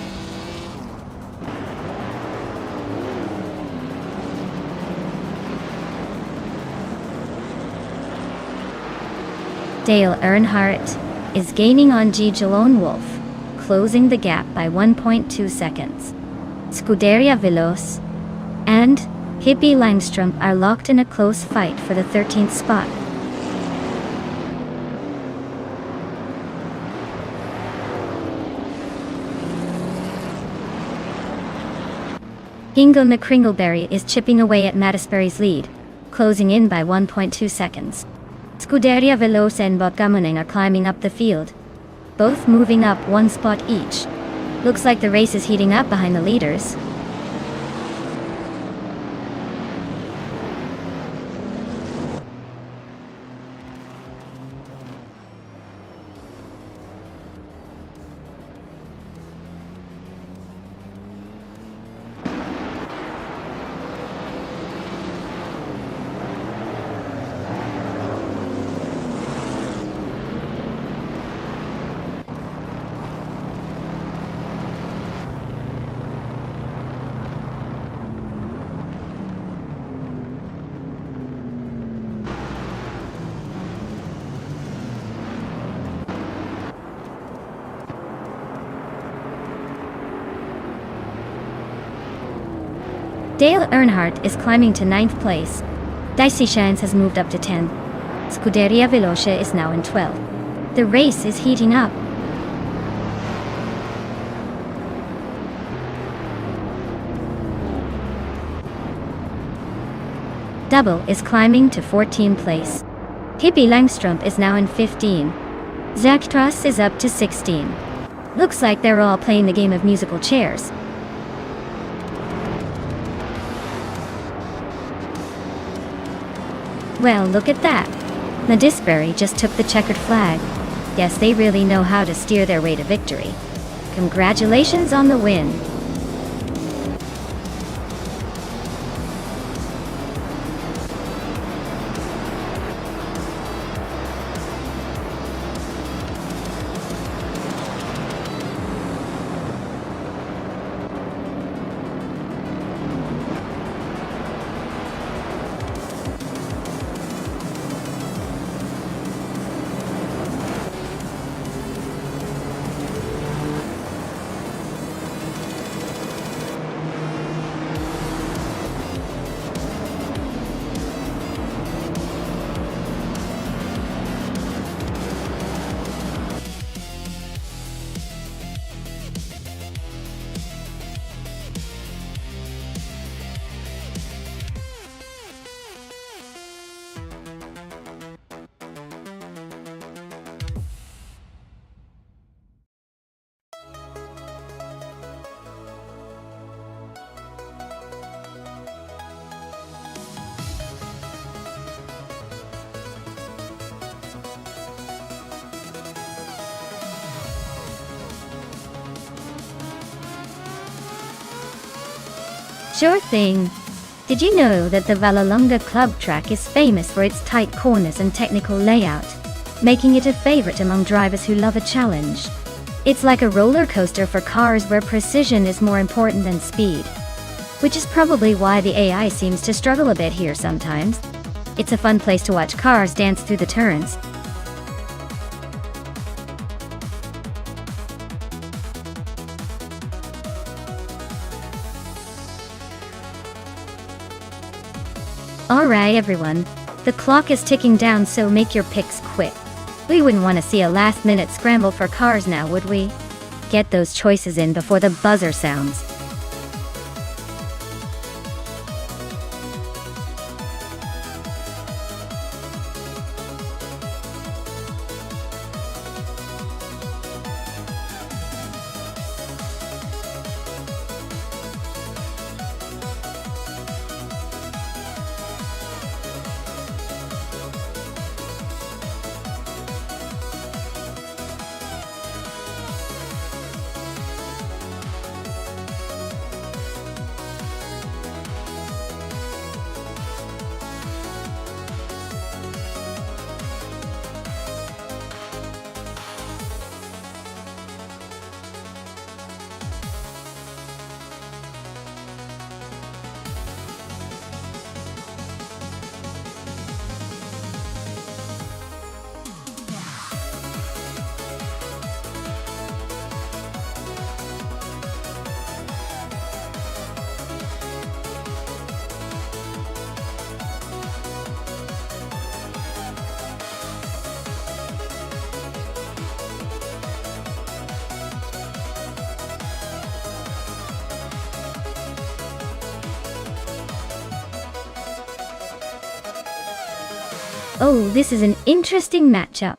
Dale Earnhardt is gaining on Lone Wolf, closing the gap by 1.2 seconds. Scuderia Veloce and Pippi Langstrumpf are locked in a close fight for the 13th spot. Ingo McCringleberry is chipping away at Mattisberry's lead, closing in by 1.2 seconds. Scuderia Veloce and Botgamoning are climbing up the field, both moving up one spot each. Looks like the race is heating up behind the leaders. Dale Earnhardt is climbing to 9th place. Dicey Shines has moved up to 10th. Scuderia Veloce is now in 12th. The race is heating up. Double is climbing to 14th place. Hippie Langstrup is now in 15. Zach Truss is up to 16. Looks like they're all playing the game of musical chairs. Well, look at that. Mattisberry just took the checkered flag. Guess they really know how to steer their way to victory. Congratulations on the win. Sure thing. Did you know that the Vallelonga Club track is famous for its tight corners and technical layout, making it a favorite among drivers who love a challenge? It's like a roller coaster for cars where precision is more important than speed. Which is probably why the AI seems to struggle a bit here sometimes. It's a fun place to watch cars dance through the turns. Alright everyone, the clock is ticking down, so make your picks quick. We wouldn't want to see a last-minute scramble for cars now, would we? Get those choices in before the buzzer sounds. Oh, this is an interesting matchup.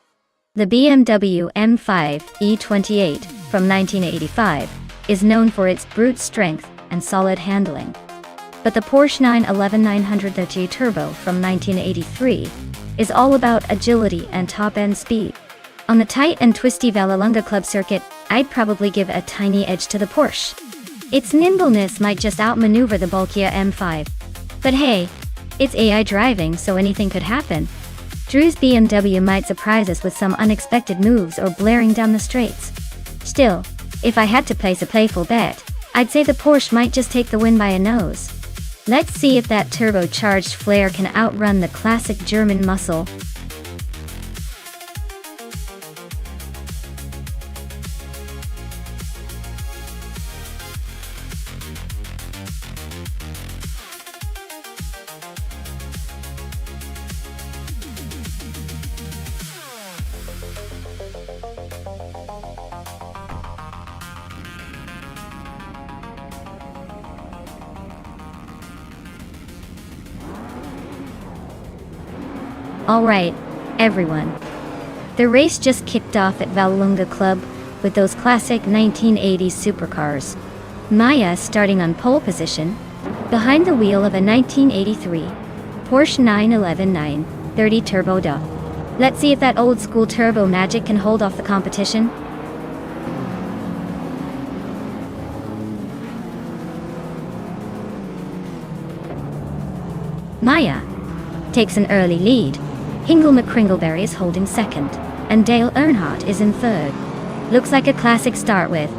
The BMW M5 E28 from 1985 is known for its brute strength and solid handling. But the Porsche 911 930 Turbo from 1983 is all about agility and top-end speed. On the tight and twisty Vallelunga Club circuit, I'd probably give a tiny edge to the Porsche. Its nimbleness might just outmaneuver the bulkier M5. But hey, it's AI driving, so anything could happen. Drew's BMW might surprise us with some unexpected moves or blaring down the straights. Still, if I had to place a playful bet, I'd say the Porsche might just take the win by a nose. Let's see if that turbocharged flair can outrun the classic German muscle. Alright, everyone. The race just kicked off at Vallelunga Club with those classic 1980s supercars. Maya starting on pole position, behind the wheel of a 1983 Porsche 911 930 Turbo DA. Let's see if that old school turbo magic can hold off the competition. Maya takes an early lead. Hingle McCringleberry is holding second, and Dale Earnhardt is in third. Looks like a classic start with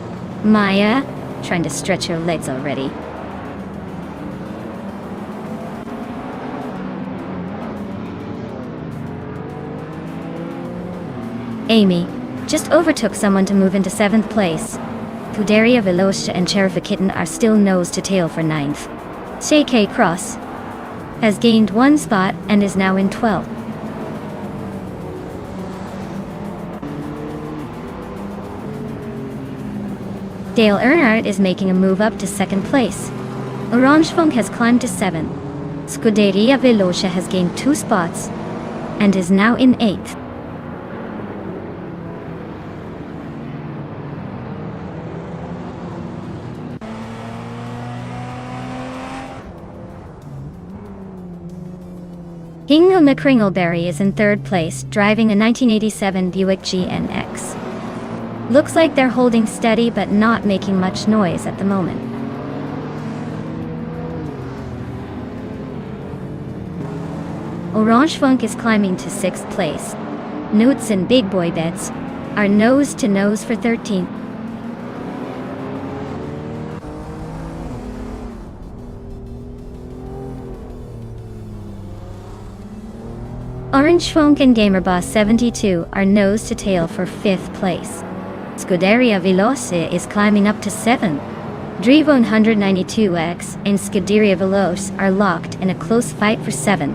Maya trying to stretch her legs already. Amy just overtook someone to move into 7th place. Scuderia Veloce and Cherokee Kitten are still nose to tail for 9th. J.K. Cross has gained 1 spot and is now in 12th. Dale Earnhardt is making a move up to 2nd place. Orange Funk has climbed to 7th. Scuderia Veloce has gained 2 spots and is now in 8th. Hingle McCringleberry is in 3rd place, driving a 1987 Buick GNX. Looks like they're holding steady but not making much noise at the moment. Orange Funk is climbing to 6th place. Newts and Big Boy Bets are nose to nose for 13th. Orange Funk and Gamerboss 72 are nose to tail for 5th place. Scuderia Veloce is climbing up to 7th. Drivo 192X and Scuderia Veloce are locked in a close fight for 7th.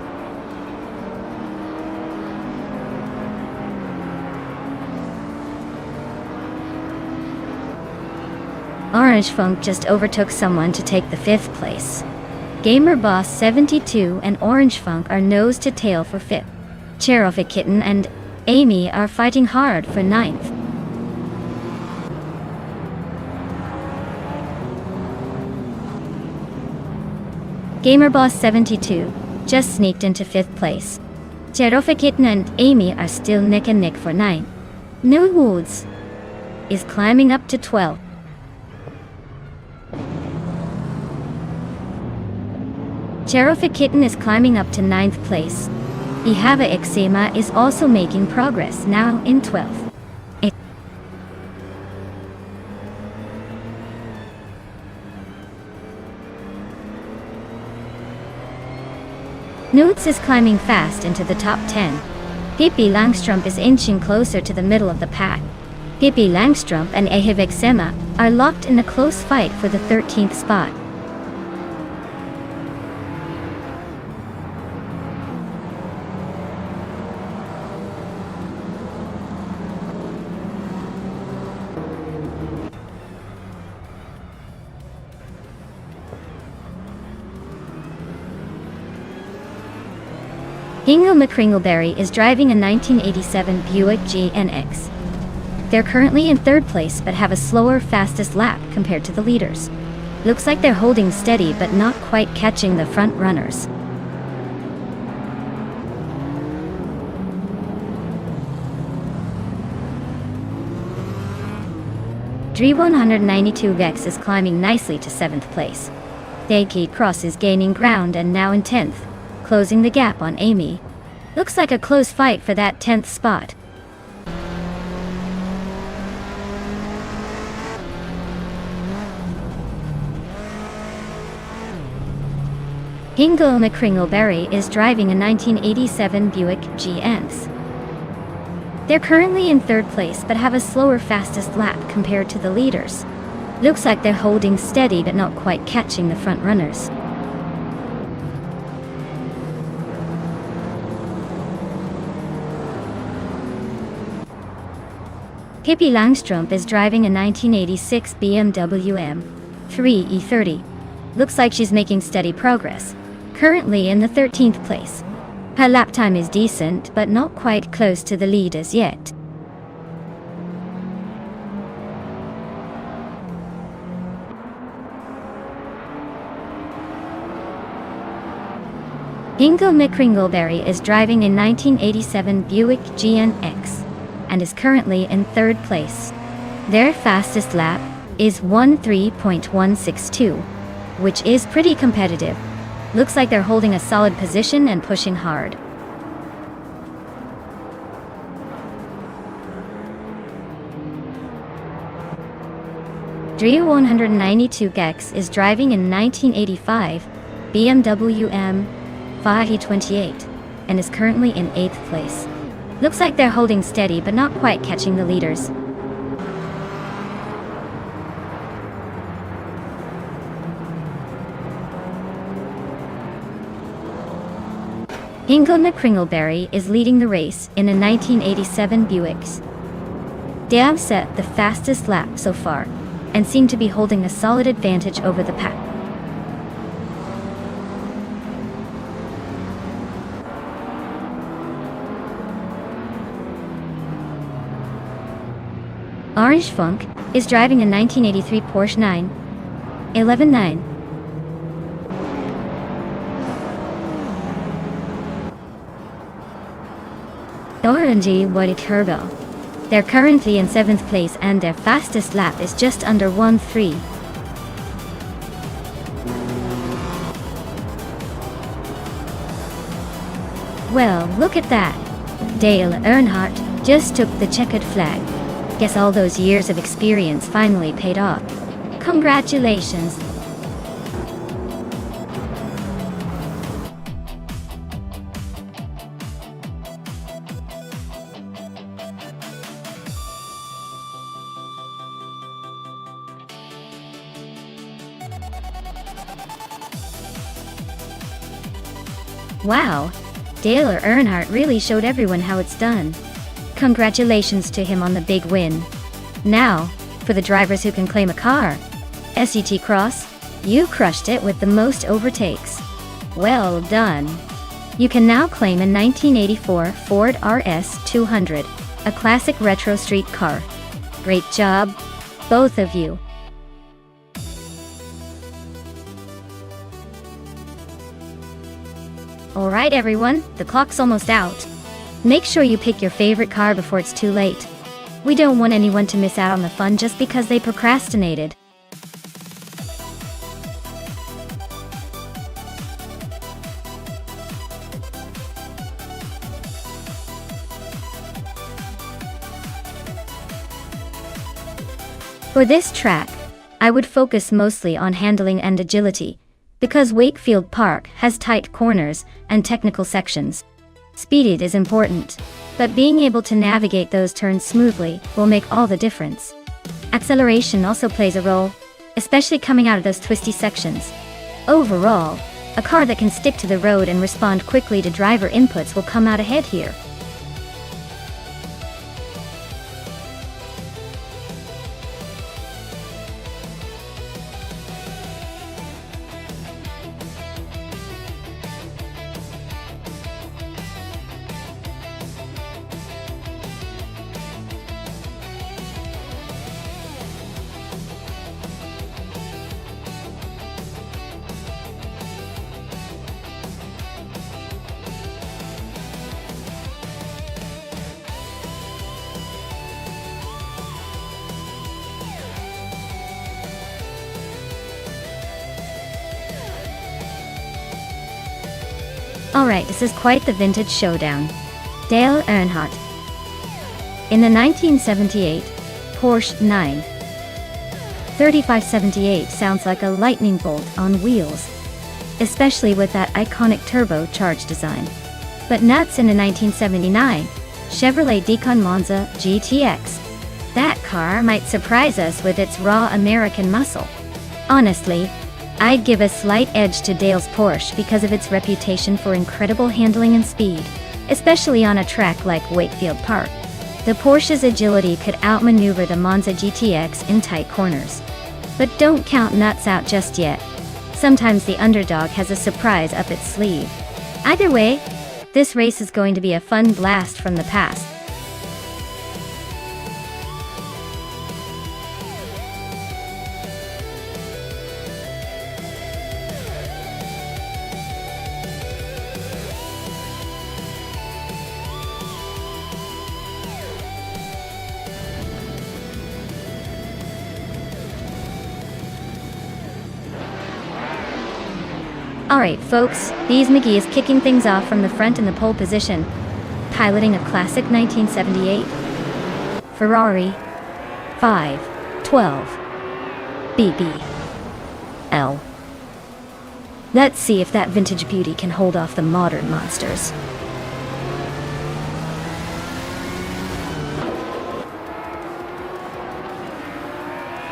Orange Funk just overtook someone to take the 5th place. Gamerboss 72 and Orange Funk are nose to tail for 5th. Cherokee Kitten and Amy are fighting hard for 9th. Gamerboss 72 just sneaked into 5th place. Cherokee Kitten and Amy are still neck and neck for 9th. New Woods is climbing up to 12th. Cherokee Kitten is climbing up to 9th place. Ihava Eczema is also making progress, now in 12th. Newts is climbing fast into the top 10. Pippi Langstrumpf is inching closer to the middle of the pack. Pippi Langstrumpf and Ihava Eczema are locked in a close fight for the 13th spot. Hingle McCringleberry is driving a 1987 Buick GNX. They're currently in third place but have a slower fastest lap compared to the leaders. Looks like they're holding steady but not quite catching the front runners. Dre192X is climbing nicely to 7th place. Daiki Cross is gaining ground and now in 10th, closing the gap on Amy. Looks like a close fight for that 10th spot. Hingle McCringleberry is driving a 1987 Buick GNX. They're currently in third place but have a slower fastest lap compared to the leaders. Looks like they're holding steady but not quite catching the front runners. Pippi Langstrup is driving a 1986 BMW M3 E30. Looks like she's making steady progress, currently in the 13th place. Her lap time is decent, but not quite close to the leaders yet. Hingle McCringleberry is driving a 1987 Buick GNX and is currently in third place. Their fastest lap is 13.162, which is pretty competitive. Looks like they're holding a solid position and pushing hard. Dre192X is driving in 1985 BMW M5E28 and is currently in 8th place. Looks like they're holding steady but not quite catching the leaders. Hingle McCringleberry is leading the race in a 1987 Buick. They have set the fastest lap so far and seem to be holding a solid advantage over the pack. Orange Funk is driving a 1983 Porsche 911. Orangey White Turbo. They're currently in 7th place and their fastest lap is just under 1:3. Well, look at that. Dale Earnhardt just took the checkered flag. Guess all those years of experience finally paid off. Congratulations. Wow, Dale Earnhardt really showed everyone how it's done. Congratulations to him on the big win. Now, for the drivers who can claim a car. SET Cross, you crushed it with the most overtakes. Well done. You can now claim a 1984 Ford RS 200, a classic retro street car. Great job, both of you. Alright everyone, the clock's almost out. Make sure you pick your favorite car before it's too late. We don't want anyone to miss out on the fun just because they procrastinated. For this track, I would focus mostly on handling and agility, because Wakefield Park has tight corners and technical sections. Speed is important, but being able to navigate those turns smoothly will make all the difference. Acceleration also plays a role, especially coming out of those twisty sections. Overall, a car that can stick to the road and respond quickly to driver inputs will come out ahead here. Alright, this is quite the vintage showdown. Dale Earnhardt. In the 1978 Porsche 93578 sounds like a lightning bolt on wheels, especially with that iconic turbocharged design. But nuts in the 1979 Chevrolet Decon Monza GTX. That car might surprise us with its raw American muscle. Honestly, I'd give a slight edge to Dale's Porsche because of its reputation for incredible handling and speed, especially on a track like Wakefield Park. The Porsche's agility could outmaneuver the Monza GTX in tight corners. But don't count nuts out just yet. Sometimes the underdog has a surprise up its sleeve. Either way, this race is going to be a fun blast from the past. Alright folks, Bees McGee is kicking things off from the front in the pole position, piloting a classic 1978 Ferrari 512 BBL. Let's see if that vintage beauty can hold off the modern monsters.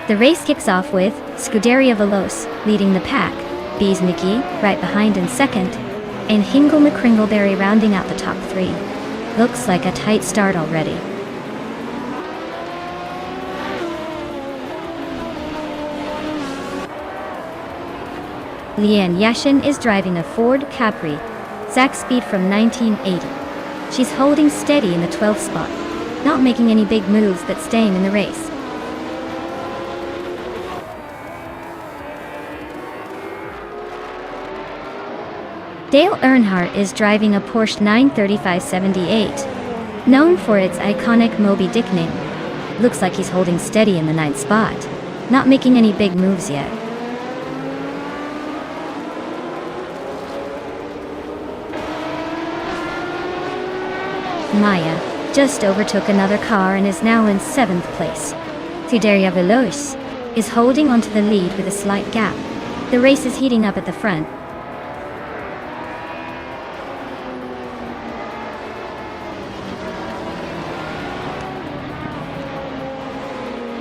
The race kicks off with Scuderia Veloce leading the pack, Bees McGee right behind in second, and Hingle McCringleberry rounding out the top three. Looks like a tight start already. Leanne Yashin is driving a Ford Capri, Zach Speed from 1980. She's holding steady in the 12th spot, not making any big moves but staying in the race. Dale Earnhardt is driving a Porsche 93578, known for its iconic Moby Dick name. Looks like he's holding steady in the 9th spot, not making any big moves yet. Maya just overtook another car and is now in 7th place. Scuderia Veloce is holding onto the lead with a slight gap. The race is heating up at the front.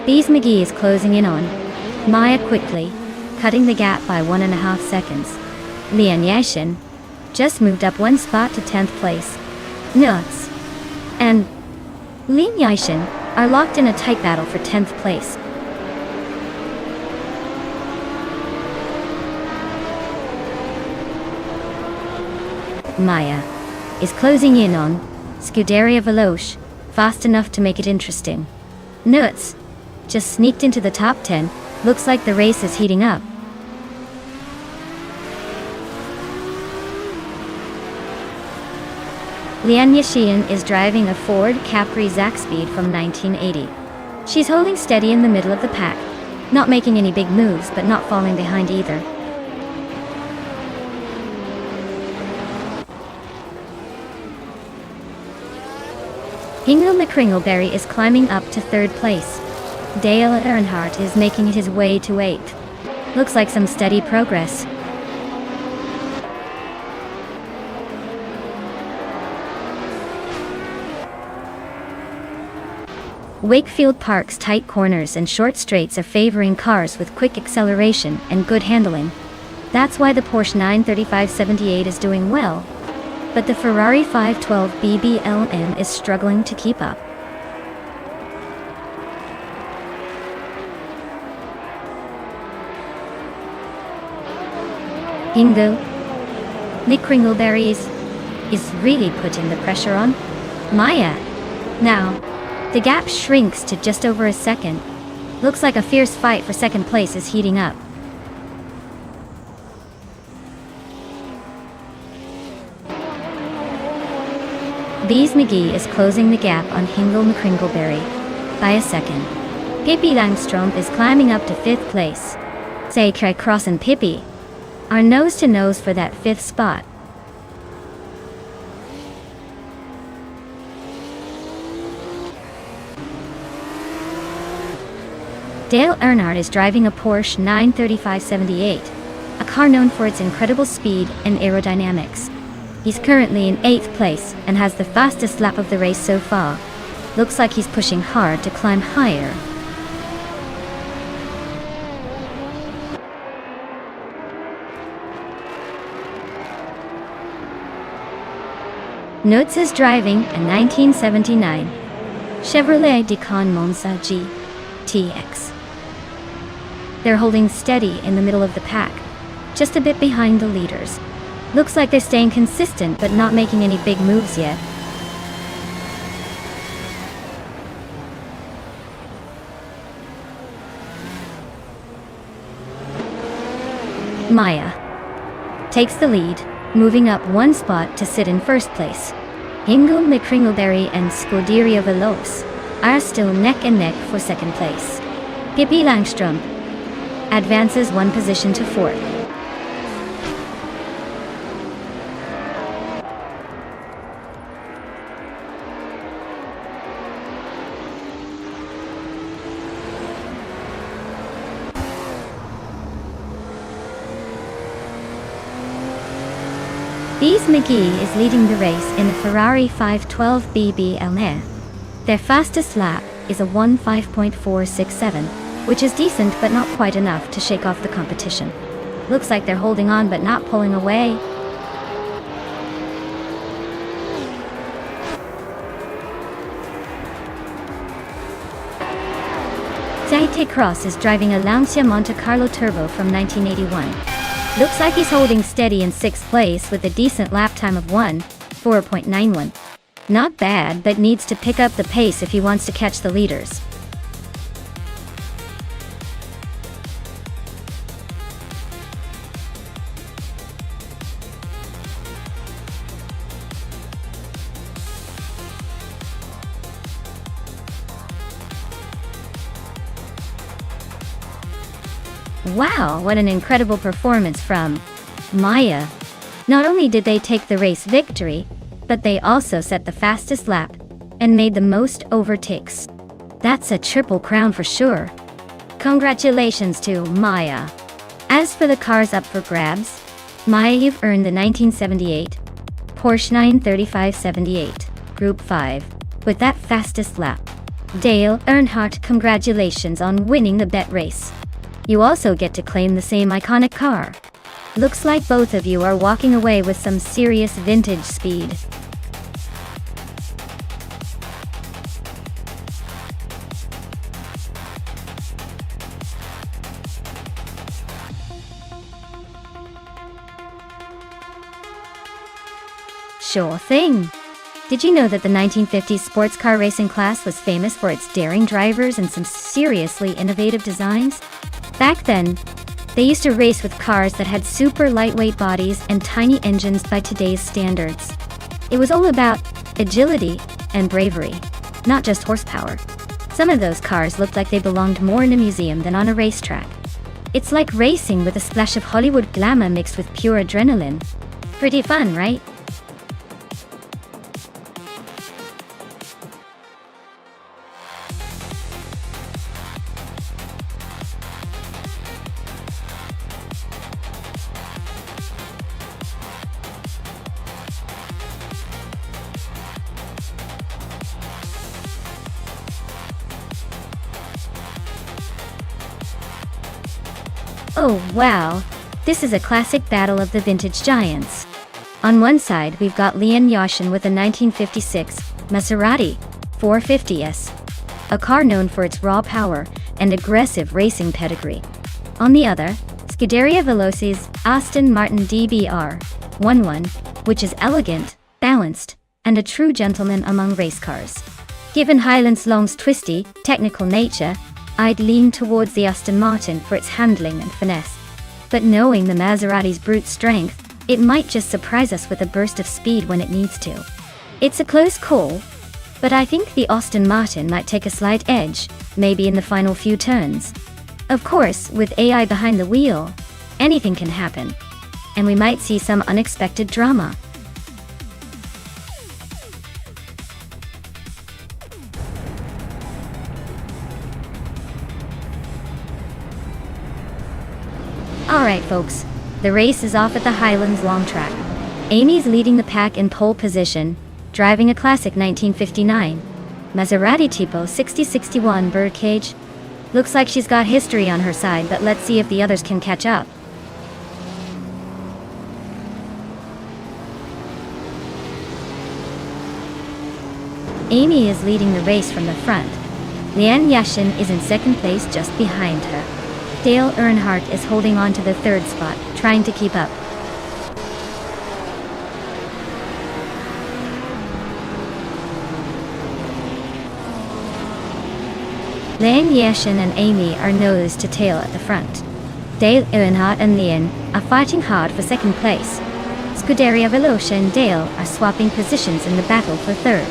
Bees McGee is closing in on Maya quickly, cutting the gap by 1.5 seconds. Leanne Yashin just moved up 1 spot to 10th place. Nuts and Leanne Yashin are locked in a tight battle for 10th place. Maya is closing in on Scuderia Veloce, fast enough to make it interesting. Nuts just sneaked into the top 10. Looks like the race is heating up. Leanne Yashin is driving a Ford Capri Zach Speed from 1980. She's holding steady in the middle of the pack, not making any big moves but not falling behind either. Hingle McCringleberry is climbing up to 3rd place. Dale Earnhardt is making his way to 8th. Looks like some steady progress. Wakefield Park's tight corners and short straights are favoring cars with quick acceleration and good handling. That's why the Porsche 93578 is doing well, but the Ferrari 512 BBLM is struggling to keep up. Hingle McCringleberry is really putting the pressure on Maya. Now, the gap shrinks to just over a second. Looks like a fierce fight for 2nd place is heating up. Bees McGee is closing the gap on Hingle McCringleberry by a second. Pippi Langstrom is climbing up to 5th place. Say Cross and Pippi are nose to nose for that 5th spot. Dale Earnhardt is driving a Porsche 935/78, a car known for its incredible speed and aerodynamics. He's currently in 8th place and has the fastest lap of the race so far. Looks like he's pushing hard to climb higher. Nutz is driving a 1979 Chevrolet Decon Monza GTX. They're holding steady in the middle of the pack, just a bit behind the leaders. Looks like they're staying consistent but not making any big moves yet. Maya takes the lead, moving up one spot to sit in first place. Ingo McCringleberry and Scuderia Veloce are still neck and neck for second place. Pippi Langstrom advances one position to fourth. Bees McGee is leading the race in a Ferrari 512 BBL. Their fastest lap is a 1:5.467, which is decent but not quite enough to shake off the competition. Looks like they're holding on but not pulling away. Zaite Cross is driving a Lancia Monte Carlo Turbo from 1981. Looks like he's holding steady in 6th place with a decent lap time of 1:4.91. Not bad, but needs to pick up the pace if he wants to catch the leaders. Wow, what an incredible performance from Maya. Not only did they take the race victory, but they also set the fastest lap and made the most overtakes. That's a triple crown for sure. Congratulations to Maya. As for the cars up for grabs, Maya, you've earned the 1978 Porsche 935/78 Group 5 with that fastest lap. Dale Earnhardt, congratulations on winning the bet race. You also get to claim the same iconic car. Looks like both of you are walking away with some serious vintage speed. Sure thing. Did you know that the 1950s sports car racing class was famous for its daring drivers and some seriously innovative designs? Back then, they used to race with cars that had super lightweight bodies and tiny engines by today's standards. It was all about agility and bravery, not just horsepower. Some of those cars looked like they belonged more in a museum than on a racetrack. It's like racing with a splash of Hollywood glamour mixed with pure adrenaline. Pretty fun, right? Oh wow, this is a classic battle of the vintage giants. On one side we've got Leon Yashin with a 1956 Maserati 450S, a car known for its raw power and aggressive racing pedigree. On the other, Scuderia Veloce's Aston Martin DBR 11, which is elegant, balanced, and a true gentleman among race cars. Given Highland Long's twisty, technical nature, I'd lean towards the Aston Martin for its handling and finesse. But knowing the Maserati's brute strength, it might just surprise us with a burst of speed when it needs to. It's a close call, but I think the Aston Martin might take a slight edge, maybe in the final few turns. Of course, with AI behind the wheel, anything can happen, and we might see some unexpected drama. Alright folks, the race is off at the Highlands long track. Amy's leading the pack in pole position, driving a classic 1959 Maserati Tipo 6061 birdcage. Looks like she's got history on her side, but let's see if the others can catch up. Amy is leading the race from the front. Lian Yashin is in second place just behind her. Dale Earnhardt is holding on to the third spot, trying to keep up. Lian Yashin and Amy are nose to tail at the front. Dale Earnhardt and Lian are fighting hard for second place. Scuderia Veloce and Dale are swapping positions in the battle for third.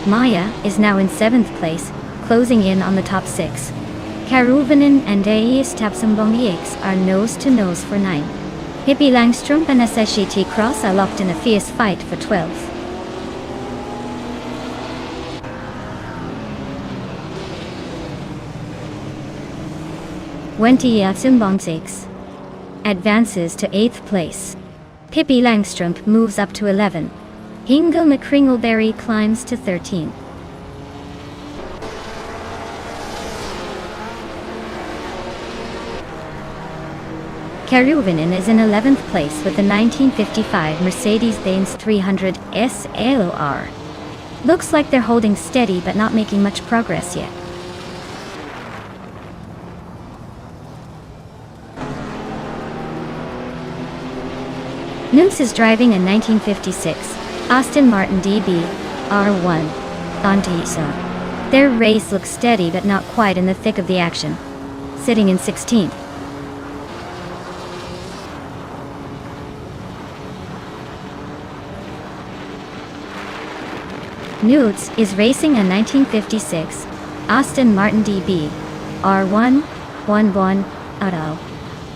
Maya is now in 7th place, closing in on the top 6. Karuvanen and Ais Tapsambongiaks are nose-to-nose for 9. Pippi Langstrom and SSGT Cross are locked in a fierce fight for 12th. Wenty Yatsumbongiaks advances to 8th place. Pippi Langstrom moves up to 11. Hingo McCringleberry climbs to 13. Karuvinen is in 11th place with the 1955 Mercedes-Benz 300 SLR. Looks like they're holding steady but not making much progress yet. Nymphs is driving a 1956 Aston Martin DB R1 Antisa. Their race looks steady but not quite in the thick of the action, sitting in 16th. Nudes is racing a 1956 Aston Martin DB R1 11 Auto.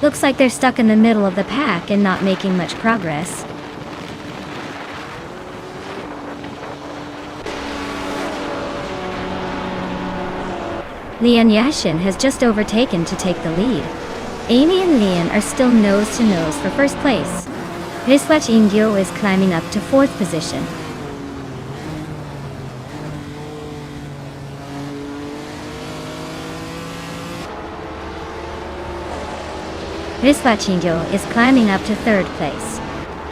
Looks like they're stuck in the middle of the pack and not making much progress. Lian Yashin has just overtaken to take the lead. Amy and Lian are still nose-to-nose for first place. Riswat Ingyo is climbing up to 4th position. Riswachingyo is climbing up to 3rd place.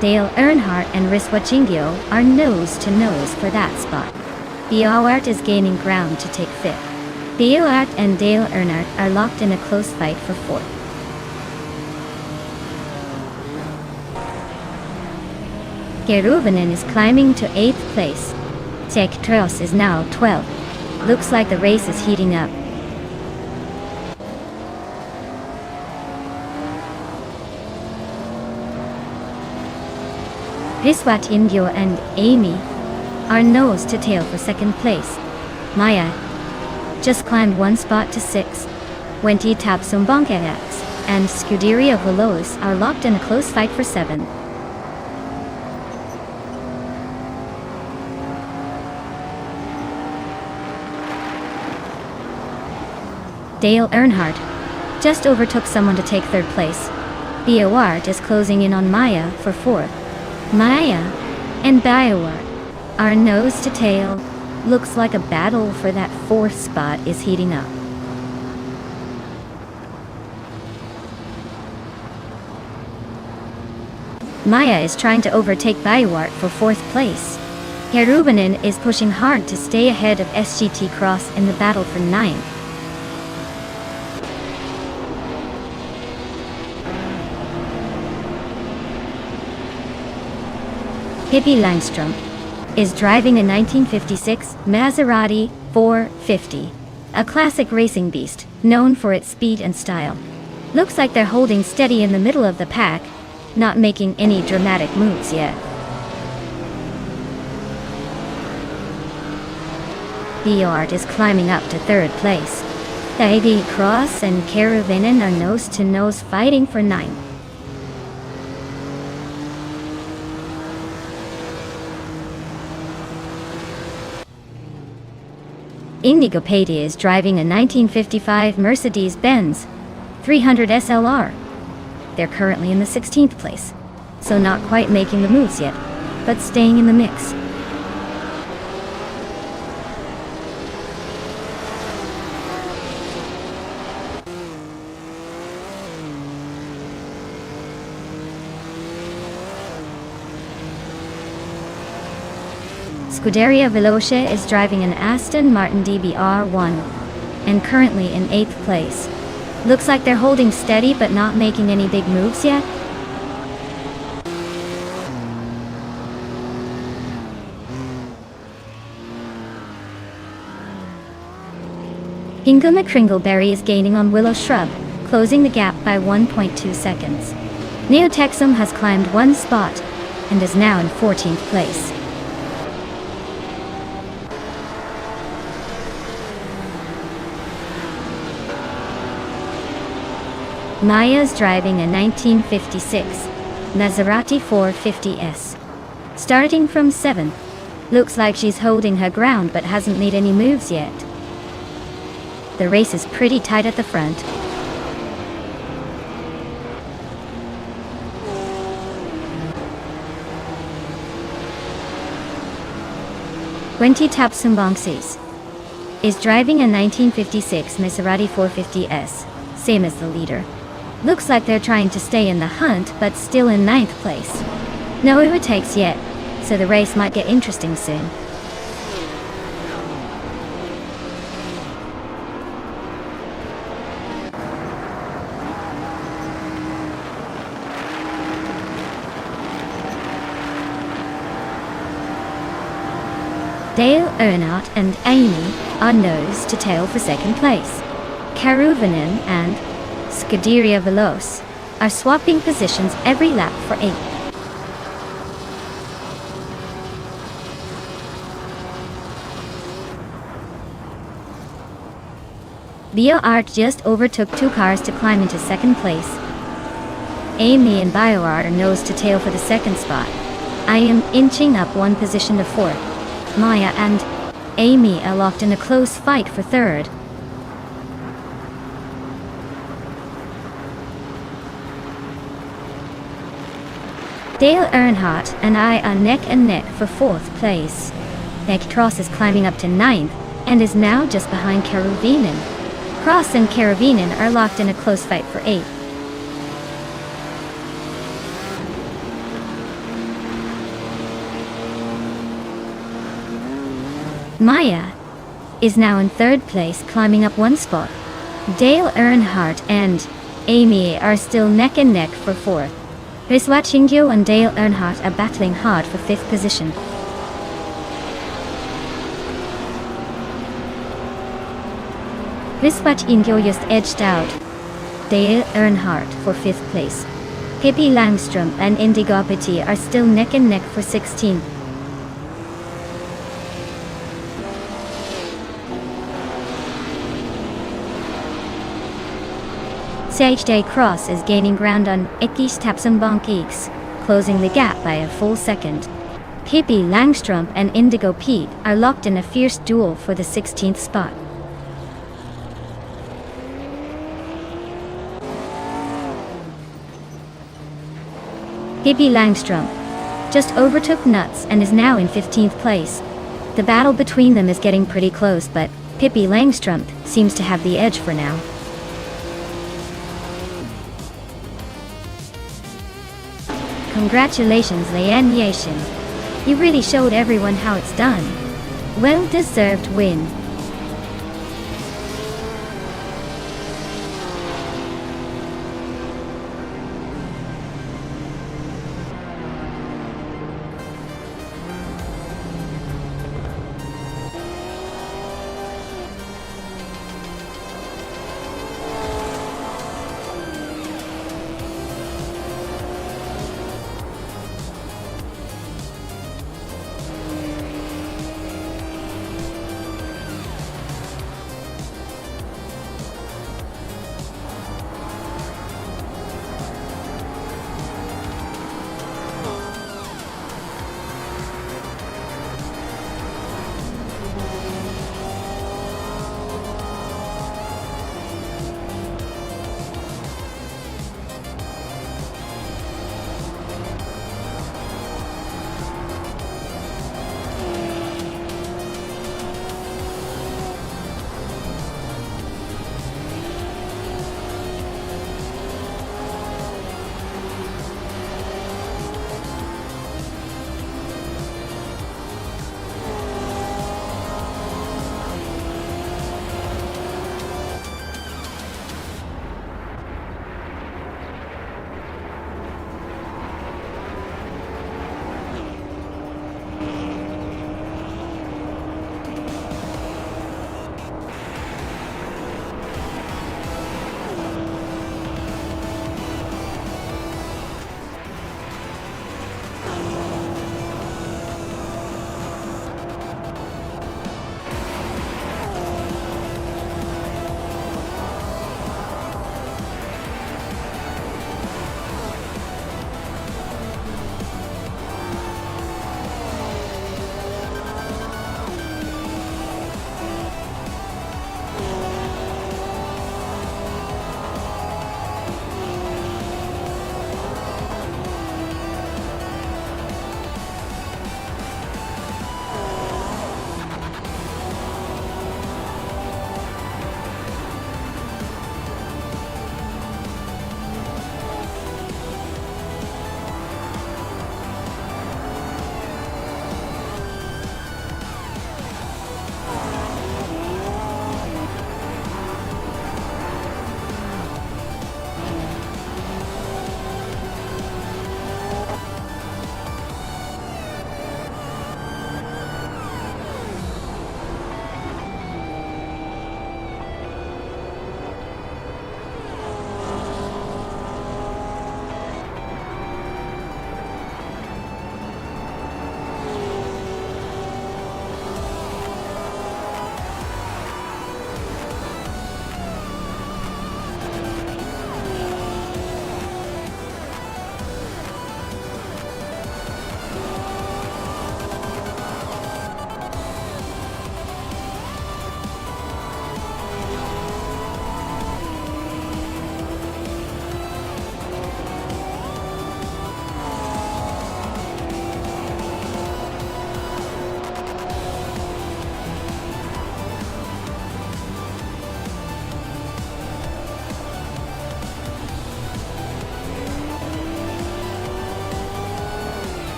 Dale Earnhardt and Riswachingyo are nose-to-nose for that spot. Beowart is gaining ground to take 5th. Beowart and Dale Earnhardt are locked in a close fight for 4th. Geruvinen is climbing to 8th place. Tektros is now 12th. Looks like the race is heating up. Riswat Ingyo and Amy are nose to tail for 2nd place. Maya just climbed 1 spot to 6th. Wenty Tapsumbongiaks and Scuderia Veloce are locked in a close fight for 7th. Dale Earnhardt just overtook someone to take 3rd place. Beowart is closing in on Maya for 4th. Maya and Beowart are nose to tail. Looks like a battle for that 4th spot is heating up. Maya is trying to overtake Beowart for 4th place. Kerubinin is pushing hard to stay ahead of SGT Cross in the battle for 9th. Pippi Langstrom is driving a 1956 Maserati 450, a classic racing beast known for its speed and style. Looks like they're holding steady in the middle of the pack, not making any dramatic moves yet. Beowart is climbing up to 3rd place. SGT Cross and Karuvinen are nose-to-nose fighting for 9th. Indigo Pady is driving a 1955 Mercedes-Benz 300 SLR. They're currently in the 16th place, so not quite making the moves yet, but staying in the mix. Scuderia Veloce is driving an Aston Martin DBR1 and currently in 8th place. Looks like they're holding steady but not making any big moves yet. Ingo McCringleberry is gaining on Willow Shrub, closing the gap by 1.2 seconds. Neo Texum has climbed one spot and is now in 14th place. Maya is driving a 1956 Maserati 450S. Starting from 7th, looks like she's holding her ground but hasn't made any moves yet. The race is pretty tight at the front. Wenty Tapsumbongsis is driving a 1956 Maserati 450S, same as the leader. Looks like they're trying to stay in the hunt, but still in 9th place. No overtakes yet, so the race might get interesting soon. Dale Earnhardt and Amy are nose to tail for 2nd place. Karuvinen and Scuderia Veloce are swapping positions every lap for 8th. BioArt just overtook 2 cars to climb into 2nd place. Amy and BioArt are nose to tail for the 2nd spot. I am inching up 1 position to 4th. Maya and Amy are locked in a close fight for 3rd. Dale Earnhardt and I are neck and neck for 4th place. Nick Cross is climbing up to 9th and is now just behind Karuvinen. Cross and Karuvinen are locked in a close fight for 8th. Maya is now in 3rd place, climbing up 1 spot. Dale Earnhardt and Amy are still neck and neck for 4th. Rizwat Ingyo and Dale Earnhardt are battling hard for 5th position. Rizwat Ingyo just edged out Dale Earnhardt for 5th place. Pippi Langstrom and Indigo Pady are still neck and neck for 16th. CHD Cross is gaining ground on Ekis Tapsumbongsis, closing the gap by a full second. Pippi Langstrom and Indigo Pete are locked in a fierce duel for the 16th spot. Pippi Langstrom just overtook Nuts and is now in 15th place. The battle between them is getting pretty close, but Pippi Langstrom seems to have the edge for now. Congratulations, Lian Yashin. You really showed everyone how it's done. Well-deserved win.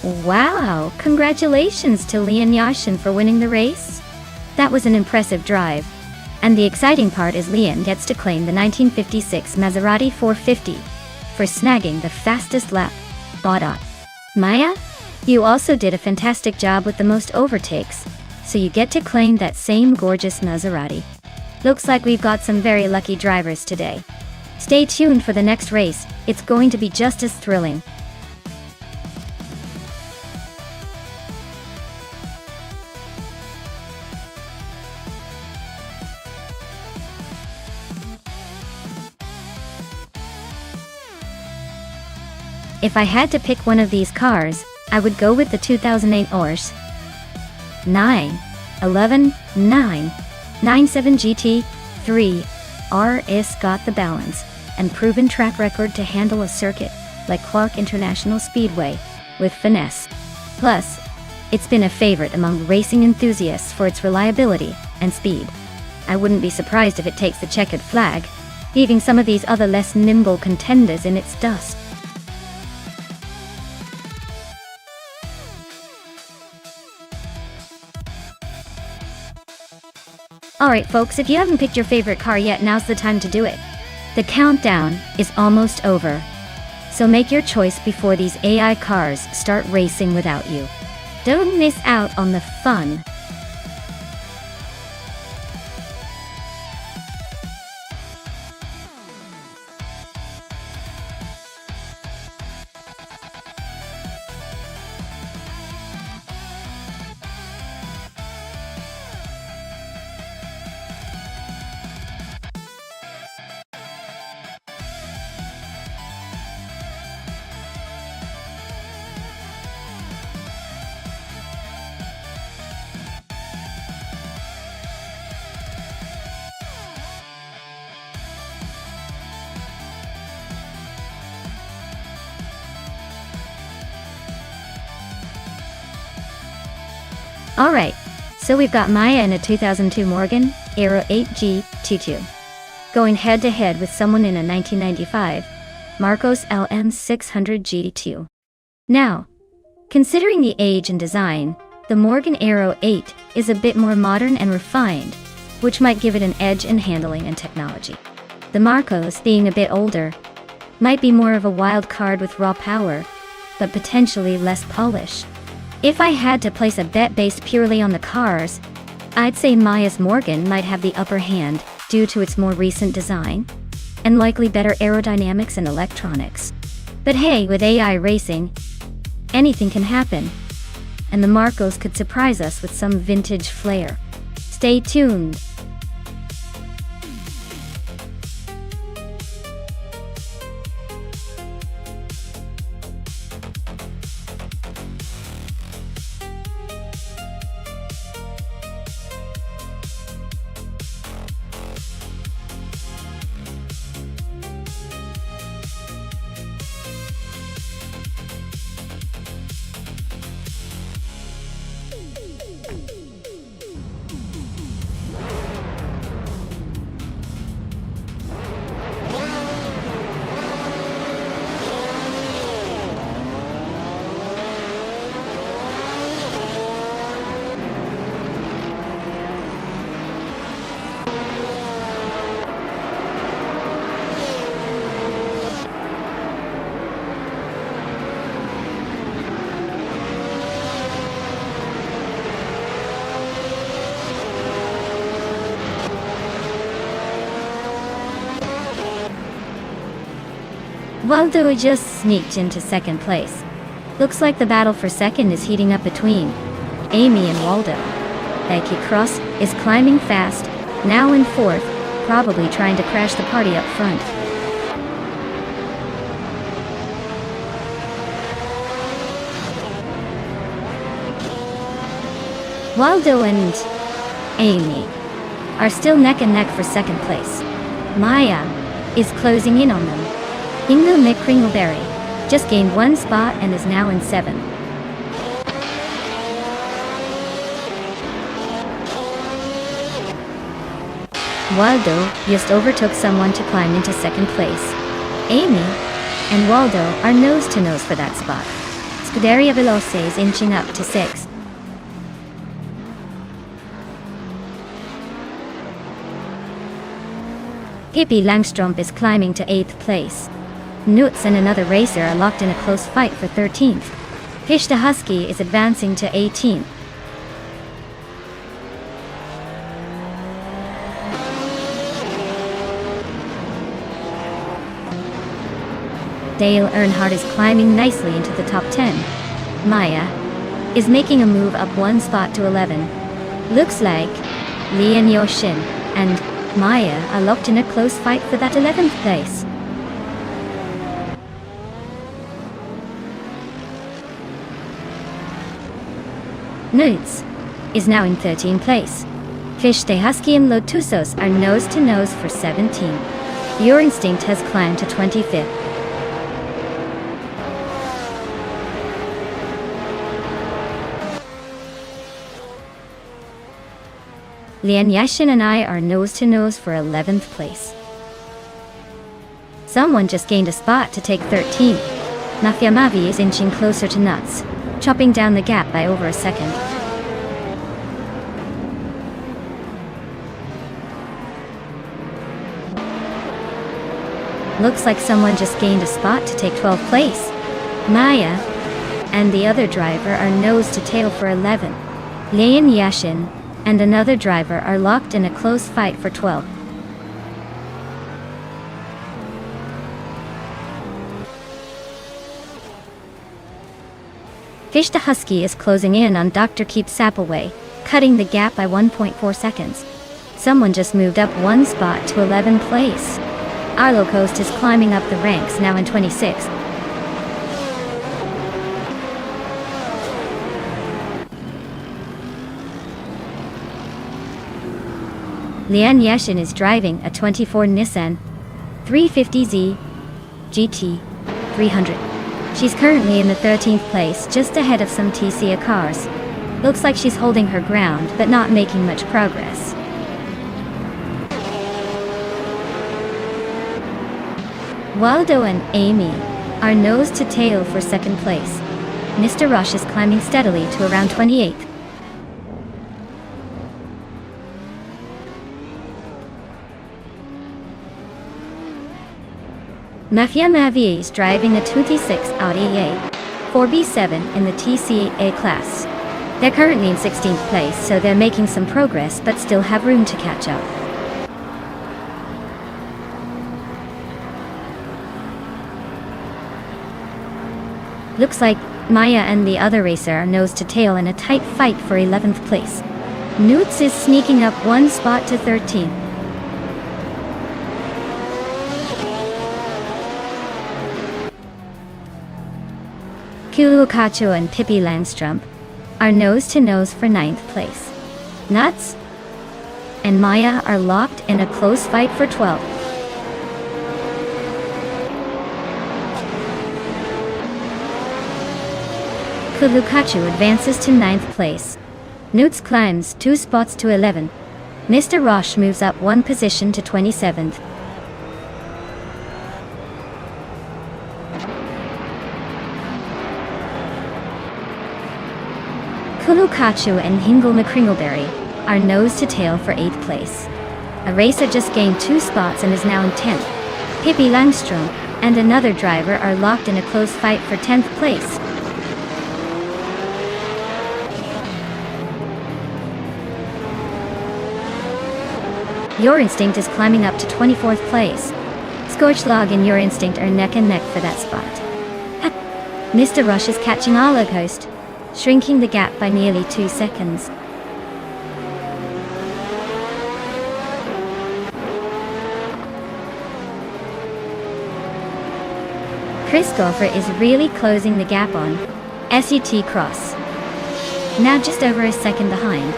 Wow, congratulations to Leon Yashin for winning the race. That was an impressive drive. And the exciting part is Leon gets to claim the 1956 Maserati 450 for snagging the fastest lap. Bada. Maya, you also did a fantastic job with the most overtakes, so you get to claim that same gorgeous Maserati. Looks like we've got some very lucky drivers today. Stay tuned for the next race, it's going to be just as thrilling. If I had to pick one of these cars, I would go with the 2008 Ors 997 GT3 RS. Got the balance and proven track record to handle a circuit like Clark International Speedway with finesse. Plus, it's been a favorite among racing enthusiasts for its reliability and speed. I wouldn't be surprised if it takes the checkered flag, leaving some of these other less nimble contenders in its dust. Alright folks, if you haven't picked your favorite car yet, now's the time to do it. The countdown is almost over. So make your choice before these AI cars start racing without you. Don't miss out on the fun. Alright, so we've got Maya in a 2002 Morgan Aero 8G22, going head to head with someone in a 1995 Marcos LM600 GT2. Now, considering the age and design, the Morgan Aero 8 is a bit more modern and refined, which might give it an edge in handling and technology. The Marcos, being a bit older, might be more of a wild card with raw power, but potentially less polish. If I had to place a bet based purely on the cars, I'd say Maya's Morgan might have the upper hand due to its more recent design, and likely better aerodynamics and electronics. But hey, with AI racing, anything can happen, and the Marcos could surprise us with some vintage flair. Stay tuned. Waldo just sneaked into second place. Looks like the battle for second is heating up between Amy and Waldo. Becky Cross is climbing fast, now in fourth, probably trying to crash the party up front. Waldo and Amy are still neck and neck for second place. Maya is closing in on them. Ingo McCringleberry just gained one spot and is now in seventh. Waldo just overtook someone to climb into second place. Amy and Waldo are nose to nose for that spot. Scuderia Veloce is inching up to 6th. Pippi Langstrumpf is climbing to 8th place. Nutz and another racer are locked in a close fight for 13th. Fish the Husky is advancing to 18th. Dale Earnhardt is climbing nicely into the top 10. Maya is making a move up one spot to 11. Looks like Lian Yoshin and Maya are locked in a close fight for that 11th place. Nutz is now in 13th place. Fish the Husky and Lotusos are nose to nose for 17. Your Instinct has climbed to 25th. Lian Yashin and I are nose to nose for 11th place. Someone just gained a spot to take 13th. Mafia Mavi is inching closer to Nutz, chopping down the gap by over a second. Looks like someone just gained a spot to take 12th place. Maya and the other driver are nose to tail for 11. Lian Yashin and another driver are locked in a close fight for 12. Fish the Husky is closing in on Dr. Keep Sappleway, cutting the gap by 1.4 seconds. Someone just moved up one spot to 11th place. Arlo Coast is climbing up the ranks, now in 26th. Lian Yashin is driving a 24 Nissan 350Z GT 300. She's currently in the 13th place, just ahead of some TCA cars. Looks like she's holding her ground, but not making much progress. Waldo and Amy are nose to tail for 2nd place. Mr. Rush is climbing steadily to around 28th. Mafia Mavi is driving a 26 Audi A4B7 in the TCA class. They're currently in 16th place, so they're making some progress but still have room to catch up. Looks like Maya and the other racer are nose to tail in a tight fight for 11th place. Nutz is sneaking up one spot to 13th. Kulukacho and Pippi Langstrumpf are nose to nose for 9th place. Nutz and Maya are locked in a close fight for 12th. Kulukacho advances to 9th place. Nutz climbs 2 spots to 11. Mr. Roche moves up 1 position to 27th. Kulukacho and Hingle McCringleberry are nose to tail for 8th place. A racer just gained 2 spots and is now in 10th. Pippi Langstrumpf and another driver are locked in a close fight for 10th place. Your Instinct is climbing up to 24th place. Scorchlog and Your Instinct are neck and neck for that spot. Mr. Rush is catching Arlo Coast, shrinking the gap by nearly 2 seconds. Chris Goffer is really closing the gap on SUT Cross. Now just over a second behind.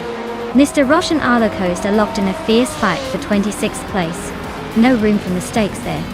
Mr. Roche and Arlo Coast are locked in a fierce fight for 26th place. No room for mistakes there.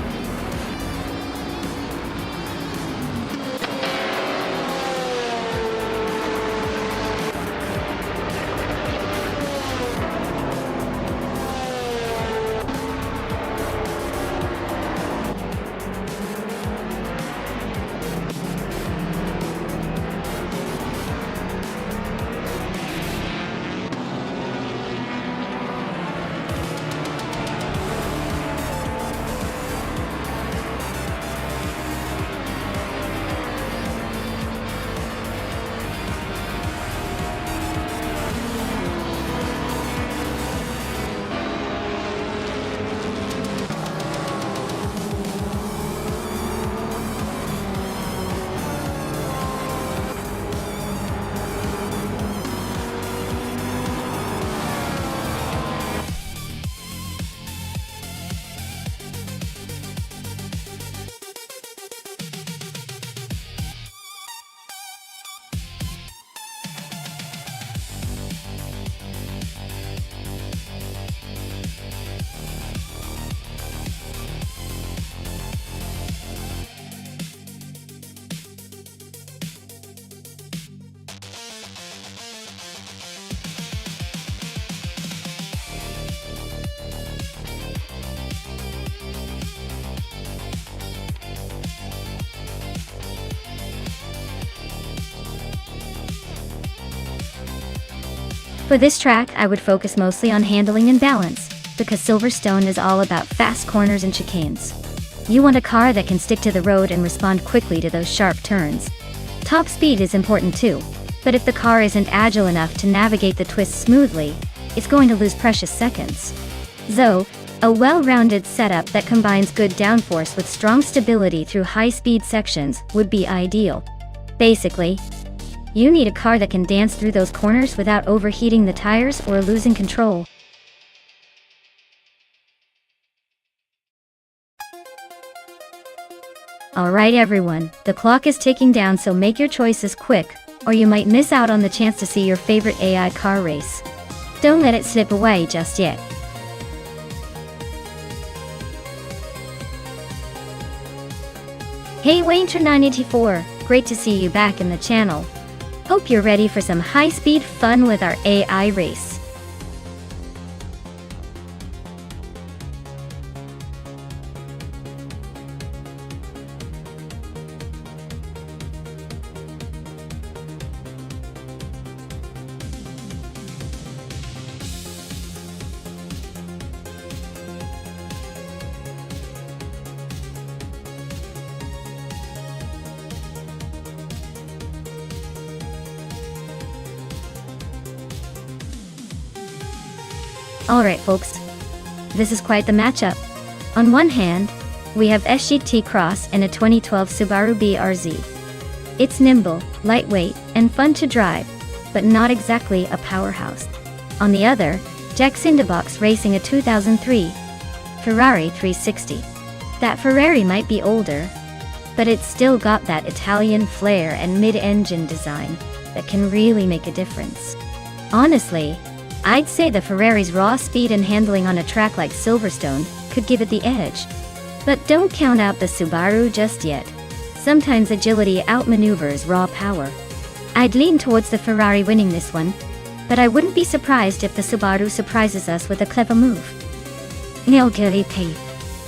For this track, I would focus mostly on handling and balance, because Silverstone is all about fast corners and chicanes. You want a car that can stick to the road and respond quickly to those sharp turns. Top speed is important too, but if the car isn't agile enough to navigate the twists smoothly, it's going to lose precious seconds. So, a well-rounded setup that combines good downforce with strong stability through high-speed sections would be ideal. Basically, you need a car that can dance through those corners without overheating the tires or losing control. Alright everyone, the clock is ticking down, so make your choices quick, or you might miss out on the chance to see your favorite AI car race. Don't let it slip away just yet. Hey Wayne984, great to see you back in the channel. Hope you're ready for some high-speed fun with our AI race. Alright folks, this is quite the matchup. On one hand, we have SGT Cross and a 2012 Subaru BRZ. It's nimble, lightweight, and fun to drive, but not exactly a powerhouse. On the other, Jax in the Box racing a 2003 Ferrari 360. That Ferrari might be older, but it's still got that Italian flair and mid-engine design that can really make a difference. Honestly, I'd say the Ferrari's raw speed and handling on a track like Silverstone could give it the edge. But don't count out the Subaru just yet. Sometimes agility outmaneuvers raw power. I'd lean towards the Ferrari winning this one, but I wouldn't be surprised if the Subaru surprises us with a clever move.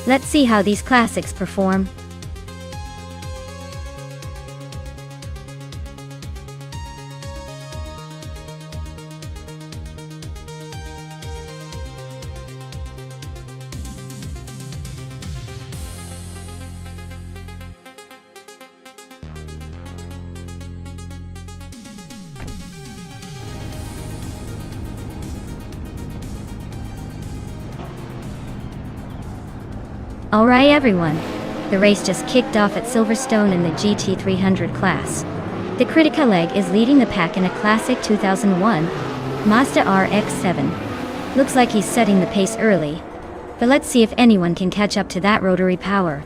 Let's see how these classics perform. Alright everyone, the race just kicked off at Silverstone in the GT300 class. The Critica leg is leading the pack in a classic 2001 Mazda RX-7. Looks like he's setting the pace early, but let's see if anyone can catch up to that rotary power.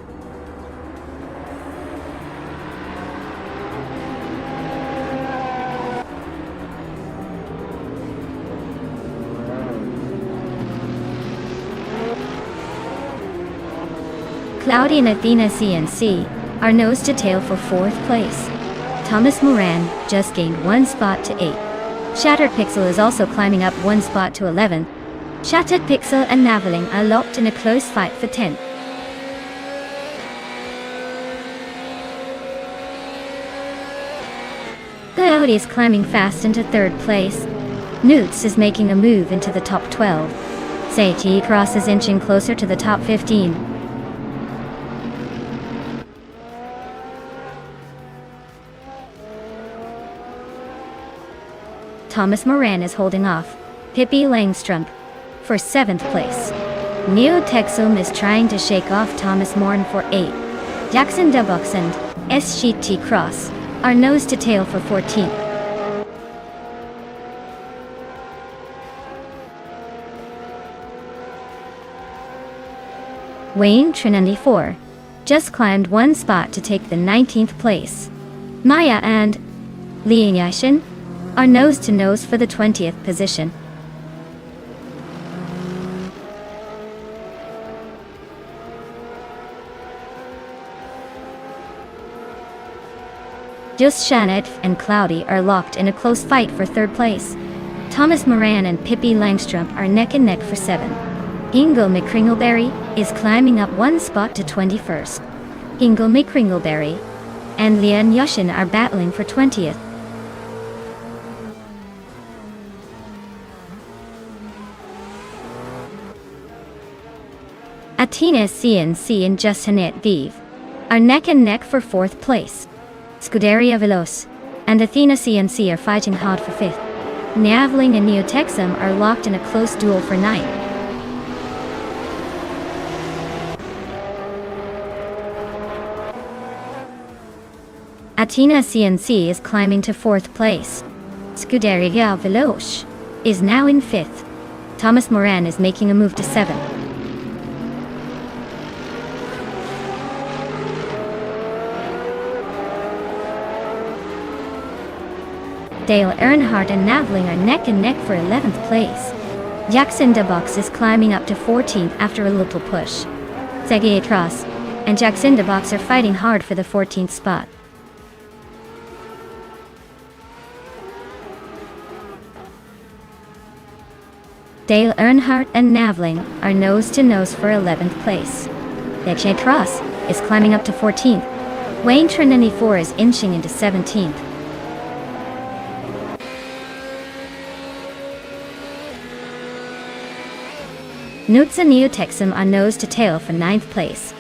Cloudy and Athena CNC are nose to tail for 4th place. Thomas Moran just gained 1 spot to 8. Shattered Pixel is also climbing up 1 spot to 11. Shattered Pixel and Naveling are locked in a close fight for 10th. Cloudy is climbing fast into 3rd place. Newts is making a move into the top 12. SGT Cross is inching closer to the top 15. Thomas Moran is holding off Pippi Langstrup for 7th place. Neo Texum is trying to shake off Thomas Moran for 8. Jackson Dubox and SGT Cross are nose to tail for 14th. Wayne94 just climbed 1 spot to take the 19th place. Maya and Li Yashin are nose to nose for the 20th position. Just Shannon and Cloudy are locked in a close fight for 3rd place. Thomas Moran and Pippi Langstrup are neck and neck for 7. Ingo McCringleberry is climbing up 1 spot to 21st. Ingo McCringleberry and Lian Yushin are battling for 20th. Athena CNC and Justinet Vive are neck and neck for 4th place. Scuderia Veloce and Athena CNC are fighting hard for 5th. Navling and Neotexum are locked in a close duel for 9th. Athena CNC is climbing to 4th place. Scuderia Veloce is now in 5th. Thomas Moran is making a move to 7th. Dale Earnhardt and Navling are neck and neck for 11th place. Jackson DeBox is climbing up to 14th after a little push. Sergei Tross and Jackson DeBox are fighting hard for the 14th spot. Dale Earnhardt and Navling are nose to nose for 11th place. Sergei Tross is climbing up to 14th. Wayne Trinity 4 is inching into 17th. Nutz and Neotexum are nose to tail for 9th place.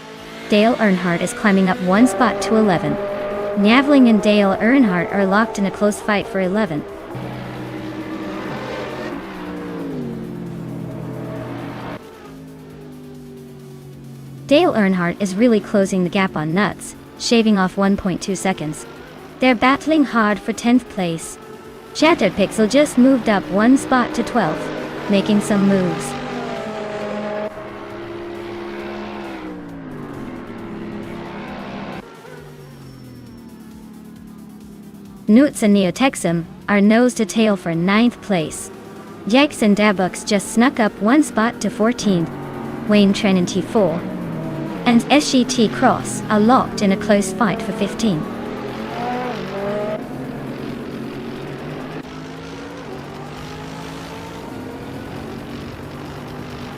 Dale Earnhardt is climbing up 1 spot to 11. Navling and Dale Earnhardt are locked in a close fight for 11. Dale Earnhardt is really closing the gap on Nutz, shaving off 1.2 seconds. They're battling hard for 10th place. Shattered Pixel just moved up 1 spot to 12th, making some moves. Nutz and Neotexum are nose to tail for 9th place. Jackson Dabux just snuck up 1 spot to 14th. Wayne Trinity 4 and SGT Cross are locked in a close fight for 15th.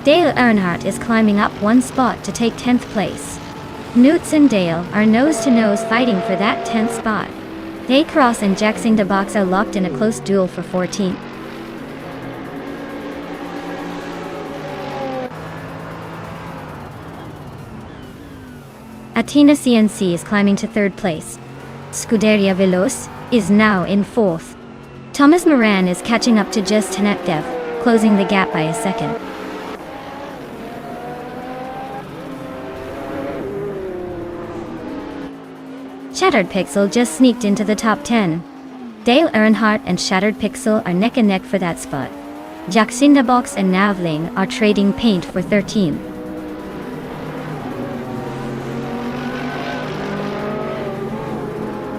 Dale Earnhardt is climbing up 1 spot to take 10th place. Nutz and Dale are nose to nose fighting for that 10th spot. Day Cross and Jackson DeBox are locked in a close duel for 14th. Athena CNC is climbing to 3rd place. Scuderia Veloce is now in 4th. Thomas Moran is catching up to Justinet Dev, closing the gap by a second. Shattered Pixel just sneaked into the top 10. Dale Earnhardt and Shattered Pixel are neck and neck for that spot. Jackson DeBox and Navling are trading paint for 13.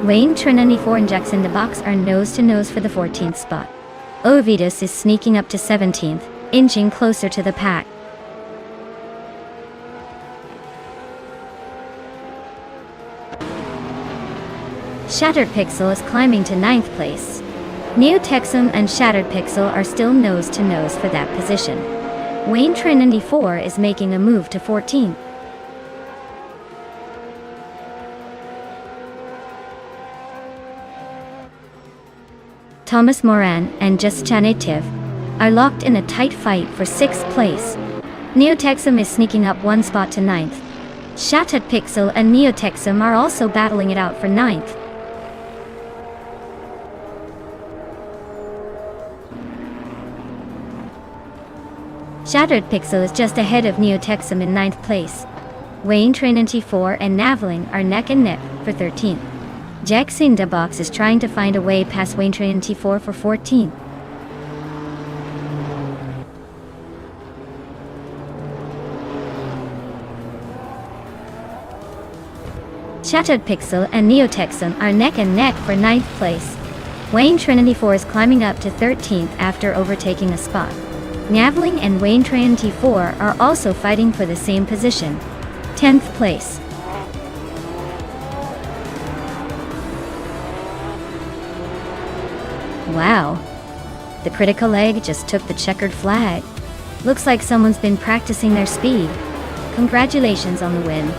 Wayne Trinity 4 and Jackson DeBox are nose to nose for the 14th spot. Ovidus is sneaking up to 17th, inching closer to the pack. Shattered Pixel is climbing to 9th place. Neotexum and Shattered Pixel are still nose to nose for that position. Wayne Trinity 4 is making a move to 14. Thomas Moran and Justinet are locked in a tight fight for 6th place. Neotexum is sneaking up 1 spot to 9th. Shattered Pixel and Neotexum are also battling it out for 9th. Shattered Pixel is just ahead of Neotexum in 9th place. Wayne Trinity 4 and Navling are neck and neck for 13th. Jackson DeBox is trying to find a way past Wayne Trinity 4 for 14th. Shattered Pixel and Neotexum are neck and neck for 9th place. Wayne Trinity 4 is climbing up to 13th after overtaking a spot. Navling and Wayne Trinity 4 are also fighting for the same position, 10th place. Wow, the critical egg just took the checkered flag. Looks like someone's been practicing their speed. Congratulations on the win.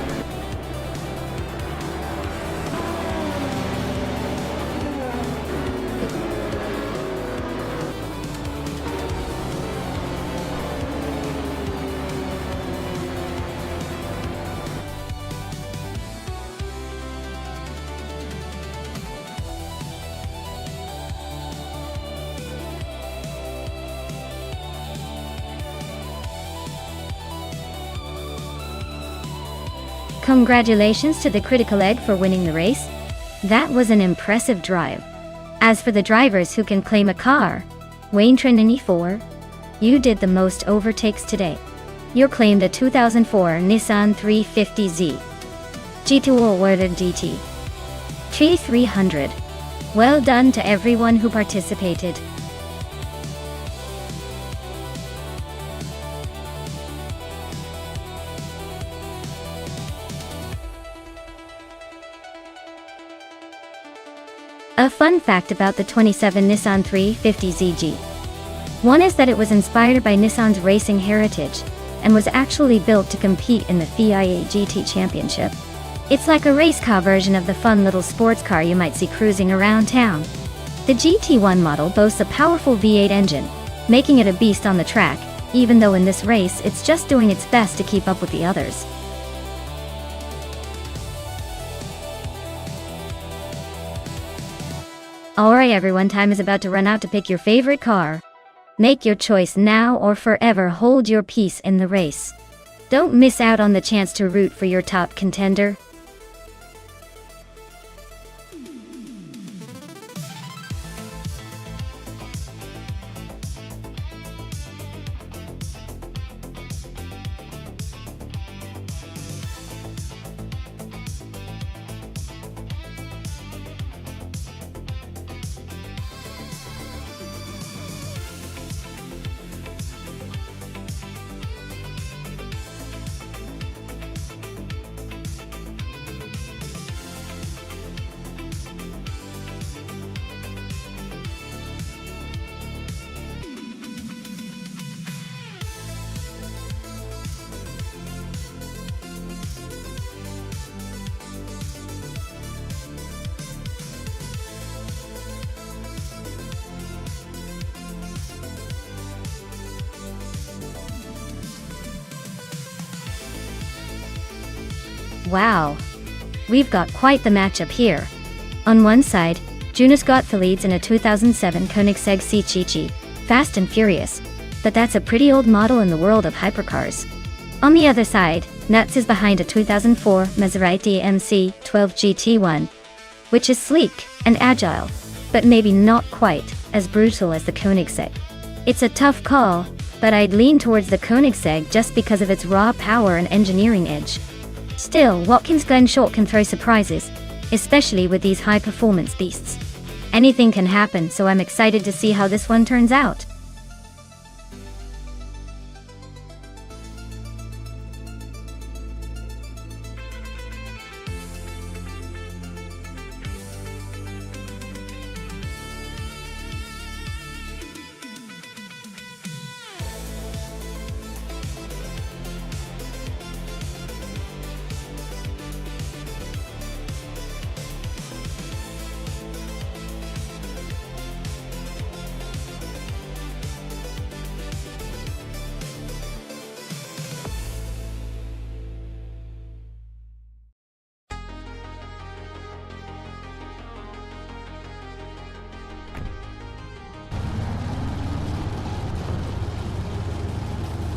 Congratulations to the Critical Egg for winning the race. That was an impressive drive. As for the drivers who can claim a car, Wayne Trinity 4, you did the most overtakes today. You claimed a 2004 Nissan 350Z. G2 awarded GT. T300. Well done to everyone who participated. A fun fact about the 27 Nissan 350ZG. One is that it was inspired by Nissan's racing heritage, and was actually built to compete in the FIA GT Championship. It's like a race car version of the fun little sports car you might see cruising around town. The GT1 model boasts a powerful V8 engine, making it a beast on the track, even though in this race it's just doing its best to keep up with the others. Alright everyone, time is about to run out to pick your favorite car. Make your choice now or forever hold your peace in the race. Don't miss out on the chance to root for your top contender. Wow! We've got quite the matchup here. On one side, Jonas Gottfried leads in a 2007 Koenigsegg C-Chichi, fast and furious, but that's a pretty old model in the world of hypercars. On the other side, Nuts is behind a 2004 Maserati MC12 GT1, which is sleek and agile, but maybe not quite as brutal as the Koenigsegg. It's a tough call, but I'd lean towards the Koenigsegg just because of its raw power and engineering edge. Still, Watkins Glen Short can throw surprises, especially with these high-performance beasts. Anything can happen, so I'm excited to see how this one turns out.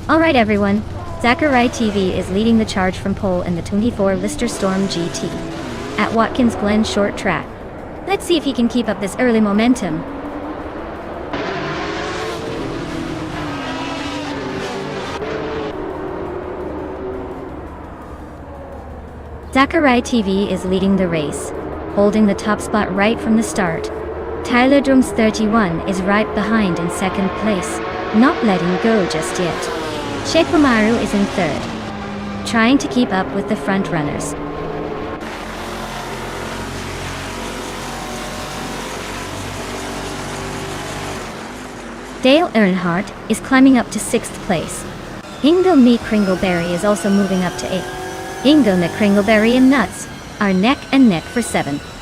Alright everyone, Zachary TV is leading the charge from pole in the 24 Lister Storm GT at Watkins Glen Short Track. Let's see if he can keep up this early momentum. Zachary TV is leading the race, holding the top spot right from the start. Tyler Drums 31 is right behind in second place, not letting go just yet. Shekumaru is in third, trying to keep up with the front runners. Dale Earnhardt is climbing up to 6th place. Ingo Meat Kringleberry is also moving up to 8th. Ingo Kringleberry and Nuts are neck and neck for 7th.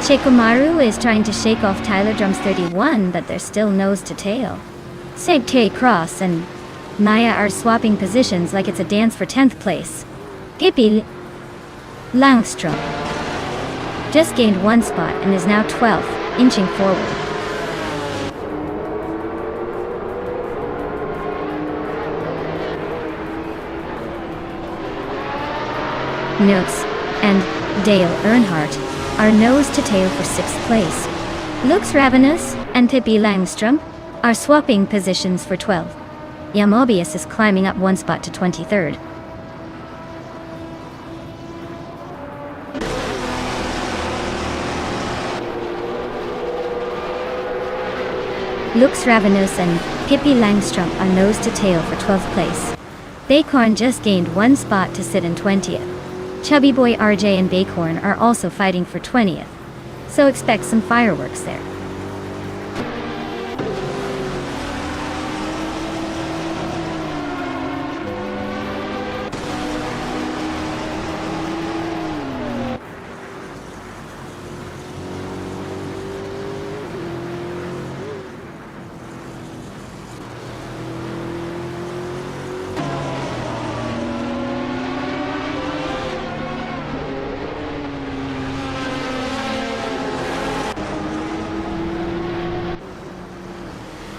Shekumaru is trying to shake off Tyler Drums 31, but they're still nose to tail. Segte Cross and Maya are swapping positions like it's a dance for 10th place. Gippi Langstrom just gained 1 spot and is now 12th. inching forward. Notes and Dale Earnhardt are nose to tail for 6th place. Lux Ravenous and Pippi Langstrom are swapping positions for 12th. Mobius is climbing up 1 spot to 23rd. Lux Ravenous and Pippi Langstrom are nose to tail for 12th place. Bacorn just gained 1 spot to sit in 20th. Chubby Boy RJ and Bacorn are also fighting for 20th, so expect some fireworks there.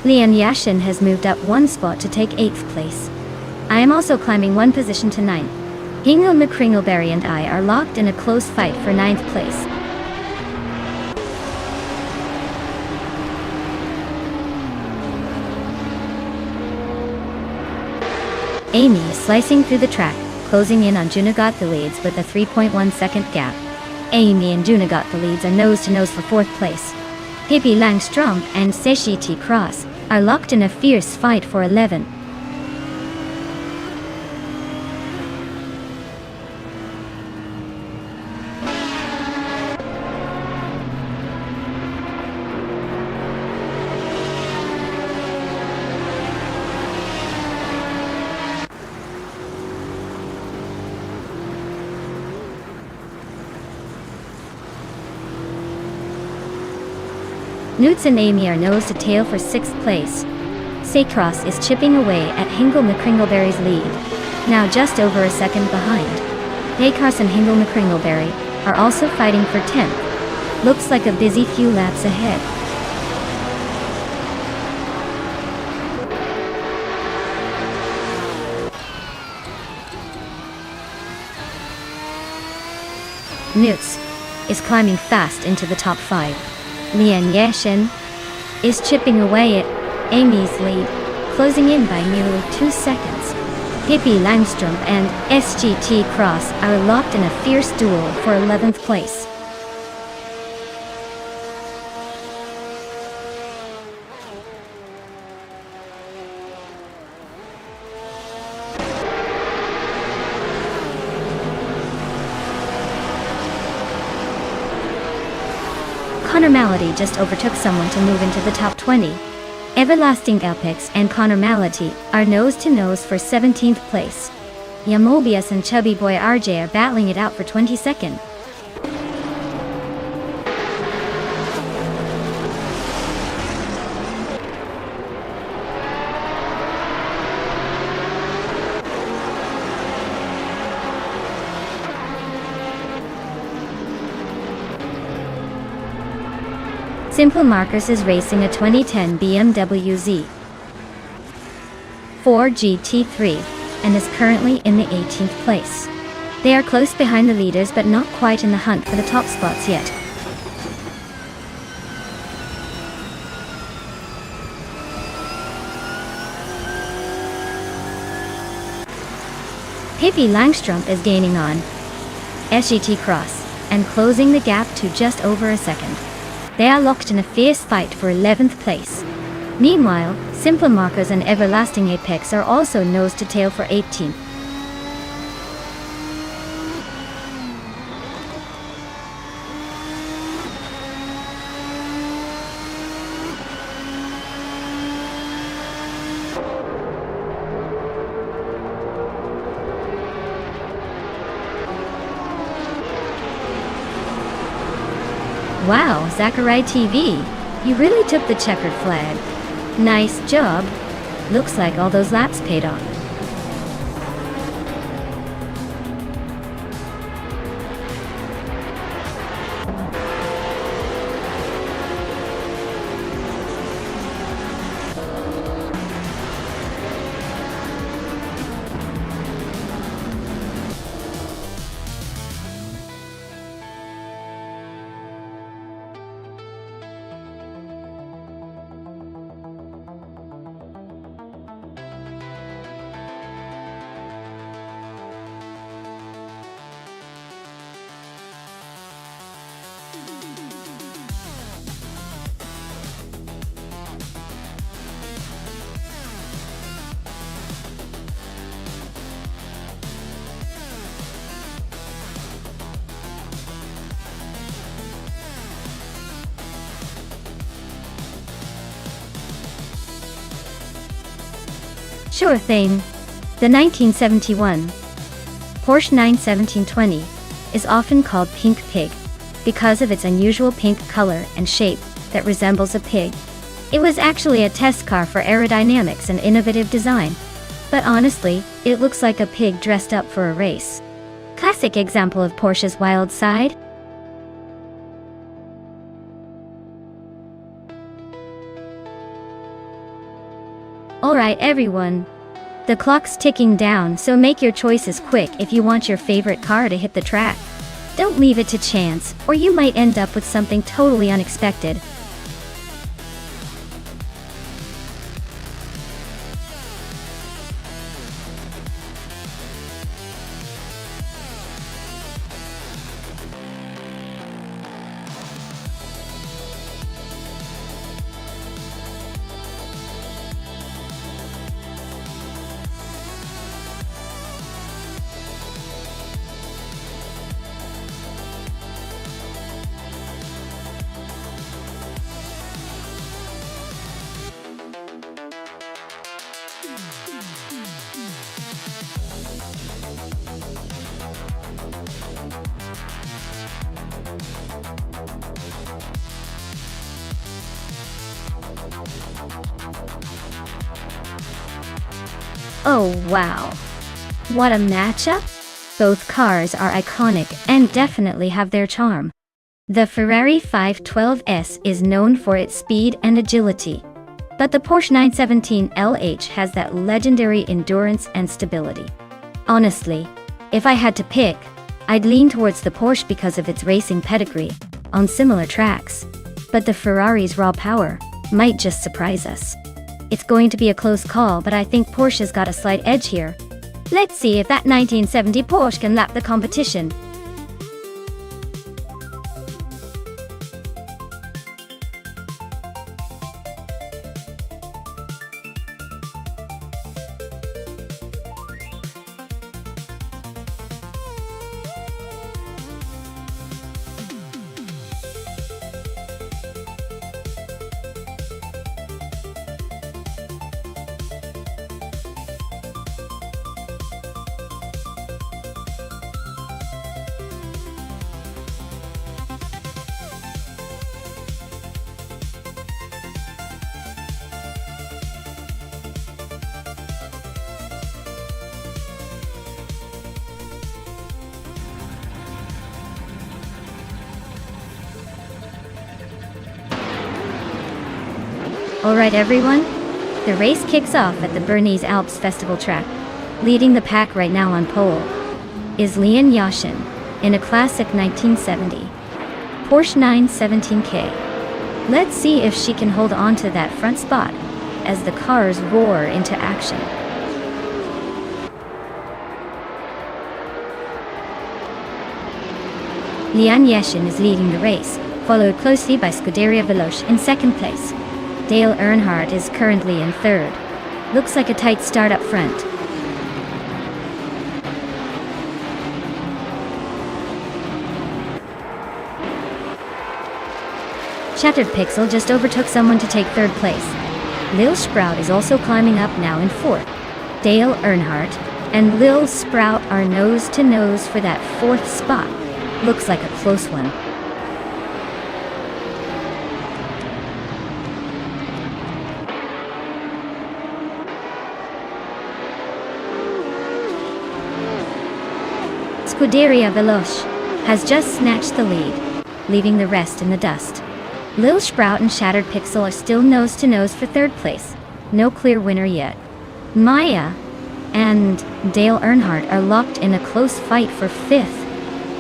Leon Yashin has moved up 1 spot to take 8th place. I am also climbing 1 position to 9th. Hingle McCringleberry and I are locked in a close fight for 9th place. Amy is slicing through the track, closing in on Juna got the leads with a 3.1 second gap. Amy and Juna got the leads are nose to nose for 4th place. Pippi Langstrom and Seshi T. Cross are locked in a fierce fight for 11th. Newts and Amy are nose to tail for 6th place. Saycross is chipping away at Hingle McCringleberry's lead, now just over a second behind. Dacars and Hingle McCringleberry are also fighting for 10th. Looks like a busy few laps ahead. Newts is climbing fast into the top 5. Lian Yashin is chipping away at Amy's lead, closing in by nearly 2 seconds. Pippi Langstrom and SGT Cross are locked in a fierce duel for 11th place. Connor Malady just overtook someone to move into the top 20. Everlasting Elpix and Connor Malady are nose to nose for 17th place. Yamobius and Chubby Boy RJ are battling it out for 22nd. Simple Markers is racing a 2010 BMW Z4 GT3 and is currently in the 18th place. They are close behind the leaders but not quite in the hunt for the top spots yet. Pippi Langstrom is gaining on SGT Cross and closing the gap to just over a second. They are locked in a fierce fight for 11th place. Meanwhile, Simple Markers and Everlasting Apex are also nose to tail for 18th. Wow, Zachary TV, you really took the checkered flag. Nice job. Looks like all those laps paid off. Sure thing. The 1971 Porsche 91720 is often called Pink Pig because of its unusual pink color and shape that resembles a pig. It was actually a test car for aerodynamics and innovative design, but honestly, it looks like a pig dressed up for a race. Classic example of Porsche's wild side. Alright everyone, the clock's ticking down, so make your choices quick if you want your favorite car to hit the track. Don't leave it to chance, or you might end up with something totally unexpected. Oh wow. What a matchup! Both cars are iconic and definitely have their charm. The Ferrari 512S is known for its speed and agility, but the Porsche 917 LH has that legendary endurance and stability. Honestly, if I had to pick, I'd lean towards the Porsche because of its racing pedigree on similar tracks, but the Ferrari's raw power might just surprise us. It's going to be a close call, but I think Porsche's got a slight edge here. Let's see if that 1970 Porsche can lap the competition. Alright everyone, the race kicks off at the Bernese Alps Festival track. Leading the pack right now on pole is Leon Yashin in a classic 1970 Porsche 917K. Let's see if she can hold on to that front spot as the cars roar into action. Leon Yashin is leading the race, followed closely by Scuderia Veloce in second place. Dale Earnhardt is currently in third. Looks like a tight start up front. Shattered Pixel just overtook someone to take third place. Lil Sprout is also climbing up now in fourth. Dale Earnhardt and Lil Sprout are nose to nose for that fourth spot. Looks like a close one. Scuderia Veloce has just snatched the lead, leaving the rest in the dust. Lil Sprout and Shattered Pixel are still nose to nose for third place. No clear winner yet. Maya and Dale Earnhardt are locked in a close fight for fifth.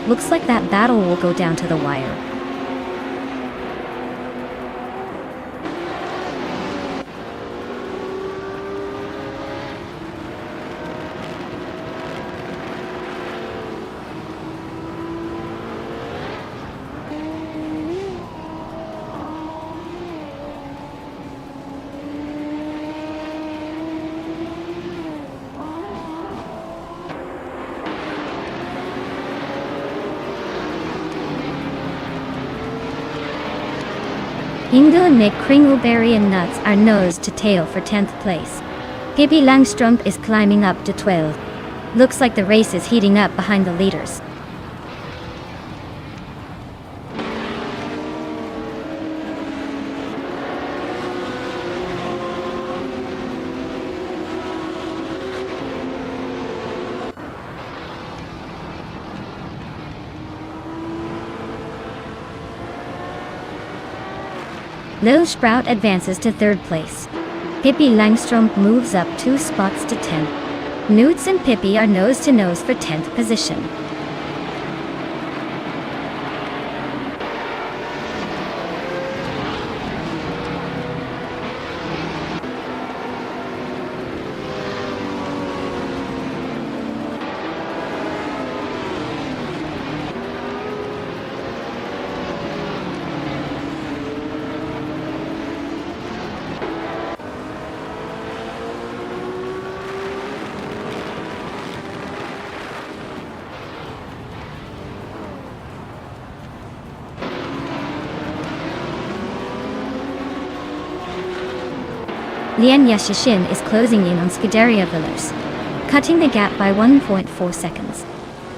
Looks like that battle will go down to the wire. Ingo and Nick Kringleberry and Nuts are nose to tail for 10th place. Pippi Langstrumpf is climbing up to 12. Looks like the race is heating up behind the leaders. Lil Sprout advances to 3rd place. Pippi Langstrumpf moves up 2 spots to 10. Newts and Pippi are nose to nose for 10th position. Lian Yashishin is closing in on Scuderia Villers, cutting the gap by 1.4 seconds.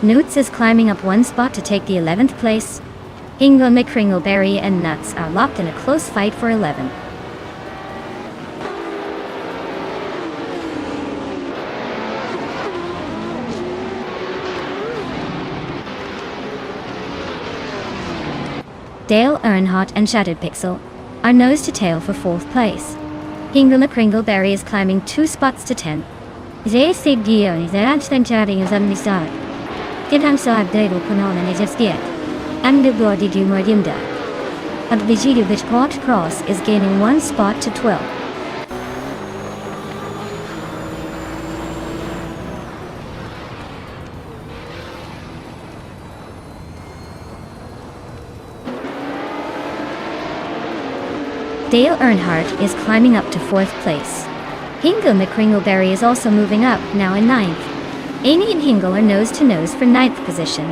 Newts is climbing up 1 spot to take the 11th place. Hingle, McCringleberry and Nuts are locked in a close fight for 11. Dale Earnhardt and Shattered Pixel are nose to tail for 4th place. Hingle McCringleberry is climbing 2 spots to 10. JCDO is Randsteincharing is Amnisar. Gedamso Abdel Kunon and Ejevskiet. And the Gordy Dumordimda. Abdijidovic Port Cross is gaining 1 spot to 12. Dale Earnhardt is climbing up to 4th place. Hingle McCringleberry is also moving up, now in 9th. Amy and Hingle are nose to nose for 9th position.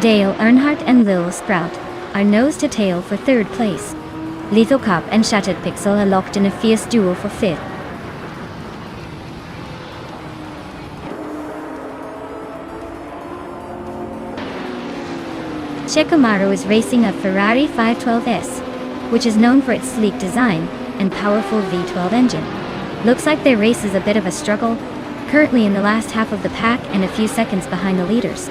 Dale Earnhardt and Lil Sprout are nose to tail for 3rd place. Lethal Cop and Shattered Pixel are locked in a fierce duel for 5th. Shikamaru is racing a Ferrari 512S, which is known for its sleek design and powerful V12 engine. Looks like their race is a bit of a struggle, currently in the last half of the pack and a few seconds behind the leaders.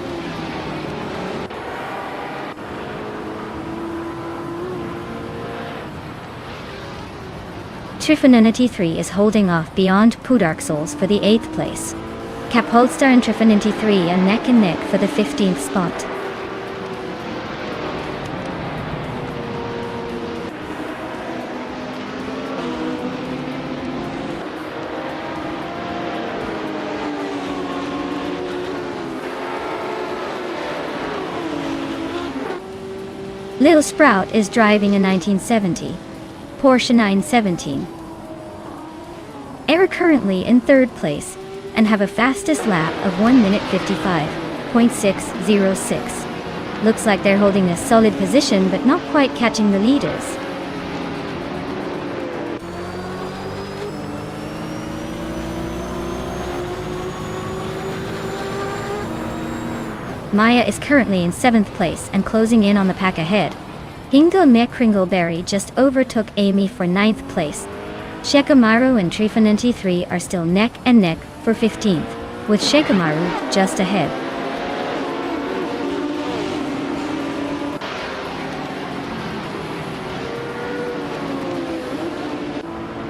Trifinity 3 is holding off beyond Dark Souls for the 8th place. Capolstar and Trifinity 3 are neck and neck for the 15th spot. Lil Sprout is driving a 1970 Porsche 917. Are currently in 3rd place and have a fastest lap of 1 minute 55.606. Looks like they're holding a solid position but not quite catching the leaders. Maya is currently in 7th place and closing in on the pack ahead. Hingle McCringleberry just overtook Amy for 9th place. Shikamaru and Trifinity 3 are still neck and neck for 15th, with Shikamaru just ahead.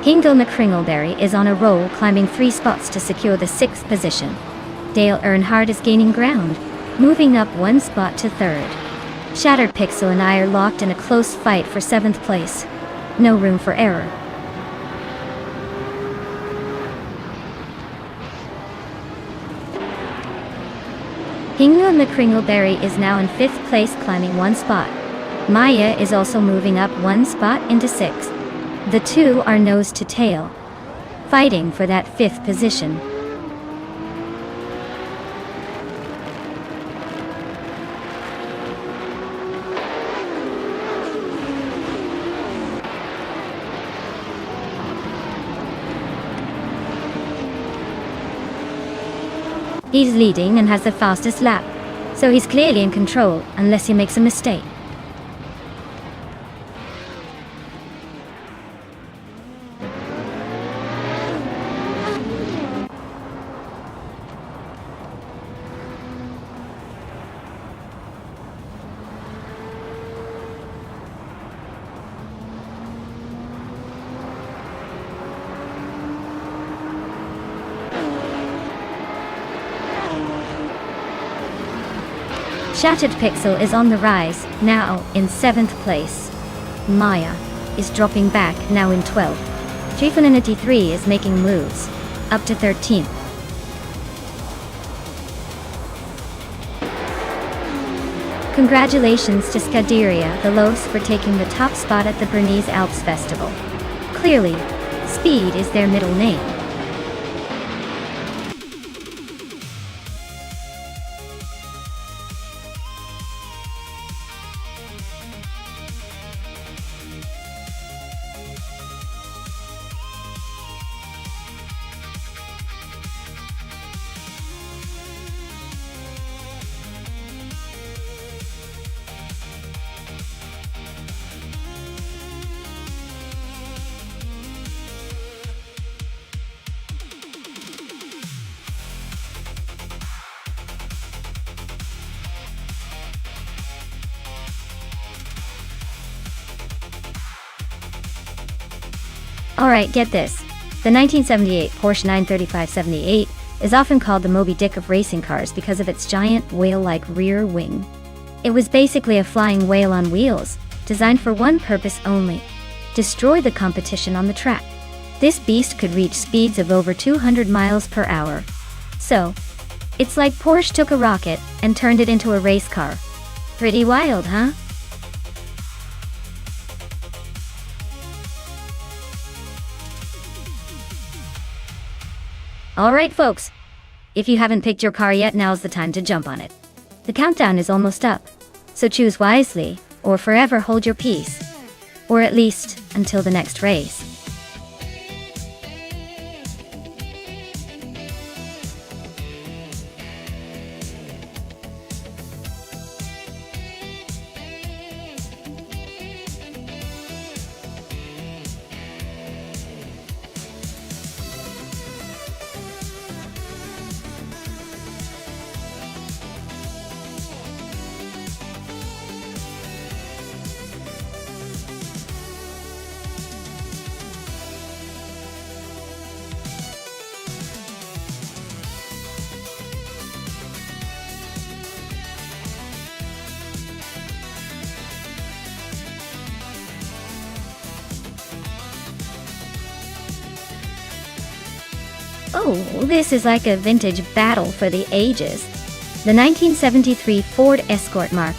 Hingle McCringleberry is on a roll, climbing 3 spots to secure the 6th position. Dale Earnhardt is gaining ground, moving up 1 spot to 3rd. Shattered Pixel and I are locked in a close fight for 7th place. No room for error. Hingle McCringleberry is now in 5th place, climbing 1 spot. Maya is also moving up 1 spot into 6th. The two are nose to tail, fighting for that 5th position. He's leading and has the fastest lap, so he's clearly in control unless he makes a mistake. Shattered Pixel is on the rise, now in 7th place. Maya is dropping back, now in 12th. Trifinity 3 is making moves, up to 13th. Congratulations to Scuderia the Los for taking the top spot at the Bernese Alps Festival. Clearly, speed is their middle name. Alright, get this. The 1978 Porsche 935/78 is often called the Moby Dick of racing cars because of its giant whale-like rear wing. It was basically a flying whale on wheels, designed for one purpose only: destroy the competition on the track. This beast could reach speeds of over 200 miles per hour. So, it's like Porsche took a rocket and turned it into a race car. Pretty wild, huh? Alright folks, if you haven't picked your car yet, now's the time to jump on it. The countdown is almost up, so choose wisely, or forever hold your peace. Or at least, until the next race. Oh, this is like a vintage battle for the ages. The 1973 Ford Escort Mark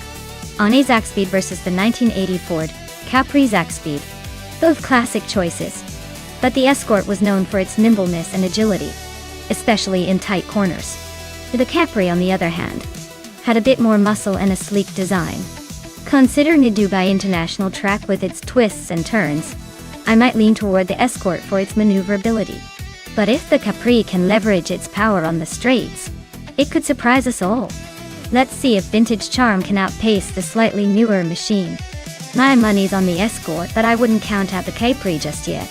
on Zack Speed versus the 1980 Ford Capri Zack Speed. Both classic choices. But the Escort was known for its nimbleness and agility, especially in tight corners. The Capri, on the other hand, had a bit more muscle and a sleek design. Considering the Dubai International track with its twists and turns, I might lean toward the Escort for its maneuverability. But if the Capri can leverage its power on the straights, it could surprise us all. Let's see if vintage charm can outpace the slightly newer machine. My money's on the Escort, but I wouldn't count out the Capri just yet.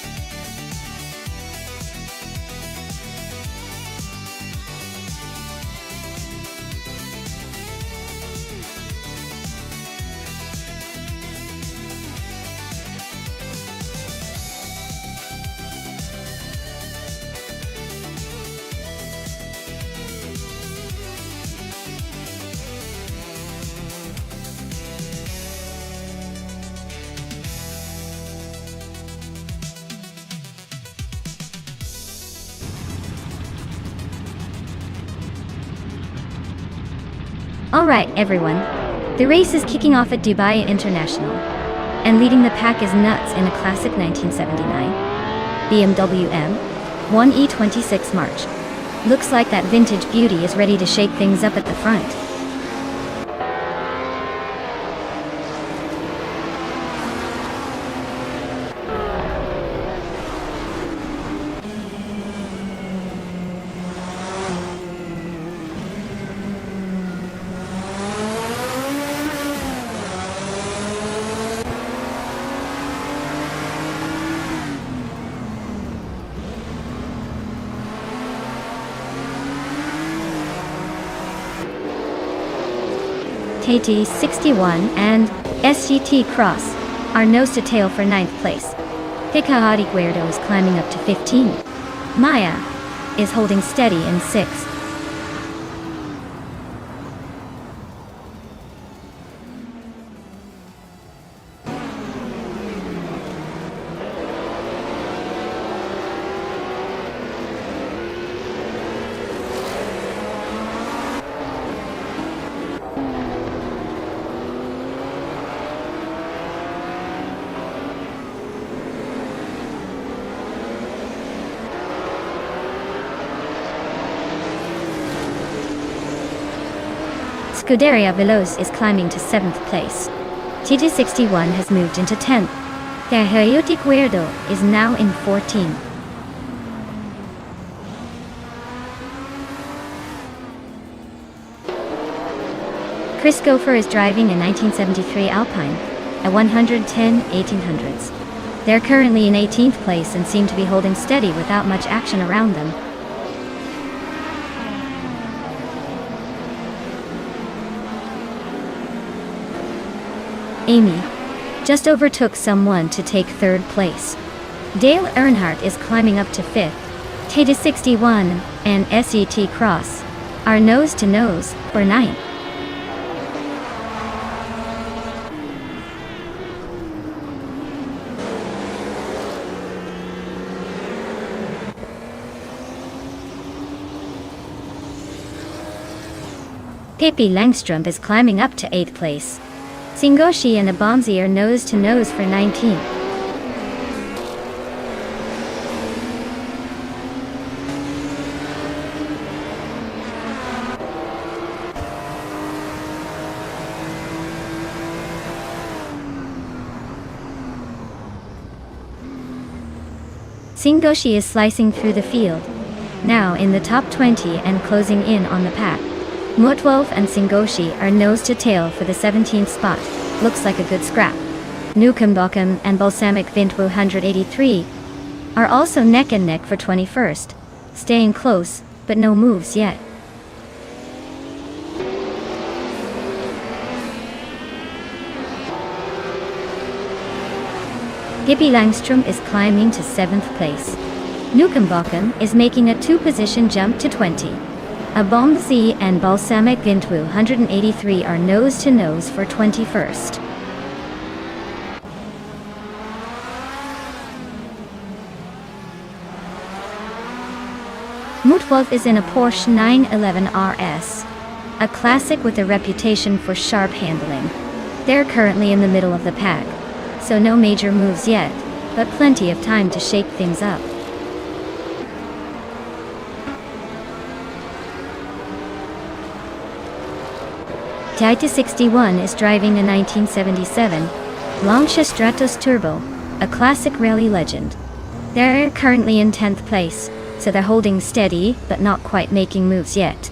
Alright everyone, the race is kicking off at Dubai International, and leading the pack is Nuts in a classic 1979 BMW M1 E26 March. Looks like that vintage beauty is ready to shake things up at the front. KT61 and SGT Cross are nose to tail for 9th place. Hikahari Guerdo is climbing up to 15. Maya is holding steady in 6th. Scuderia Veloz is climbing to 7th place. TT61 has moved into 10th. Hikahari Guerdo is now in 14th. Chris Gopher is driving a 1973 Alpine, a 110 1800s. They're currently in 18th place and seem to be holding steady without much action around them. Amy just overtook someone to take 3rd place. Dale Earnhardt is climbing up to 5th. TT61 and SET Cross are nose to nose for 9th. Pippi Langstrom is climbing up to 8th place. Singoshi and Abomzi are nose to nose for 19th. Singoshi is slicing through the field, now in the top 20 and closing in on the pack. Mutwolf and Singoshi are nose to tail for the 17th spot. Looks like a good scrap. Nukambokum and Balsamic Vint 183 are also neck and neck for 21st, staying close, but no moves yet. Pippi Langstrom is climbing to 7th place. Nukambokum is making a 2-position jump to 20. Abomzi and Balsamic Vint 183 are nose to nose for 21st. Mutwolf is in a Porsche 911 RS, a classic with a reputation for sharp handling. They're currently in the middle of the pack, so no major moves yet, but plenty of time to shake things up. TT61 is driving a 1977 Lancia Stratos Turbo, a classic rally legend. They're currently in 10th place, so they're holding steady but not quite making moves yet.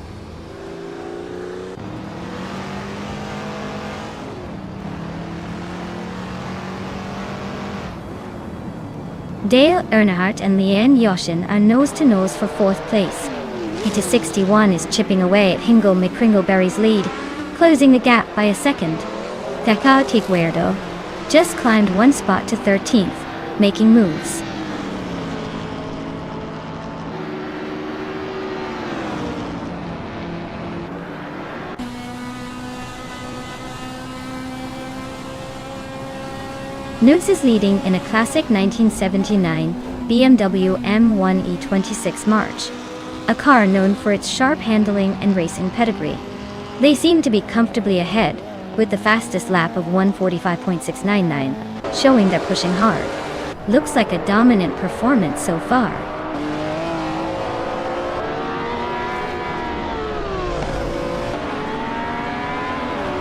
Dale Earnhardt and Leanne Yoshin are nose to nose for 4th place. TT61 is chipping away at Hingle McCringleberry's lead, closing the gap by a second. Hikahari Guerdo just climbed 1 spot to 13th, making moves. Nudes is leading in a classic 1979 BMW M1 E26 March, a car known for its sharp handling and racing pedigree. They seem to be comfortably ahead, with the fastest lap of 1:45.699, showing they're pushing hard. Looks like a dominant performance so far.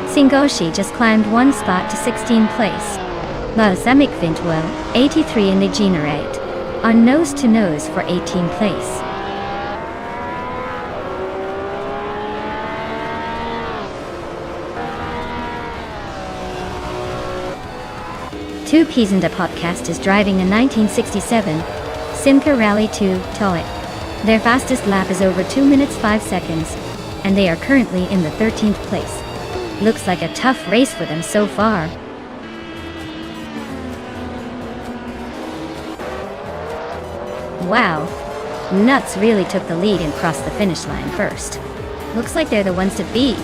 Singoshi just climbed 1 spot to 16th place. Balsamic Vint 83 and Degenerate are nose to nose for 18th place. Two Peas and a Podcast is driving a 1967 Simca Rally 2 Toit. Their fastest lap is over 2 minutes 5 seconds, and they are currently in the 13th place. Looks like a tough race for them so far. Wow, Nuts really took the lead and crossed the finish line first. Looks like they're the ones to beat.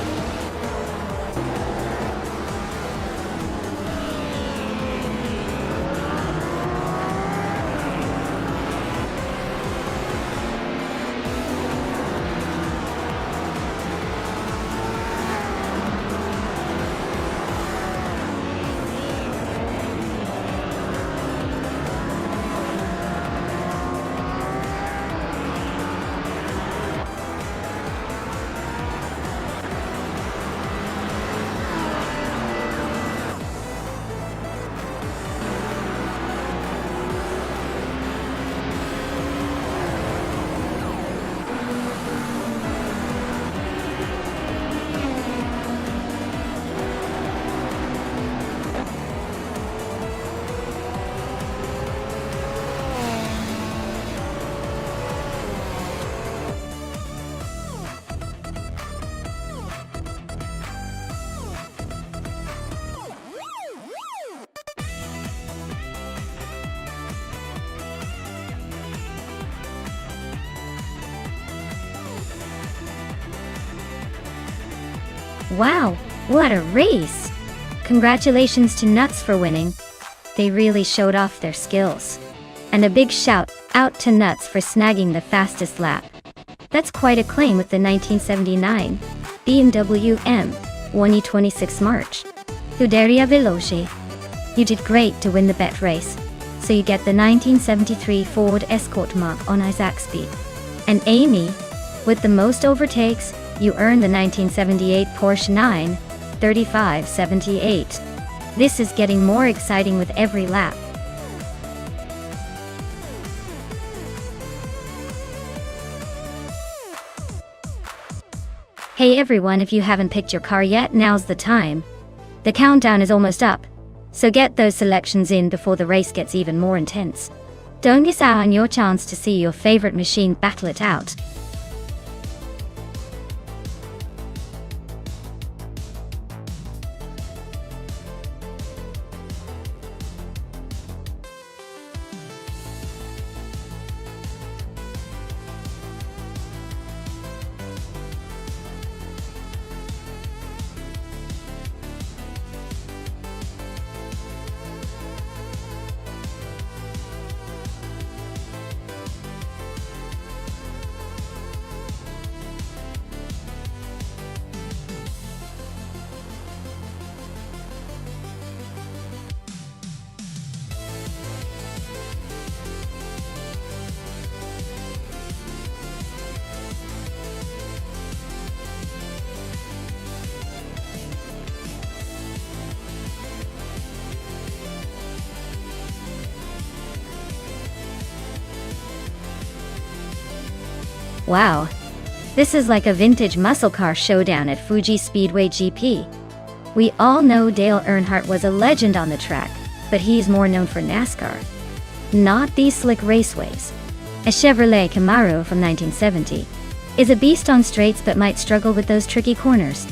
Wow, what a race! Congratulations to Nuts for winning. They really showed off their skills. And a big shout out to Nuts for snagging the fastest lap. That's quite a claim with the 1979 BMW M1E26 March. Scuderia Veloce. You did great to win the bet race, so you get the 1973 Ford Escort mark on Isaac Speed. And Amy, with the most overtakes, you earned the 1978 Porsche 93578. This is getting more exciting with every lap. Hey everyone, if you haven't picked your car yet, now's the time. The countdown is almost up, so get those selections in before the race gets even more intense. Don't miss out on your chance to see your favorite machine battle it out. Wow, this is like a vintage muscle car showdown at Fuji Speedway GP. We all know Dale Earnhardt was a legend on the track, but he's more known for NASCAR. Not these slick raceways. A Chevrolet Camaro from 1970 is a beast on straights but might struggle with those tricky corners.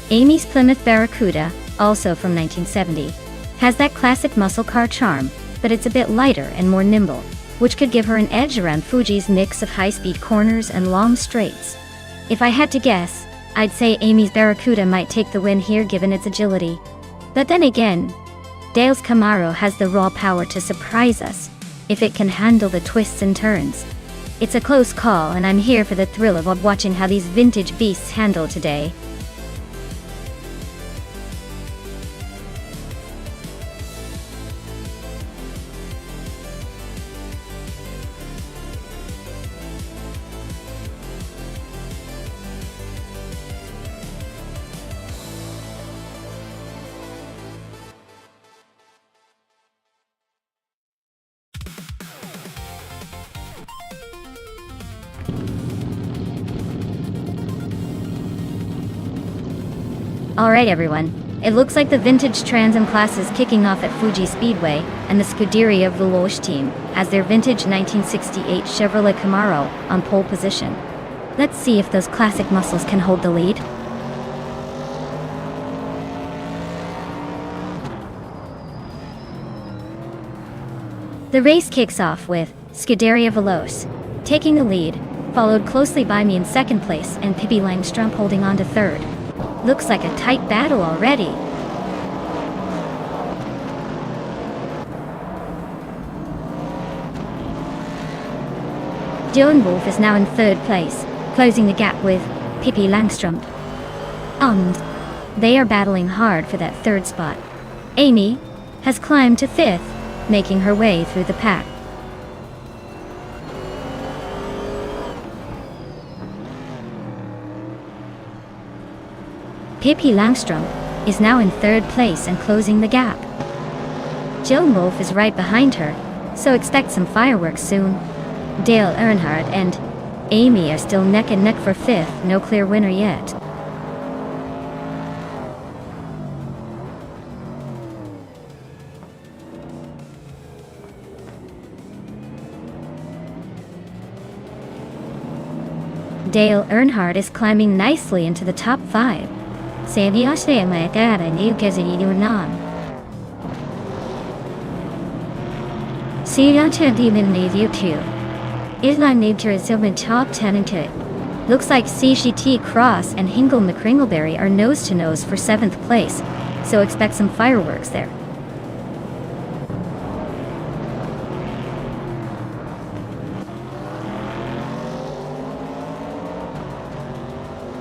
Amy's Plymouth Barracuda, also from 1970, has that classic muscle car charm, but it's a bit lighter and more nimble, which could give her an edge around Fuji's mix of high-speed corners and long straights. If I had to guess, I'd say Amy's Barracuda might take the win here given its agility. But then again, Dale's Camaro has the raw power to surprise us, if it can handle the twists and turns. It's a close call, and I'm here for the thrill of watching how these vintage beasts handle today. Alright everyone, it looks like the vintage Trans Am class is kicking off at Fuji Speedway, and the Scuderia Veloce team has their vintage 1968 Chevrolet Camaro on pole position. Let's see if those classic muscles can hold the lead. The race kicks off with Scuderia Veloce taking the lead, followed closely by me in second place and Pippi Langstrumpf holding on to third. Looks like a tight battle already. Joan Wolf is now in third place, closing the gap with Pippi Langstrumpf. And they are battling hard for that third spot. Amy has climbed to fifth, making her way through the pack. Pippi Langstrumpf is now in third place and closing the gap. Joan Wolf is right behind her, so expect some fireworks soon. Dale Earnhardt and Amy are still neck and neck for fifth, no clear winner yet. Dale Earnhardt is climbing nicely into the top 5. Top 10 into it. Looks like CGT Cross and Hingle McCringleberry are nose to nose for 7th place, so expect some fireworks there.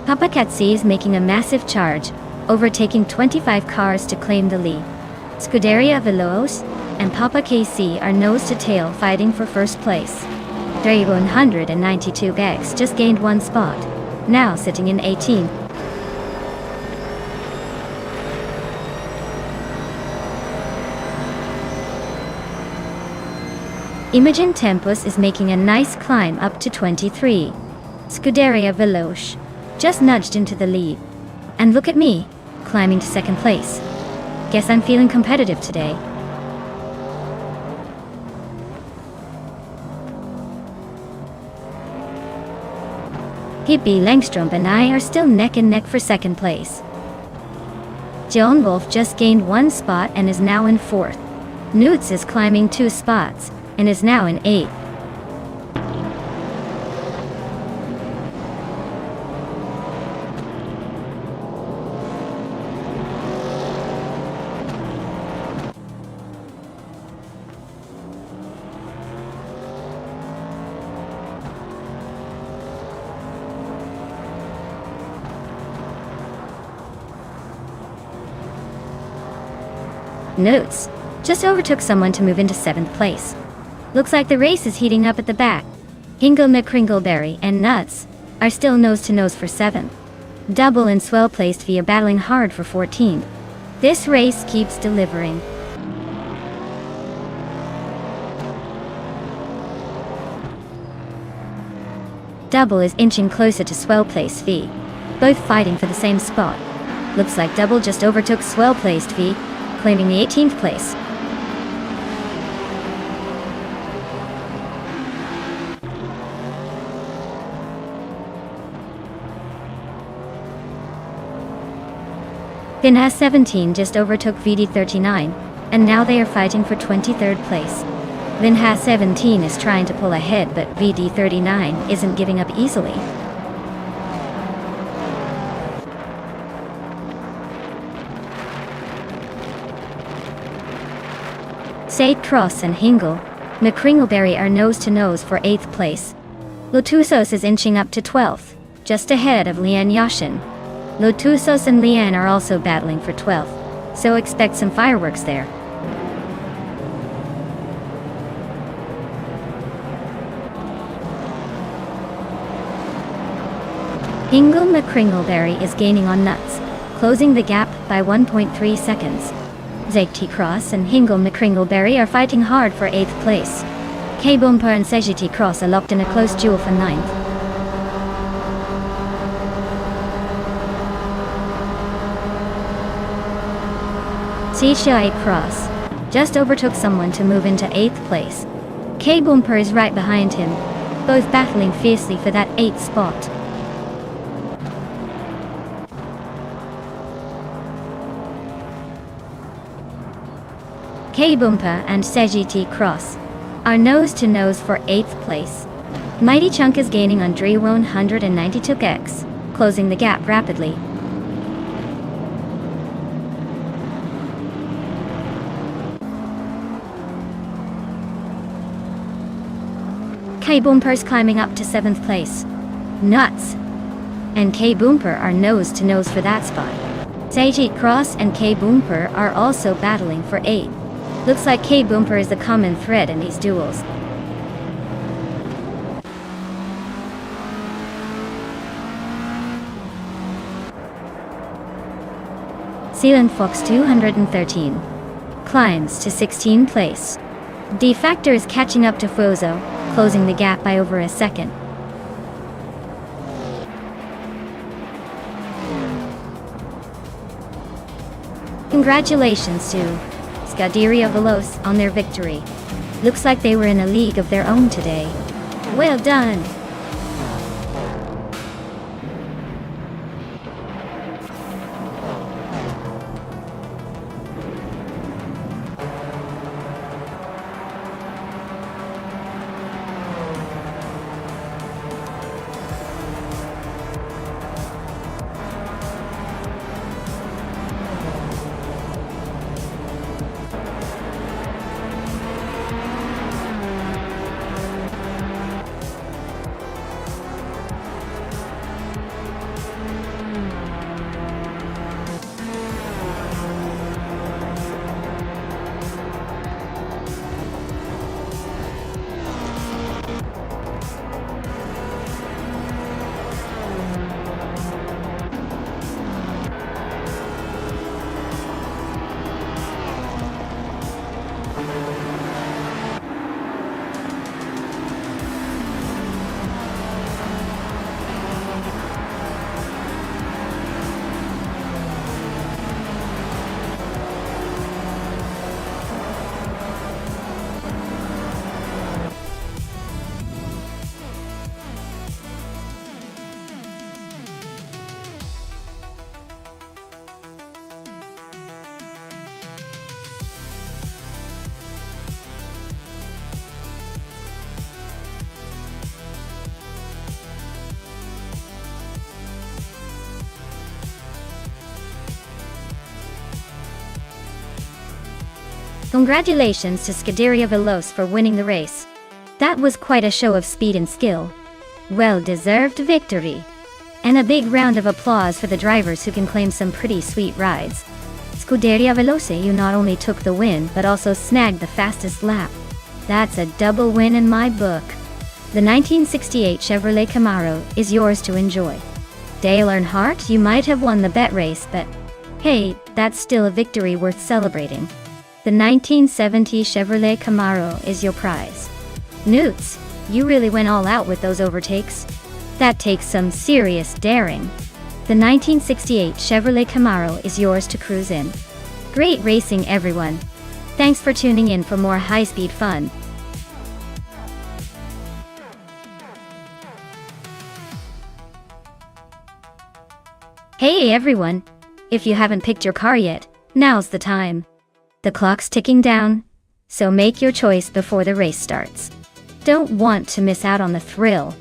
Papa Katsi is making a massive charge, overtaking 25 cars to claim the lead. Scuderia Veloce and Papa KC are nose to tail fighting for first place. 192 Gex just gained one spot, now sitting in 18th. Imogen Tempus is making a nice climb up to 23. Scuderia Veloce just nudged into the lead. And look at me, climbing to second place. Guess I'm feeling competitive today. Pippi Langstrumpf and I are still neck and neck for second place. Joan Wolf just gained one spot and is now in fourth. Newts is climbing 2 spots and is now in 8th. Notes just overtook someone to move into 7th place. Looks like the race is heating up at the back. Hingle McCringleberry and Nuts are still nose to nose for 7th. Double and Swell placed V are battling hard for 14th. This race keeps delivering. Double is inching closer to Swell Place V, both fighting for the same spot. Looks like Double just overtook Swell Placed V, claiming the 18th place. Vinhas 17 just overtook VD 39, and now they are fighting for 23rd place. Vinhas 17 is trying to pull ahead, but VD 39 isn't giving up easily. Sade Cross and Hingle McCringleberry are nose to nose for 8th place. Lotusos is inching up to 12th, just ahead of Lian Yashin. Lotusos and Lian are also battling for 12th, so expect some fireworks there. Hingle McCringleberry is gaining on Nuts, closing the gap by 1.3 seconds. ZT Cross and Hingle McCringleberry are fighting hard for 8th place. K-Bumper and ZT Cross are locked in a close duel for 9th. CGI Cross just overtook someone to move into 8th place. K-Bumper is right behind him, both battling fiercely for that 8th spot. K-Bumper and ZT Cross are nose-to-nose for 8th place. Mighty Chunk is gaining on Dre 192x, closing the gap rapidly. K-Boomper's climbing up to 7th place. Nuts! And K-Boomper are nose-to-nose for that spot. Sajit Cross and K-Boomper are also battling for 8. Looks like K-Boomper is the common thread in these duels. Sealand Fox 213 climbs to 16th place. D-Factor is catching up to Fozo, closing the gap by over a second. Congratulations to Scuderia Veloce on their victory. Looks like they were in a league of their own today. Well done! Congratulations to Scuderia Veloce for winning the race. That was quite a show of speed and skill. Well-deserved victory. And a big round of applause for the drivers who can claim some pretty sweet rides. Scuderia Veloce, you not only took the win but also snagged the fastest lap. That's a double win in my book. The 1968 Chevrolet Camaro is yours to enjoy. Dale Earnhardt, you might have won the bet race, but hey, that's still a victory worth celebrating. The 1970 Chevrolet Camaro is your prize. Newts, you really went all out with those overtakes. That takes some serious daring. The 1968 Chevrolet Camaro is yours to cruise in. Great racing, everyone. Thanks for tuning in for more high-speed fun. Hey everyone! If you haven't picked your car yet, now's the time. The clock's ticking down, so make your choice before the race starts. Don't want to miss out on the thrill.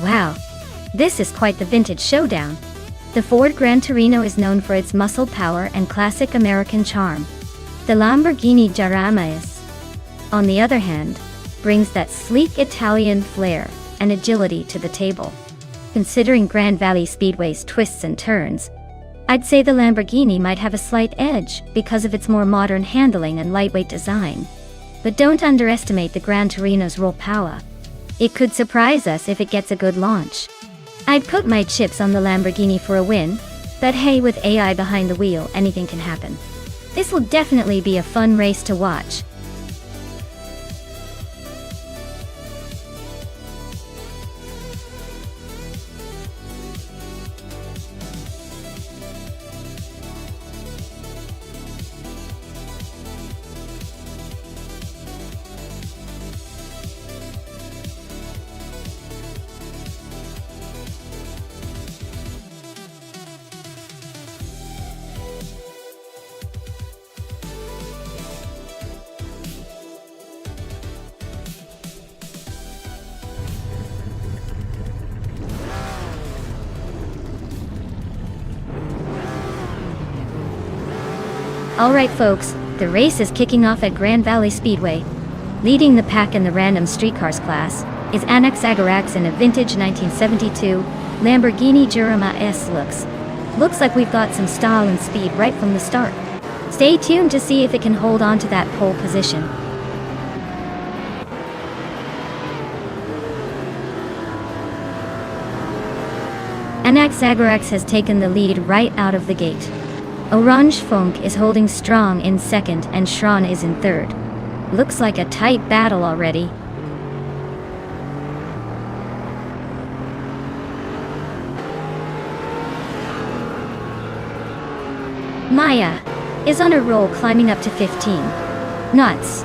Wow, this is quite the vintage showdown. The Ford Gran Torino is known for its muscle power and classic American charm. The Lamborghini Jaramas, on the other hand, brings that sleek Italian flair and agility to the table. Considering Grand Valley Speedway's twists and turns, I'd say the Lamborghini might have a slight edge because of its more modern handling and lightweight design. But don't underestimate the Gran Torino's raw power. It could surprise us if it gets a good launch. I'd put my chips on the Lamborghini for a win, but hey, with AI behind the wheel, anything can happen. This will definitely be a fun race to watch. Alright folks, the race is kicking off at Grand Valley Speedway. Leading the pack in the random streetcars class is Anax Agarax in a vintage 1972 Lamborghini Jurama S Looks like we've got some style and speed right from the start. Stay tuned to see if it can hold on to that pole position. Anax Agarax has taken the lead right out of the gate. Orange Funk is holding strong in second and Schron is in third. Looks like a tight battle already. Maya is on a roll, climbing up to 15. Nuts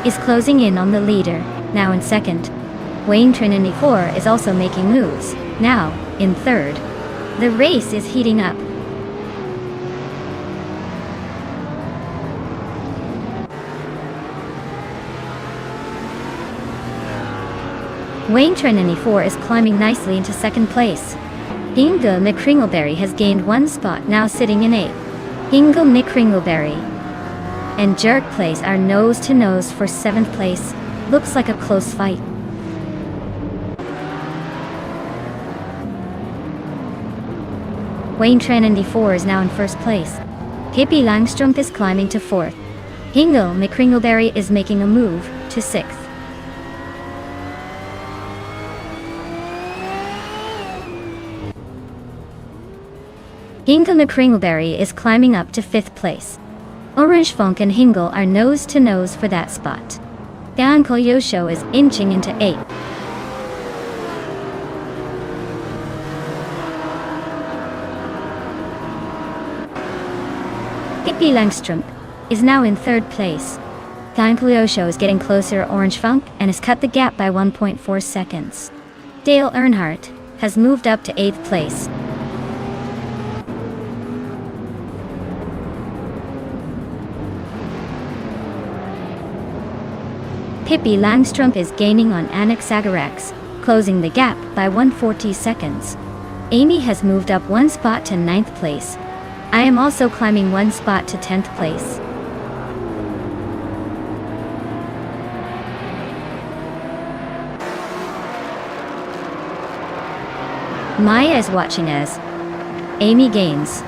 is closing in on the leader, now in second. Wayne Trinity 4 is also making moves, now in third. The race is heating up. Wayne Trinity 4 is climbing nicely into second place. Hingle McCringleberry has gained one spot, now sitting in 8th. Hingle McCringleberry and Jerk Place are nose to nose for 7th place. Looks like a close fight. Wayne Trinity 4 is now in first place. Pippi Langstrumpf is climbing to 4th. Hingle McCringleberry is making a move to 6th. Hingle McCringleberry is climbing up to 5th place. Orange Funk and Hingle are nose to nose for that spot. Dan Koyosho is inching into 8th. Pippi Langstrumpf is now in 3rd place. Dan Koyosho is getting closer to Orange Funk and has cut the gap by 1.4 seconds. Dale Earnhardt has moved up to 8th place. Pippi Langstrumpf is gaining on Anax Agarax, closing the gap by 140 seconds. Amy has moved up one spot to 9th place. I am also climbing one spot to 10th place. Maya is watching as Amy gains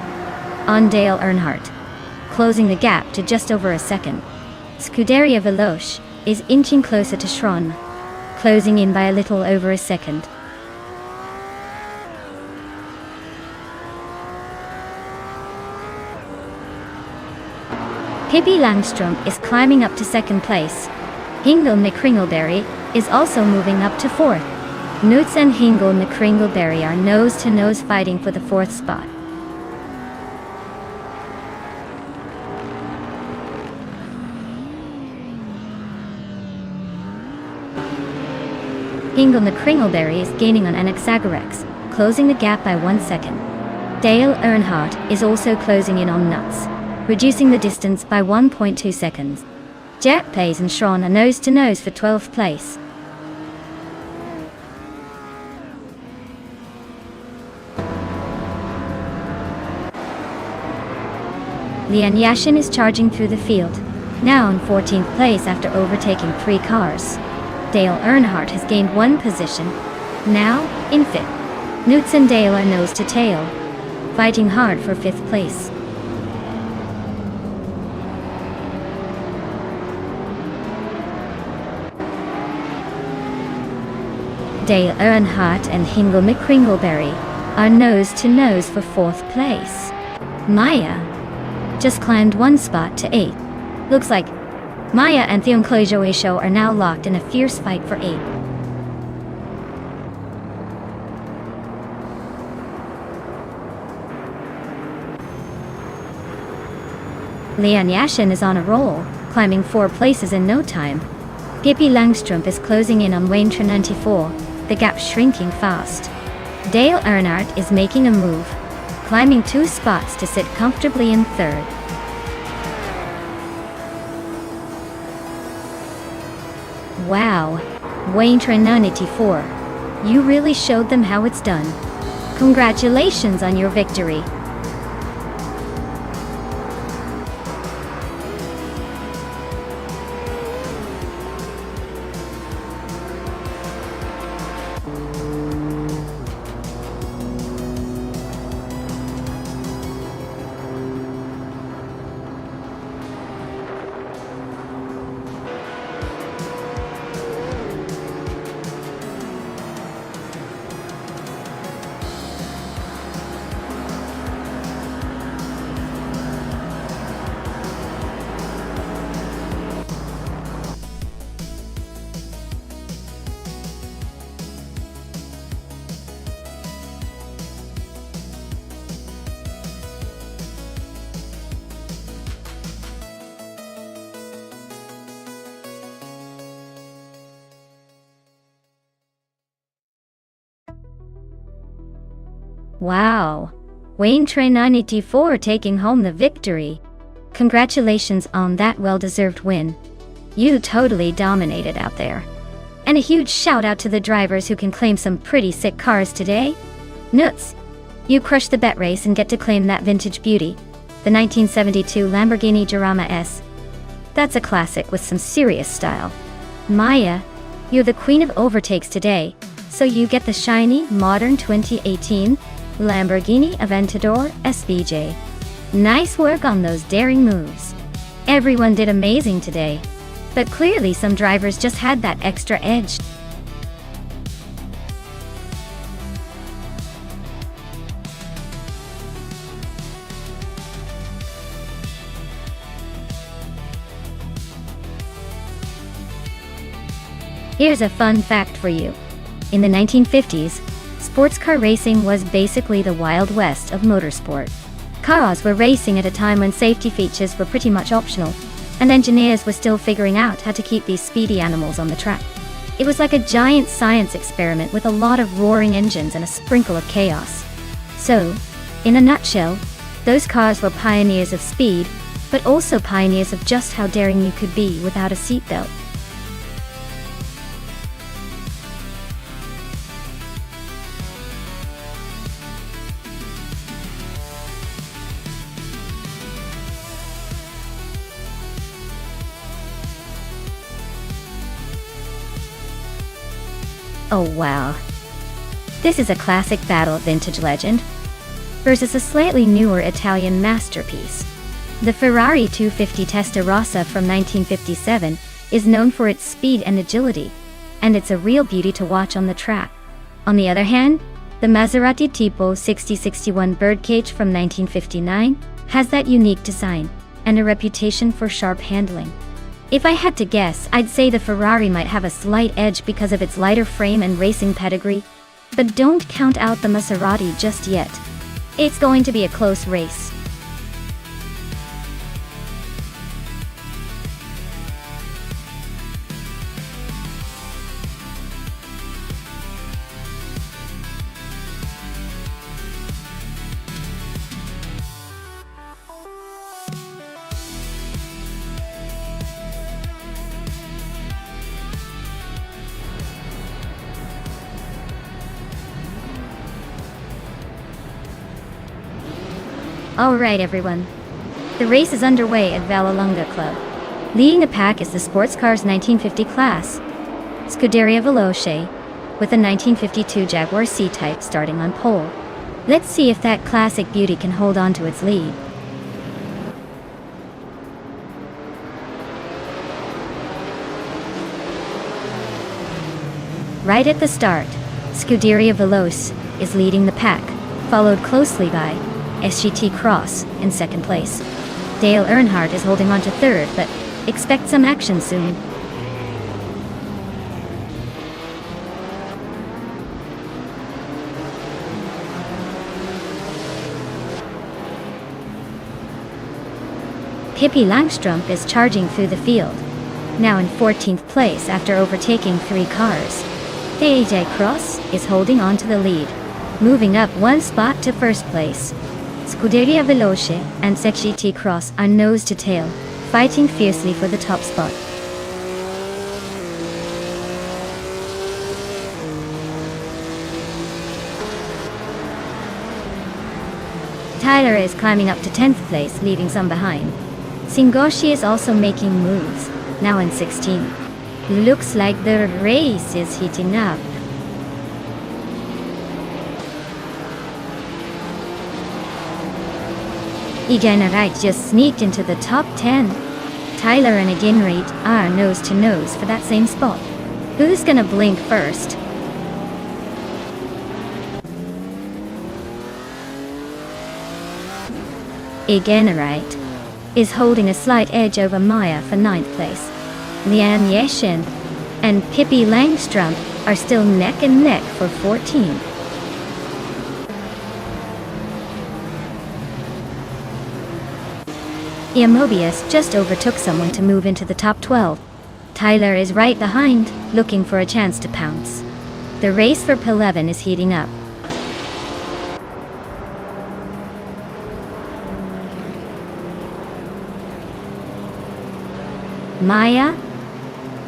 on Dale Earnhardt, closing the gap to just over a second. Scuderia Veloce is inching closer to Schron, closing in by a little over a second. Pippi Langstrumpf is climbing up to 2nd place. Hingle McCringleberry is also moving up to 4th. Nutz and Hingle McCringleberry are nose to nose fighting for the 4th spot. Hingle McCringleberry is gaining on Anax Agarax, closing the gap by 1 second. Dale Earnhardt is also closing in on Nuts, reducing the distance by 1.2 seconds. Jack Pays and Schron are nose to nose for 12th place. Lian Yashin is charging through the field, now in 14th place after overtaking 3 cars. Dale Earnhardt has gained 1 position, now in 5th. Newts and Dale are nose to tail, fighting hard for 5th place. Dale Earnhardt and Hingle McCringleberry are nose to nose for 4th place. Maya just climbed 1 spot to 8th. Looks like Maya and Theon Show are now locked in a fierce fight for 8th. Lian Yashin is on a roll, climbing 4 places in no time. Pippi Langstrup is closing in on Wayne 94, the gap shrinking fast. Dale Earnhardt is making a move, climbing 2 spots to sit comfortably in 3rd. Wow, Wayne 94, you really showed them how it's done. Congratulations on your victory. Wow, Wayne 94 taking home the victory. Congratulations on that well-deserved win. You totally dominated out there. And a huge shout out to the drivers who can claim some pretty sick cars today. Nuts, you crushed the bet race and get to claim that vintage beauty, the 1972 Lamborghini Jarama S. That's a classic with some serious style. Maya, you're the queen of overtakes today, so you get the shiny, modern 2018 Lamborghini Aventador SVJ. Nice work on those daring moves. Everyone did amazing today, but clearly some drivers just had that extra edge. Here's a fun fact for you. In the 1950s, sports car racing was basically the Wild West of motorsport. Cars were racing at a time when safety features were pretty much optional, and engineers were still figuring out how to keep these speedy animals on the track. It was like a giant science experiment with a lot of roaring engines and a sprinkle of chaos. So, in a nutshell, those cars were pioneers of speed, but also pioneers of just how daring you could be without a seatbelt. Oh wow. This is a classic battle vintage legend versus a slightly newer Italian masterpiece. The Ferrari 250 Testarossa from 1957 is known for its speed and agility, and it's a real beauty to watch on the track. On the other hand, the Maserati Tipo 6061 Birdcage from 1959 has that unique design and a reputation for sharp handling. If I had to guess, I'd say the Ferrari might have a slight edge because of its lighter frame and racing pedigree, but don't count out the Maserati just yet. It's going to be a close race. Alright everyone, The race is underway at Vallelunga Club. Leading the pack is the sports car's 1950 class, Scuderia Veloce, with a 1952 Jaguar C-Type starting on pole. Let's see if that classic beauty can hold on to its lead. Right at the start, Scuderia Veloce is leading the pack, followed closely by SGT Cross in second place. Dale Earnhardt is holding on to third, but expect some action soon. Pippi Langstrumpf is charging through the field, now in 14th place after overtaking 3 cars. AJ Cross is holding on to the lead, moving up 1 spot to first place. Scuderia Veloce and SGT Cross are nose to tail, fighting fiercely for the top spot. Tyler is climbing up to 10th place, leaving some behind. Singoshi is also making moves, now in 16th. Looks like the race is heating up. Egenright just sneaked into the top 10. Tyler and Egenright are nose to nose for that same spot. Who's gonna blink first? Egenright is holding a slight edge over Maya for 9th place. Lian Yeshin and Pippi Langstrumpf are still neck and neck for 14th. Mobius just overtook someone to move into the top 12. Tyler is right behind, looking for a chance to pounce. The race for P11 is heating up. Maya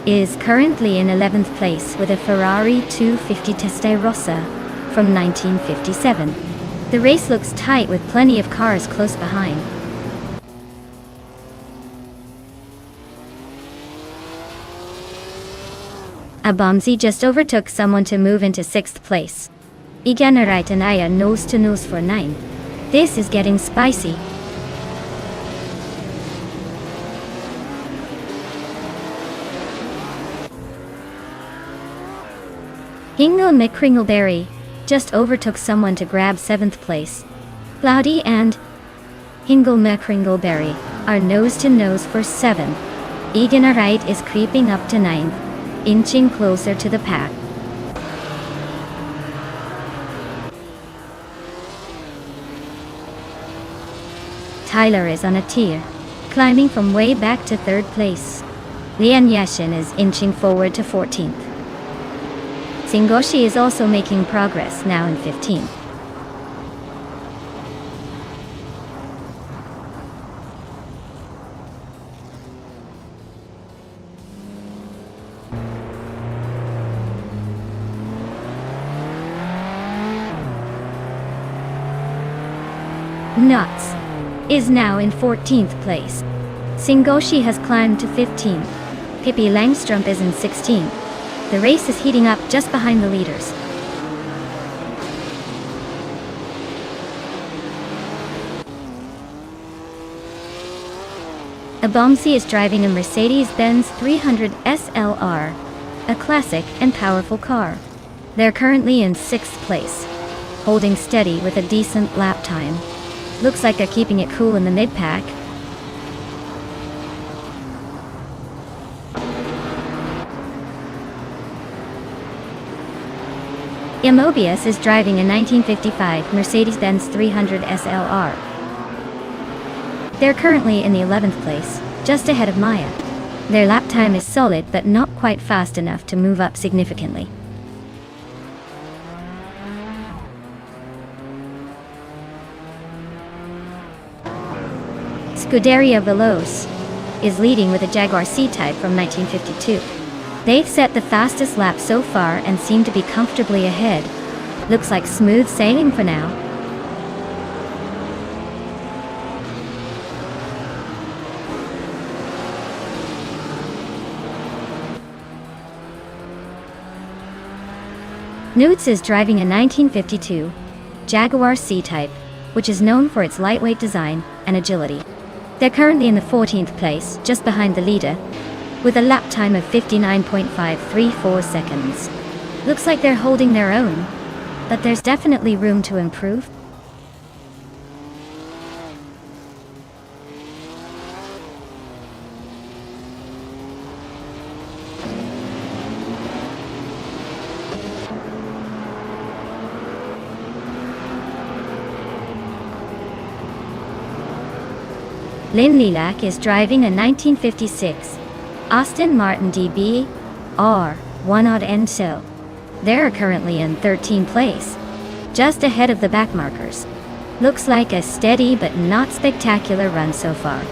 is currently in 11th place with a Ferrari 250 Testarossa from 1957. The race looks tight with plenty of cars close behind. Abamsi just overtook someone to move into 6th place. Egenright and Aya nose to nose for 9. This is getting spicy. Hingle McCringleberry just overtook someone to grab 7th place. Cloudy and Hingle McCringleberry are nose to nose for 7. Egenright is creeping up to 9th, inching closer to the pack. Tyler is on a tear, climbing from way back to 3rd place. Lian Yashin is inching forward to 14th. Singoshi is also making progress, now in 15th. Nuts is now in 14th place. Singoshi has climbed to 15th. Pippi Langstrumpf is in 16th. The race is heating up just behind the leaders. Abamsi is driving a Mercedes-Benz 300 SLR, a classic and powerful car. They're currently in 6th place, holding steady with a decent lap time. Looks like they're keeping it cool in the mid-pack. Mobius is driving a 1955 Mercedes-Benz 300 SLR. They're currently in the 11th place, just ahead of Maya. Their lap time is solid but not quite fast enough to move up significantly. Scuderia Veloce is leading with a Jaguar C-Type from 1952. They've set the fastest lap so far and seem to be comfortably ahead. Looks like smooth sailing for now. Newts is driving a 1952 Jaguar C-Type, which is known for its lightweight design and agility. They're currently in the 14th place, just behind the leader, with a lap time of 59.534 seconds. Looks like they're holding their own, but there's definitely room to improve. Lynn Lilac is driving a 1956 Aston Martin DB R1 odd Enzo. They're currently in 13th place, just ahead of the backmarkers. Looks like a steady but not spectacular run so far.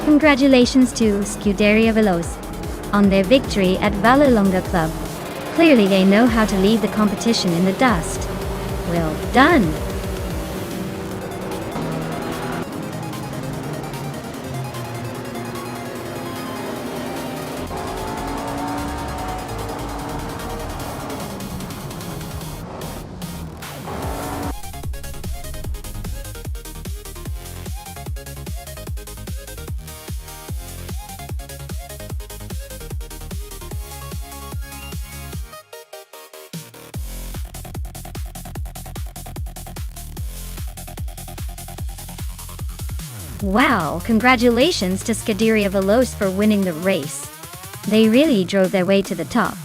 Congratulations to Scuderia Veloce on their victory at Vallelonga Club. Clearly they know how to leave the competition in the dust. Well done! Wow, congratulations to Scuderia Veloce for winning the race. They really drove their way to the top.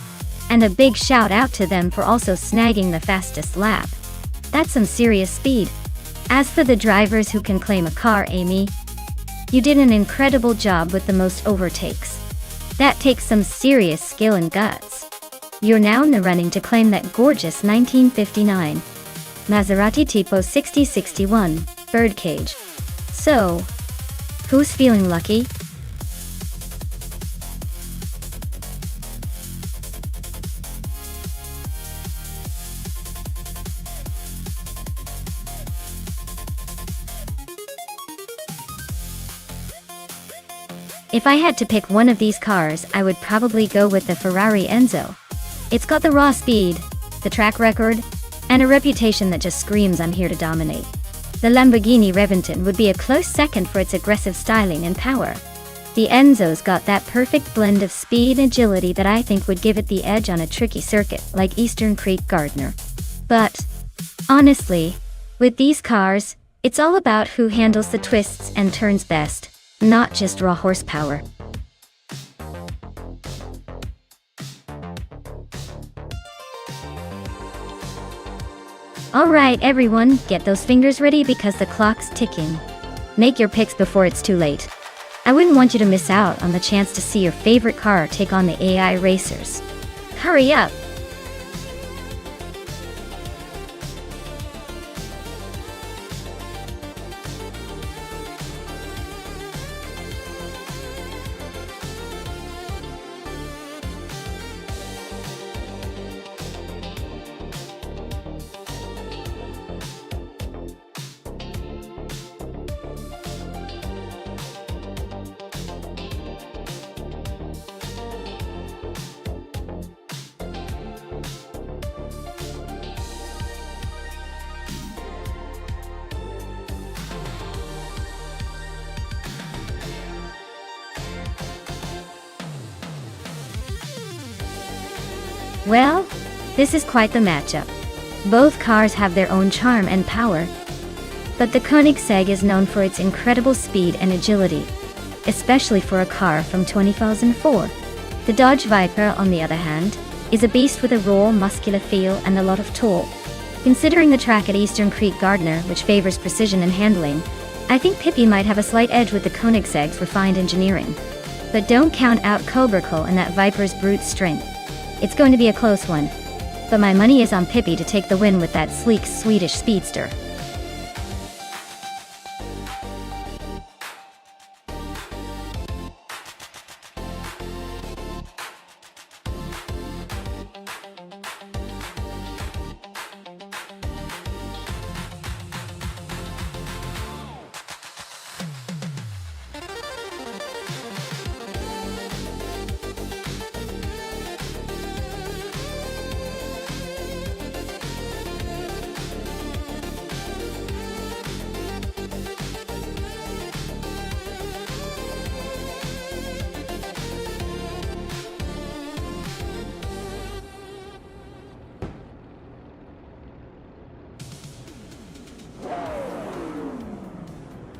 And a big shout out to them for also snagging the fastest lap. That's some serious speed. As for the drivers who can claim a car, Amy, you did an incredible job with the most overtakes. That takes some serious skill and guts. You're now in the running to claim that gorgeous 1959 Maserati Tipo 6061 birdcage. So, who's feeling lucky? If I had to pick one of these cars, I would probably go with the Ferrari Enzo. It's got the raw speed, the track record, and a reputation that just screams I'm here to dominate. The Lamborghini Reventon would be a close second for its aggressive styling and power. The Enzo's got that perfect blend of speed and agility that I think would give it the edge on a tricky circuit like Eastern Creek Gardner. But, honestly, with these cars, it's all about who handles the twists and turns best, not just raw horsepower. Alright everyone, get those fingers ready because the clock's ticking. Make your picks before it's too late. I wouldn't want you to miss out on the chance to see your favorite car take on the AI racers. Hurry up! Well, this is quite the matchup. Both cars have their own charm and power, but the Koenigsegg is known for its incredible speed and agility, especially for a car from 2004. The Dodge Viper, on the other hand, is a beast with a raw, muscular feel and a lot of torque. Considering the track at Eastern Creek Gardner, which favors precision and handling, I think Pippi might have a slight edge with the Koenigsegg's refined engineering. But don't count out Cobracle and that Viper's brute strength. It's going to be a close one, but my money is on Pippi to take the win with that sleek Swedish speedster.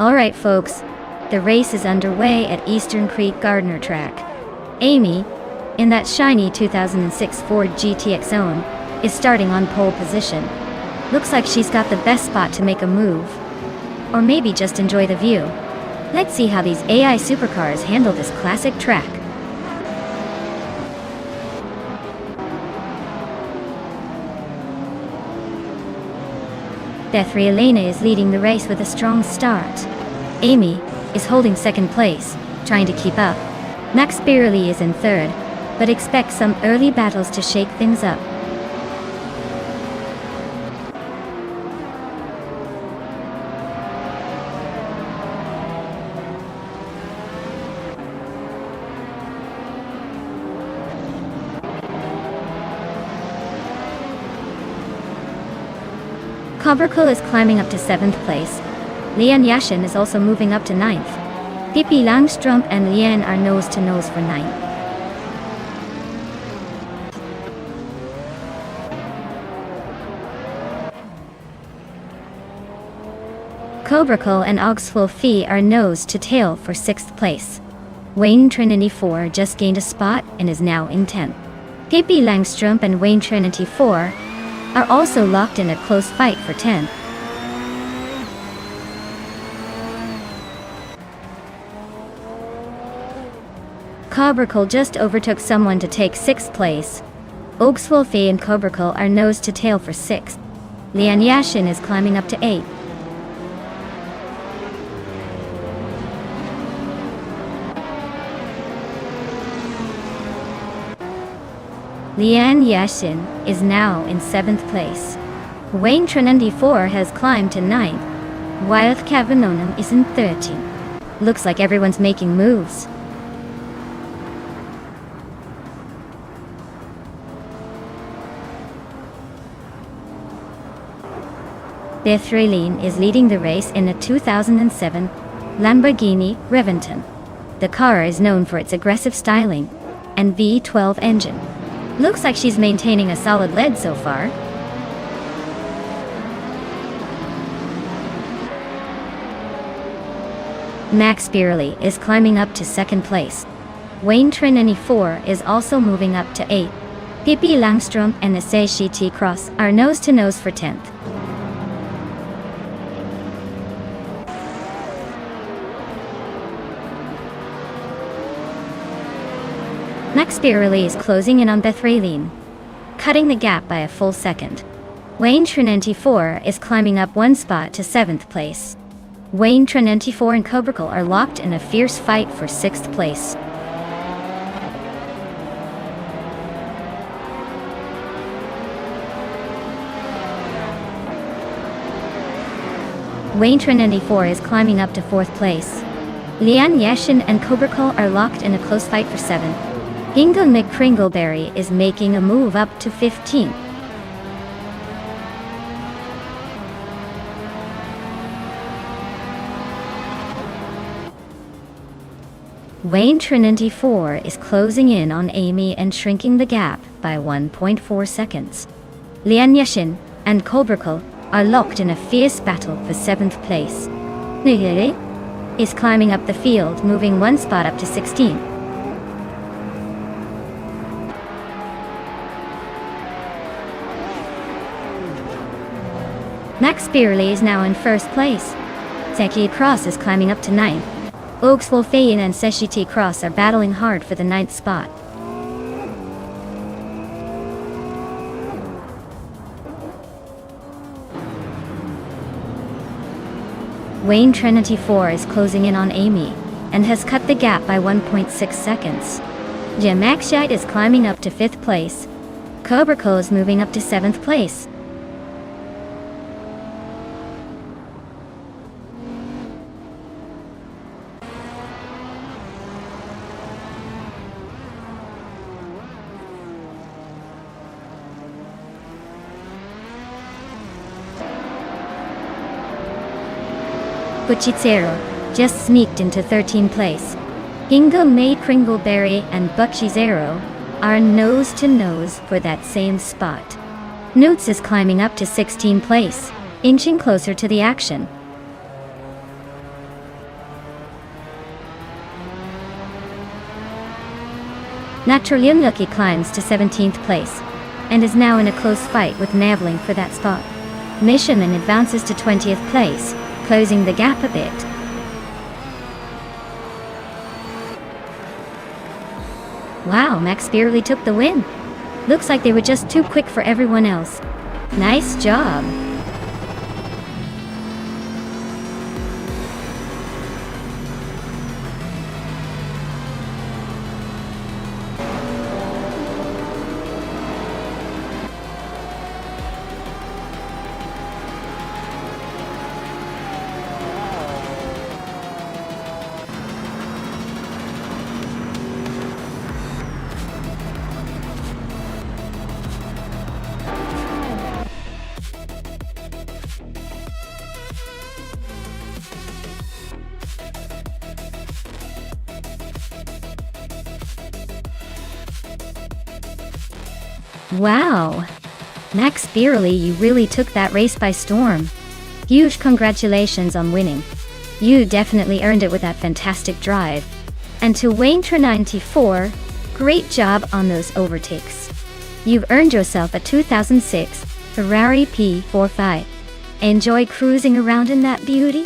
Alright folks, the race is underway at Eastern Creek Gardner Track. Amy, in that shiny 2006 Ford GTX Zone, is starting on pole position. Looks like she's got the best spot to make a move. Or maybe just enjoy the view. Let's see how these AI supercars handle this classic track. Elena is leading the race with a strong start. Amy is holding second place, trying to keep up. Max Birley is in third, but expect some early battles to shake things up. Covercool is climbing up to 7th place. Lian Yashin is also moving up to 9th. Pippi Langstrup and Lian are nose to nose for 9th. Cobracool and Augsful Fee are nose to tail for 6th place. Wayne Trinity 4 just gained a spot and is now in 10th. Pippi Langstrup and Wayne Trinity 4 are also locked in a close fight for 10th. Cobracool just overtook someone to take 6th place. Augswolfie and Cobracool are nose to tail for 6th. Lian Yashin is climbing up to 8th. Lian Yashin is now in 7th place. Wayne Trinity 4 has climbed to 9th, while Kavanonum is in 13th. Looks like everyone's making moves. Bethrelin is leading the race in a 2007 Lamborghini Reventon. The car is known for its aggressive styling and V12 engine. Looks like she's maintaining a solid lead so far. Max Birley is climbing up to 2nd place. Wayne Trinity 4 is also moving up to 8th. Pippi Langstrup and Sgt Cross are nose to nose for 10th. Max Birley is closing in on Bethrelin, cutting the gap by a full second. Wayne Trinity 4 is climbing up 1 spot to 7th place. Wayne Trinity 4 and Cobracool are locked in a fierce fight for 6th place. Wayne Trinity 4 is climbing up to 4th place. Lian Yashin and Cobracool are locked in a close fight for 7th. Hingle McCringleberry is making a move up to 15th. Wayne Trinity 4 is closing in on Amy and shrinking the gap by 1.4 seconds. Lian Yashin and Cobracool are locked in a fierce battle for 7th place. Nigere is climbing up the field, moving 1 spot up to 16th. Max Birley is now in 1st place. Seki Cross is climbing up to 9th. Augswolfein and Sgt Cross are battling hard for the 9th spot. Wayne Trinity 4 is closing in on Amy and has cut the gap by 1.6 seconds. Jim Akshite is climbing up to 5th place. Cobracool is moving up to 7th place. Buchizero just sneaked into 13th place. Hingle May Kringleberry and Buchizero are nose to nose for that same spot. Newts is climbing up to 16th place, inching closer to the action. Naturally unlucky climbs to 17th place, and is now in a close fight with Naveling for that spot. Mission and advances to 20th place, closing the gap a bit. Wow, Max barely took the win. Looks like they were just too quick for everyone else. Nice job. Wow! Max Beerley, you really took that race by storm. Huge congratulations on winning. You definitely earned it with that fantastic drive. And to Waynetra94, great job on those overtakes. You've earned yourself a 2006 Ferrari P45. Enjoy cruising around in that beauty?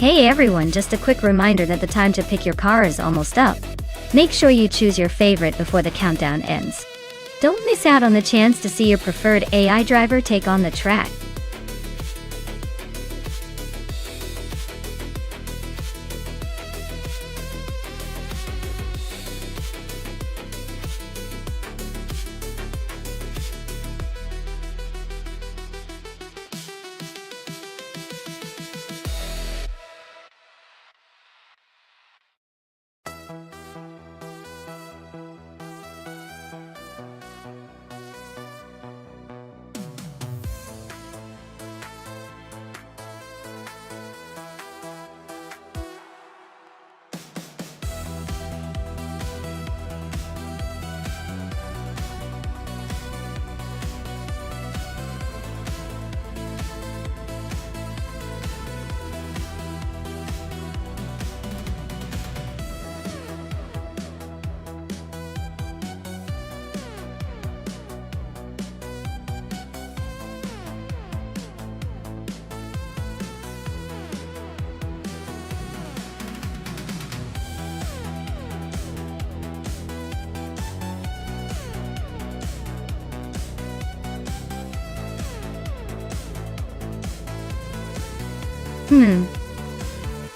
Hey everyone, just a quick reminder that the time to pick your car is almost up. Make sure you choose your favorite before the countdown ends. Don't miss out on the chance to see your preferred AI driver take on the track.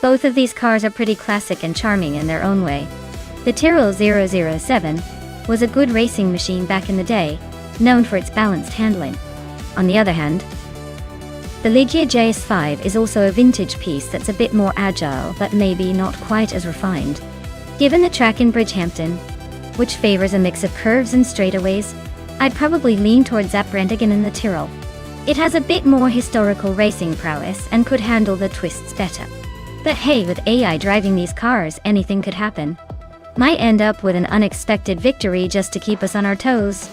Both of these cars are pretty classic and charming in their own way. The Tyrrell 007 was a good racing machine back in the day, known for its balanced handling. On the other hand, the Ligia JS5 is also a vintage piece that's a bit more agile but maybe not quite as refined. Given the track in Bridgehampton, which favors a mix of curves and straightaways, I'd probably lean towards Zappbrandigan in the Tyrrell. It has a bit more historical racing prowess and could handle the twists better. But hey, with AI driving these cars, anything could happen. Might end up with an unexpected victory just to keep us on our toes.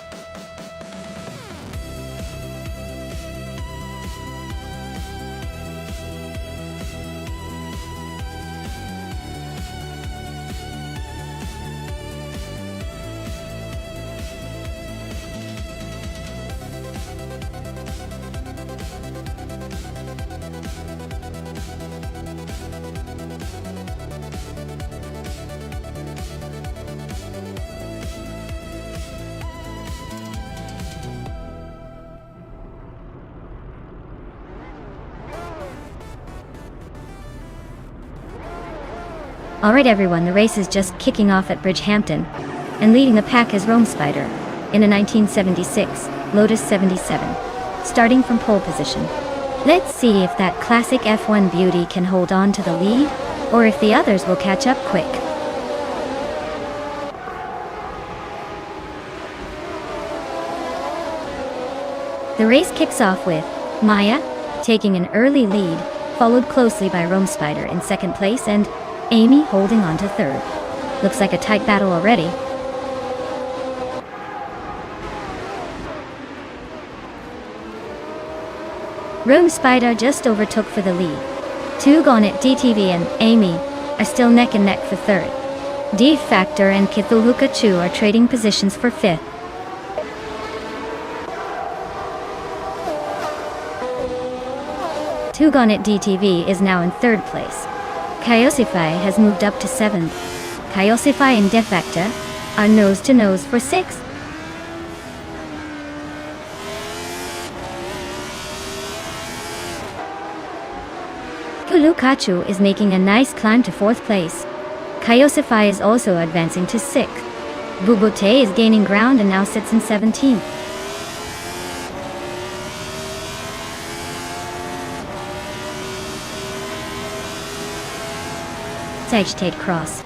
Alright everyone, the race is just kicking off at Bridgehampton, and leading the pack is Rome Spider, in a 1976 Lotus 77, starting from pole position. Let's see if that classic F1 beauty can hold on to the lead, or if the others will catch up quick. The race kicks off with Maya taking an early lead, followed closely by Rome Spider in second place and Amy holding on to third. Looks like a tight battle already. Rome Spider just overtook for the lead, Two Gonit DTV and Amy are still neck and neck for third. D Factor and Cthulhu are trading positions for fifth. Two Gonit DTV is now in third place. Kyosify has moved up to seventh. Kyosify and De Factor are nose to nose for sixth. Kulukachu is making a nice climb to fourth place. Kyosify is also advancing to sixth. Bubote is gaining ground and now sits in 17th. Sagitate Cross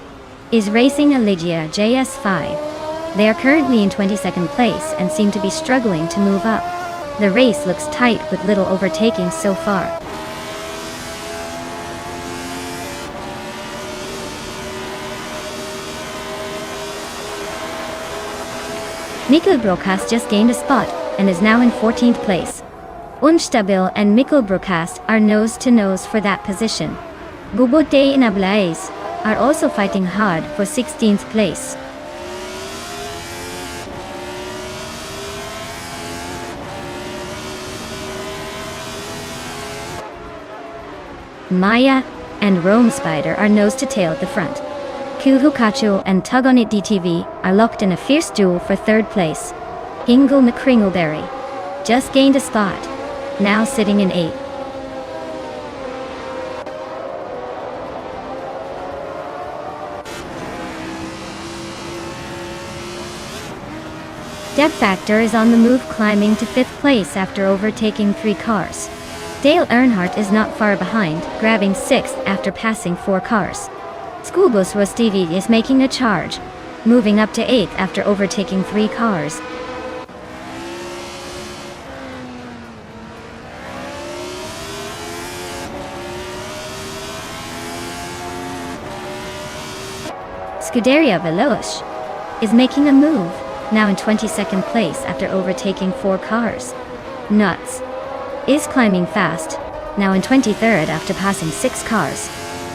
is racing a Ligia JS5. They are currently in 22nd place and seem to be struggling to move up. The race looks tight with little overtaking so far. Mikkelbrook has just gained a spot and is now in 14th place. Unstabil and Mikkelbrook are nose to nose for that position. Bubote and Ablaze are also fighting hard for 16th place. Maya and Rome Spider are nose to tail at the front. Kuhukachu and Tug on It DTV are locked in a fierce duel for third place. Hingle McCringleberry just gained a spot, now sitting in 8th. Deb Factor is on the move, climbing to 5th place after overtaking 3 cars. Dale Earnhardt is not far behind, grabbing 6th after passing 4 cars. Schoolbus Rostivi is making a charge, moving up to 8th after overtaking 3 cars. Scuderia Veloce is making a move, now in 22nd place after overtaking 4 cars. Nuts is climbing fast, now in 23rd after passing 6 cars.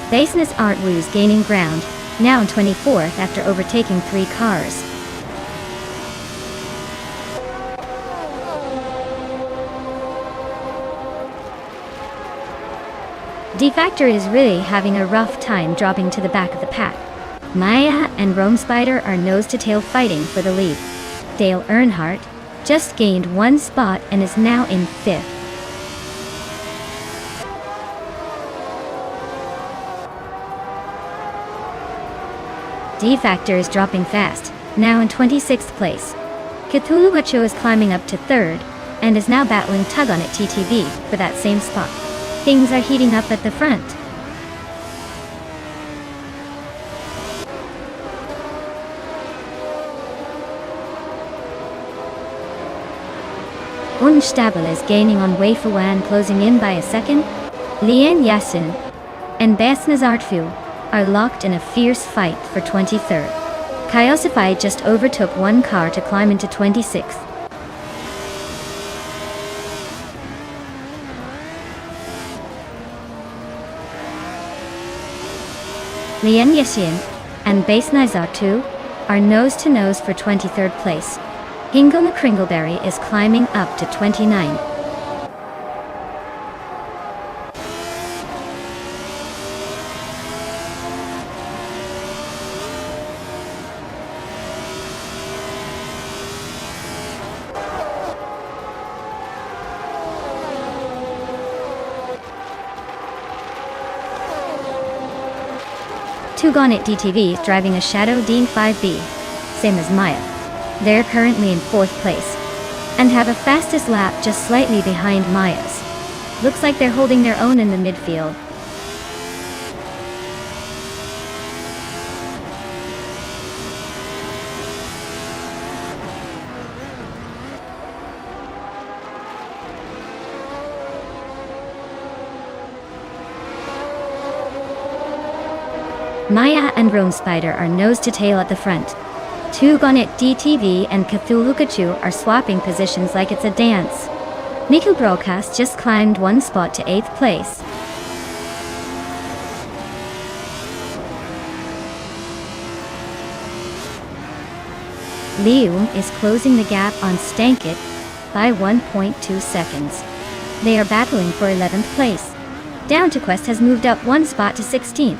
Baseness Artwu is gaining ground, now in 24th after overtaking 3 cars. D Factor is really having a rough time dropping to the back of the pack. Maya and Rome Spider are nose to tail fighting for the lead. Dale Earnhardt just gained 1 spot and is now in 5th. D Factor is dropping fast, now in 26th place. Cthulhu is climbing up to 3rd, and is now battling Tug on It TTV for that same spot. Things are heating up at the front. Unstable is gaining on Wei Fuan, closing in by a second. Lian Yasin and Basnaz Artfu are locked in a fierce fight for 23rd. Kyosify just overtook 1 car to climb into 26th. Lian Yashin and Basnaz 2 are nose to nose for 23rd place. Hingle McCringleberry is climbing up to 29. Two Gonit DTV is driving a Shadow Dean 5B, same as Maya. They're currently in 4th place, and have a fastest lap just slightly behind Maya's. Looks like they're holding their own in the midfield. Maya and Rome Spider are nose to tail at the front. Two Gonit DTV and Cthulhu are swapping positions like it's a dance. Mikkel Broadcast just climbed 1 spot to 8th place. Lium is closing the gap on Stankit by 1.2 seconds. They are battling for 11th place. Down to Quest has moved up one spot to 16th.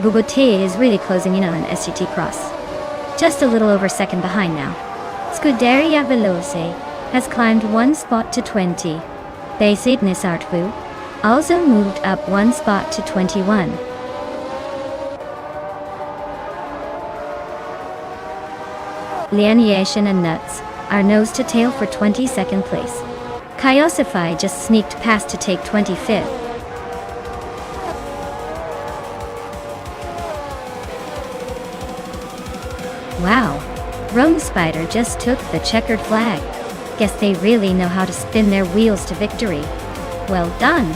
Bugatti is really closing in on SGT Cross. Just a little over second behind now. Scuderia Veloce has climbed one spot to 20. Basic Nisartvu also moved up one spot to 21. Lianeation and Nuts are nose to tail for 22nd place. Kyosify just sneaked past to take 25th. Wow, Rome Spider just took the checkered flag. Guess they really know how to spin their wheels to victory. Well done!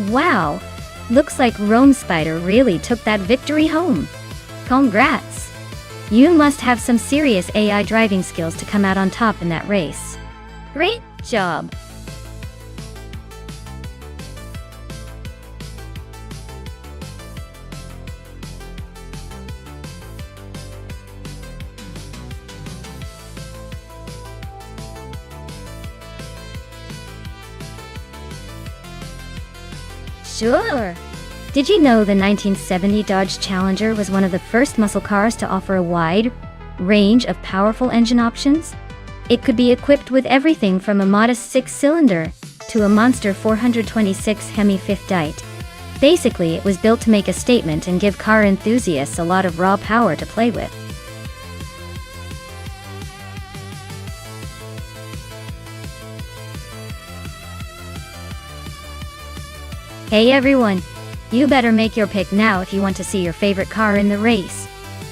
Wow! Looks like Rome Spider really took that victory home. Congrats! You must have some serious AI driving skills to come out on top in that race. Great job! Sure! Did you know the 1970 Dodge Challenger was one of the first muscle cars to offer a wide range of powerful engine options? It could be equipped with everything from a modest 6-cylinder to a monster 426 Hemi 5th Dite. Basically, it was built to make a statement and give car enthusiasts a lot of raw power to play with. Hey everyone! You better make your pick now if you want to see your favorite car in the race.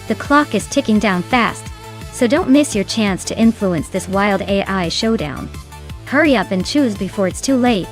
The clock is ticking down fast, so don't miss your chance to influence this wild AI showdown. Hurry up and choose before it's too late.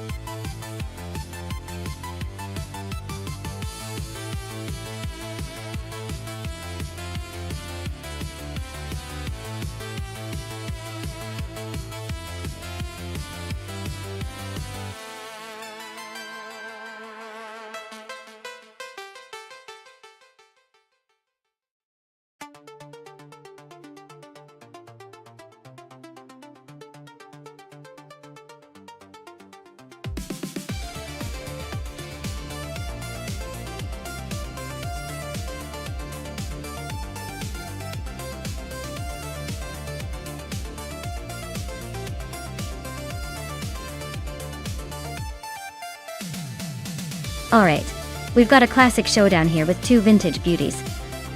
Alright, we've got a classic showdown here with two vintage beauties.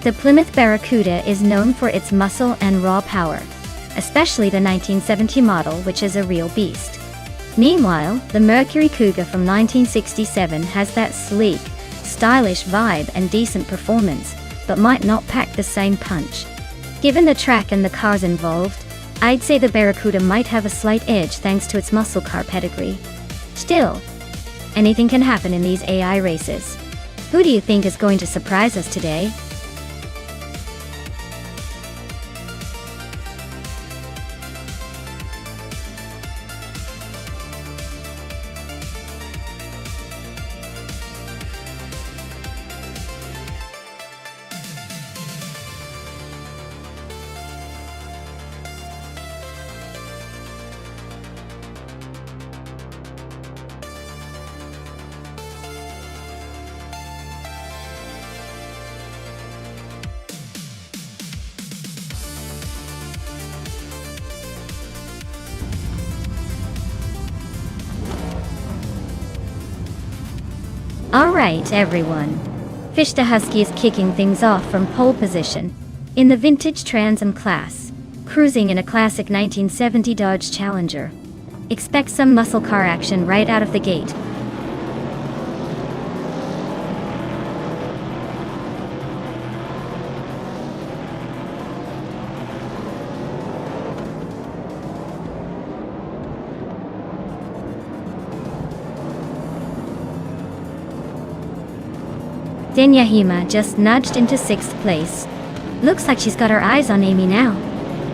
The Plymouth Barracuda is known for its muscle and raw power, especially the 1970 model, which is a real beast. Meanwhile, the Mercury Cougar from 1967 has that sleek, stylish vibe and decent performance, but might not pack the same punch. Given the track and the cars involved, I'd say the Barracuda might have a slight edge thanks to its muscle car pedigree. Still, anything can happen in these AI races. Who do you think is going to surprise us today? Alright everyone. Fish the Husky is kicking things off from pole position in the vintage Trans Am class, cruising in a classic 1970 Dodge Challenger. Expect some muscle car action right out of the gate. Yahima just nudged into 6th place. Looks like she's got her eyes on Amy now.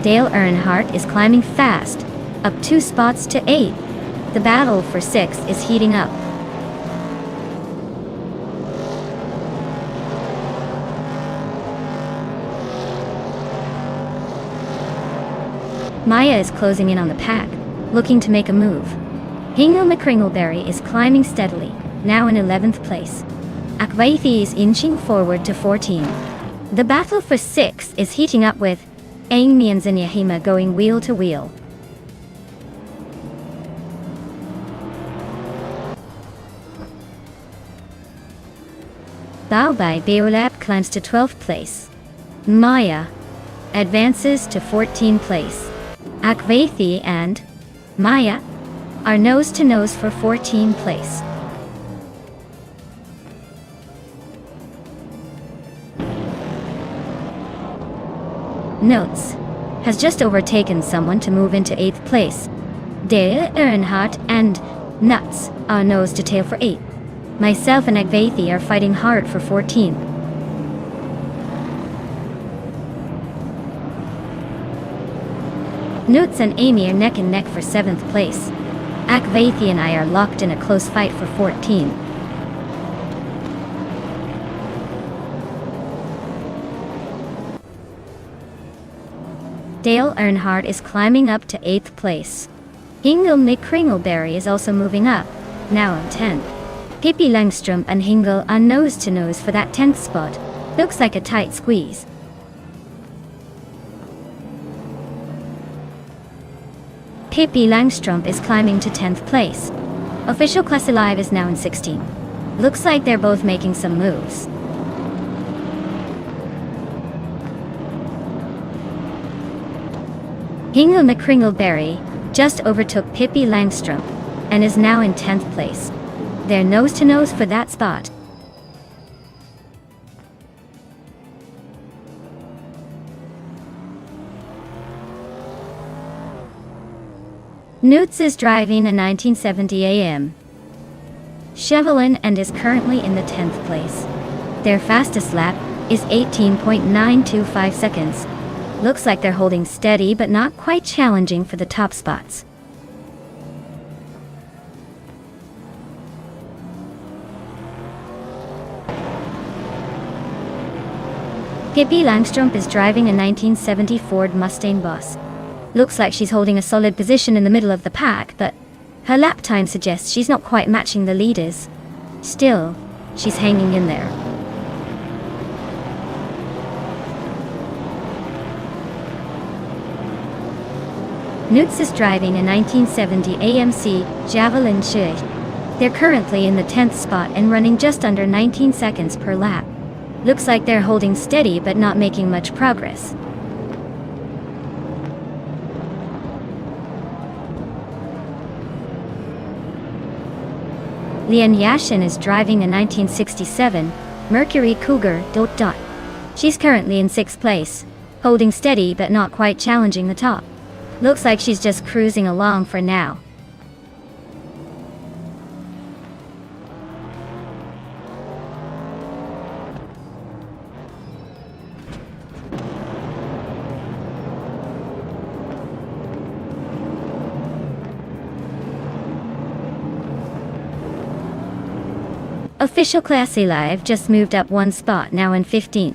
Dale Earnhardt is climbing fast, up 2 spots to 8th. The battle for 6th is heating up. Maya is closing in on the pack, looking to make a move. Hingle McCringleberry is climbing steadily, now in 11th place. Akvaithi is inching forward to 14. The battle for 6th is heating up with Amy and Yahima going wheel to wheel. Baobai Beolab climbs to 12th place. Maya advances to 14th place. Akvaithi and Maya are nose to nose for 14th place. Notes has just overtaken someone to move into 8th place. Dale Earnhardt and Nuts are nose to tail for 8th. Myself and Akvaithi are fighting hard for 14th. Nuts and Amy are neck and neck for 7th place. Akvaithi and I are locked in a close fight for 14th. Dale Earnhardt is climbing up to 8th place. Hingle McCringleberry is also moving up, now on 10th. Pippi Langstrom and Hingle are nose to nose for that 10th spot. Looks like a tight squeeze. Pippi Langstrom is climbing to 10th place. Official Class Alive is now in 16th. Looks like they're both making some moves. Hingle McCringleberry just overtook Pippi Langstrom and is now in 10th place. They're nose to nose for that spot. Newts is driving a 1970 AM Chevrolet and is currently in the 10th place. Their fastest lap is 18.925 seconds. Looks like they're holding steady but not quite challenging for the top spots. Pippi Langstrom is driving a 1970 Ford Mustang Boss. Looks like she's holding a solid position in the middle of the pack, but her lap time suggests she's not quite matching the leaders. Still, she's hanging in there. Newts is driving a 1970 AMC Javelin Chui. They're currently in the 10th spot and running just under 19 seconds per lap. Looks like they're holding steady but not making much progress. Lian Yashin is driving a 1967 Mercury Cougar ... She's currently in 6th place, holding steady but not quite challenging the top. Looks like she's just cruising along for now. Official Class Alive just moved up 1 spot, now in 15th.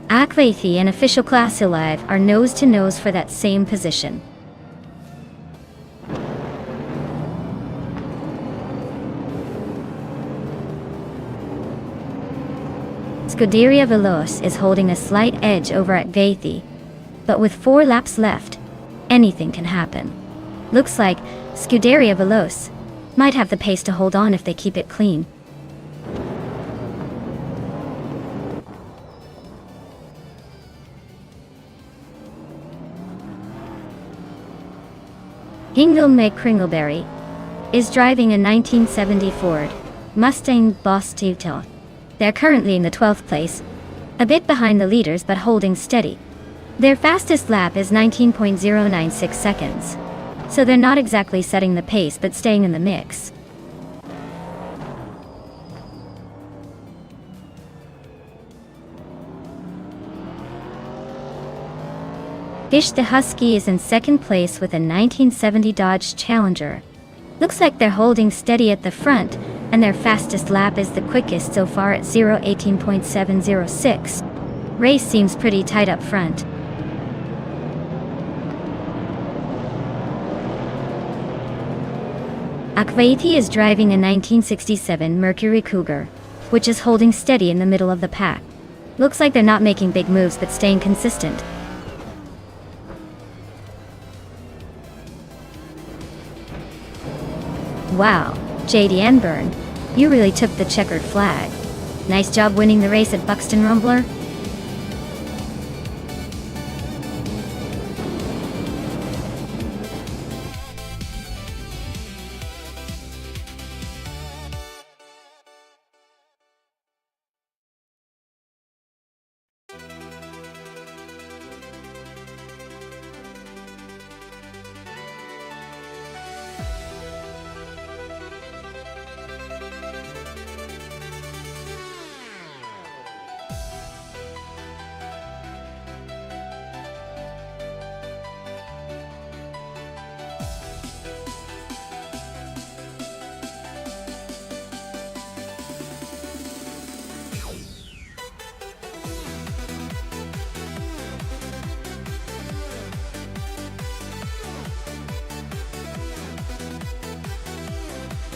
Akvaithi and Official Class Alive are nose to nose for that same position. Scuderia Veloce is holding a slight edge over Akvaithi, but with 4 laps left, anything can happen. Looks like Scuderia Veloce might have the pace to hold on if they keep it clean. Hingilme Kringleberry is driving a 1970 Ford Mustang Boss Tito. They're currently in the 12th place, a bit behind the leaders but holding steady. Their fastest lap is 19.096 seconds, so they're not exactly setting the pace but staying in the mix. Fish the Husky is in second place with a 1970 Dodge Challenger. Looks like they're holding steady at the front, and their fastest lap is the quickest so far at 0:18.706. Race seems pretty tight up front. Akvaiti is driving a 1967 Mercury Cougar, which is holding steady in the middle of the pack. Looks like they're not making big moves but staying consistent. Wow, JD Enburn, you really took the checkered flag. Nice job winning the race at Buxton Rumbler.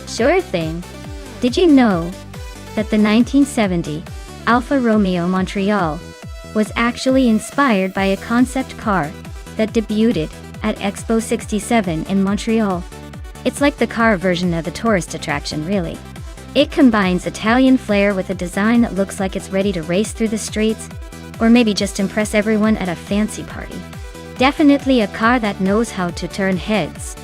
Sure thing. Did you know that the 1970 Alfa Romeo Montreal was actually inspired by a concept car that debuted at Expo 67 in Montreal? It's like the car version of the tourist attraction, really. It combines Italian flair with a design that looks like it's ready to race through the streets, or maybe just impress everyone at a fancy party. Definitely a car that knows how to turn heads.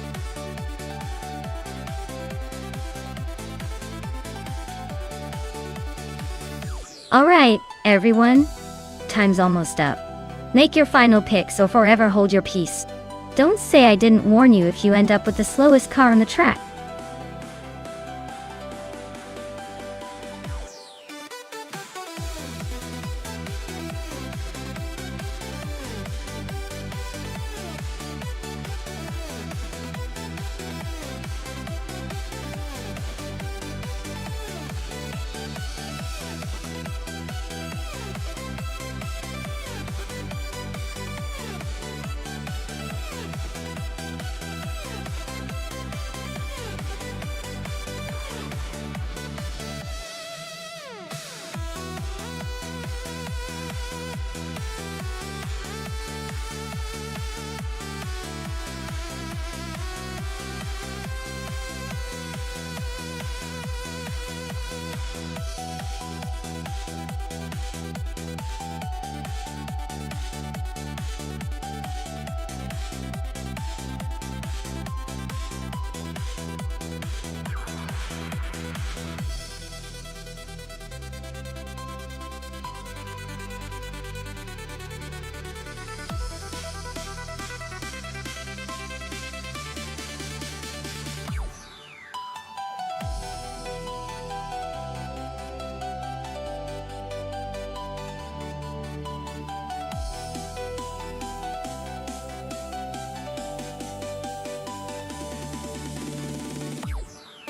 Alright, everyone. Time's almost up. Make your final picks or forever hold your peace. Don't say I didn't warn you if you end up with the slowest car on the track.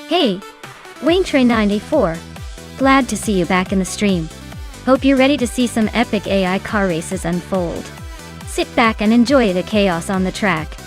Hey, WingTrain94. Glad to see you back in the stream. Hope you're ready to see some epic AI car races unfold. Sit back and enjoy the chaos on the track.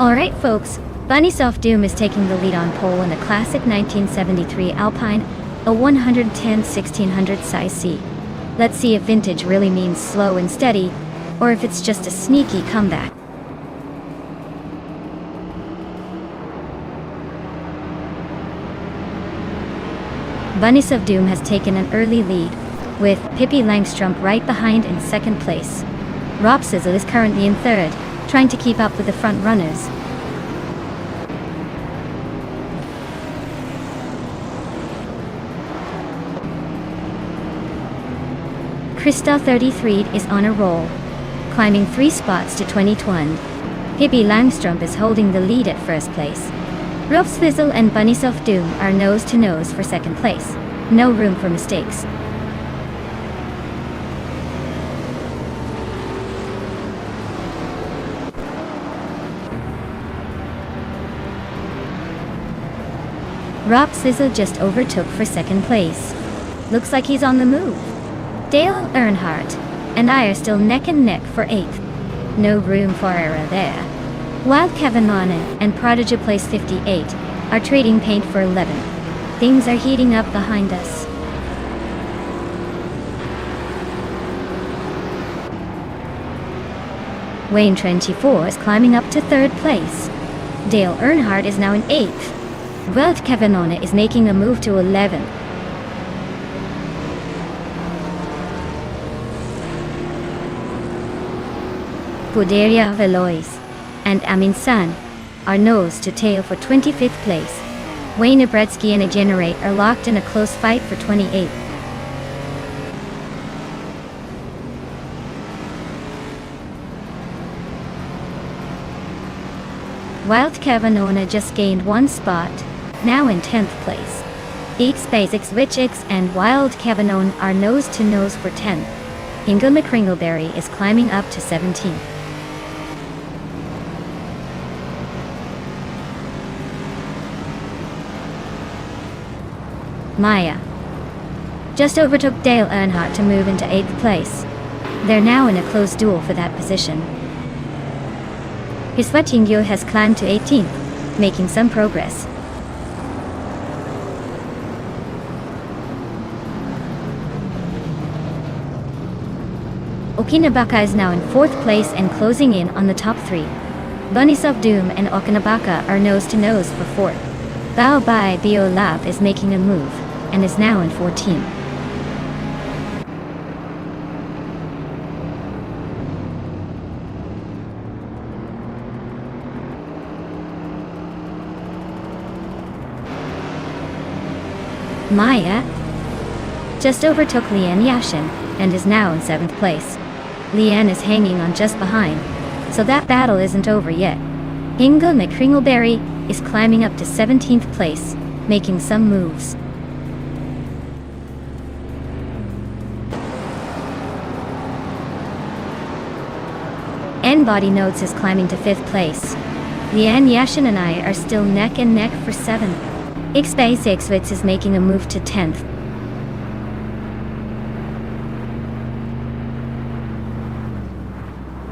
Alright folks, Bunnysoft Doom is taking the lead on pole in a classic 1973 Alpine, a 110-1600 size C. Let's see if vintage really means slow and steady, or if it's just a sneaky comeback. Bunnysoft Doom has taken an early lead, with Pippi Langstrump right behind in second place. Rob Sizzle is currently in third, trying to keep up with the front runners. Krista 33 is on a roll, climbing 3 spots to 21. Pippi Langstrump is holding the lead at first place. Rob Sizzle and Bunnysoft Doom are nose to nose for second place. No room for mistakes. Rob Sizzle just overtook for second place. Looks like he's on the move. Dale Earnhardt and I are still neck and neck for 8th. No room for error there. Wild Kavanagh and Prodigy Place 58 are trading paint for 11th. Things are heating up behind us. Wayne 24 is climbing up to 3rd place. Dale Earnhardt is now in 8th. Wild Kavanagh is making a move to 11th. Buderia Velois and Amin San are nose to tail for 25th place. Wayne Abretsky and Generate are locked in a close fight for 28th. Wild Kavanagh just gained 1 spot, now in 10th place. X Basics Wichix and Wild Kavanagh are nose to nose for 10th. Inga McCringleberry is climbing up to 17th. Maya just overtook Dale Earnhardt to move into 8th place. They're now in a close duel for that position. Hiswatingyo has climbed to 18th, making some progress. Okinabaka is now in 4th place and closing in on the top 3. Bunnysoft Doom and Okinabaka are nose to nose for 4th. Bao Bai Bio Lab is making a move, and is now in 14th. Maya just overtook Lian Yashin, and is now in 7th place. Lian is hanging on just behind, so that battle isn't over yet. Inga McCringleberry is climbing up to 17th place, making some moves. N-Body Notes is climbing to 5th place. Lian Yashin and I are still neck and neck for 7th. X-Base Xwitz is making a move to 10th.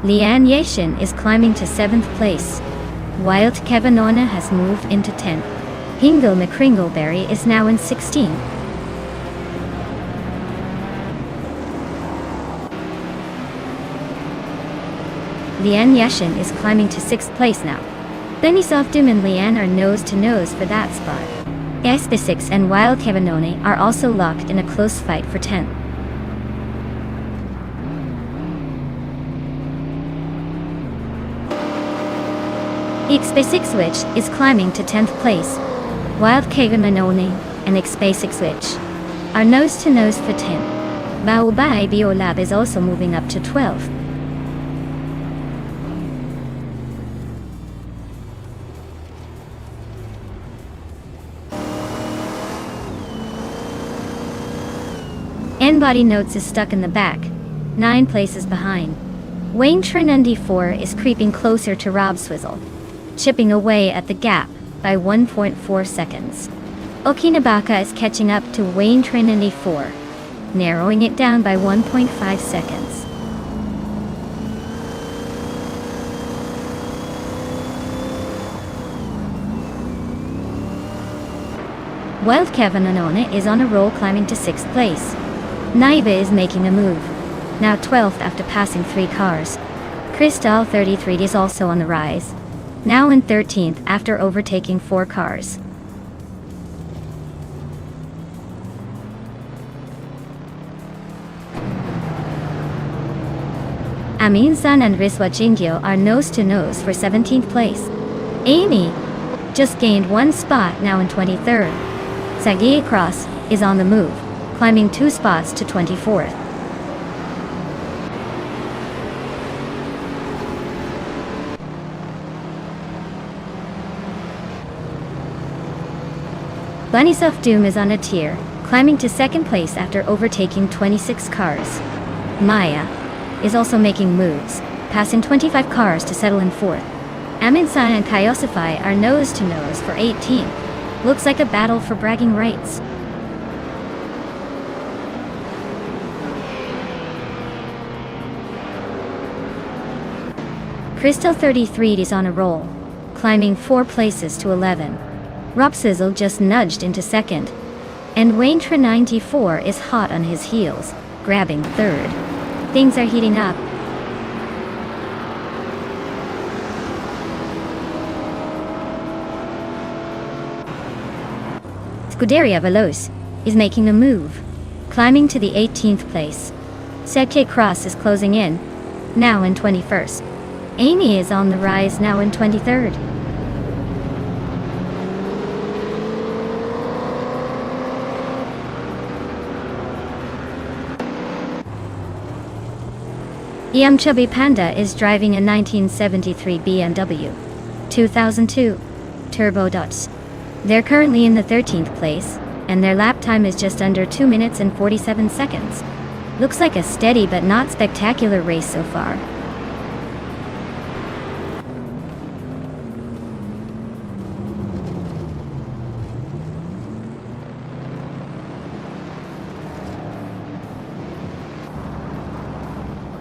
Lian Yashin is climbing to 7th place. Wild Kavanagh has moved into 10th. Hingle McCringleberry is now in 16th. Lian Yashin is climbing to 6th place now. Bunnysoft Doom and Lian are nose to nose for that spot. SB6 and Wild Kavanagh are also locked in a close fight for 10th. X-Basic Switch is climbing to 10th place. Wild Kavanagh and X-Basic Switch are nose to nose for 10th. Bao Bai Bio Lab is also moving up to 12th. N-Body Notes is stuck in the back, 9 places behind. Wayne Trinundi 4 is creeping closer to Rob Swizzle, chipping away at the gap by 1.4 seconds. Okinabaka is catching up to Wayne Trinundi 4, narrowing it down by 1.5 seconds. while Kevin Anona is on a roll, climbing to 6th place. Naiva is making a move, now 12th after passing 3 cars. Crystal 33 is also on the rise, now in 13th after overtaking 4 cars. Amin San and Riswa Jingyo are nose to nose for 17th place. Amy just gained 1 spot, now in 23rd. Sagie Cross is on the move, climbing 2 spots to 24th. Bunnysoft Doom is on a tier, climbing to 2nd place after overtaking 26 cars. Maya is also making moves, passing 25 cars to settle in 4th. Aminsan and Kyosify are nose to nose for 18th. Looks like a battle for bragging rights. Crystal 33 is on a roll, climbing 4 places to 11. Rob Sizzle just nudged into 2nd. And Wayne Tra 94 is hot on his heels, grabbing 3rd. Things are heating up. Scuderia Veloce is making a move, climbing to the 18th place. Sedke Cross is closing in, now in 21st. Amy is on the rise, now in 23rd. EM Chubby Panda is driving a 1973 BMW 2002 Turbo Dots. They're currently in the 13th place, and their lap time is just under 2 minutes and 47 seconds. Looks like a steady but not spectacular race so far.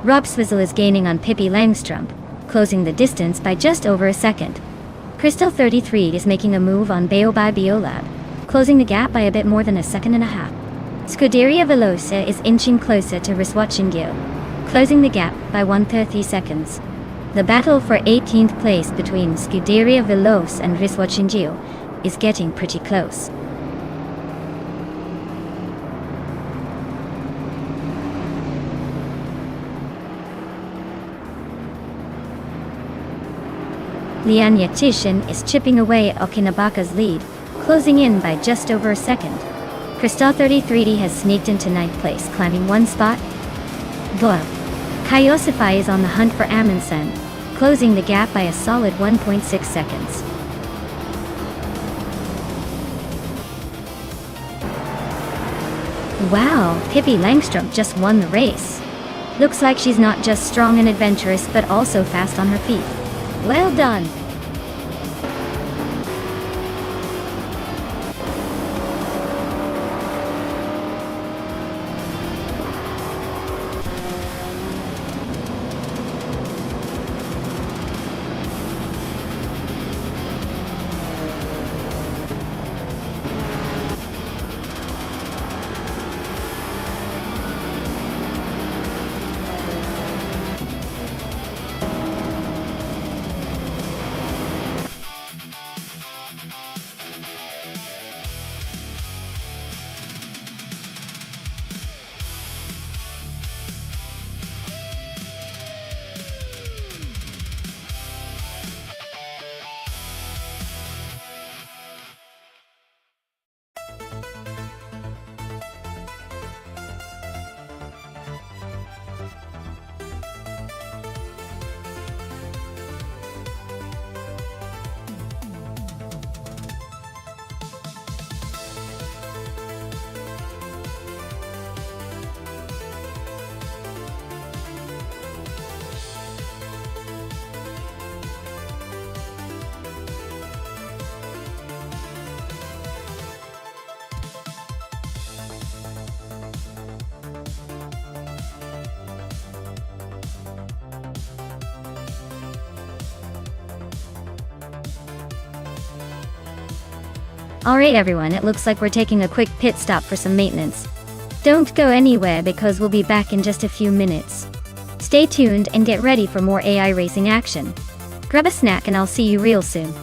Rob Swizzle is gaining on Pippi Langstrump, closing the distance by just over a second. Crystal 33 is making a move on Baobai Biolab, closing the gap by a bit more than a second and a half. Scuderia Veloce is inching closer to Riswachingyo, closing the gap by 130 seconds. The battle for 18th place between Scuderia Veloce and Riswachingyo is getting pretty close. Lian Yatishin is chipping away at Okinabaka's lead, closing in by just over a second. Crystal 33 has sneaked into 9th place, climbing 1 spot. Boil. Kyosify is on the hunt for Amundsen, closing the gap by a solid 1.6 seconds. Wow, Pippi Langstrump just won the race. Looks like she's not just strong and adventurous but also fast on her feet. Well done! Alright everyone, it looks like we're taking a quick pit stop for some maintenance. Don't go anywhere because we'll be back in just a few minutes. Stay tuned and get ready for more AI racing action. Grab a snack and I'll see you real soon.